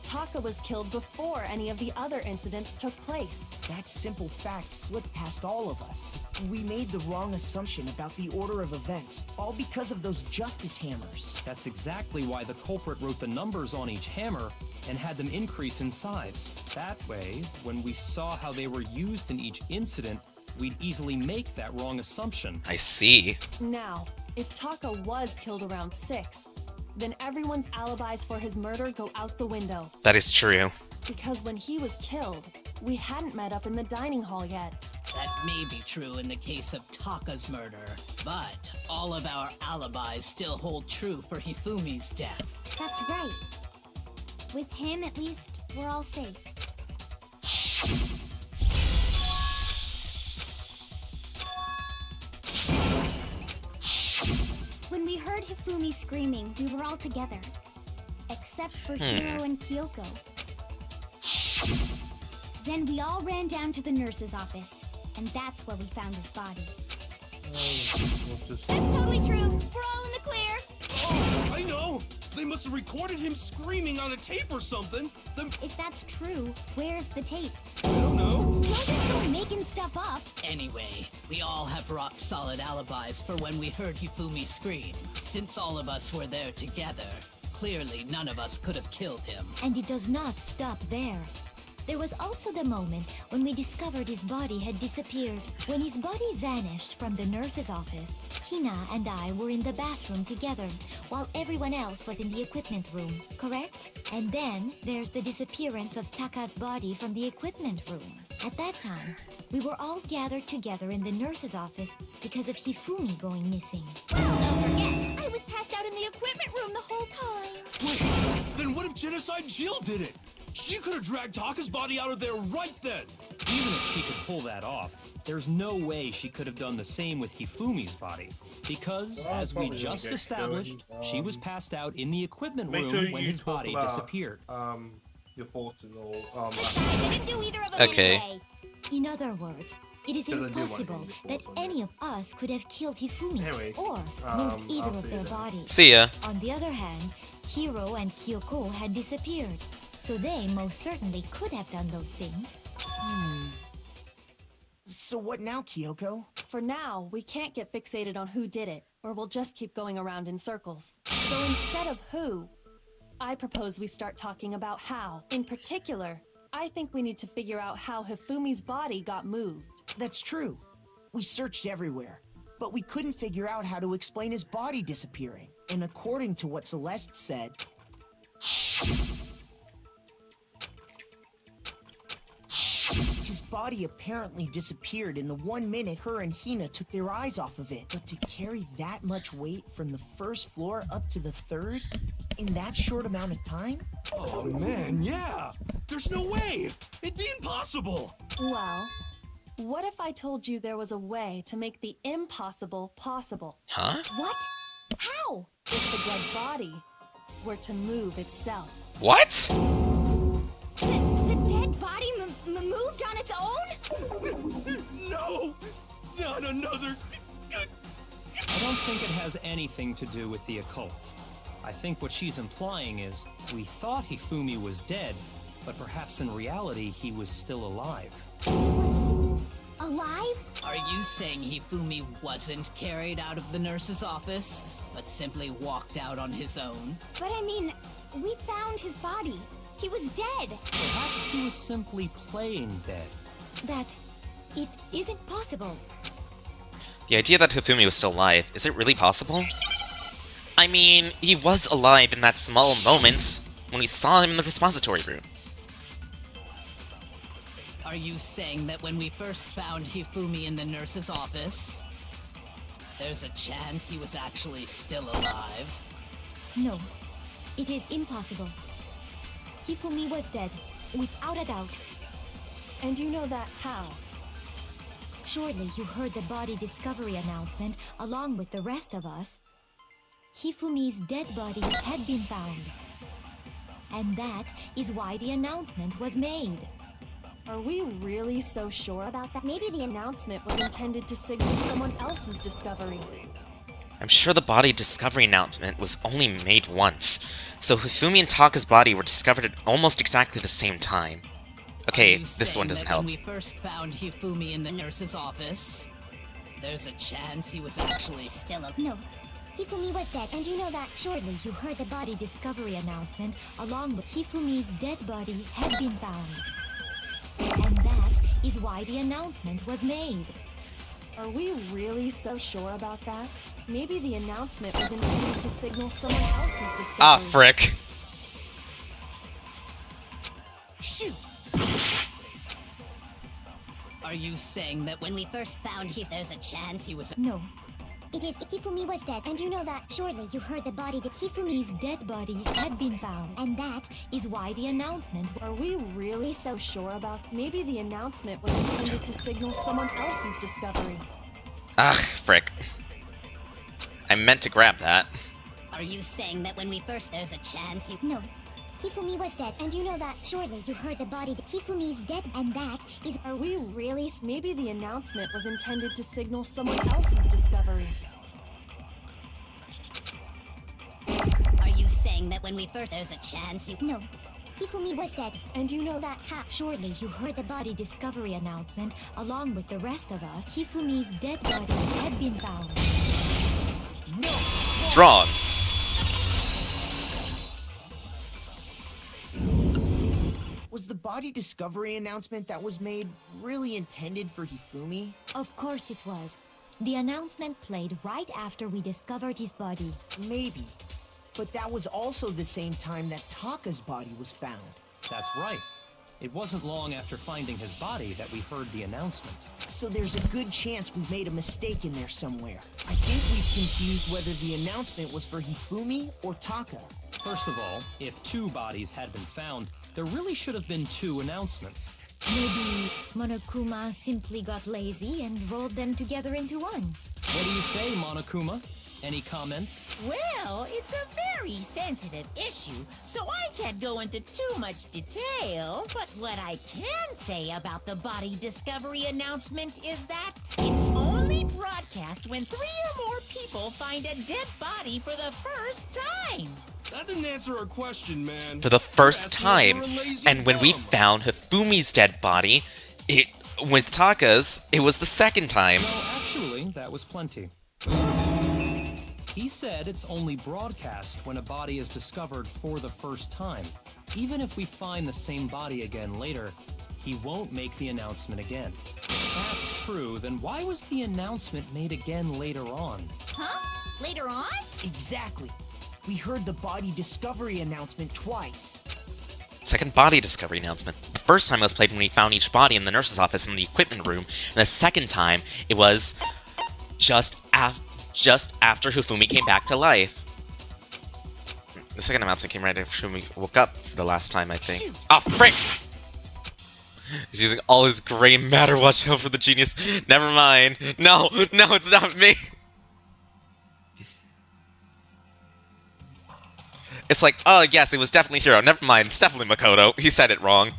Taka was killed before any of the other incidents took place. That simple fact slipped past all of us. We made the wrong assumption about the order of events, all because of those justice hammers. That's exactly why the culprit wrote the numbers on each hammer and had them increase in size. That way, when we saw how they were used in each incident, we'd easily make that wrong assumption. I see. Now, if Taka was killed around 6, then everyone's alibis for his murder go out the window. That is true. Because when he was killed, we hadn't met up in the dining hall yet. That may be true in the case of Taka's murder, but all of our alibis still hold true for Hifumi's death. That's right. With him, at least, we're all safe. When we heard Hifumi screaming, we were all together. Except for Hiro and Kyoko. Then we all ran down to the nurse's office, and that's where we found his body. That's totally true. We're all in the clear. Oh, I know! They must have recorded him screaming on a tape or something. If that's true, where's the tape? I don't know. Don't just go making stuff up. Anyway, we all have rock-solid alibis for when we heard Hifumi scream. Since all of us were there together, clearly none of us could have killed him. And it does not stop there. There was also the moment when we discovered his body had disappeared. When his body vanished from the nurse's office, Hina and I were in the bathroom together, while everyone else was in the equipment room, correct? And then there's the disappearance of Taka's body from the equipment room. At that time, we were all gathered together in the nurse's office because of Hifumi going missing. Well, don't forget, I was passed out in the equipment room the whole time. Wait, then what if Genoicide Jill did it? She could have dragged Taka's body out of there right then. Even if she could pull that off, there's no way she could have done the same with Hifumi's body. Because, as we just established, she was passed out in the equipment room when his body disappeared. Your thoughts and all. I didn't do either of them anyway. In other words, it is impossible that any of us could have killed Hifumi or moved either of their bodies. See ya. On the other hand, Hiro and Kyoko had disappeared, so they most certainly could have done those things. So what now, Kyoko? For now, we can't get fixated on who did it, or we'll just keep going around in circles. So instead of who, I propose we start talking about how. In particular, I think we need to figure out how Hifumi's body got moved. That's true. We searched everywhere, but we couldn't figure out how to explain his body disappearing. And according to what Celeste said, his body apparently disappeared in the 1 minute her and Hina took their eyes off of it. But to carry that much weight from the first floor up to the third in that short amount of time? Oh man, yeah! There's no way! It'd be impossible! Well, what if I told you there was a way to make the impossible possible? Huh? What? How? If the dead body were to move itself. What? The dead body moved on its own? No! Not another... I don't think it has anything to do with the occult. I think what she's implying is, we thought Hifumi was dead, but perhaps in reality he was still alive. He was alive? Are you saying Hifumi wasn't carried out of the nurse's office, but simply walked out on his own? But I mean, we found his body. He was dead. Perhaps he was simply playing dead. That it isn't possible. The idea that Hifumi was still alive, is it really possible? I mean, he was alive in that small moment when we saw him in the repository room. Are you saying that when we first found Hifumi in the nurse's office, there's a chance he was actually still alive? No, it is impossible. Hifumi was dead, without a doubt. And you know that how? Surely you heard the body discovery announcement along with the rest of us. Hifumi's dead body had been found. And that is why the announcement was made. Are we really so sure about that? Maybe the announcement was intended to signal someone else's discovery. I'm sure the body discovery announcement was only made once, so Hifumi and Taka's body were discovered at almost exactly the same time. Okay, this one doesn't help. When we first found Hifumi in the nurse's office, there's a chance he was actually still alive? No, Hifumi was dead, and you know that. Surely you heard the body discovery announcement along with Hifumi's dead body had been found. And that is why the announcement was made. Are we really so sure about that? Maybe the announcement was intended to signal someone else's discovery. Ah, frick. Shoot! Are you saying that when we first found him, there's a chance he was... No, It is Hifumi was dead. And you know that surely you heard the body. Hifumi's dead body had been found. And that is why the announcement... Are we really so sure about... Maybe the announcement was intended to signal someone else's discovery. Ah, frick. I meant to grab that. Are you saying that when we first... There's a chance you... No. Hifumi was dead, and you know that. Surely you heard the body. Hifumi's dead, and that is... Are we really... Maybe the announcement was intended to signal someone else's discovery. Are you saying that when we first... There's a chance you... No. Hifumi was dead, and you know that. Surely you heard the body discovery announcement, along with the rest of us. Hifumi's dead body had been found. No! It's wrong. Was the body discovery announcement that was made really intended for Hifumi? Of course it was. The announcement played right after we discovered his body. Maybe. But that was also the same time that Taka's body was found. That's right. It wasn't long after finding his body that we heard the announcement. So there's a good chance we made a mistake in there somewhere. I think we've confused whether the announcement was for Hifumi or Taka. First of all, if 2 bodies had been found, there really should have been 2 announcements. Maybe Monokuma simply got lazy and rolled them together into one. What do you say, Monokuma? Any comment? Well, it's a very sensitive issue, so I can't go into too much detail. But what I can say about the body discovery announcement is that it's only broadcast when 3 or more people find a dead body for the first time. That didn't answer our question, man. For the first time. And when we found Hifumi's dead body, with Taka's, it was the second time. No, actually, that was plenty. He said it's only broadcast when a body is discovered for the first time. Even if we find the same body again later, he won't make the announcement again. If that's true, then why was the announcement made again later on? Huh? Later on? Exactly. We heard the body discovery announcement twice. Second body discovery announcement. The first time it was played when we found each body in the nurse's office in the equipment room, and the second time it was just after Hifumi came back to life. The second announcement came right after Hifumi woke up for the last time, I think. Oh, frick! He's using all his gray matter. Watch out for the genius. Never mind. No, it's not me. It's like, oh yes, it was definitely Hiro. Never mind, it's definitely Makoto. He said it wrong.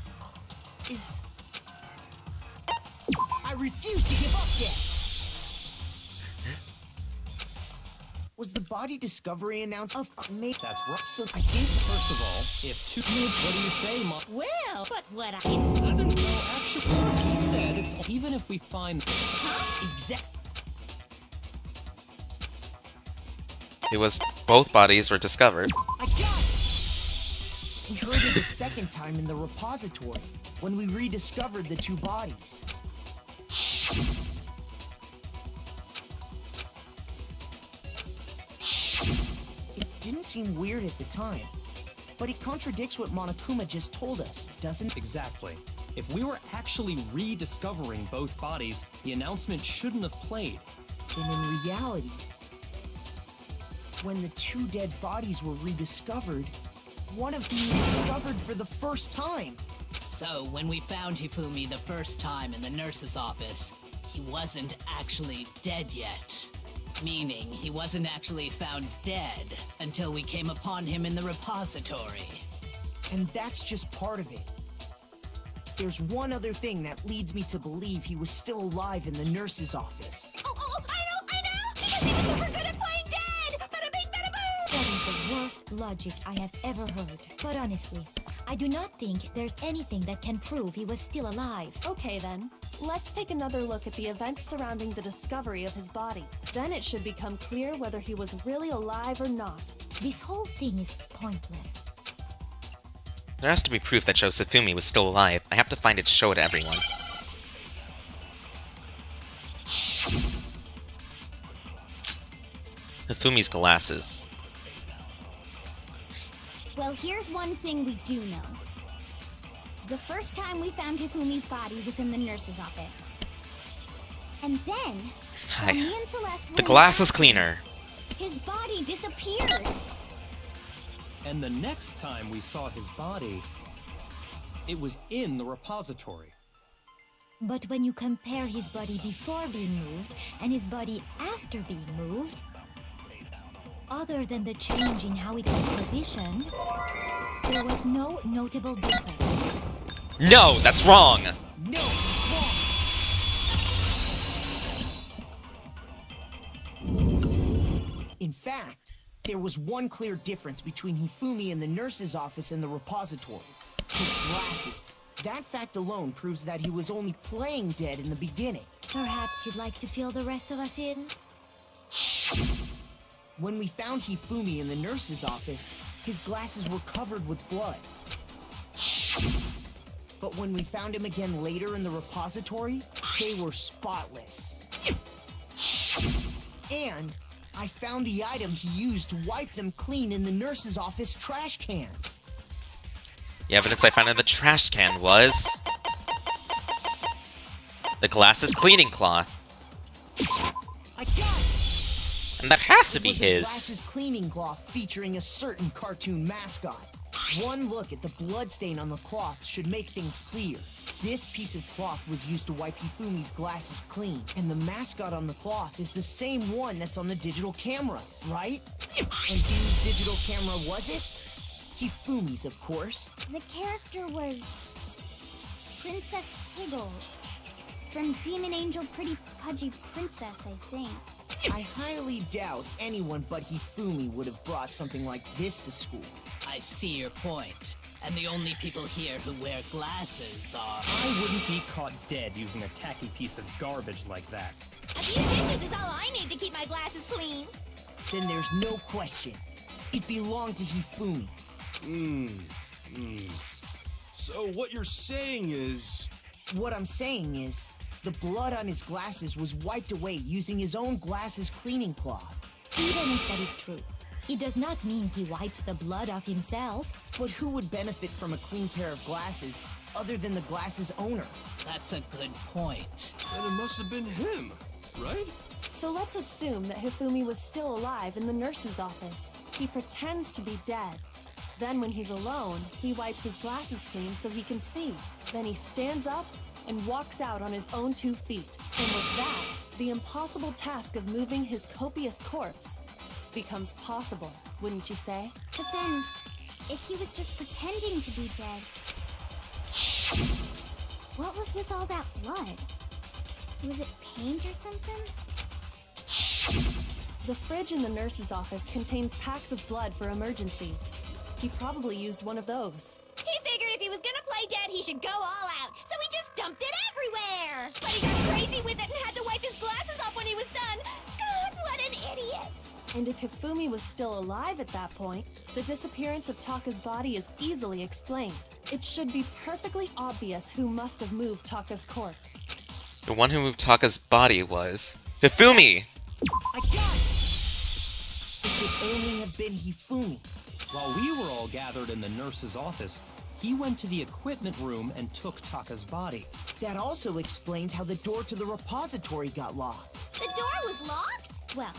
I refuse to give up yet. Was the body discovery announced? Of course. That's right. So I think, first of all, if 2... What do you say, Mom? Well, but what I... It's... No, actually, he said it's... Even if we find... Huh? Exactly. It was both bodies were discovered. I got it! We heard it the second time in the repository, when we rediscovered the 2 bodies. It didn't seem weird at the time, but it contradicts what Monokuma just told us, doesn't it? Exactly. If we were actually rediscovering both bodies, the announcement shouldn't have played. Then in reality, when the 2 dead bodies were rediscovered, one of them was discovered for the first time. So, when we found Hifumi the first time in the nurse's office, he wasn't actually dead yet. Meaning, he wasn't actually found dead until we came upon him in the repository. And that's just part of it. There's one other thing that leads me to believe he was still alive in the nurse's office. Oh, I know! Because he was super good at playing dead! Bada bing, bada boom! That is the worst logic I have ever heard. But honestly, I do not think there's anything that can prove he was still alive. Okay then, let's take another look at the events surrounding the discovery of his body. Then it should become clear whether he was really alive or not. This whole thing is pointless. There has to be proof that Hifumi was still alive. I have to find it to show it to everyone. Hifumi's glasses. Well, here's one thing we do know. The first time we found Hifumi's body was in the nurse's office. And then, While me and Celeste The were glasses in cleaner. his body disappeared. And the next time we saw his body, it was in the repository. But when you compare his body before being moved and his body after being moved, other than the change in how it was positioned, there was no notable difference. No, that's wrong. No, it's wrong. In fact, there was one clear difference between Hifumi in the nurse's office and the repository. His glasses. That fact alone proves that he was only playing dead in the beginning. Perhaps you'd like to fill the rest of us in? When we found Hifumi in the nurse's office, his glasses were covered with blood. But when we found him again later in the repository, they were spotless. And I found the item he used to wipe them clean in the nurse's office trash can. The evidence I found in the trash can was... the glasses cleaning cloth. I got it! And that has to be It was a his. glasses cleaning cloth featuring a certain cartoon mascot. One look at the bloodstain on the cloth should make things clear. This piece of cloth was used to wipe Hifumi's glasses clean, and the mascot on the cloth is the same one that's on the digital camera, right? And whose digital camera was it? Hifumi's, of course. The character was Princess Piggles from Demon Angel Pretty Pudgy Princess, I think. I highly doubt anyone but Hifumi would have brought something like this to school. I see your point. And the only people here who wear glasses are... I wouldn't be caught dead using a tacky piece of garbage like that. A few dishes is all I need to keep my glasses clean. Then there's no question. It belonged to Hifumi. So what you're saying is... What I'm saying is, the blood on his glasses was wiped away using his own glasses cleaning cloth. Even if that is true, it does not mean he wiped the blood off himself. But who would benefit from a clean pair of glasses other than the glasses owner? That's a good point. Then it must have been him, right? So let's assume that Hifumi was still alive in the nurse's office. He pretends to be dead. Then when he's alone, he wipes his glasses clean so he can see. Then he stands up and walks out on his own 2 feet. And with that, the impossible task of moving his copious corpse becomes possible, wouldn't you say? But then, if he was just pretending to be dead, what was with all that blood? Was it paint or something? The fridge in the nurse's office contains packs of blood for emergencies. He probably used one of those. He figured if he was gonna play dead, he should go all out, so he just dumped it everywhere. But he got crazy with it and had to wipe his glasses off when he was done. God, what an idiot! And if Hifumi was still alive at that point, the disappearance of Taka's body is easily explained. It should be perfectly obvious who must have moved Taka's corpse. The one who moved Taka's body was... Hifumi! I got it! It could only have been Hifumi. While we were all gathered in the nurse's office, he went to the equipment room and took Taka's body. That also explains how the door to the repository got locked. The door was locked? Well,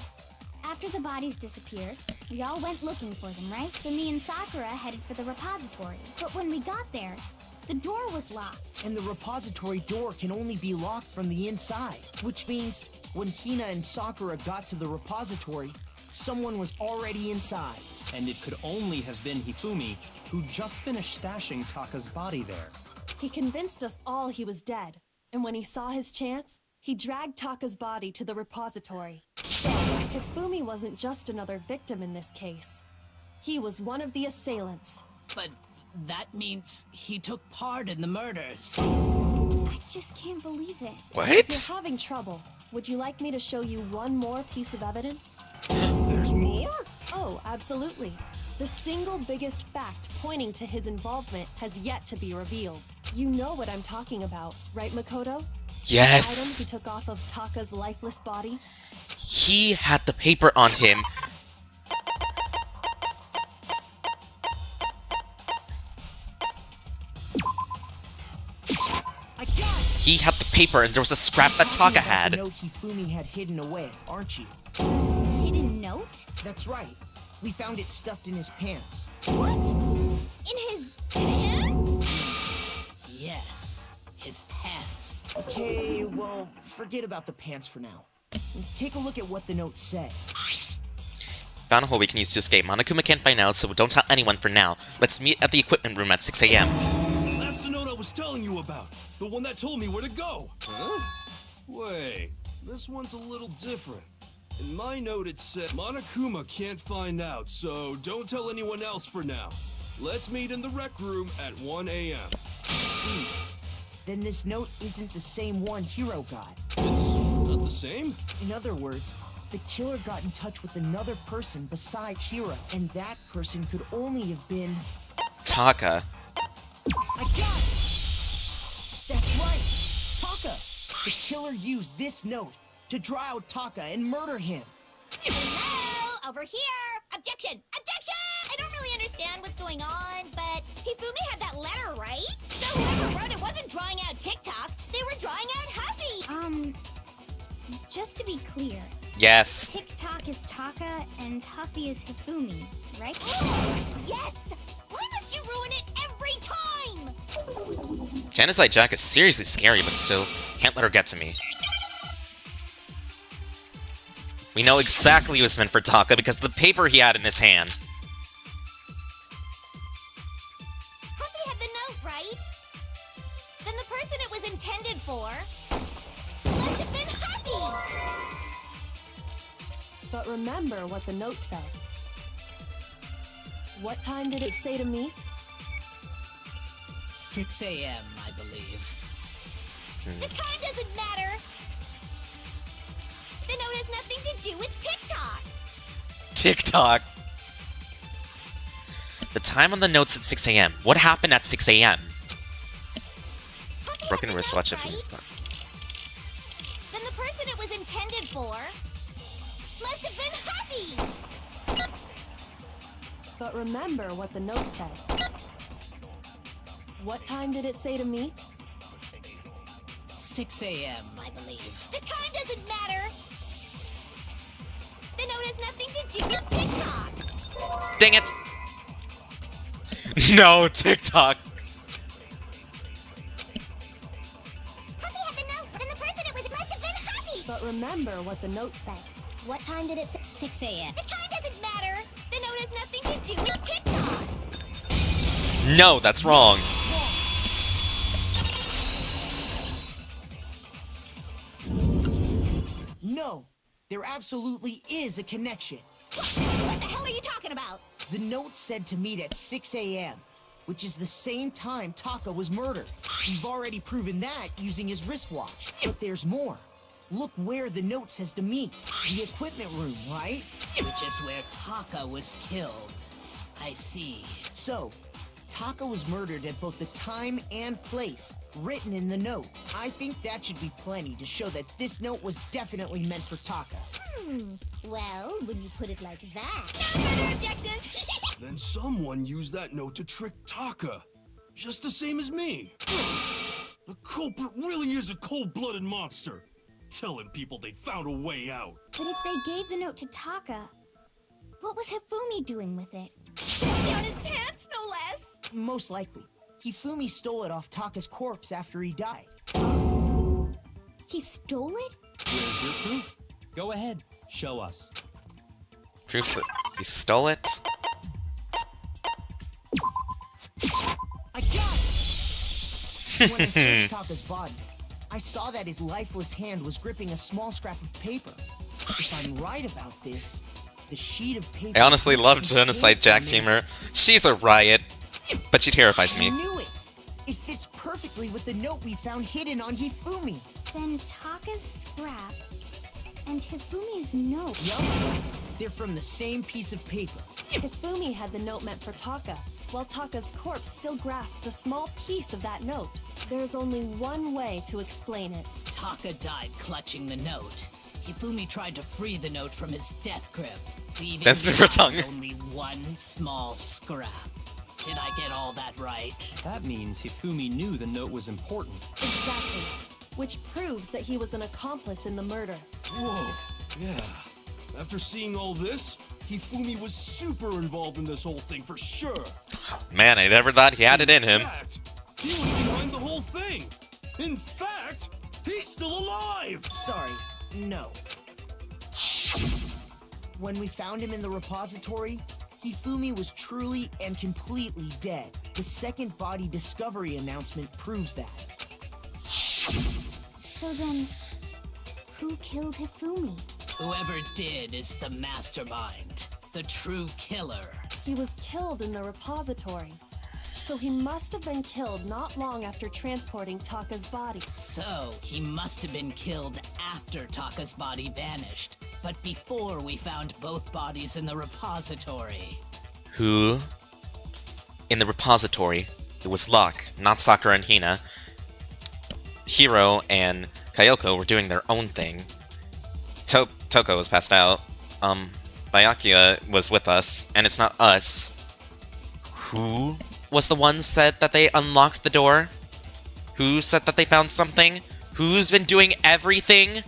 after the bodies disappeared, we all went looking for them, right? So me and Sakura headed for the repository. But when we got there, the door was locked. And the repository door can only be locked from the inside, which means when Hina and Sakura got to the repository, someone was already inside. And it could only have been Hifumi, who just finished stashing Taka's body there. He convinced us all he was dead, and when he saw his chance, he dragged Taka's body to the repository. So, Hifumi wasn't just another victim in this case. He was one of the assailants. But that means he took part in the murders. I just can't believe it. What? If you're having trouble, would you like me to show you one more piece of evidence? There's more? Oh, absolutely. The single biggest fact pointing to his involvement has yet to be revealed. You know what I'm talking about, right, Makoto? Yes! The item he took off of Taka's lifeless body? He had the paper on him. I got it! He had the paper and there was a scrap that Taka had. The note Hifumi had hidden away, aren't you? Hidden note? That's right. We found it stuffed in his pants. What? In his pants? Yes, his pants. Okay, well, forget about the pants for now. Take a look at what the note says. Found a hole we can use to escape. Monokuma can't find out, so don't tell anyone for now. Let's meet at the equipment room at 6 a.m. That's the note I was telling you about. The one that told me where to go. Huh? Wait, this one's a little different. In my note it said, Monokuma can't find out, so don't tell anyone else for now. Let's meet in the rec room at 1 a.m. See. Then this note isn't the same one Hiro got. It's not the same? In other words, the killer got in touch with another person besides Hiro, and that person could only have been... Taka. I got it! That's right! Taka! The killer used this note to draw out Taka and murder him. Hello! Over here! Objection! Objection! I don't really understand what's going on, but Hifumi had that letter, right? So whoever wrote it wasn't drawing out TikTok, they were drawing out Huffy! Just to be clear. Yes. TikTok is Taka and Huffy is Hifumi, right? Yes! Why must you ruin it every time? Genoicide Jack is seriously scary, but still, can't let her get to me. We know exactly what's meant for Taka because of the paper he had in his hand. Huffy had the note, right? Then the person it was intended for must have been Huffy! But remember what the note said. What time did it say to meet? 6 a.m., I believe. The time doesn't matter! The note has nothing to do with TikTok! TikTok. The time on the notes at 6 a.m. What happened at 6 a.m.? Broken wristwatch if he's gone. Then the person it was intended for must have been Huffy! But remember what the note said. What time did it say to meet? 6 a.m., I believe. The time doesn't matter! The note has nothing to do with TikTok! Dang it! No, TikTok! Huffy had the note, then the person it was must have been Huffy! But remember what the note said. What time did it say? 6 a.m. The time doesn't matter! The note has nothing to do with TikTok! No, that's wrong. No, there absolutely is a connection. What the hell are you talking about? The note said to meet at 6 a.m., which is the same time Taka was murdered. We've already proven that using his wristwatch. But there's more. Look where the note says to meet. The equipment room, right? Which is where Taka was killed. I see. So, Taka was murdered at both the time and place, written in the note. I think that should be plenty to show that this note was definitely meant for Taka. Well, when you put it like that... No further objections! Then someone used that note to trick Taka. Just the same as me. The culprit really is a cold-blooded monster. Telling people they found a way out. But if they gave the note to Taka, what was Hifumi doing with it? Down his pants, no less! Most likely. Hifumi stole it off Taka's corpse after he died. He stole it? Where's your proof? Go ahead, show us. Proof that he stole it? I got it! When I searched Taka's body, I saw that his lifeless hand was gripping a small scrap of paper. If I'm right about this, the sheet of paper... I honestly love Genoicide Jack's humor. She's a riot, but she terrifies me. I knew it! It fits perfectly with the note we found hidden on Hifumi. Then Taka's scrap and Hifumi's note. Yup. They're from the same piece of paper. Hifumi had the note meant for Taka, while Taka's corpse still grasped a small piece of that note. There's only one way to explain it. Taka died clutching the note. Hifumi tried to free the note from his death grip, leaving That's never tongue. only one small scrap. Did I get all that right? That means Hifumi knew the note was important. Exactly. which proves that he was an accomplice in the murder. Whoa, yeah. After seeing all this, Hifumi was super involved in this whole thing for sure. Man, I never thought he had it in him. Fact, he was behind the whole thing. In fact, he's still alive! Sorry, no. When we found him in the repository, Hifumi was truly and completely dead. The second body discovery announcement proves that. So then, who killed Hifumi? Whoever did is the mastermind, the true killer. He was killed in the repository. So he must have been killed not long after transporting Taka's body. So he must have been killed after Taka's body vanished, but before we found both bodies in the repository. Who? In the repository, it was Locke, not Sakura and Hina. Hiro and Kyoko were doing their own thing. Toko was passed out. Byakuya was with us, and it's not us. Who was the one said that they unlocked the door? Who said that they found something? Who's been doing everything?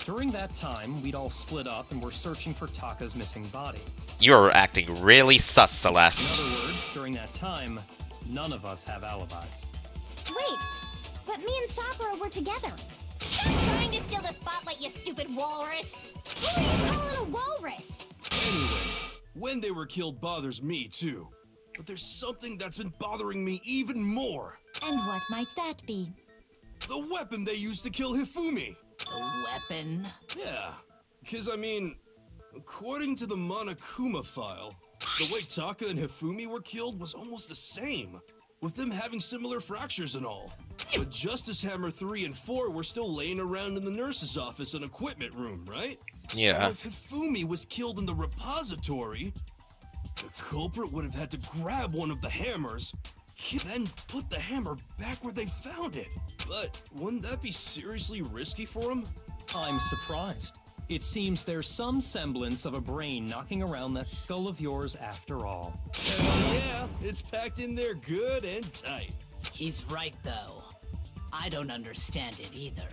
During that time, we'd all split up and were searching for Taka's missing body. You're acting really sus, Celeste. In other words, during that time, none of us have alibis. Wait, but me and Sakura were together. Stop trying to steal the spotlight, you stupid walrus! Who are you calling a walrus? Anyway, when they were killed bothers me too. But there's something that's been bothering me even more. And what might that be? The weapon they used to kill Hifumi. A weapon? Yeah, because I mean, according to the Monokuma file, the way Taka and Hifumi were killed was almost the same, with them having similar fractures and all. But Justice Hammer 3 and 4 were still laying around in the nurse's office and equipment room, right? Yeah. So if Hifumi was killed in the repository, the culprit would have had to grab one of the hammers, then put the hammer back where they found it. But wouldn't that be seriously risky for him? I'm surprised. It seems there's some semblance of a brain knocking around that skull of yours after all. Hell yeah, it's packed in there good and tight. He's right, though. I don't understand it either.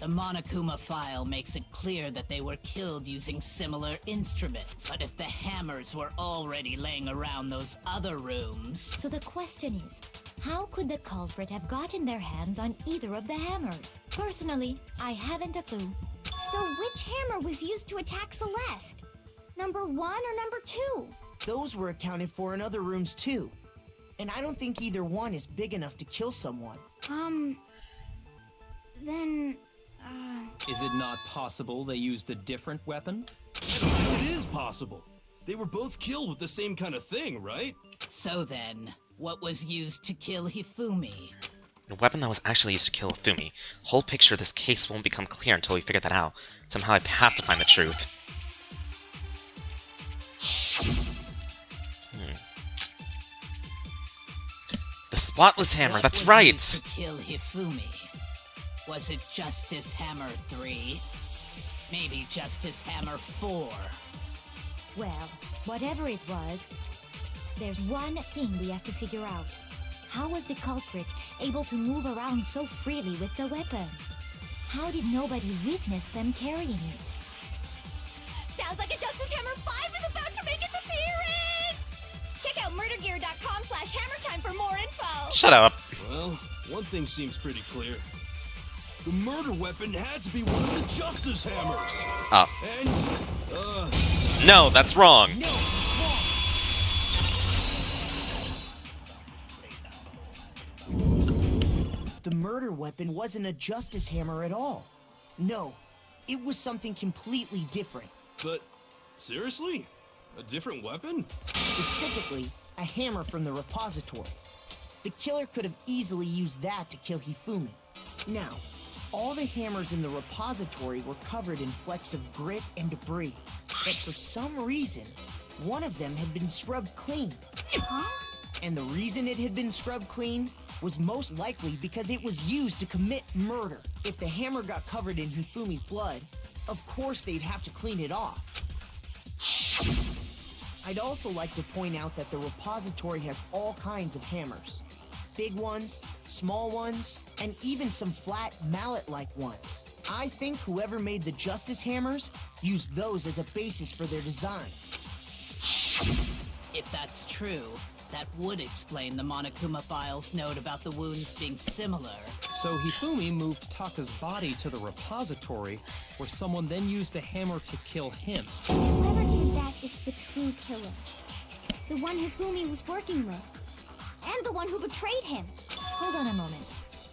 The Monokuma file makes it clear that they were killed using similar instruments. But if the hammers were already laying around those other rooms... So the question is, how could the culprit have gotten their hands on either of the hammers? Personally, I haven't a clue. So which hammer was used to attack Celeste? Number 1 or number 2? Those were accounted for in other rooms too. And I don't think either one is big enough to kill someone. Then... Is it not possible they used a different weapon? I don't think it is possible. They were both killed with the same kind of thing, right? So then, what was used to kill Hifumi? The weapon that was actually used to kill Hifumi. The whole picture of this case won't become clear until we figure that out. Somehow I have to find the truth. The spotless hammer, that's What was right! used to kill Hifumi? Was it Justice Hammer 3? Maybe Justice Hammer 4? Well, whatever it was, there's one thing we have to figure out. How was the culprit able to move around so freely with the weapon? How did nobody witness them carrying it? Sounds like a Justice Hammer 5 is about to make its appearance! Check out murdergear.com/hammertime for more info! Shut up! Well, one thing seems pretty clear. The murder weapon had to be one of the Justice Hammers! And, No, that's wrong! No, it's wrong! The murder weapon wasn't a Justice Hammer at all. No, it was something completely different. But, seriously? A different weapon? Specifically, a hammer from the repository. The killer could have easily used that to kill Hifumi. Now, all the hammers in the repository were covered in flecks of grit and debris. But for some reason, one of them had been scrubbed clean. And the reason it had been scrubbed clean was most likely because it was used to commit murder. If the hammer got covered in Hifumi's blood, of course they'd have to clean it off. I'd also like to point out that the repository has all kinds of hammers. Big ones, small ones, and even some flat mallet-like ones. I think whoever made the Justice Hammers used those as a basis for their design. If that's true, that would explain the Monokuma file's note about the wounds being similar. So Hifumi moved Taka's body to the repository, where someone then used a hammer to kill him. Whoever did that is the true killer. The one Hifumi was working with. And the one who betrayed him. Hold on a moment.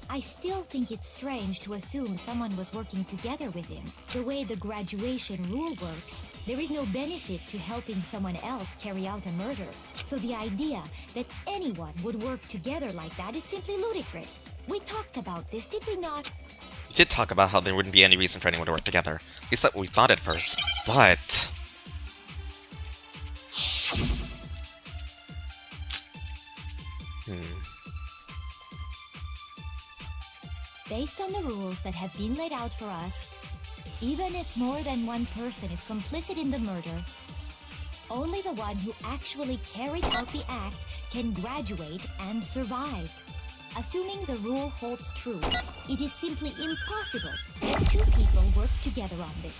I still think it's strange to assume someone was working together with him. The way the graduation rule works, there is no benefit to helping someone else carry out a murder. So the idea that anyone would work together like that is simply ludicrous. We talked about this, did we not? We did talk about how there wouldn't be any reason for anyone to work together. At least that's what we thought at first. But... Based on the rules that have been laid out for us, even if more than one person is complicit in the murder, only the one who actually carried out the act can graduate and survive. Assuming the rule holds true, it is simply impossible that two people work together on this.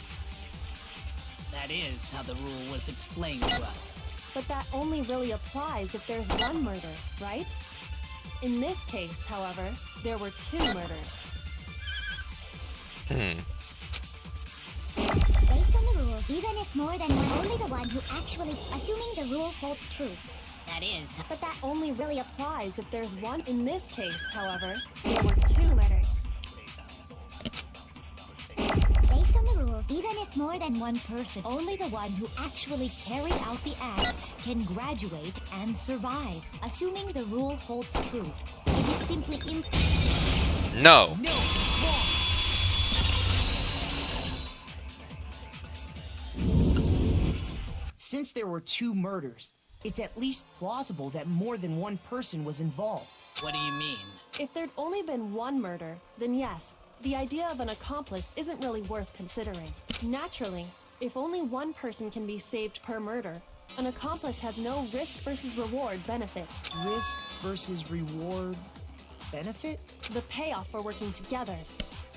That is how the rule was explained to us. But that only really applies if there's one murder, right? In this case, however, there were two murders. Based on the rules, even if more than one, only the one who actually, assuming the rule holds true. That is. But that only really applies if there's one. In this case, however, there were two murders. Based on the rules, even if more than one person, only the one who actually carried out the act can graduate and survive. Assuming the rule holds true, it is simply No! No, it's wrong! Since there were two murders, it's at least plausible that more than one person was involved. What do you mean? If there'd only been one murder, then yes, the idea of an accomplice isn't really worth considering. Naturally, if only one person can be saved per murder, an accomplice has no risk versus reward benefit. Risk versus reward benefit? The payoff for working together.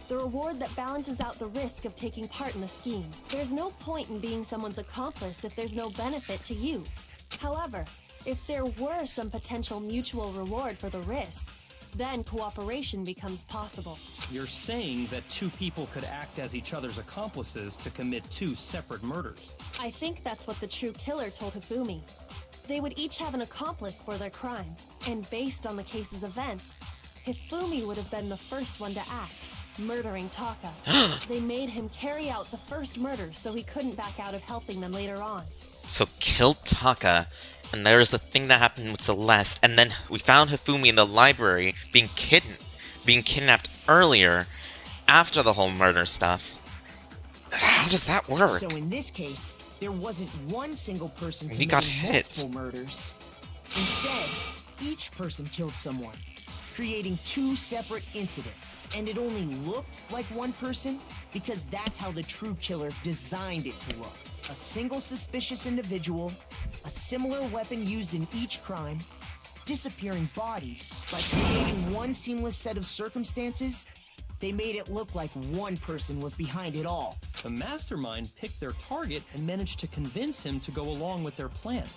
The reward that balances out the risk of taking part in a scheme. There's no point in being someone's accomplice if there's no benefit to you. However, if there were some potential mutual reward for the risk, then cooperation becomes possible. You're saying that two people could act as each other's accomplices to commit two separate murders. I think that's what the true killer told Hifumi. They would each have an accomplice for their crime, and based on the case's events, Hifumi would have been the first one to act, murdering Taka. They made him carry out the first murder so he couldn't back out of helping them later on. So killed Taka, and there was the thing that happened with Celeste, and then we found Hifumi in the library being kidnapped earlier, after the whole murder stuff. How does that work? So in this case, there wasn't one single person He got committing hit. multiple murders. Instead, each person killed someone, creating two separate incidents. And it only looked like one person because that's how the true killer designed it to look. A single suspicious individual, a similar weapon used in each crime, disappearing bodies. By creating one seamless set of circumstances, they made it look like one person was behind it all. The mastermind picked their target and managed to convince him to go along with their plan.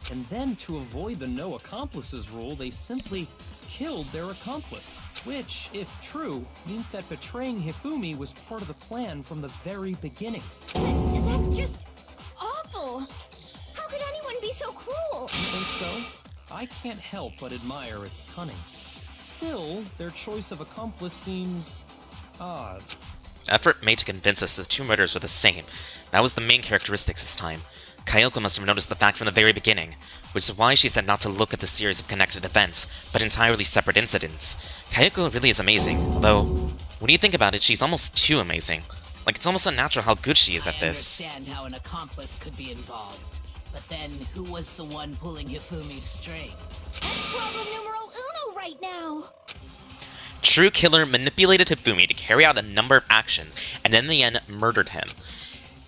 And then, to avoid the no accomplices rule, they simply killed their accomplice. Which, if true, means that betraying Hifumi was part of the plan from the very beginning. That's just awful! How could anyone be so cruel? You think so? I can't help but admire its cunning. Still, their choice of accomplice seems odd. Effort made to convince us the two murders were the same. That was the main characteristics this time. Kayoko must have noticed the fact from the very beginning, which is why she said not to look at the series of connected events, but entirely separate incidents. Kayoko really is amazing, although, when you think about it, she's almost too amazing. Like, it's almost unnatural how good she is at this. I understand how an accomplice could be involved, but then who was the one pulling Hifumi's strings? That's problem numero uno right now! True Killer manipulated Hifumi to carry out a number of actions, and in the end, murdered him.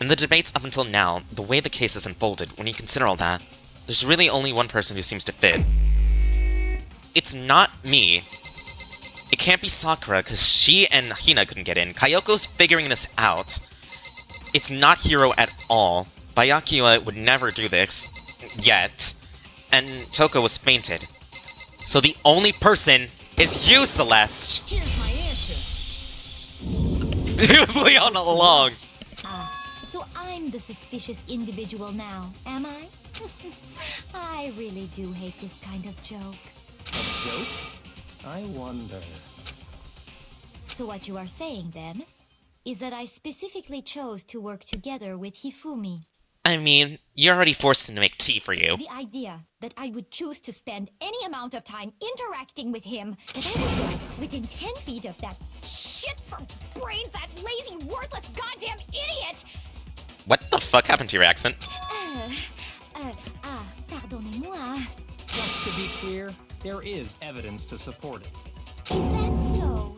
In the debates up until now, the way the case has unfolded, when you consider all that, there's really only one person who seems to fit. It's not me. It can't be Sakura, because she and Hina couldn't get in. Kayoko's figuring this out. It's not Hiro at all. Byakuya would never do this. Yet. And Toko was fainted. So the only person is you, Celeste! Here's my answer. It was Leon all along! So I'm the suspicious individual now, am I? I really do hate this kind of joke. A joke? I wonder. So what you are saying, then, is that I specifically chose to work together with Hifumi. I mean, you already forced him to make tea for you. The idea that I would choose to spend any amount of time interacting with him, that I would go within 10 feet of that shit-for-brains, that lazy, worthless goddamn idiot! What the fuck happened to your accent? Pardonnez-moi. Just to be clear, there is evidence to support it. Is that so?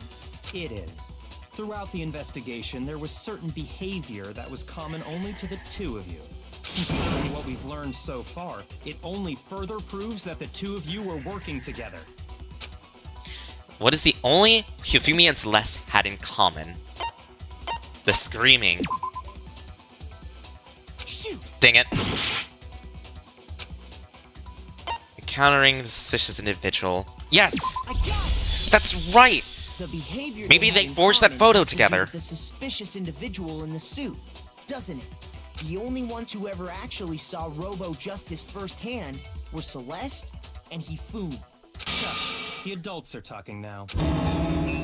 It is. Throughout the investigation, there was certain behavior that was common only to the two of you. Considering what we've learned so far, it only further proves that the two of you were working together. What is the only Hifumi and Celeste had in common? The screaming. Shoot! Dang it. Encountering the suspicious individual. Yes! That's right! The behavior Maybe they forged that photo together. The suspicious individual in the suit, doesn't it? The only ones who ever actually saw Robo Justice firsthand were Celeste and Hifumi. Shush. The adults are talking now.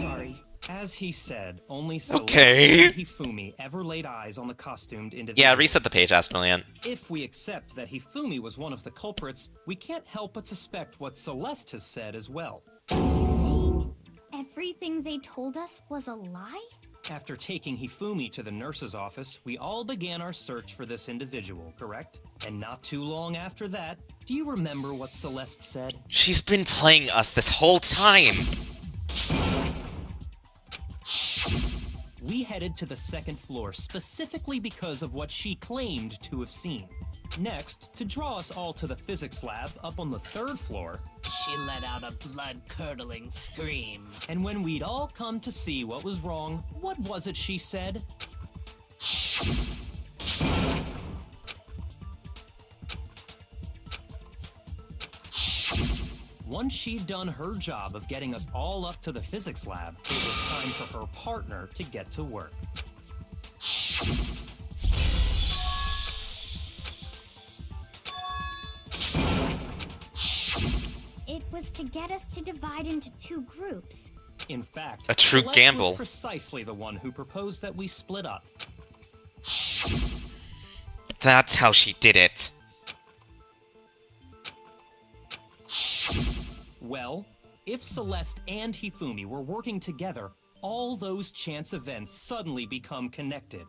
Sorry. As he said, only Celeste Okay. and Hifumi ever laid eyes on the costumed individual. Yeah, reset the page, Asmillion. If we accept that Hifumi was one of the culprits, we can't help but suspect what Celeste has said as well. Are you saying everything they told us was a lie? After taking Hifumi to the nurse's office, we all began our search for this individual, correct? And not too long after that, do you remember what Celeste said? She's been playing us this whole time! We headed to the second floor specifically because of what she claimed to have seen. Next, to draw us all to the physics lab up on the third floor, She let out a blood-curdling scream. and when we'd all come to see what was wrong, what was it she said? Once she'd done her job of getting us all up to the physics lab, it was time for her partner to get to work. It was to get us to divide into two groups. In fact, A true Celeste gamble. was precisely the one who proposed that we split up. That's how she did it. Well, if Celeste and Hifumi were working together, all those chance events suddenly become connected.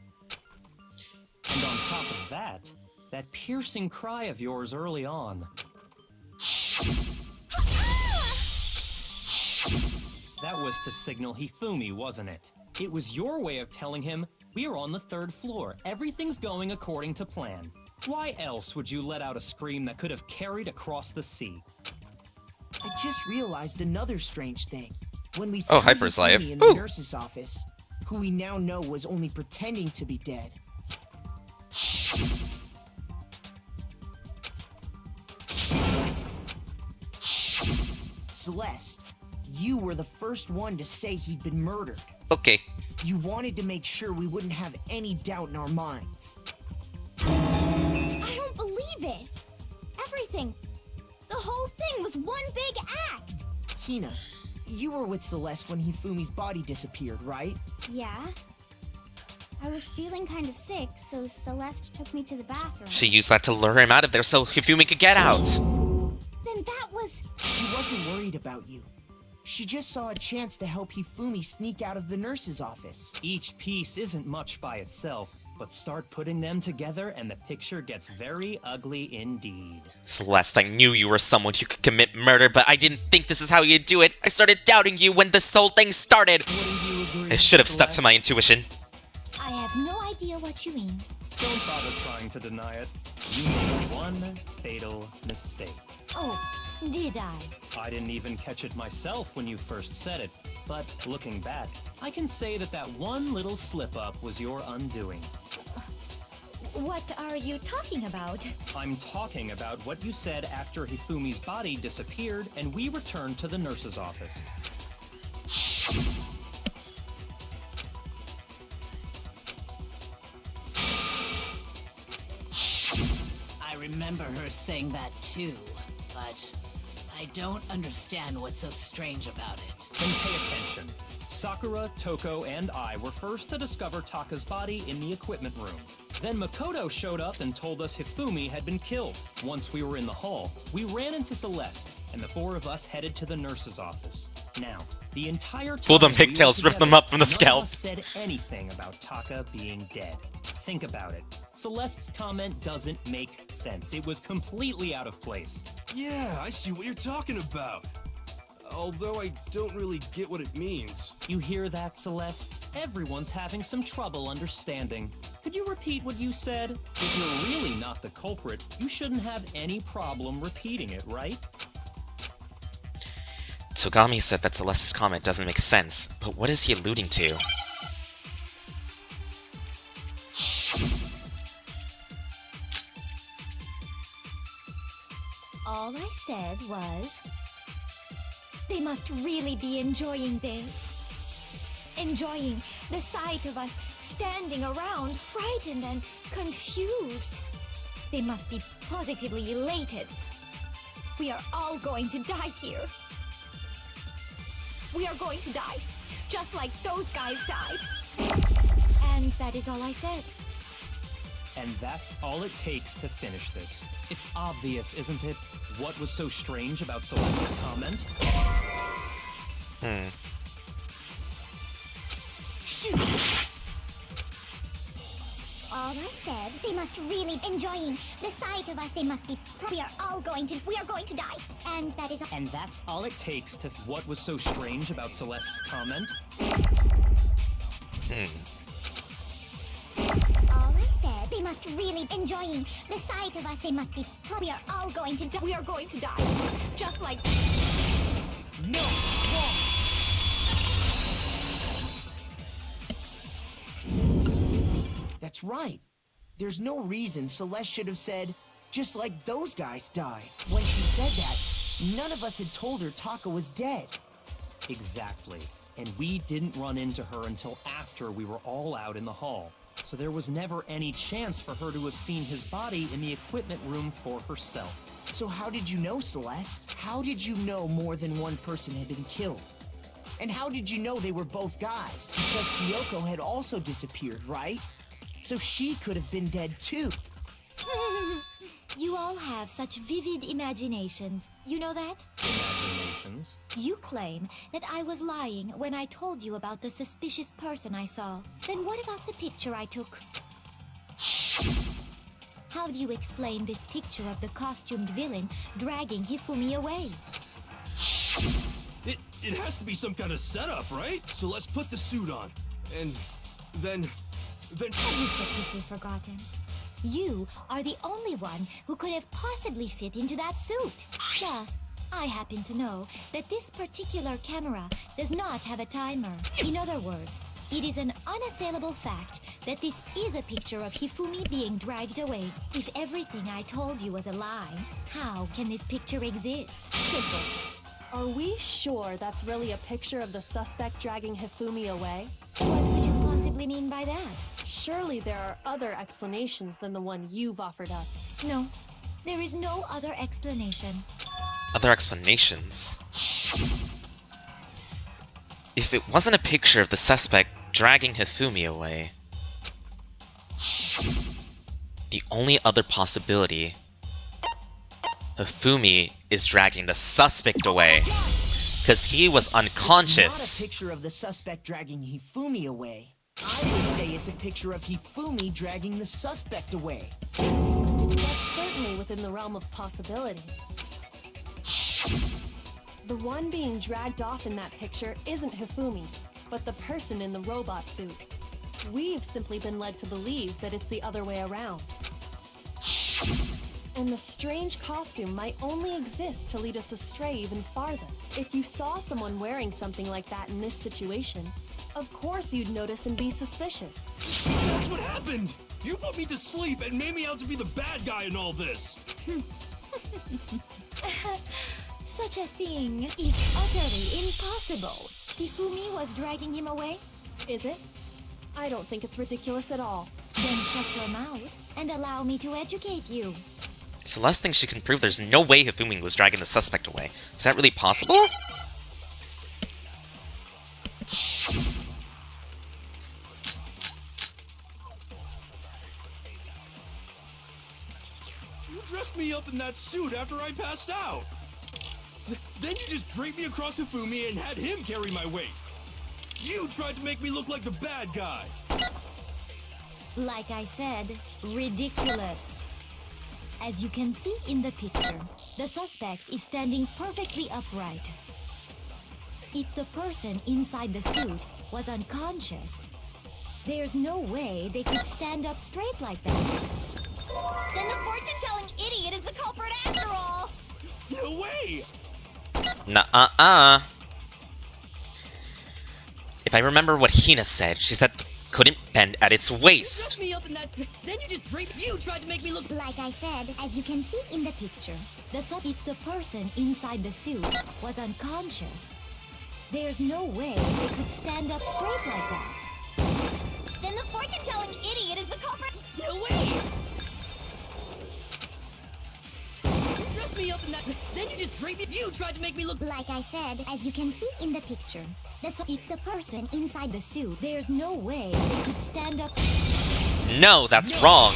And on top of that, that piercing cry of yours early on. That was to signal Hifumi, wasn't it? It was your way of telling him, we're on the third floor, everything's going according to plan. Why else would you let out a scream that could have carried across the sea? I just realized another strange thing. When we Oh, found Hyper's Hifumi live. in the Ooh. nurse's office, who we now know was only pretending to be dead. Celeste, you were the first one to say he'd been murdered. Okay. You wanted to make sure we wouldn't have any doubt in our minds. I don't believe it! Everything, the whole thing was one big act! Hina, you were with Celeste when Hifumi's body disappeared, right? Yeah? I was feeling kinda sick, so Celeste took me to the bathroom. She used that to lure him out of there so Hifumi could get out. Then that was... She wasn't worried about you. She just saw a chance to help Hifumi sneak out of the nurse's office. Each piece isn't much by itself, but start putting them together and the picture gets very ugly indeed. Celeste, I knew you were someone who could commit murder, but I didn't think this is how you'd do it. I started doubting you when this whole thing started. I should have stuck to my intuition. I have no idea what you mean. Don't bother trying to deny it. You made one fatal mistake. Oh, did I? I didn't even catch it myself when you first said it. But looking back, I can say that that one little slip-up was your undoing. What are you talking about? I'm talking about what you said after Hifumi's body disappeared and we returned to the nurse's office. I remember her saying that too, but I don't understand what's so strange about it. Then pay attention. Sakura, Toko, and I were first to discover Taka's body in the equipment room. Then Makoto showed up and told us Hifumi had been killed. Once we were in the hall, we ran into Celeste, and the four of us headed to the nurse's office. Now, the entire time Pull them we were pigtails, rip them together, up from the none scalp. of us said anything about Taka being dead. Think about it. Celeste's comment doesn't make sense. It was completely out of place. Yeah, I see what you're talking about. Although I don't really get what it means. You hear that, Celeste? Everyone's having some trouble understanding. Could you repeat what you said? If you're really not the culprit, you shouldn't have any problem repeating it, right? Togami said that Celeste's comment doesn't make sense, but what is he alluding to? All I said was... They must really be enjoying this. Enjoying the sight of us standing around, frightened and confused. They must be positively elated. We are all going to die here. We are going to die, just like those guys died. And that is all I said. And that's all it takes to finish this. It's obvious, isn't it? What was so strange about Celeste's comment? Shoot! All I said, they must really enjoying the sight of us. They must be. We are going to die. And that is. And that's all it takes to. What was so strange about Celeste's comment? All I said, they must really enjoying the sight of us. They must be. We are all going to die. We are going to die, just like. No, it's wrong. That's right. There's no reason Celeste should have said, just like those guys died. When she said that, none of us had told her Taka was dead. Exactly. And we didn't run into her until after we were all out in the hall. So there was never any chance for her to have seen his body in the equipment room for herself. So how did you know, Celeste? How did you know more than one person had been killed? And how did you know they were both guys? Because Kyoko had also disappeared, right? So she could have been dead too. You all have such vivid imaginations. You know that? Imaginations? You claim that I was lying when I told you about the suspicious person I saw. Then what about the picture I took? How do you explain this picture of the costumed villain dragging Hifumi away? It has to be some kind of setup, right? So let's put the suit on. And then... Have you so quickly forgotten? You are the only one who could have possibly fit into that suit. Plus, I happen to know that this particular camera does not have a timer. In other words, it is an unassailable fact that this is a picture of Hifumi being dragged away. If everything I told you was a lie, how can this picture exist? Simple. Are we sure that's really a picture of the suspect dragging Hifumi away? What could you possibly mean by that? Surely there are other explanations than the one you've offered up. No, there is no other explanation. Other explanations? If it wasn't a picture of the suspect dragging Hifumi away, the only other possibility, Hifumi is dragging the suspect away, because he was unconscious. It's not a picture of the suspect dragging Hifumi away. I would say it's a picture of Hifumi dragging the suspect away. That's certainly within the realm of possibility. The one being dragged off in that picture isn't Hifumi, but the person in the robot suit. We've simply been led to believe that it's the other way around. And the strange costume might only exist to lead us astray even farther. If you saw someone wearing something like that in this situation, of course you'd notice and be suspicious. That's what happened! You put me to sleep and made me out to be the bad guy in all this! Such a thing is utterly impossible. Hifumi was dragging him away? Is it? I don't think it's ridiculous at all. Then shut your mouth and allow me to educate you. Celeste thinks she can prove there's no way Hifumi was dragging the suspect away. Is that really possible? You dressed me up in that suit after I passed out! Then you just draped me across Hifumi and had him carry my weight! You tried to make me look like the bad guy! Like I said, ridiculous. As you can see in the picture, the suspect is standing perfectly upright. If the person inside the suit was unconscious, there's no way they could stand up straight like that. Then the fortune-telling idiot is the culprit after all! No way! Nuh-uh-uh. If I remember what Hina said, she said couldn't bend at its waist. Me up in that, then you just draped. You tried to make me look. Like I said, as you can see in the picture, if the person inside the suit was unconscious, there's no way they could stand up straight like that. Then the fortune-telling idiot is the culprit. No way! You dressed me up in that, then you just draped me. You tried to make me look. Like I said, as you can see in the picture, if the person inside the suit, there's no way they could stand up. No, that's wrong.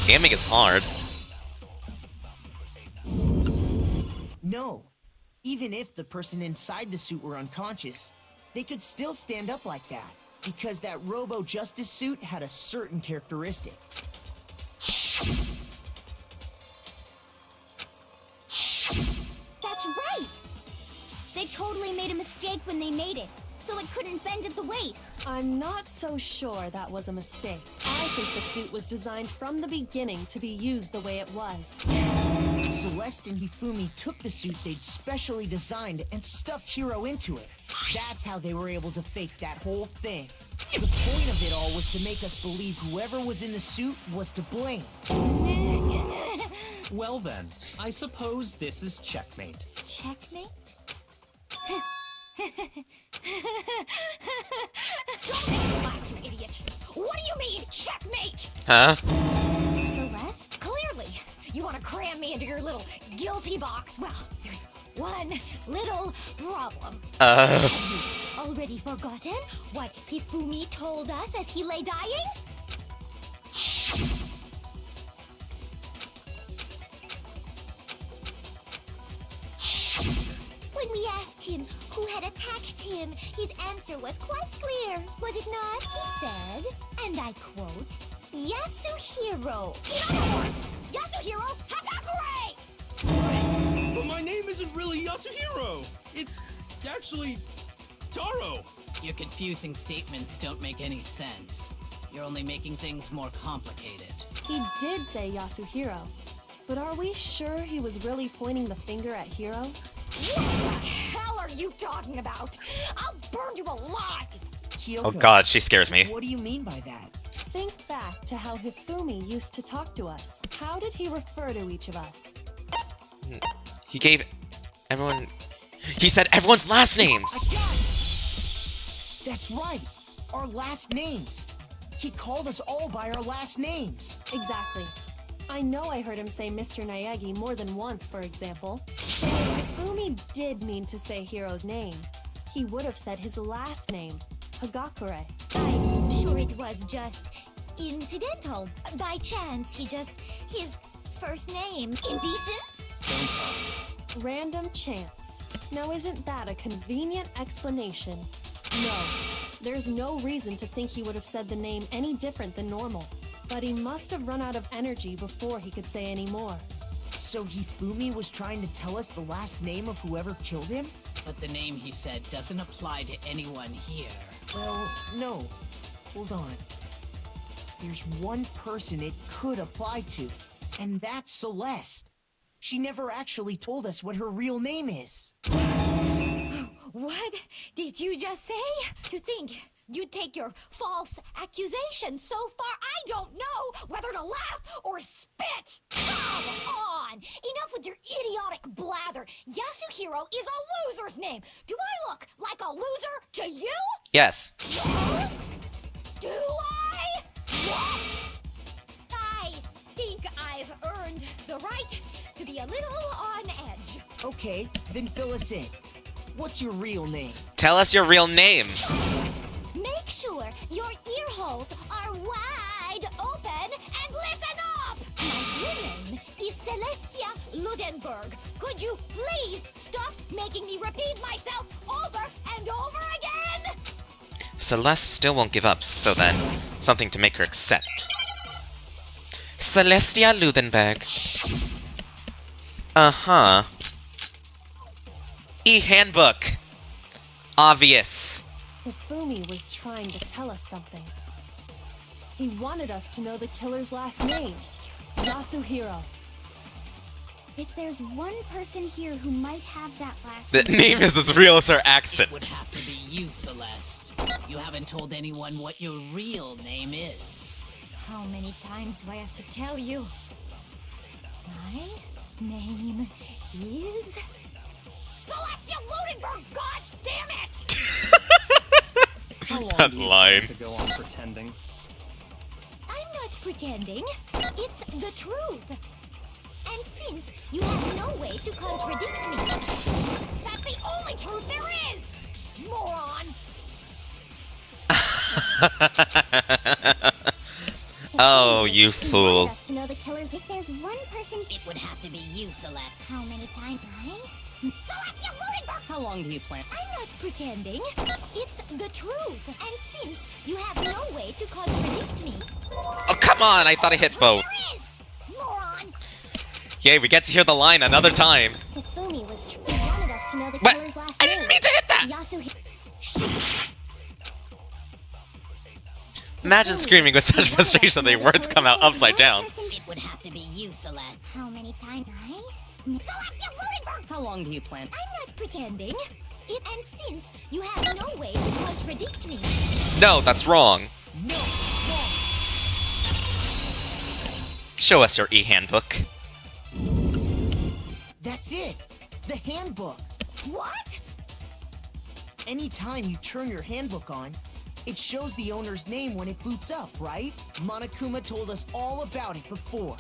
Aiming is hard. No. Even if the person inside the suit were unconscious, they could still stand up like that, because that Robo-Justice suit had a certain characteristic. That's right! They totally made a mistake when they made it, so it couldn't bend at the waist. I'm not so sure that was a mistake. I think the suit was designed from the beginning to be used the way it was. Celeste and Hifumi took the suit they'd specially designed and stuffed Hiro into it. That's how they were able to fake that whole thing. The point of it all was to make us believe whoever was in the suit was to blame. Well then, I suppose this is checkmate. Checkmate? Don't make me laugh, you idiot! What do you mean, checkmate? Huh? Celeste? Clearly, you want to cram me into your little guilty box. Well, there's one little problem. Have you already forgotten what Hifumi told us as he lay dying? When we asked him who had attacked him, his answer was quite clear, was it not? He said, and I quote, Yasuhiro. In other words, Yasuhiro Hagakure! But my name isn't really Yasuhiro! It's actually Taro! Your confusing statements don't make any sense. You're only making things more complicated. He did say Yasuhiro, but are we sure he was really pointing the finger at Hiro? What the hell are you talking about? I'll burn you alive! Kyoko, Oh god, she scares me. What do you mean by that? Think back to how Hifumi used to talk to us. How did he refer to each of us? He gave everyone... He said everyone's last names! That's right! Our last names! He called us all by our last names! Exactly. I know I heard him say Mr. Naegi more than once, for example. So if Hifumi did mean to say Hiro's name, he would have said his last name, Hagakure. I'm sure it was just incidental. By chance, his first name. Indecent? Don't talk. Random chance. Now isn't that a convenient explanation? No, there's no reason to think he would have said the name any different than normal. But he must have run out of energy before he could say any more. So Hifumi was trying to tell us the last name of whoever killed him? But the name he said doesn't apply to anyone here. Well, no. Hold on. There's one person it could apply to. And that's Celeste. She never actually told us what her real name is. What did you just say? To think you'd take your false accusation so far, I don't know whether to laugh or spit. Come on! Enough with your idiotic blather. Yasuhiro is a loser's name. Do I look like a loser to you? Yes. Yeah? Do I? What? I think I've earned the right to be a little on edge. Okay, then fill us in. What's your real name? Tell us your real name. Make sure your ear holes are wide open and listen up! My real name is Celestia Ludenberg. Could you please stop making me repeat myself over and over again? Celeste still won't give up, so then, something to make her accept. Celestia Ludenberg. Uh-huh. E-handbook. Obvious. Hifumi was trying to tell us something. He wanted us to know the killer's last name, Yasuhiro. If there's one person here who might have that last The name is as real as her It would accent. have to be you, Celeste. You haven't told anyone what your real name is. How many times do I have to tell you? My name is Celestia Ludenberg, god damn it! How long That do you line. plan to go on pretending? I'm not pretending. It's the truth. And since you have no way to contradict me, that's the only truth there is! Moron! Oh, you fool. To know the killers, if there's one person, It would have to be you, Celeste. how many times Celestia Ludenberg! How long do you plan? I'm not pretending. It's the truth. And since you have no way to contradict me, Oh, come on! I thought I hit both. there is! Moron! Yay, we get to hear the line another time. Hifumi wanted us to know the What? killer's last I name. didn't mean to hit that! Yasuhiro. Imagine screaming with such frustration that the words come out upside down. It would have to be you, Celeste. How many times Celestia Ludenberg! How long do you plan? I'm not pretending. And since you have no way to contradict me, No, that's wrong. No, it's wrong. Show us your e-handbook. That's it. The handbook. what? Anytime you turn your handbook on, it shows the owner's name when it boots up, right? Monokuma told us all about it before.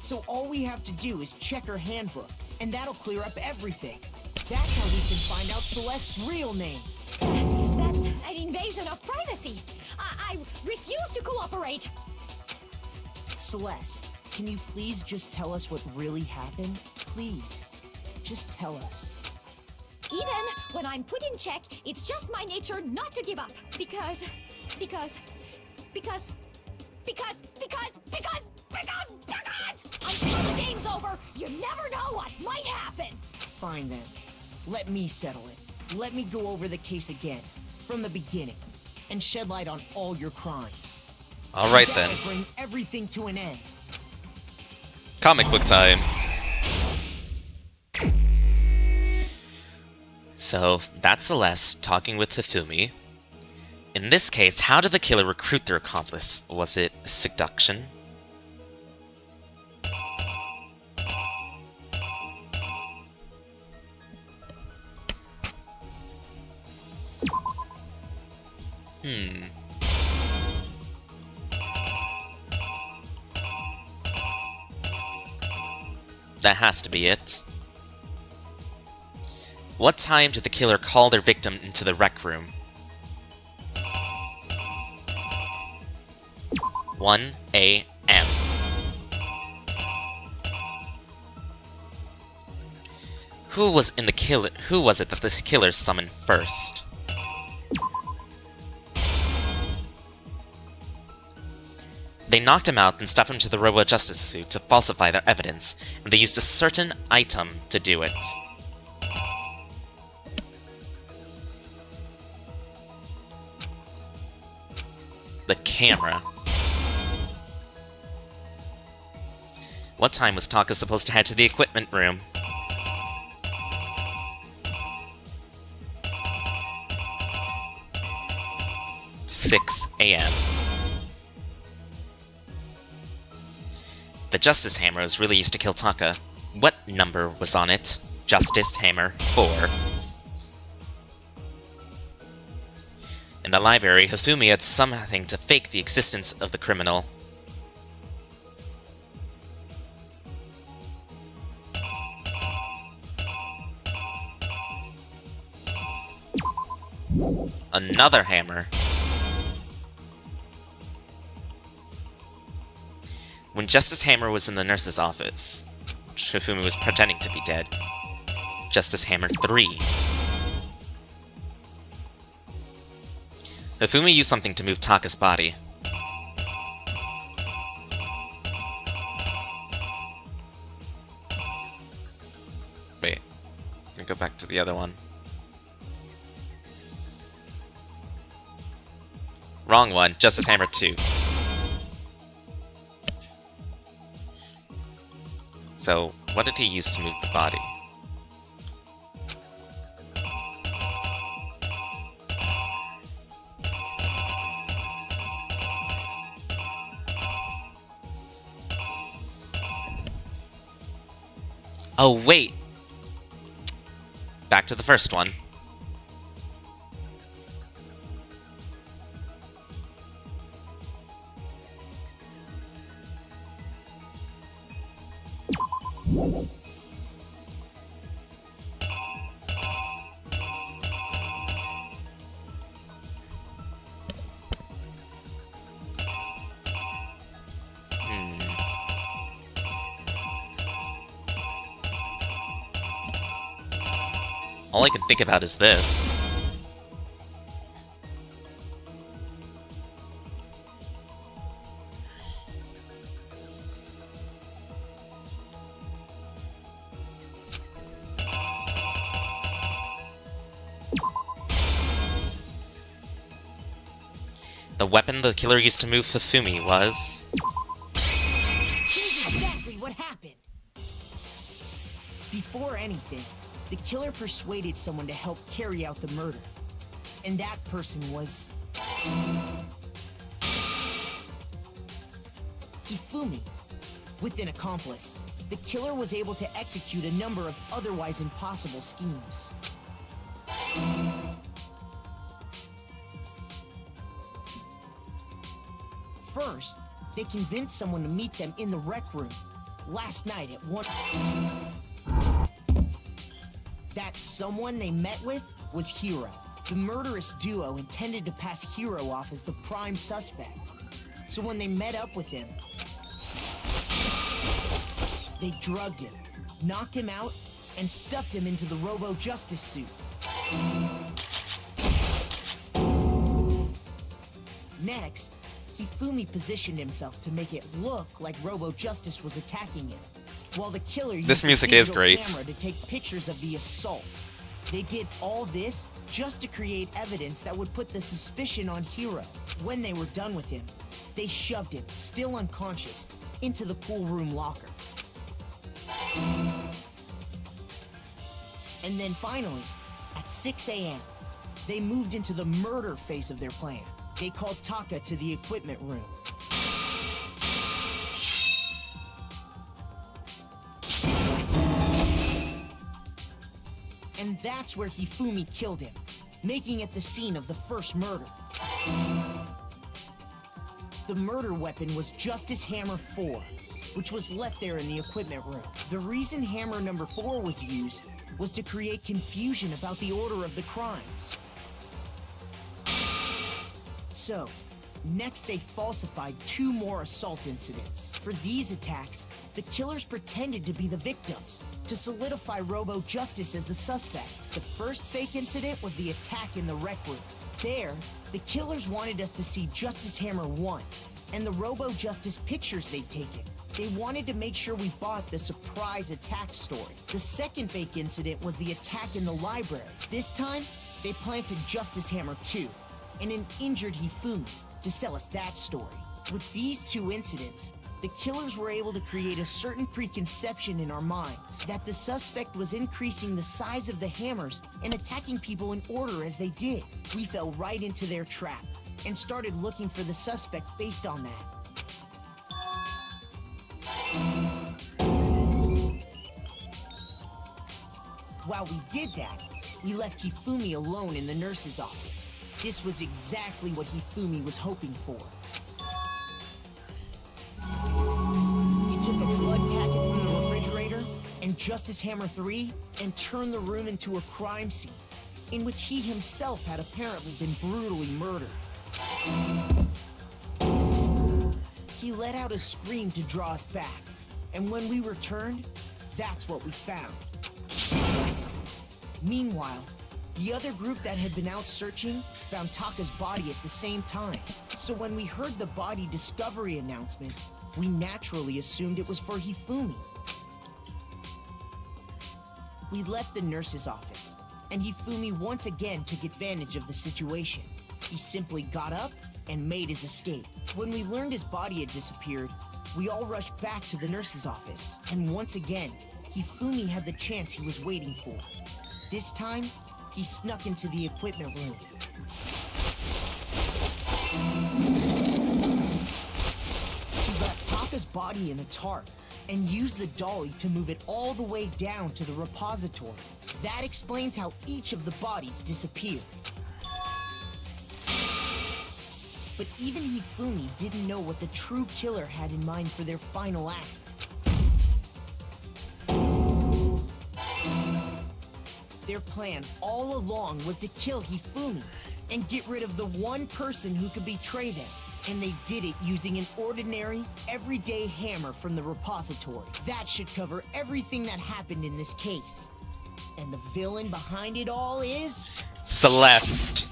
So all we have to do is check her handbook, and that'll clear up everything. That's how we can find out Celeste's real name. That's an invasion of privacy. I refuse to cooperate. Celeste, can you please just tell us what really happened? Please, just tell us. Even when I'm put in check, it's just my nature not to give up. Because until the game's over, you never know what might happen. Fine then. Let me settle it. Let me go over the case again, from the beginning, and shed light on all your crimes. Alright That'll then. bring everything to an end. Comic book time. So, that's Celeste talking with Hifumi. In this case, how did the killer recruit their accomplice? Was it seduction? That has to be it. What time did the killer call their victim into the rec room? 1 a.m. Who was it that the killer summoned first? They knocked him out, then stuffed him into the robo-justice suit to falsify their evidence, and they used a certain item to do it. The camera. What time was Taka supposed to head to the equipment room? "6 a.m. The Justice Hammer was really used to kill Taka. What number was on it? Justice Hammer 4. In the library, Hifumi had something to fake the existence of the criminal. Another hammer. When Justice Hammer was in the nurse's office, Hifumi was pretending to be dead. Justice Hammer 3. Hifumi used something to move Taka's body. Wait, let me go back to the other one. Wrong one, Justice Hammer 2. So, what did he use to move the body? Oh, wait! Back to the first one. All I can think about is this. The weapon the killer used to move Hifumi was... Here's exactly what happened. Before anything, the killer persuaded someone to help carry out the murder. And that person was... Hifumi. With an accomplice, the killer was able to execute a number of otherwise impossible schemes. First, they convinced someone to meet them in the rec room last night at 1. That someone they met with was Hiro. The murderous duo intended to pass Hiro off as the prime suspect. So when they met up with him, they drugged him, knocked him out, and stuffed him into the Robo-Justice suit. Next, Hifumi positioned himself to make it look like Robo-Justice was attacking him, while the killer used This music is great. camera to take pictures of the assault. They did all this just to create evidence that would put the suspicion on Hiro. When they were done with him, they shoved him, still unconscious, into the pool room locker. And then finally, at 6 a.m., they moved into the murder phase of their plan. They called Taka to the equipment room. And that's where Hifumi killed him, making it the scene of the first murder. The murder weapon was Justice Hammer 4, which was left there in the equipment room. The reason Hammer number 4 was used was to create confusion about the order of the crimes. So, next they falsified 2 more assault incidents. For these attacks, the killers pretended to be the victims, to solidify Robo-Justice as the suspect. The first fake incident was the attack in the rec room. There, the killers wanted us to see Justice Hammer 1, and the Robo-Justice pictures they'd taken. They wanted to make sure we bought the surprise attack story. The second fake incident was the attack in the library. This time, they planted Justice Hammer 2, and an injured Hifumi. to sell us that story. With these two incidents, the killers were able to create a certain preconception in our minds that the suspect was increasing the size of the hammers and attacking people in order as they did. We fell right into their trap and started looking for the suspect based on that. While we did that, we left Hifumi alone in the nurse's office. This was exactly what Hifumi was hoping for. He took a blood packet from the refrigerator and Justice Hammer 3 and turned the room into a crime scene in which he himself had apparently been brutally murdered. He let out a scream to draw us back, and when we returned, that's what we found. Meanwhile, the other group that had been out searching found Taka's body at the same time. So when we heard the body discovery announcement, we naturally assumed it was for Hifumi. We left the nurse's office, and Hifumi once again took advantage of the situation. He simply got up and made his escape. When we learned his body had disappeared, we all rushed back to the nurse's office, and once again, Hifumi had the chance he was waiting for. This time, he snuck into the equipment room. He wrapped Taka's body in a tarp and used the dolly to move it all the way down to the repository. That explains how each of the bodies disappeared. But even Hifumi didn't know what the true killer had in mind for their final act. Their plan all along was to kill Hifumi and get rid of the one person who could betray them. And they did it using an ordinary, everyday hammer from the repository. That should cover everything that happened in this case. And the villain behind it all is... Celeste.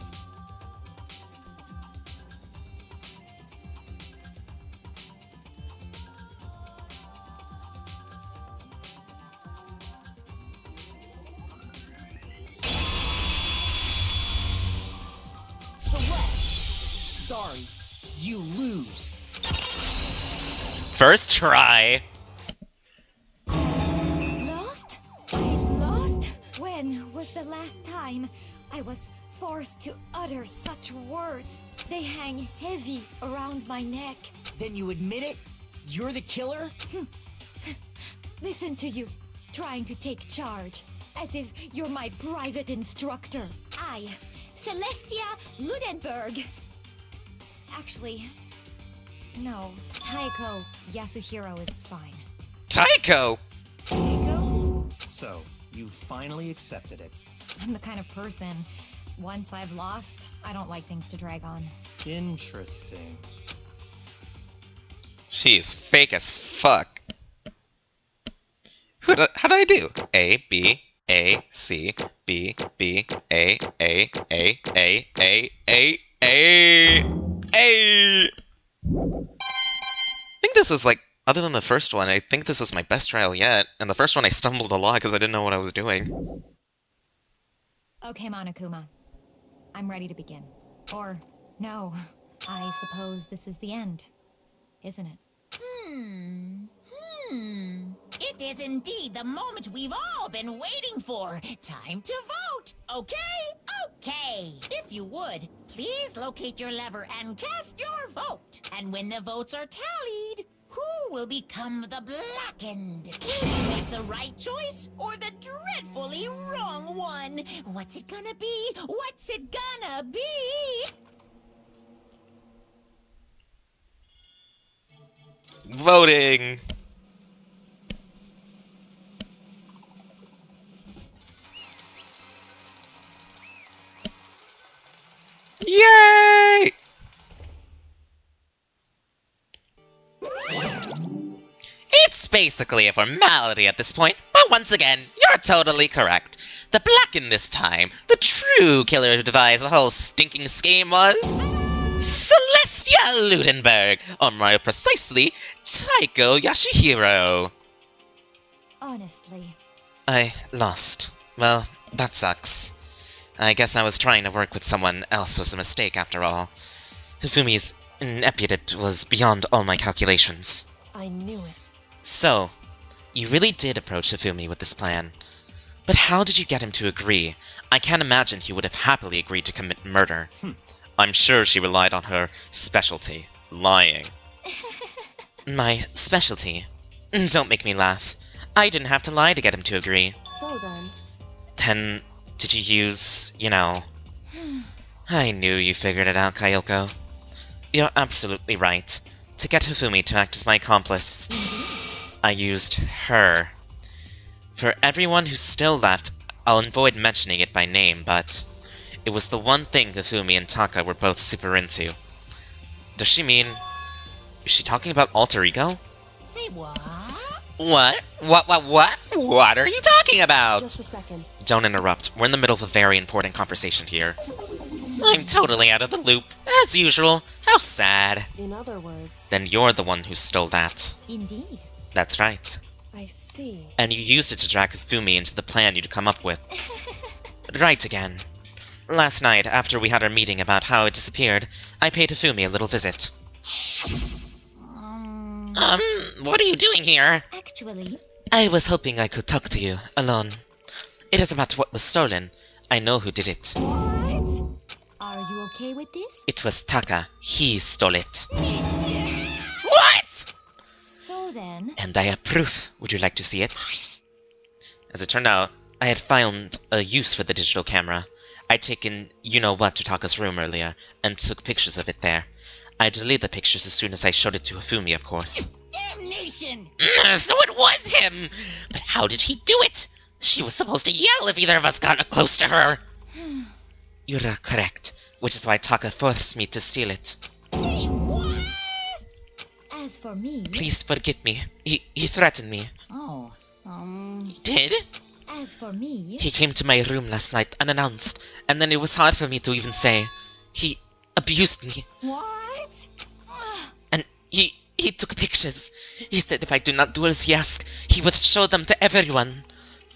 Sorry, you lose. First try. Lost? I lost? When was the last time I was forced to utter such words? They hang heavy around my neck. Then you admit it? You're the killer? Listen to you, trying to take charge, as if you're my private instructor. I, Celestia Ludenberg. Actually, no. Taiko Yasuhiro is fine. Taiko? So, you finally accepted it. I'm the kind of person, once I've lost, I don't like things to drag on. Interesting. She's fake as fuck. How did I do? A, B, A, C, B, B, A, A, A, A, A, A, A. I think this was like, other than the first one, I think this was my best trial yet. And the first one I stumbled a lot because I didn't know what I was doing. Okay, Monokuma. I'm ready to begin. Or, no, I suppose this is the end, isn't it? It is indeed the moment we've all been waiting for. Time to vote, okay? Okay. If you would, please locate your lever and cast your vote. And when the votes are tallied, who will become the blackened? Will you make the right choice or the dreadfully wrong one? What's it gonna be? What's it gonna be? Voting! Yay! It's basically a formality at this point, but once again, you're totally correct. The blackened this time, the true killer who devised the whole stinking scheme was... Celestia Ludenberg, or more precisely, Taiko Yasuhiro. Honestly. I lost. Well, that sucks. I guess I was trying to work with someone else was a mistake after all. Hifumi's ineptitude was beyond all my calculations. I knew it. So, you really did approach Hifumi with this plan. But how did you get him to agree? I can't imagine he would have happily agreed to commit murder. I'm sure she relied on her specialty, lying. My specialty? Don't make me laugh. I didn't have to lie to get him to agree. So then... Then, did you use, you know... I knew you figured it out, Kyoko. You're absolutely right. To get Hifumi to act as my accomplice, I used her. For everyone who's still left, I'll avoid mentioning it by name, but it was the one thing Hifumi and Taka were both super into. Does she mean... Is she talking about alter ego? Say what? What? What are you talking about? Just a second. Don't interrupt. We're in the middle of a very important conversation here. I'm totally out of the loop, as usual. How sad. In other words... Then you're the one who stole that. Indeed. That's right. I see. And you used it to drag Hifumi into the plan you'd come up with. Right again. Last night, after we had our meeting about how it disappeared, I paid Hifumi a little visit. What are you doing here? Actually... I was hoping I could talk to you, alone. It is about what was stolen. I know who did it. What? Are you okay with this? It was Taka. He stole it. What?! So then... And I have proof. Would you like to see it? As it turned out, I had found a use for the digital camera. I'd taken you-know-what to Taka's room earlier, and took pictures of it there. I deleted the pictures as soon as I showed it to Hifumi, of course. Damnation! So it was him! But how did he do it? She was supposed to yell if either of us got close to her. You're correct, which is why Taka forced me to steal it. Say what? As for me... Please forgive me. He threatened me. Oh, He did? As for me... He came to my room last night unannounced, and then it was hard for me to even say. He abused me. What? And he took pictures. He said if I do not do as he asked, he would show them to everyone.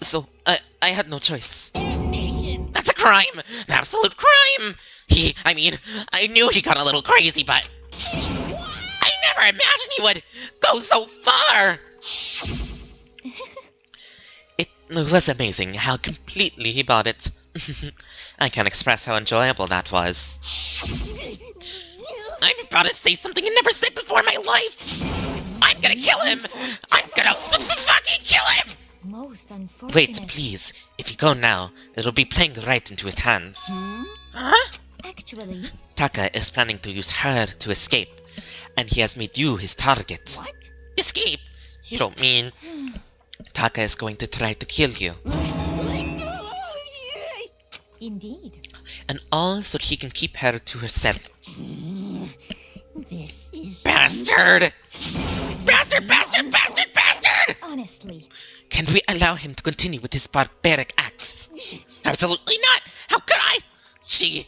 So, I had no choice. Damnation! That's a crime! An absolute crime! I knew he got a little crazy, but... I never imagined he would go so far! It was amazing how completely he bought it. I can't express how enjoyable that was. I'm about to say something I never said before in my life! I'm gonna kill him! I'm gonna fucking kill him! Most unfortunate... Wait, please. If you go now, it'll be playing right into his hands. Huh? Actually... Taka is planning to use her to escape, and he has made you his target. What? Escape? You don't mean... Taka is going to try to kill you. Indeed. And all so he can keep her to herself. This is... Bastard! Bastard! Honestly. Can we allow him to continue with his barbaric acts? Absolutely not! How could I? She...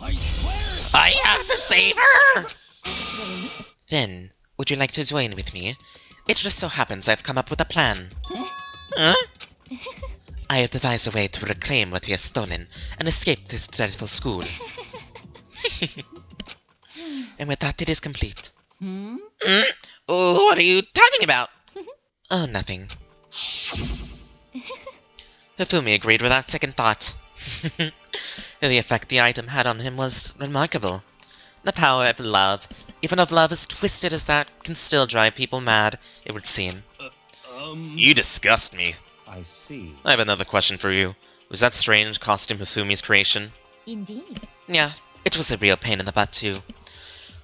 I swear! I have to save her! Actually... Then, would you like to join with me? It just so happens I've come up with a plan. Huh? I have devised a way to reclaim what he has stolen and escape this dreadful school. And with that, it is complete. Oh, what are you talking about? Oh, nothing. Hifumi agreed without second thought. The effect the item had on him was remarkable. The power of love, even of love as twisted as that, can still drive people mad, it would seem. You disgust me. I see. I have another question for you. Was that strange costume Hifumi's creation? Indeed. Yeah, it was a real pain in the butt too.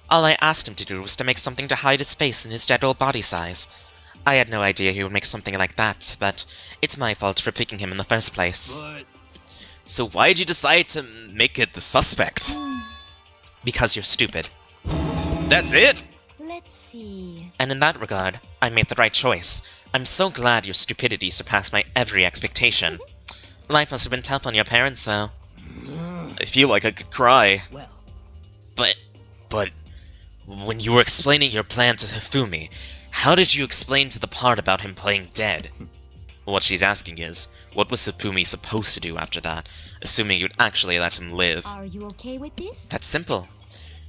All I asked him to do was to make something to hide his face and his dead old body size. I had no idea he would make something like that, but it's my fault for picking him in the first place. But So why'd you decide to make it the suspect? Because you're stupid. That's it? Let's see... And in that regard, I made the right choice. I'm so glad your stupidity surpassed my every expectation. Life must have been tough on your parents, though. I feel like I could cry. Well, But when you were explaining your plan to Hifumi, how did you explain to the part about him playing dead? What she's asking is, what was Hifumi supposed to do after that, assuming you'd actually let him live? Are you okay with this? That's simple.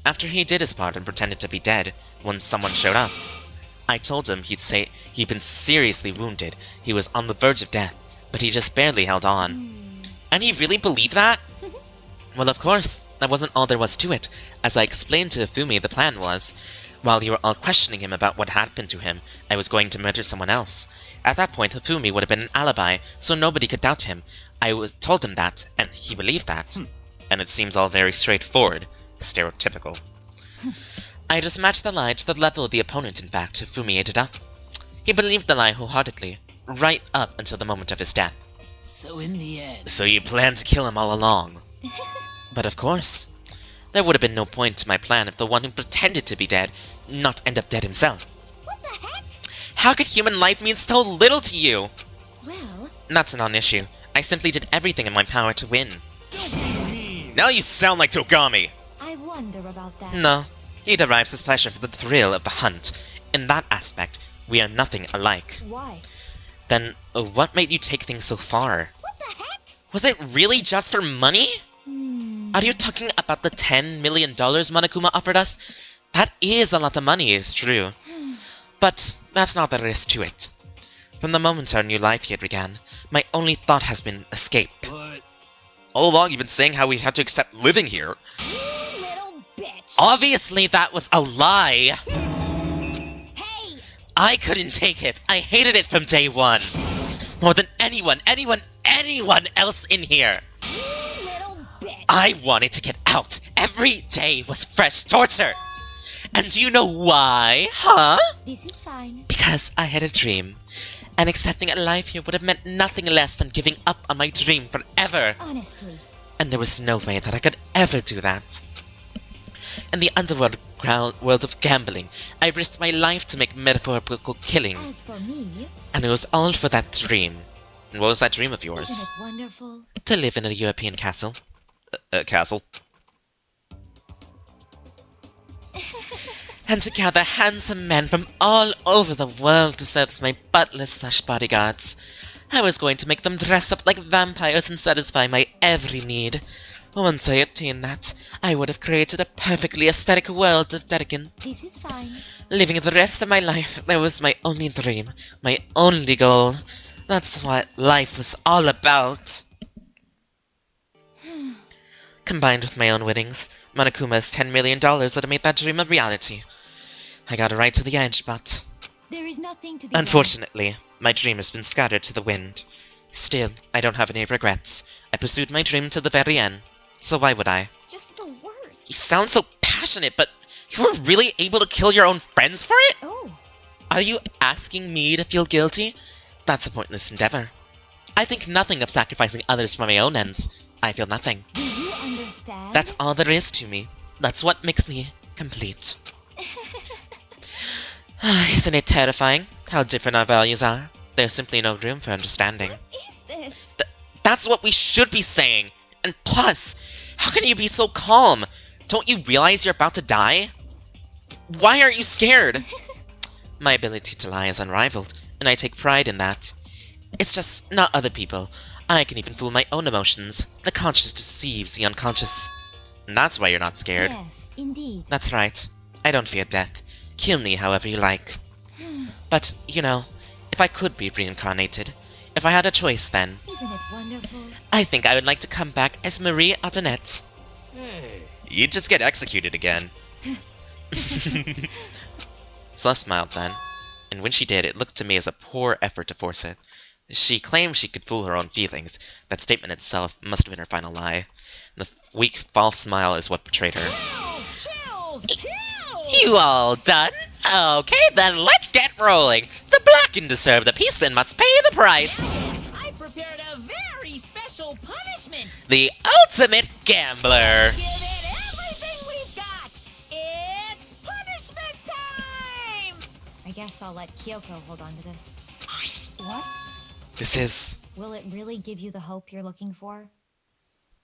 After he did his part and pretended to be dead when someone showed up, I told him he'd been seriously wounded, he was on the verge of death, but he just barely held on. And he really believed that? Well, of course, that wasn't all there was to it. As I explained to Hifumi, the plan was, while you were all questioning him about what happened to him, I was going to murder someone else. At that point, Hifumi would have been an alibi, so nobody could doubt him. Told him that, and he believed that. And it seems all very straightforward. Stereotypical. I just matched the lie to the level of the opponent, in fact, Hifumi ate it up. He believed the lie wholeheartedly, right up until the moment of his death. So in the end... So you planned to kill him all along. But of course. There would have been no point to my plan if the one who pretended to be dead not end up dead himself. What the heck? How could human life mean so little to you? Well... That's a non-issue. I simply did everything in my power to win. Now you sound like Togami! I wonder about that. No. He derives his pleasure from the thrill of the hunt. In that aspect, we are nothing alike. Why? Then, what made you take things so far? What the heck? Was it really just for money? Are you talking about the $10 million Monokuma offered us? That is a lot of money, it's true. But that's not all there is to it. From the moment our new life here began, my only thought has been escape. But... All along you've been saying how we had to accept living here. You little bitch. Obviously that was a lie! Hey! I couldn't take it. I hated it from day one. More than anyone else in here. You little bitch. I wanted to get out. Every day was fresh torture. And do you know why, huh? This is fine. Because I had a dream. And accepting a life here would have meant nothing less than giving up on my dream forever. Honestly. And there was no way that I could ever do that. In the underworld world of gambling, I risked my life to make metaphorical killing. As for me... And it was all for that dream. And what was that dream of yours? Isn't it wonderful? To live in a European castle. Castle. And to gather handsome men from all over the world to serve as my butlers/bodyguards. I was going to make them dress up like vampires and satisfy my every need. Once I attained that, I would have created a perfectly aesthetic world of Dedekin. This is fine. Living the rest of my life, that was my only dream, my only goal. That's what life was all about. Combined with my own winnings, Monokuma's $10 million would have made that dream a reality. I got right to the edge, but... There is nothing to be Unfortunately, my dream has been scattered to the wind. Still, I don't have any regrets. I pursued my dream to the very end, so why would I? Just the worst. You sound so passionate, but you were really able to kill your own friends for it? Oh. Are you asking me to feel guilty? That's a pointless endeavor. I think nothing of sacrificing others for my own ends. I feel nothing. Do you understand? That's all there is to me. That's what makes me complete. Isn't it terrifying how different our values are? There's simply no room for understanding. What is this? That's what we should be saying! And plus, how can you be so calm? Don't you realize you're about to die? Why aren't you scared? My ability to lie is unrivaled, and I take pride in that. It's just not other people. I can even fool my own emotions. The conscious deceives the unconscious. And that's why you're not scared. Yes, indeed. That's right. I don't fear death. Kill me however you like. But, you know, if I could be reincarnated, if I had a choice then, Isn't it wonderful? I think I would like to come back as Marie Antoinette. Hey. You'd just get executed again. Celeste smiled then, and when she did, it looked to me as a poor effort to force it. She claimed she could fool her own feelings. That statement itself must have been her final lie. The weak, false smile is what betrayed her. You all done? Okay, then let's get rolling. The Blacken deserve the peace and must pay the price. I prepared a very special punishment. The ultimate gambler. Give it everything we've got. It's punishment time. I guess I'll let Kyoko hold on to this. What? This is... Will it really give you the hope you're looking for?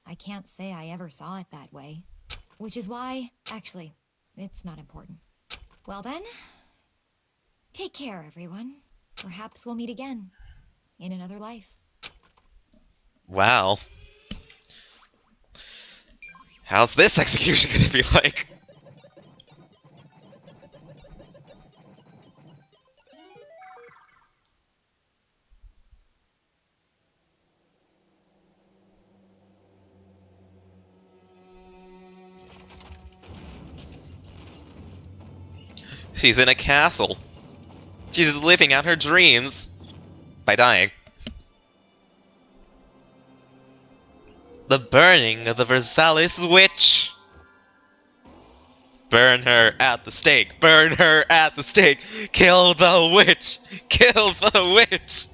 I can't say I ever saw it that way. Which is why... Actually, it's not important. Well then... Take care, everyone. Perhaps we'll meet again. In another life. Wow. How's this execution gonna be like? She's in a castle. She's living out her dreams by dying. The burning of the Versailles witch. Burn her at the stake. Burn her at the stake. Kill the witch. Kill the witch.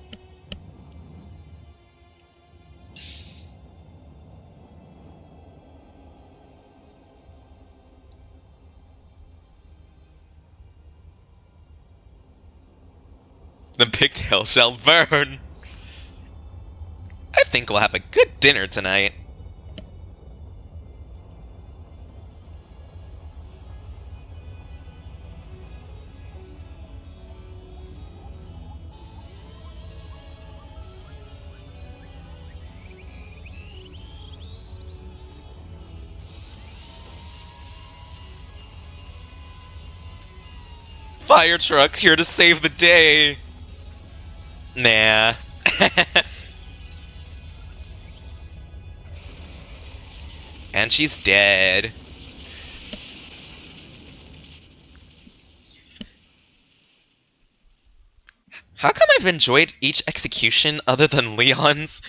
The pigtail shall burn. I think we'll have a good dinner tonight. Fire truck here to save the day. Nah. And she's dead. How come I've enjoyed each execution other than Leon's?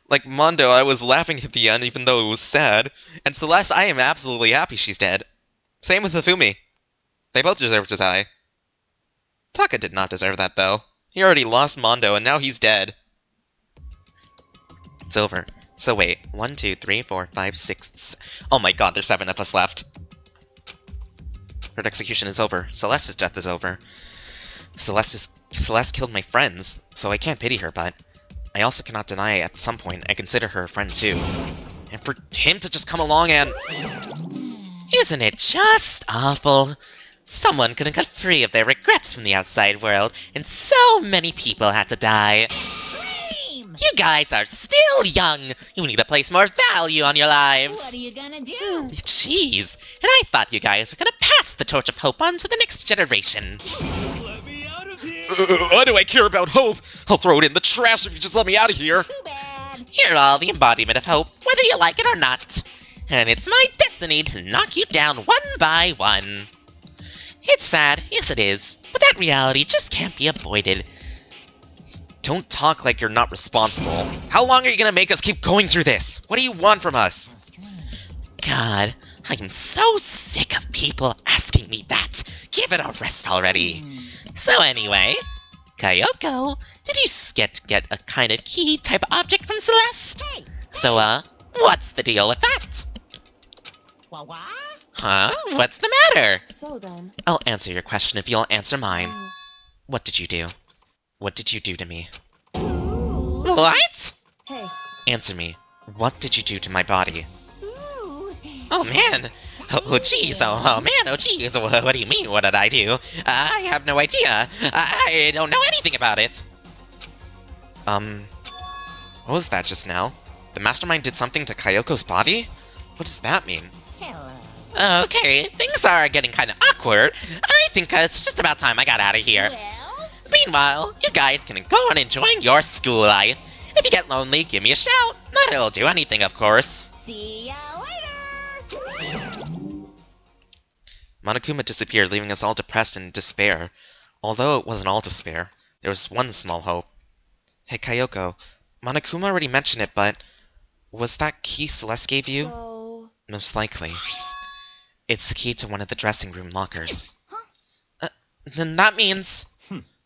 Like Mondo, I was laughing at the end even though it was sad. And Celeste, I am absolutely happy she's dead. Same with Hifumi. They both deserve to die. Taka did not deserve that, though. He already lost Mondo, and now he's dead. It's over. So wait, 1, 2, 3, 4, 5, 6... Oh my god, there's 7 of us left. Her execution is over. Celeste's death is over. Celeste killed my friends, so I can't pity her, but I also cannot deny at some point I consider her a friend too. And for him to just come along and... Isn't it just awful? Someone couldn't cut free of their regrets from the outside world, and so many people had to die. You guys are still young. You need to place more value on your lives. What are you gonna do? Jeez, and I thought you guys were gonna pass the torch of hope on to the next generation. Let me out of here! Why do I care about hope? I'll throw it in the trash if you just let me out of here. Too bad. You're all the embodiment of hope, whether you like it or not. And it's my destiny to knock you down one by one. It's sad, yes it is, but that reality just can't be avoided. Don't talk like you're not responsible. How long are you gonna make us keep going through this? What do you want from us? God, I am so sick of people asking me that. Give it a rest already. So anyway, Kyoko, did you get a kind of key type object from Celeste? So, what's the deal with that? What? Huh? What's the matter? So then... I'll answer your question if you'll answer mine. What did you do? What did you do to me? What? Hey. Answer me. What did you do to my body? Oh man! Oh jeez, oh man, oh jeez, what do you mean, what did I do? I have no idea. I don't know anything about it. What was that just now? The mastermind did something to Kyoko's body? What does that mean? Okay, things are getting kind of awkward. I think it's just about time I got out of here. Meanwhile, you guys can go on enjoying your school life. If you get lonely, give me a shout. Not that it'll do anything, of course. See ya later! Monokuma disappeared, leaving us all depressed and in despair. Although it wasn't all despair, there was one small hope. Hey, Kyoko, Monokuma already mentioned it, but... was that key Celeste gave you? So... Most likely. It's the key to one of the dressing room lockers. Then that means...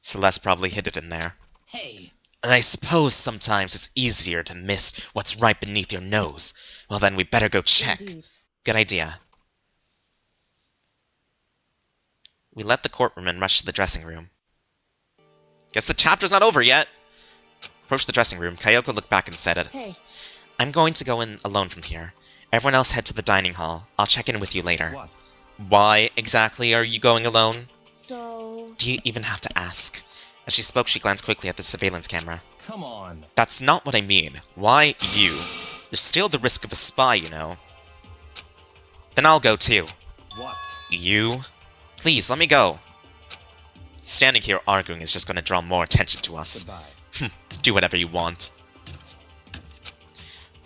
Celeste probably hid it in there. Hey. And I suppose sometimes it's easier to miss what's right beneath your nose. Well then, we better go check. Indeed. Good idea. We left the courtroom and rushed to the dressing room. Guess the chapter's not over yet! Approached the dressing room, Kyoko looked back and said at us. Hey. I'm going to go in alone from here. Everyone else head to the dining hall. I'll check in with you later. What? Why exactly are you going alone? So... Do you even have to ask? As she spoke, she glanced quickly at the surveillance camera. Come on. That's not what I mean. Why you? There's still the risk of a spy, you know. Then I'll go too. What? You? Please, let me go. Standing here arguing is just gonna draw more attention to us. Goodbye. Do whatever you want.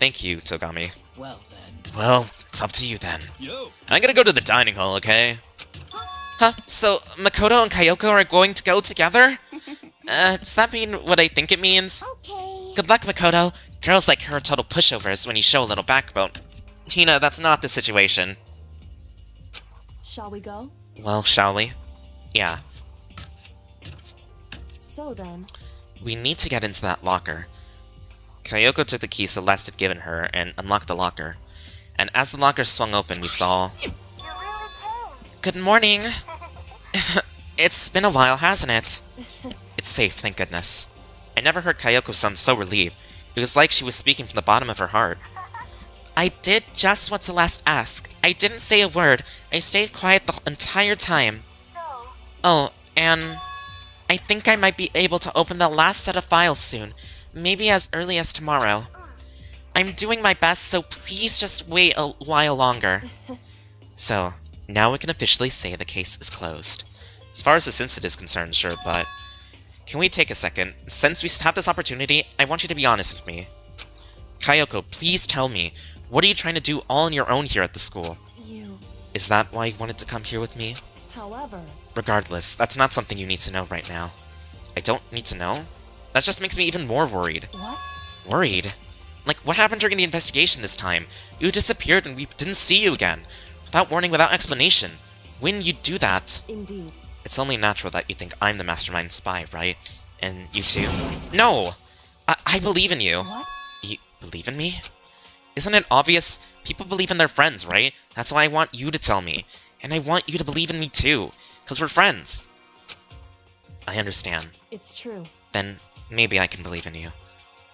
Thank you, Togami. Well then. Well, it's up to you then. Yo. I'm gonna go to the dining hall, okay? Huh? So, Makoto and Kyoko are going to go together? Does that mean what I think it means? Okay. Good luck, Makoto. Girls like her are total pushovers when you show a little backbone. Tina, that's not the situation. Shall we go? Well, shall we? Yeah. So then... We need to get into that locker. Kyoko took the key Celeste had given her and unlocked the locker. And as the locker swung open, we saw... Good morning! It's been a while, hasn't it? It's safe, thank goodness. I never heard Kyoko sound so relieved. It was like she was speaking from the bottom of her heart. I did just what Celeste asked. I didn't say a word. I stayed quiet the entire time. Oh, and... I think I might be able to open the last set of files soon. Maybe as early as tomorrow. I'm doing my best, so please just wait a while longer. So, now we can officially say the case is closed. As far as this incident is concerned, sure, but... Can we take a second? Since we have this opportunity, I want you to be honest with me. Kyoko, please tell me, what are you trying to do all on your own here at the school? Is that why you wanted to come here with me? However... Regardless, that's not something you need to know right now. I don't need to know? That just makes me even more worried. What? Worried? Like, what happened during the investigation this time? You disappeared and we didn't see you again. Without warning, without explanation. When you do that... Indeed. It's only natural that you think I'm the mastermind spy, right? And you too? No! I believe in you. What? You believe in me? Isn't it obvious? People believe in their friends, right? That's why I want you to tell me. And I want you to believe in me too. Because we're friends. I understand. It's true. Then maybe I can believe in you.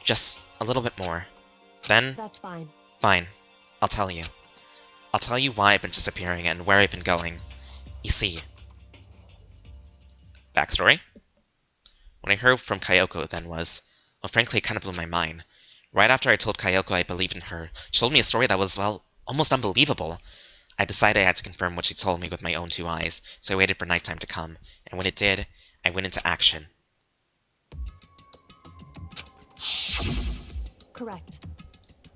Just a little bit more. Then... That's fine. Fine. I'll tell you. I'll tell you why I've been disappearing and where I've been going. You see... Backstory? What I heard from Kyoko then was... Well, frankly, it kind of blew my mind. Right after I told Kyoko I believed in her, she told me a story that was, well, almost unbelievable. I decided I had to confirm what she told me with my own two eyes, so I waited for nighttime to come, and when it did, I went into action. Correct.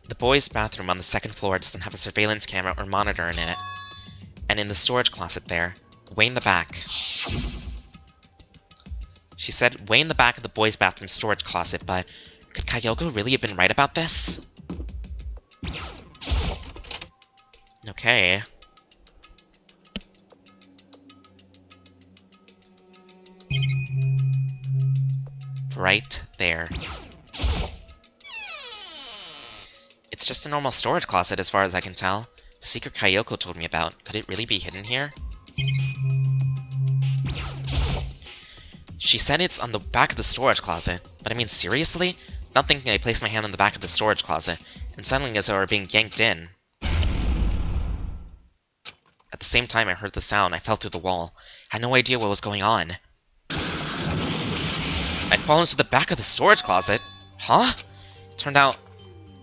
The boys' bathroom on the second floor doesn't have a surveillance camera or monitor in it. And in the storage closet there, way in the back... She said way in the back of the boys' bathroom storage closet, but could Kyoko really have been right about this? Okay. Right there. It's just a normal storage closet as far as I can tell. The secret Kyoko told me about. Could it really be hidden here? She said it's on the back of the storage closet, but I mean seriously? Not thinking I placed my hand on the back of the storage closet, and suddenly as though I were being yanked in. At the same time I heard the sound, I fell through the wall. I had no idea what was going on. I'd fallen to the back of the storage closet? Huh? It turned out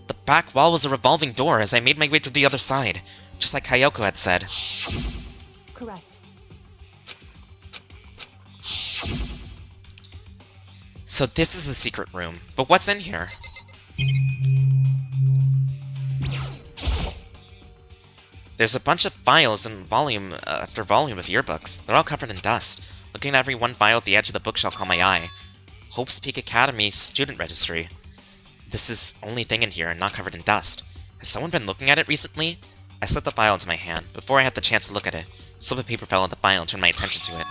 the back wall was a revolving door as I made my way to the other side, just like Kyoko had said. Correct. So this is the secret room, but what's in here? There's a bunch of files and volume after volume of yearbooks. They're all covered in dust. Looking at every one file at the edge of the bookshelf caught my eye. Hope's Peak Academy Student Registry. This is the only thing in here and not covered in dust. Has someone been looking at it recently? I slipped the file into my hand. Before I had the chance to look at it, a slip of paper fell on the file and turned my attention to it.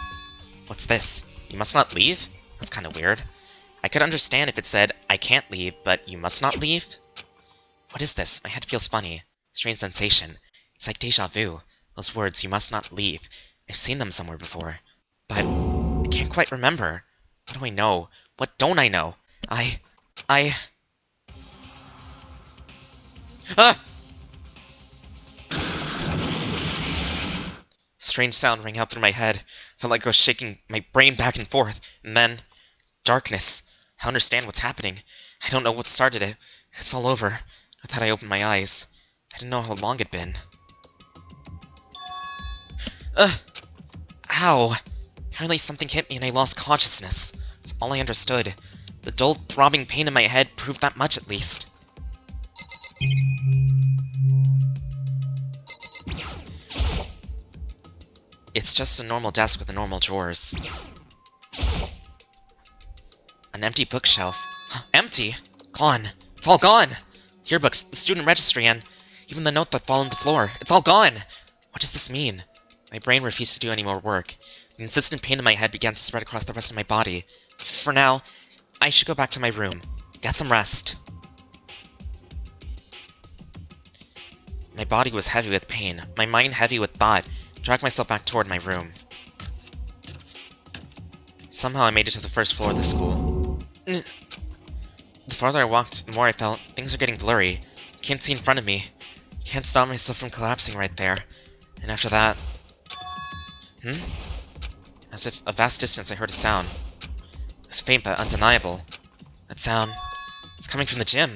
What's this? You must not leave? That's kind of weird. I could understand if it said, I can't leave, but you must not leave? What is this? My head feels funny. Strange sensation. It's like deja vu. Those words, you must not leave. I've seen them somewhere before. But I can't quite remember. What do I know? What don't I know? Ah! Strange sound rang out through my head. Felt like I was shaking my brain back and forth. And then... darkness. I understand what's happening. I don't know what started it. It's all over. With that I opened my eyes. I didn't know how long it'd been. Ow! Apparently something hit me and I lost consciousness. That's all I understood. The dull, throbbing pain in my head proved that much at least. It's just a normal desk with a normal drawers. An empty bookshelf. Empty? Gone. It's all gone! Yearbooks, the student registry, and even the note that fell on the floor. It's all gone! What does this mean? My brain refused to do any more work. The insistent pain in my head began to spread across the rest of my body. For now, I should go back to my room. Get some rest. My body was heavy with pain, my mind heavy with thought. I dragged myself back toward my room. Somehow I made it to the first floor of the school. The farther I walked, the more I felt things are getting blurry. I can't see in front of me. I can't stop myself from collapsing right there. And after that... As if a vast distance I heard a sound. It was faint but undeniable. That sound... it's coming from the gym.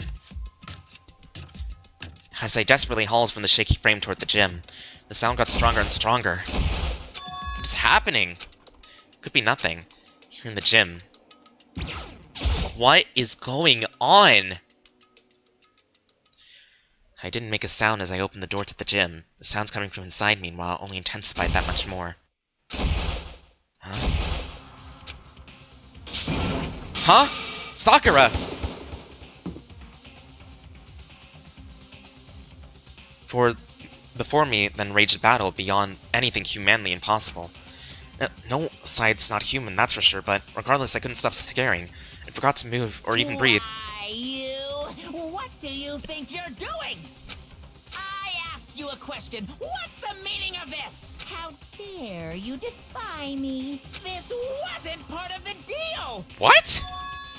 As I desperately hauled from the shaky frame toward the gym, the sound got stronger and stronger. What's happening? Could be nothing. Here in the gym. What is going on? I didn't make a sound as I opened the door to the gym. The sounds coming from inside, meanwhile, only intensified that much more. Huh? Huh? Sakura! Before me, then raged a battle beyond anything humanly impossible. No side's not human, that's for sure, but regardless, I couldn't stop staring. I forgot to move, or even breathe. Why, you? What do you think you're doing? I asked you a question. What's the meaning of this? How dare you defy me? This wasn't part of the deal! What?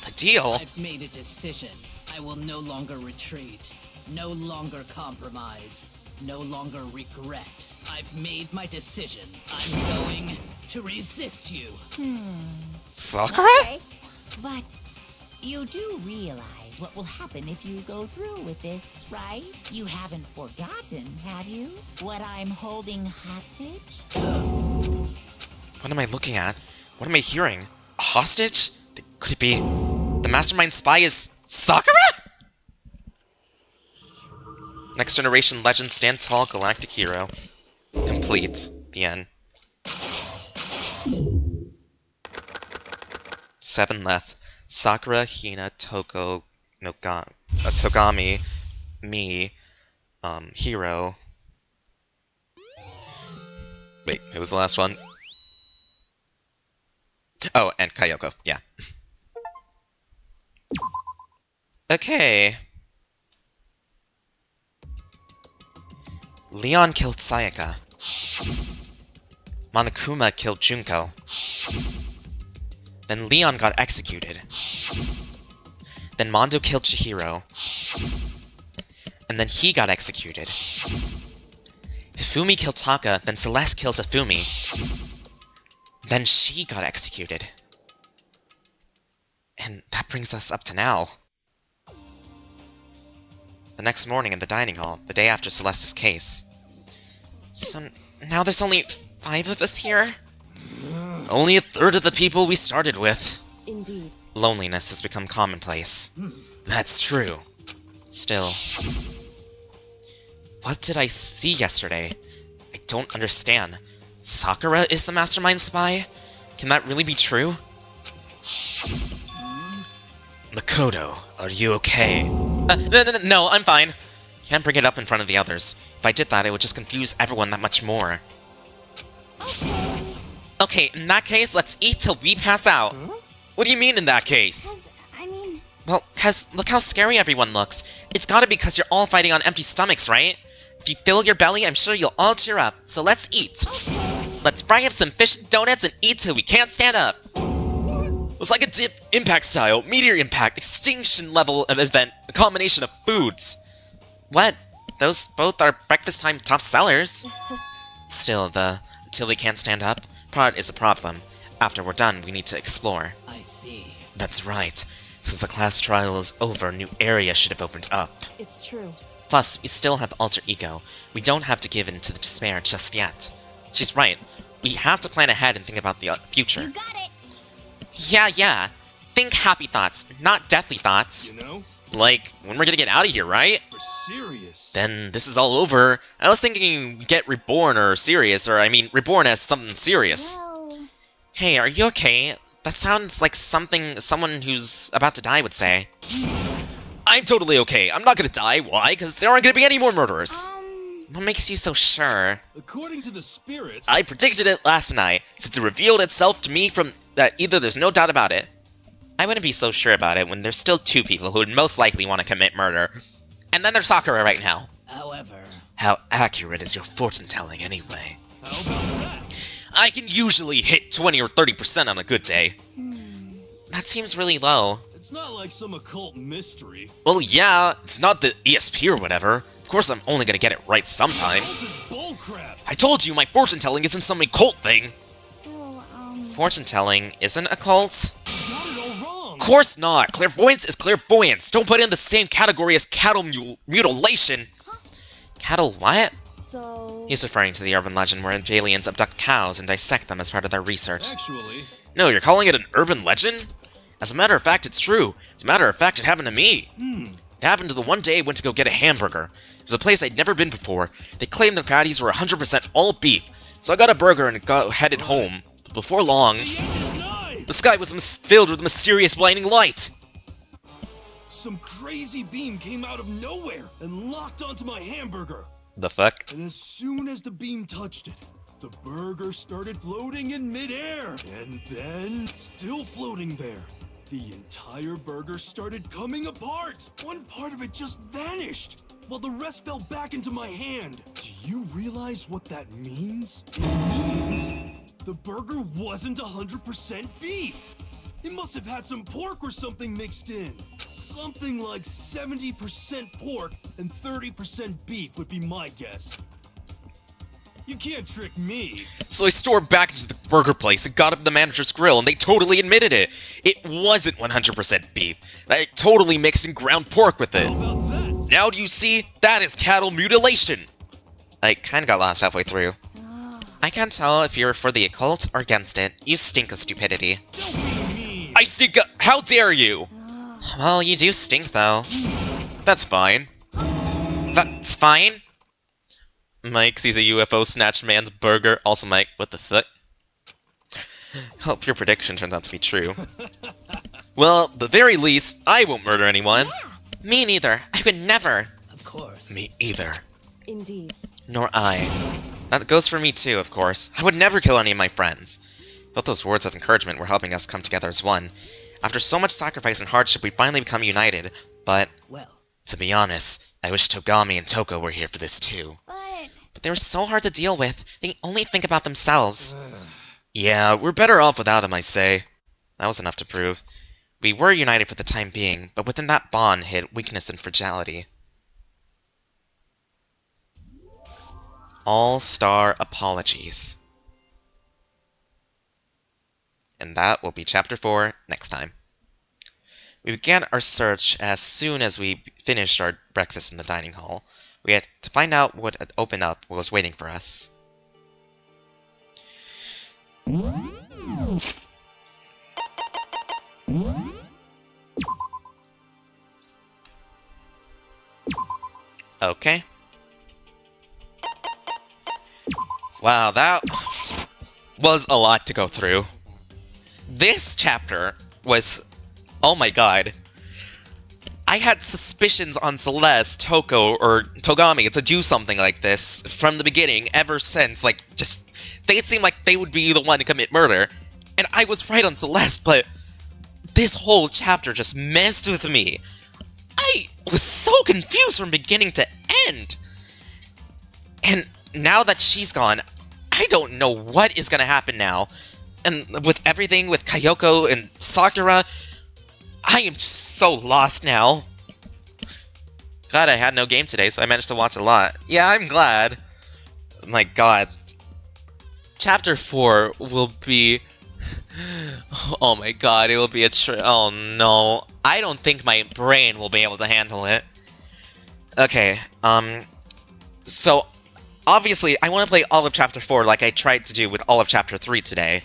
The deal? I've made a decision. I will no longer retreat. No longer compromise. No longer regret. I've made my decision. I'm going to resist you. Sakura? Okay, but you do realize what will happen if you go through with this, right? You haven't forgotten, have you? What I'm holding hostage? What am I looking at? What am I hearing? A hostage? Could it be... the mastermind spy is... Sakura?! Next Generation Legend Stand Tall Galactic Hero. Complete. The end. 7 left. Sakura, Hina, Toko, Togami, me, Hiro. Wait, who was the last one? Oh, and Kayoko, yeah. Okay. Leon killed Sayaka. Monokuma killed Junko. Then Leon got executed. Then Mondo killed Chihiro. And then he got executed. Hifumi killed Taka, then Celeste killed Hifumi. Then she got executed. And that brings us up to now. The next morning in the dining hall, the day after Celeste's case. So now there's only 5 of us here? Only a third of the people we started with. Indeed. Loneliness has become commonplace. That's true. Still. What did I see yesterday? I don't understand. Sakura is the mastermind spy? Can that really be true? Makoto, are you okay? No, I'm fine. Can't bring it up in front of the others. If I did that, it would just confuse everyone that much more. Okay, in that case, let's eat till we pass out. What do you mean in that case? Well, cause look how scary everyone looks. It's gotta be because you're all fighting on empty stomachs, right? If you fill your belly, I'm sure you'll all cheer up. So let's eat. Let's fry up some fish and donuts and eat till we can't stand up. It's like a dip impact style, meteor impact, extinction level of event, a combination of foods. What? Those both are breakfast time top sellers. Still, the until we can't stand up part is a problem. After we're done, we need to explore. I see. That's right. Since the class trial is over, a new area should have opened up. It's true. Plus, we still have the alter ego. We don't have to give in to the despair just yet. She's right. We have to plan ahead and think about the future. You got it. Yeah. Think happy thoughts, not deathly thoughts. You know? Like, when we're gonna get out of here, right? For serious. serious. Then this is all over. I was thinking you get reborn or serious, or I mean reborn as something serious. Well, Hey, are you okay? That sounds like something someone who's about to die would say. I'm totally okay. I'm not gonna die. Why? Because there aren't gonna be any more murderers. What makes you so sure? According to the spirits... I predicted it last night, since it revealed itself to me from that either there's no doubt about it. I wouldn't be so sure about it when there's still two people who would most likely want to commit murder. And then there's Sakura right now. However... How accurate is your fortune-telling anyway? How about that? I can usually hit 20 or 30% on a good day. That seems really low. It's not like some occult mystery. Well, yeah, it's not the ESP or whatever. Of course I'm only gonna get it right sometimes. This is bullcrap. I told you my fortune-telling isn't some occult thing. So, Fortune-telling isn't a cult? You got it all wrong. Of course not! Clairvoyance is clairvoyance! Don't put it in the same category as cattle mutilation! Cattle what? So... He's referring to the urban legend where aliens abduct cows and dissect them as part of their research. Actually... No, you're calling it an urban legend? As a matter of fact, it's true. As a matter of fact, it happened to me. It happened to the one day I went to go get a hamburger. It was a place I'd never been before. They claimed their patties were 100% all beef, so I got a burger and headed home. But before long, the sky was filled with mysterious blinding light. Some crazy beam came out of nowhere and locked onto my hamburger. The fuck? And as soon as the beam touched it, the burger started floating in midair. And then, still floating there, the entire burger started coming apart. One part of it just vanished, while the rest fell back into my hand. Do you realize what that means? It means the burger wasn't 100% beef. It must have had some pork or something mixed in. Something like 70% pork and 30% beef would be my guess. You can't trick me. So I stormed back into the burger place and got up to the manager's grill, and they totally admitted it. It wasn't 100% beef. I totally mixed in ground pork with it. How about that? Now do you see? That is cattle mutilation. I kinda got lost halfway through. I can't tell if you're for the occult or against it. You stink of stupidity. Don't be mean. I stink how dare you? Well, you do stink, though. That's fine. That's fine? Mike sees a UFO snatch man's burger. Also, Mike, what the fuck? Hope your prediction turns out to be true. Well, the very least, I won't murder anyone. yeah. Me neither. I would never. Of course. Me either. Indeed. Nor I. That goes for me too, of course. I would never kill any of my friends. Both those words of encouragement were helping us come together as one. After so much sacrifice and hardship, we finally become united. But, Well, to be honest, I wish Togami and Toko were here for this too. But they were so hard to deal with. They only think about themselves. Yeah, we're better off without them, I say. That was enough to prove. We were united for the time being, but within that bond hid weakness and fragility. All-Star Apologies. And that will be Chapter 4 next time. We began our search as soon as we finished our breakfast in the dining hall. We had to find out what had opened up, what was waiting for us. Okay. Wow, that was a lot to go through. This chapter was... oh my god. I had suspicions on Celeste, Toko, or Togami to do something like this from the beginning, ever since. Like, just... they seemed like they would be the one to commit murder. And I was right on Celeste, but... this whole chapter just messed with me. I was so confused from beginning to end. And now that she's gone, I don't know what is gonna happen now. And with everything with Kayoko and Sakura, I am just so lost now. Glad I had no game today, so I managed to watch a lot. Yeah, I'm glad. My god. Chapter 4 will be... oh my god, it will be a oh no. I don't think my brain will be able to handle it. Okay, so, obviously, I want to play all of Chapter 4 like I tried to do with all of Chapter 3 today.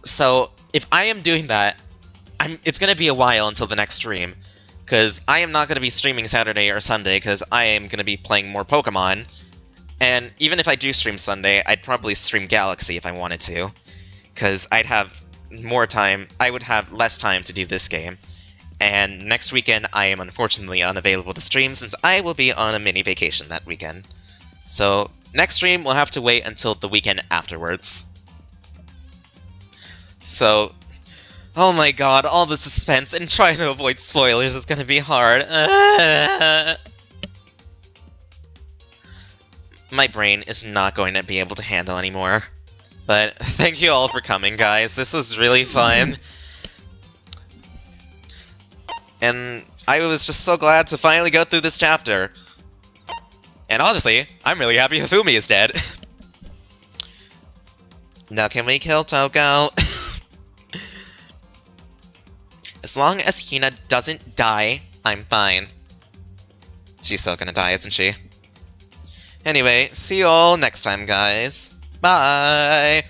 So, if I am doing that, it's gonna be a while until the next stream. because I am not going to be streaming Saturday or Sunday, because I am going to be playing more Pokemon. And even if I do stream Sunday, I'd probably stream Galaxy if I wanted to, because I'd have more time, I would have less time to do this game. And next weekend, I am unfortunately unavailable to stream, since I will be on a mini vacation that weekend. So, next stream will have to wait until the weekend afterwards. So, oh my god, all the suspense and trying to avoid spoilers is gonna be hard. My brain is not going to be able to handle anymore. But thank you all for coming, guys. This was really fun. And I was just so glad to finally go through this chapter. And honestly, I'm really happy Hifumi is dead. Now can we kill Toko? As long as Hina doesn't die, I'm fine. She's still gonna die, isn't she? Anyway, see you all next time, guys. Bye!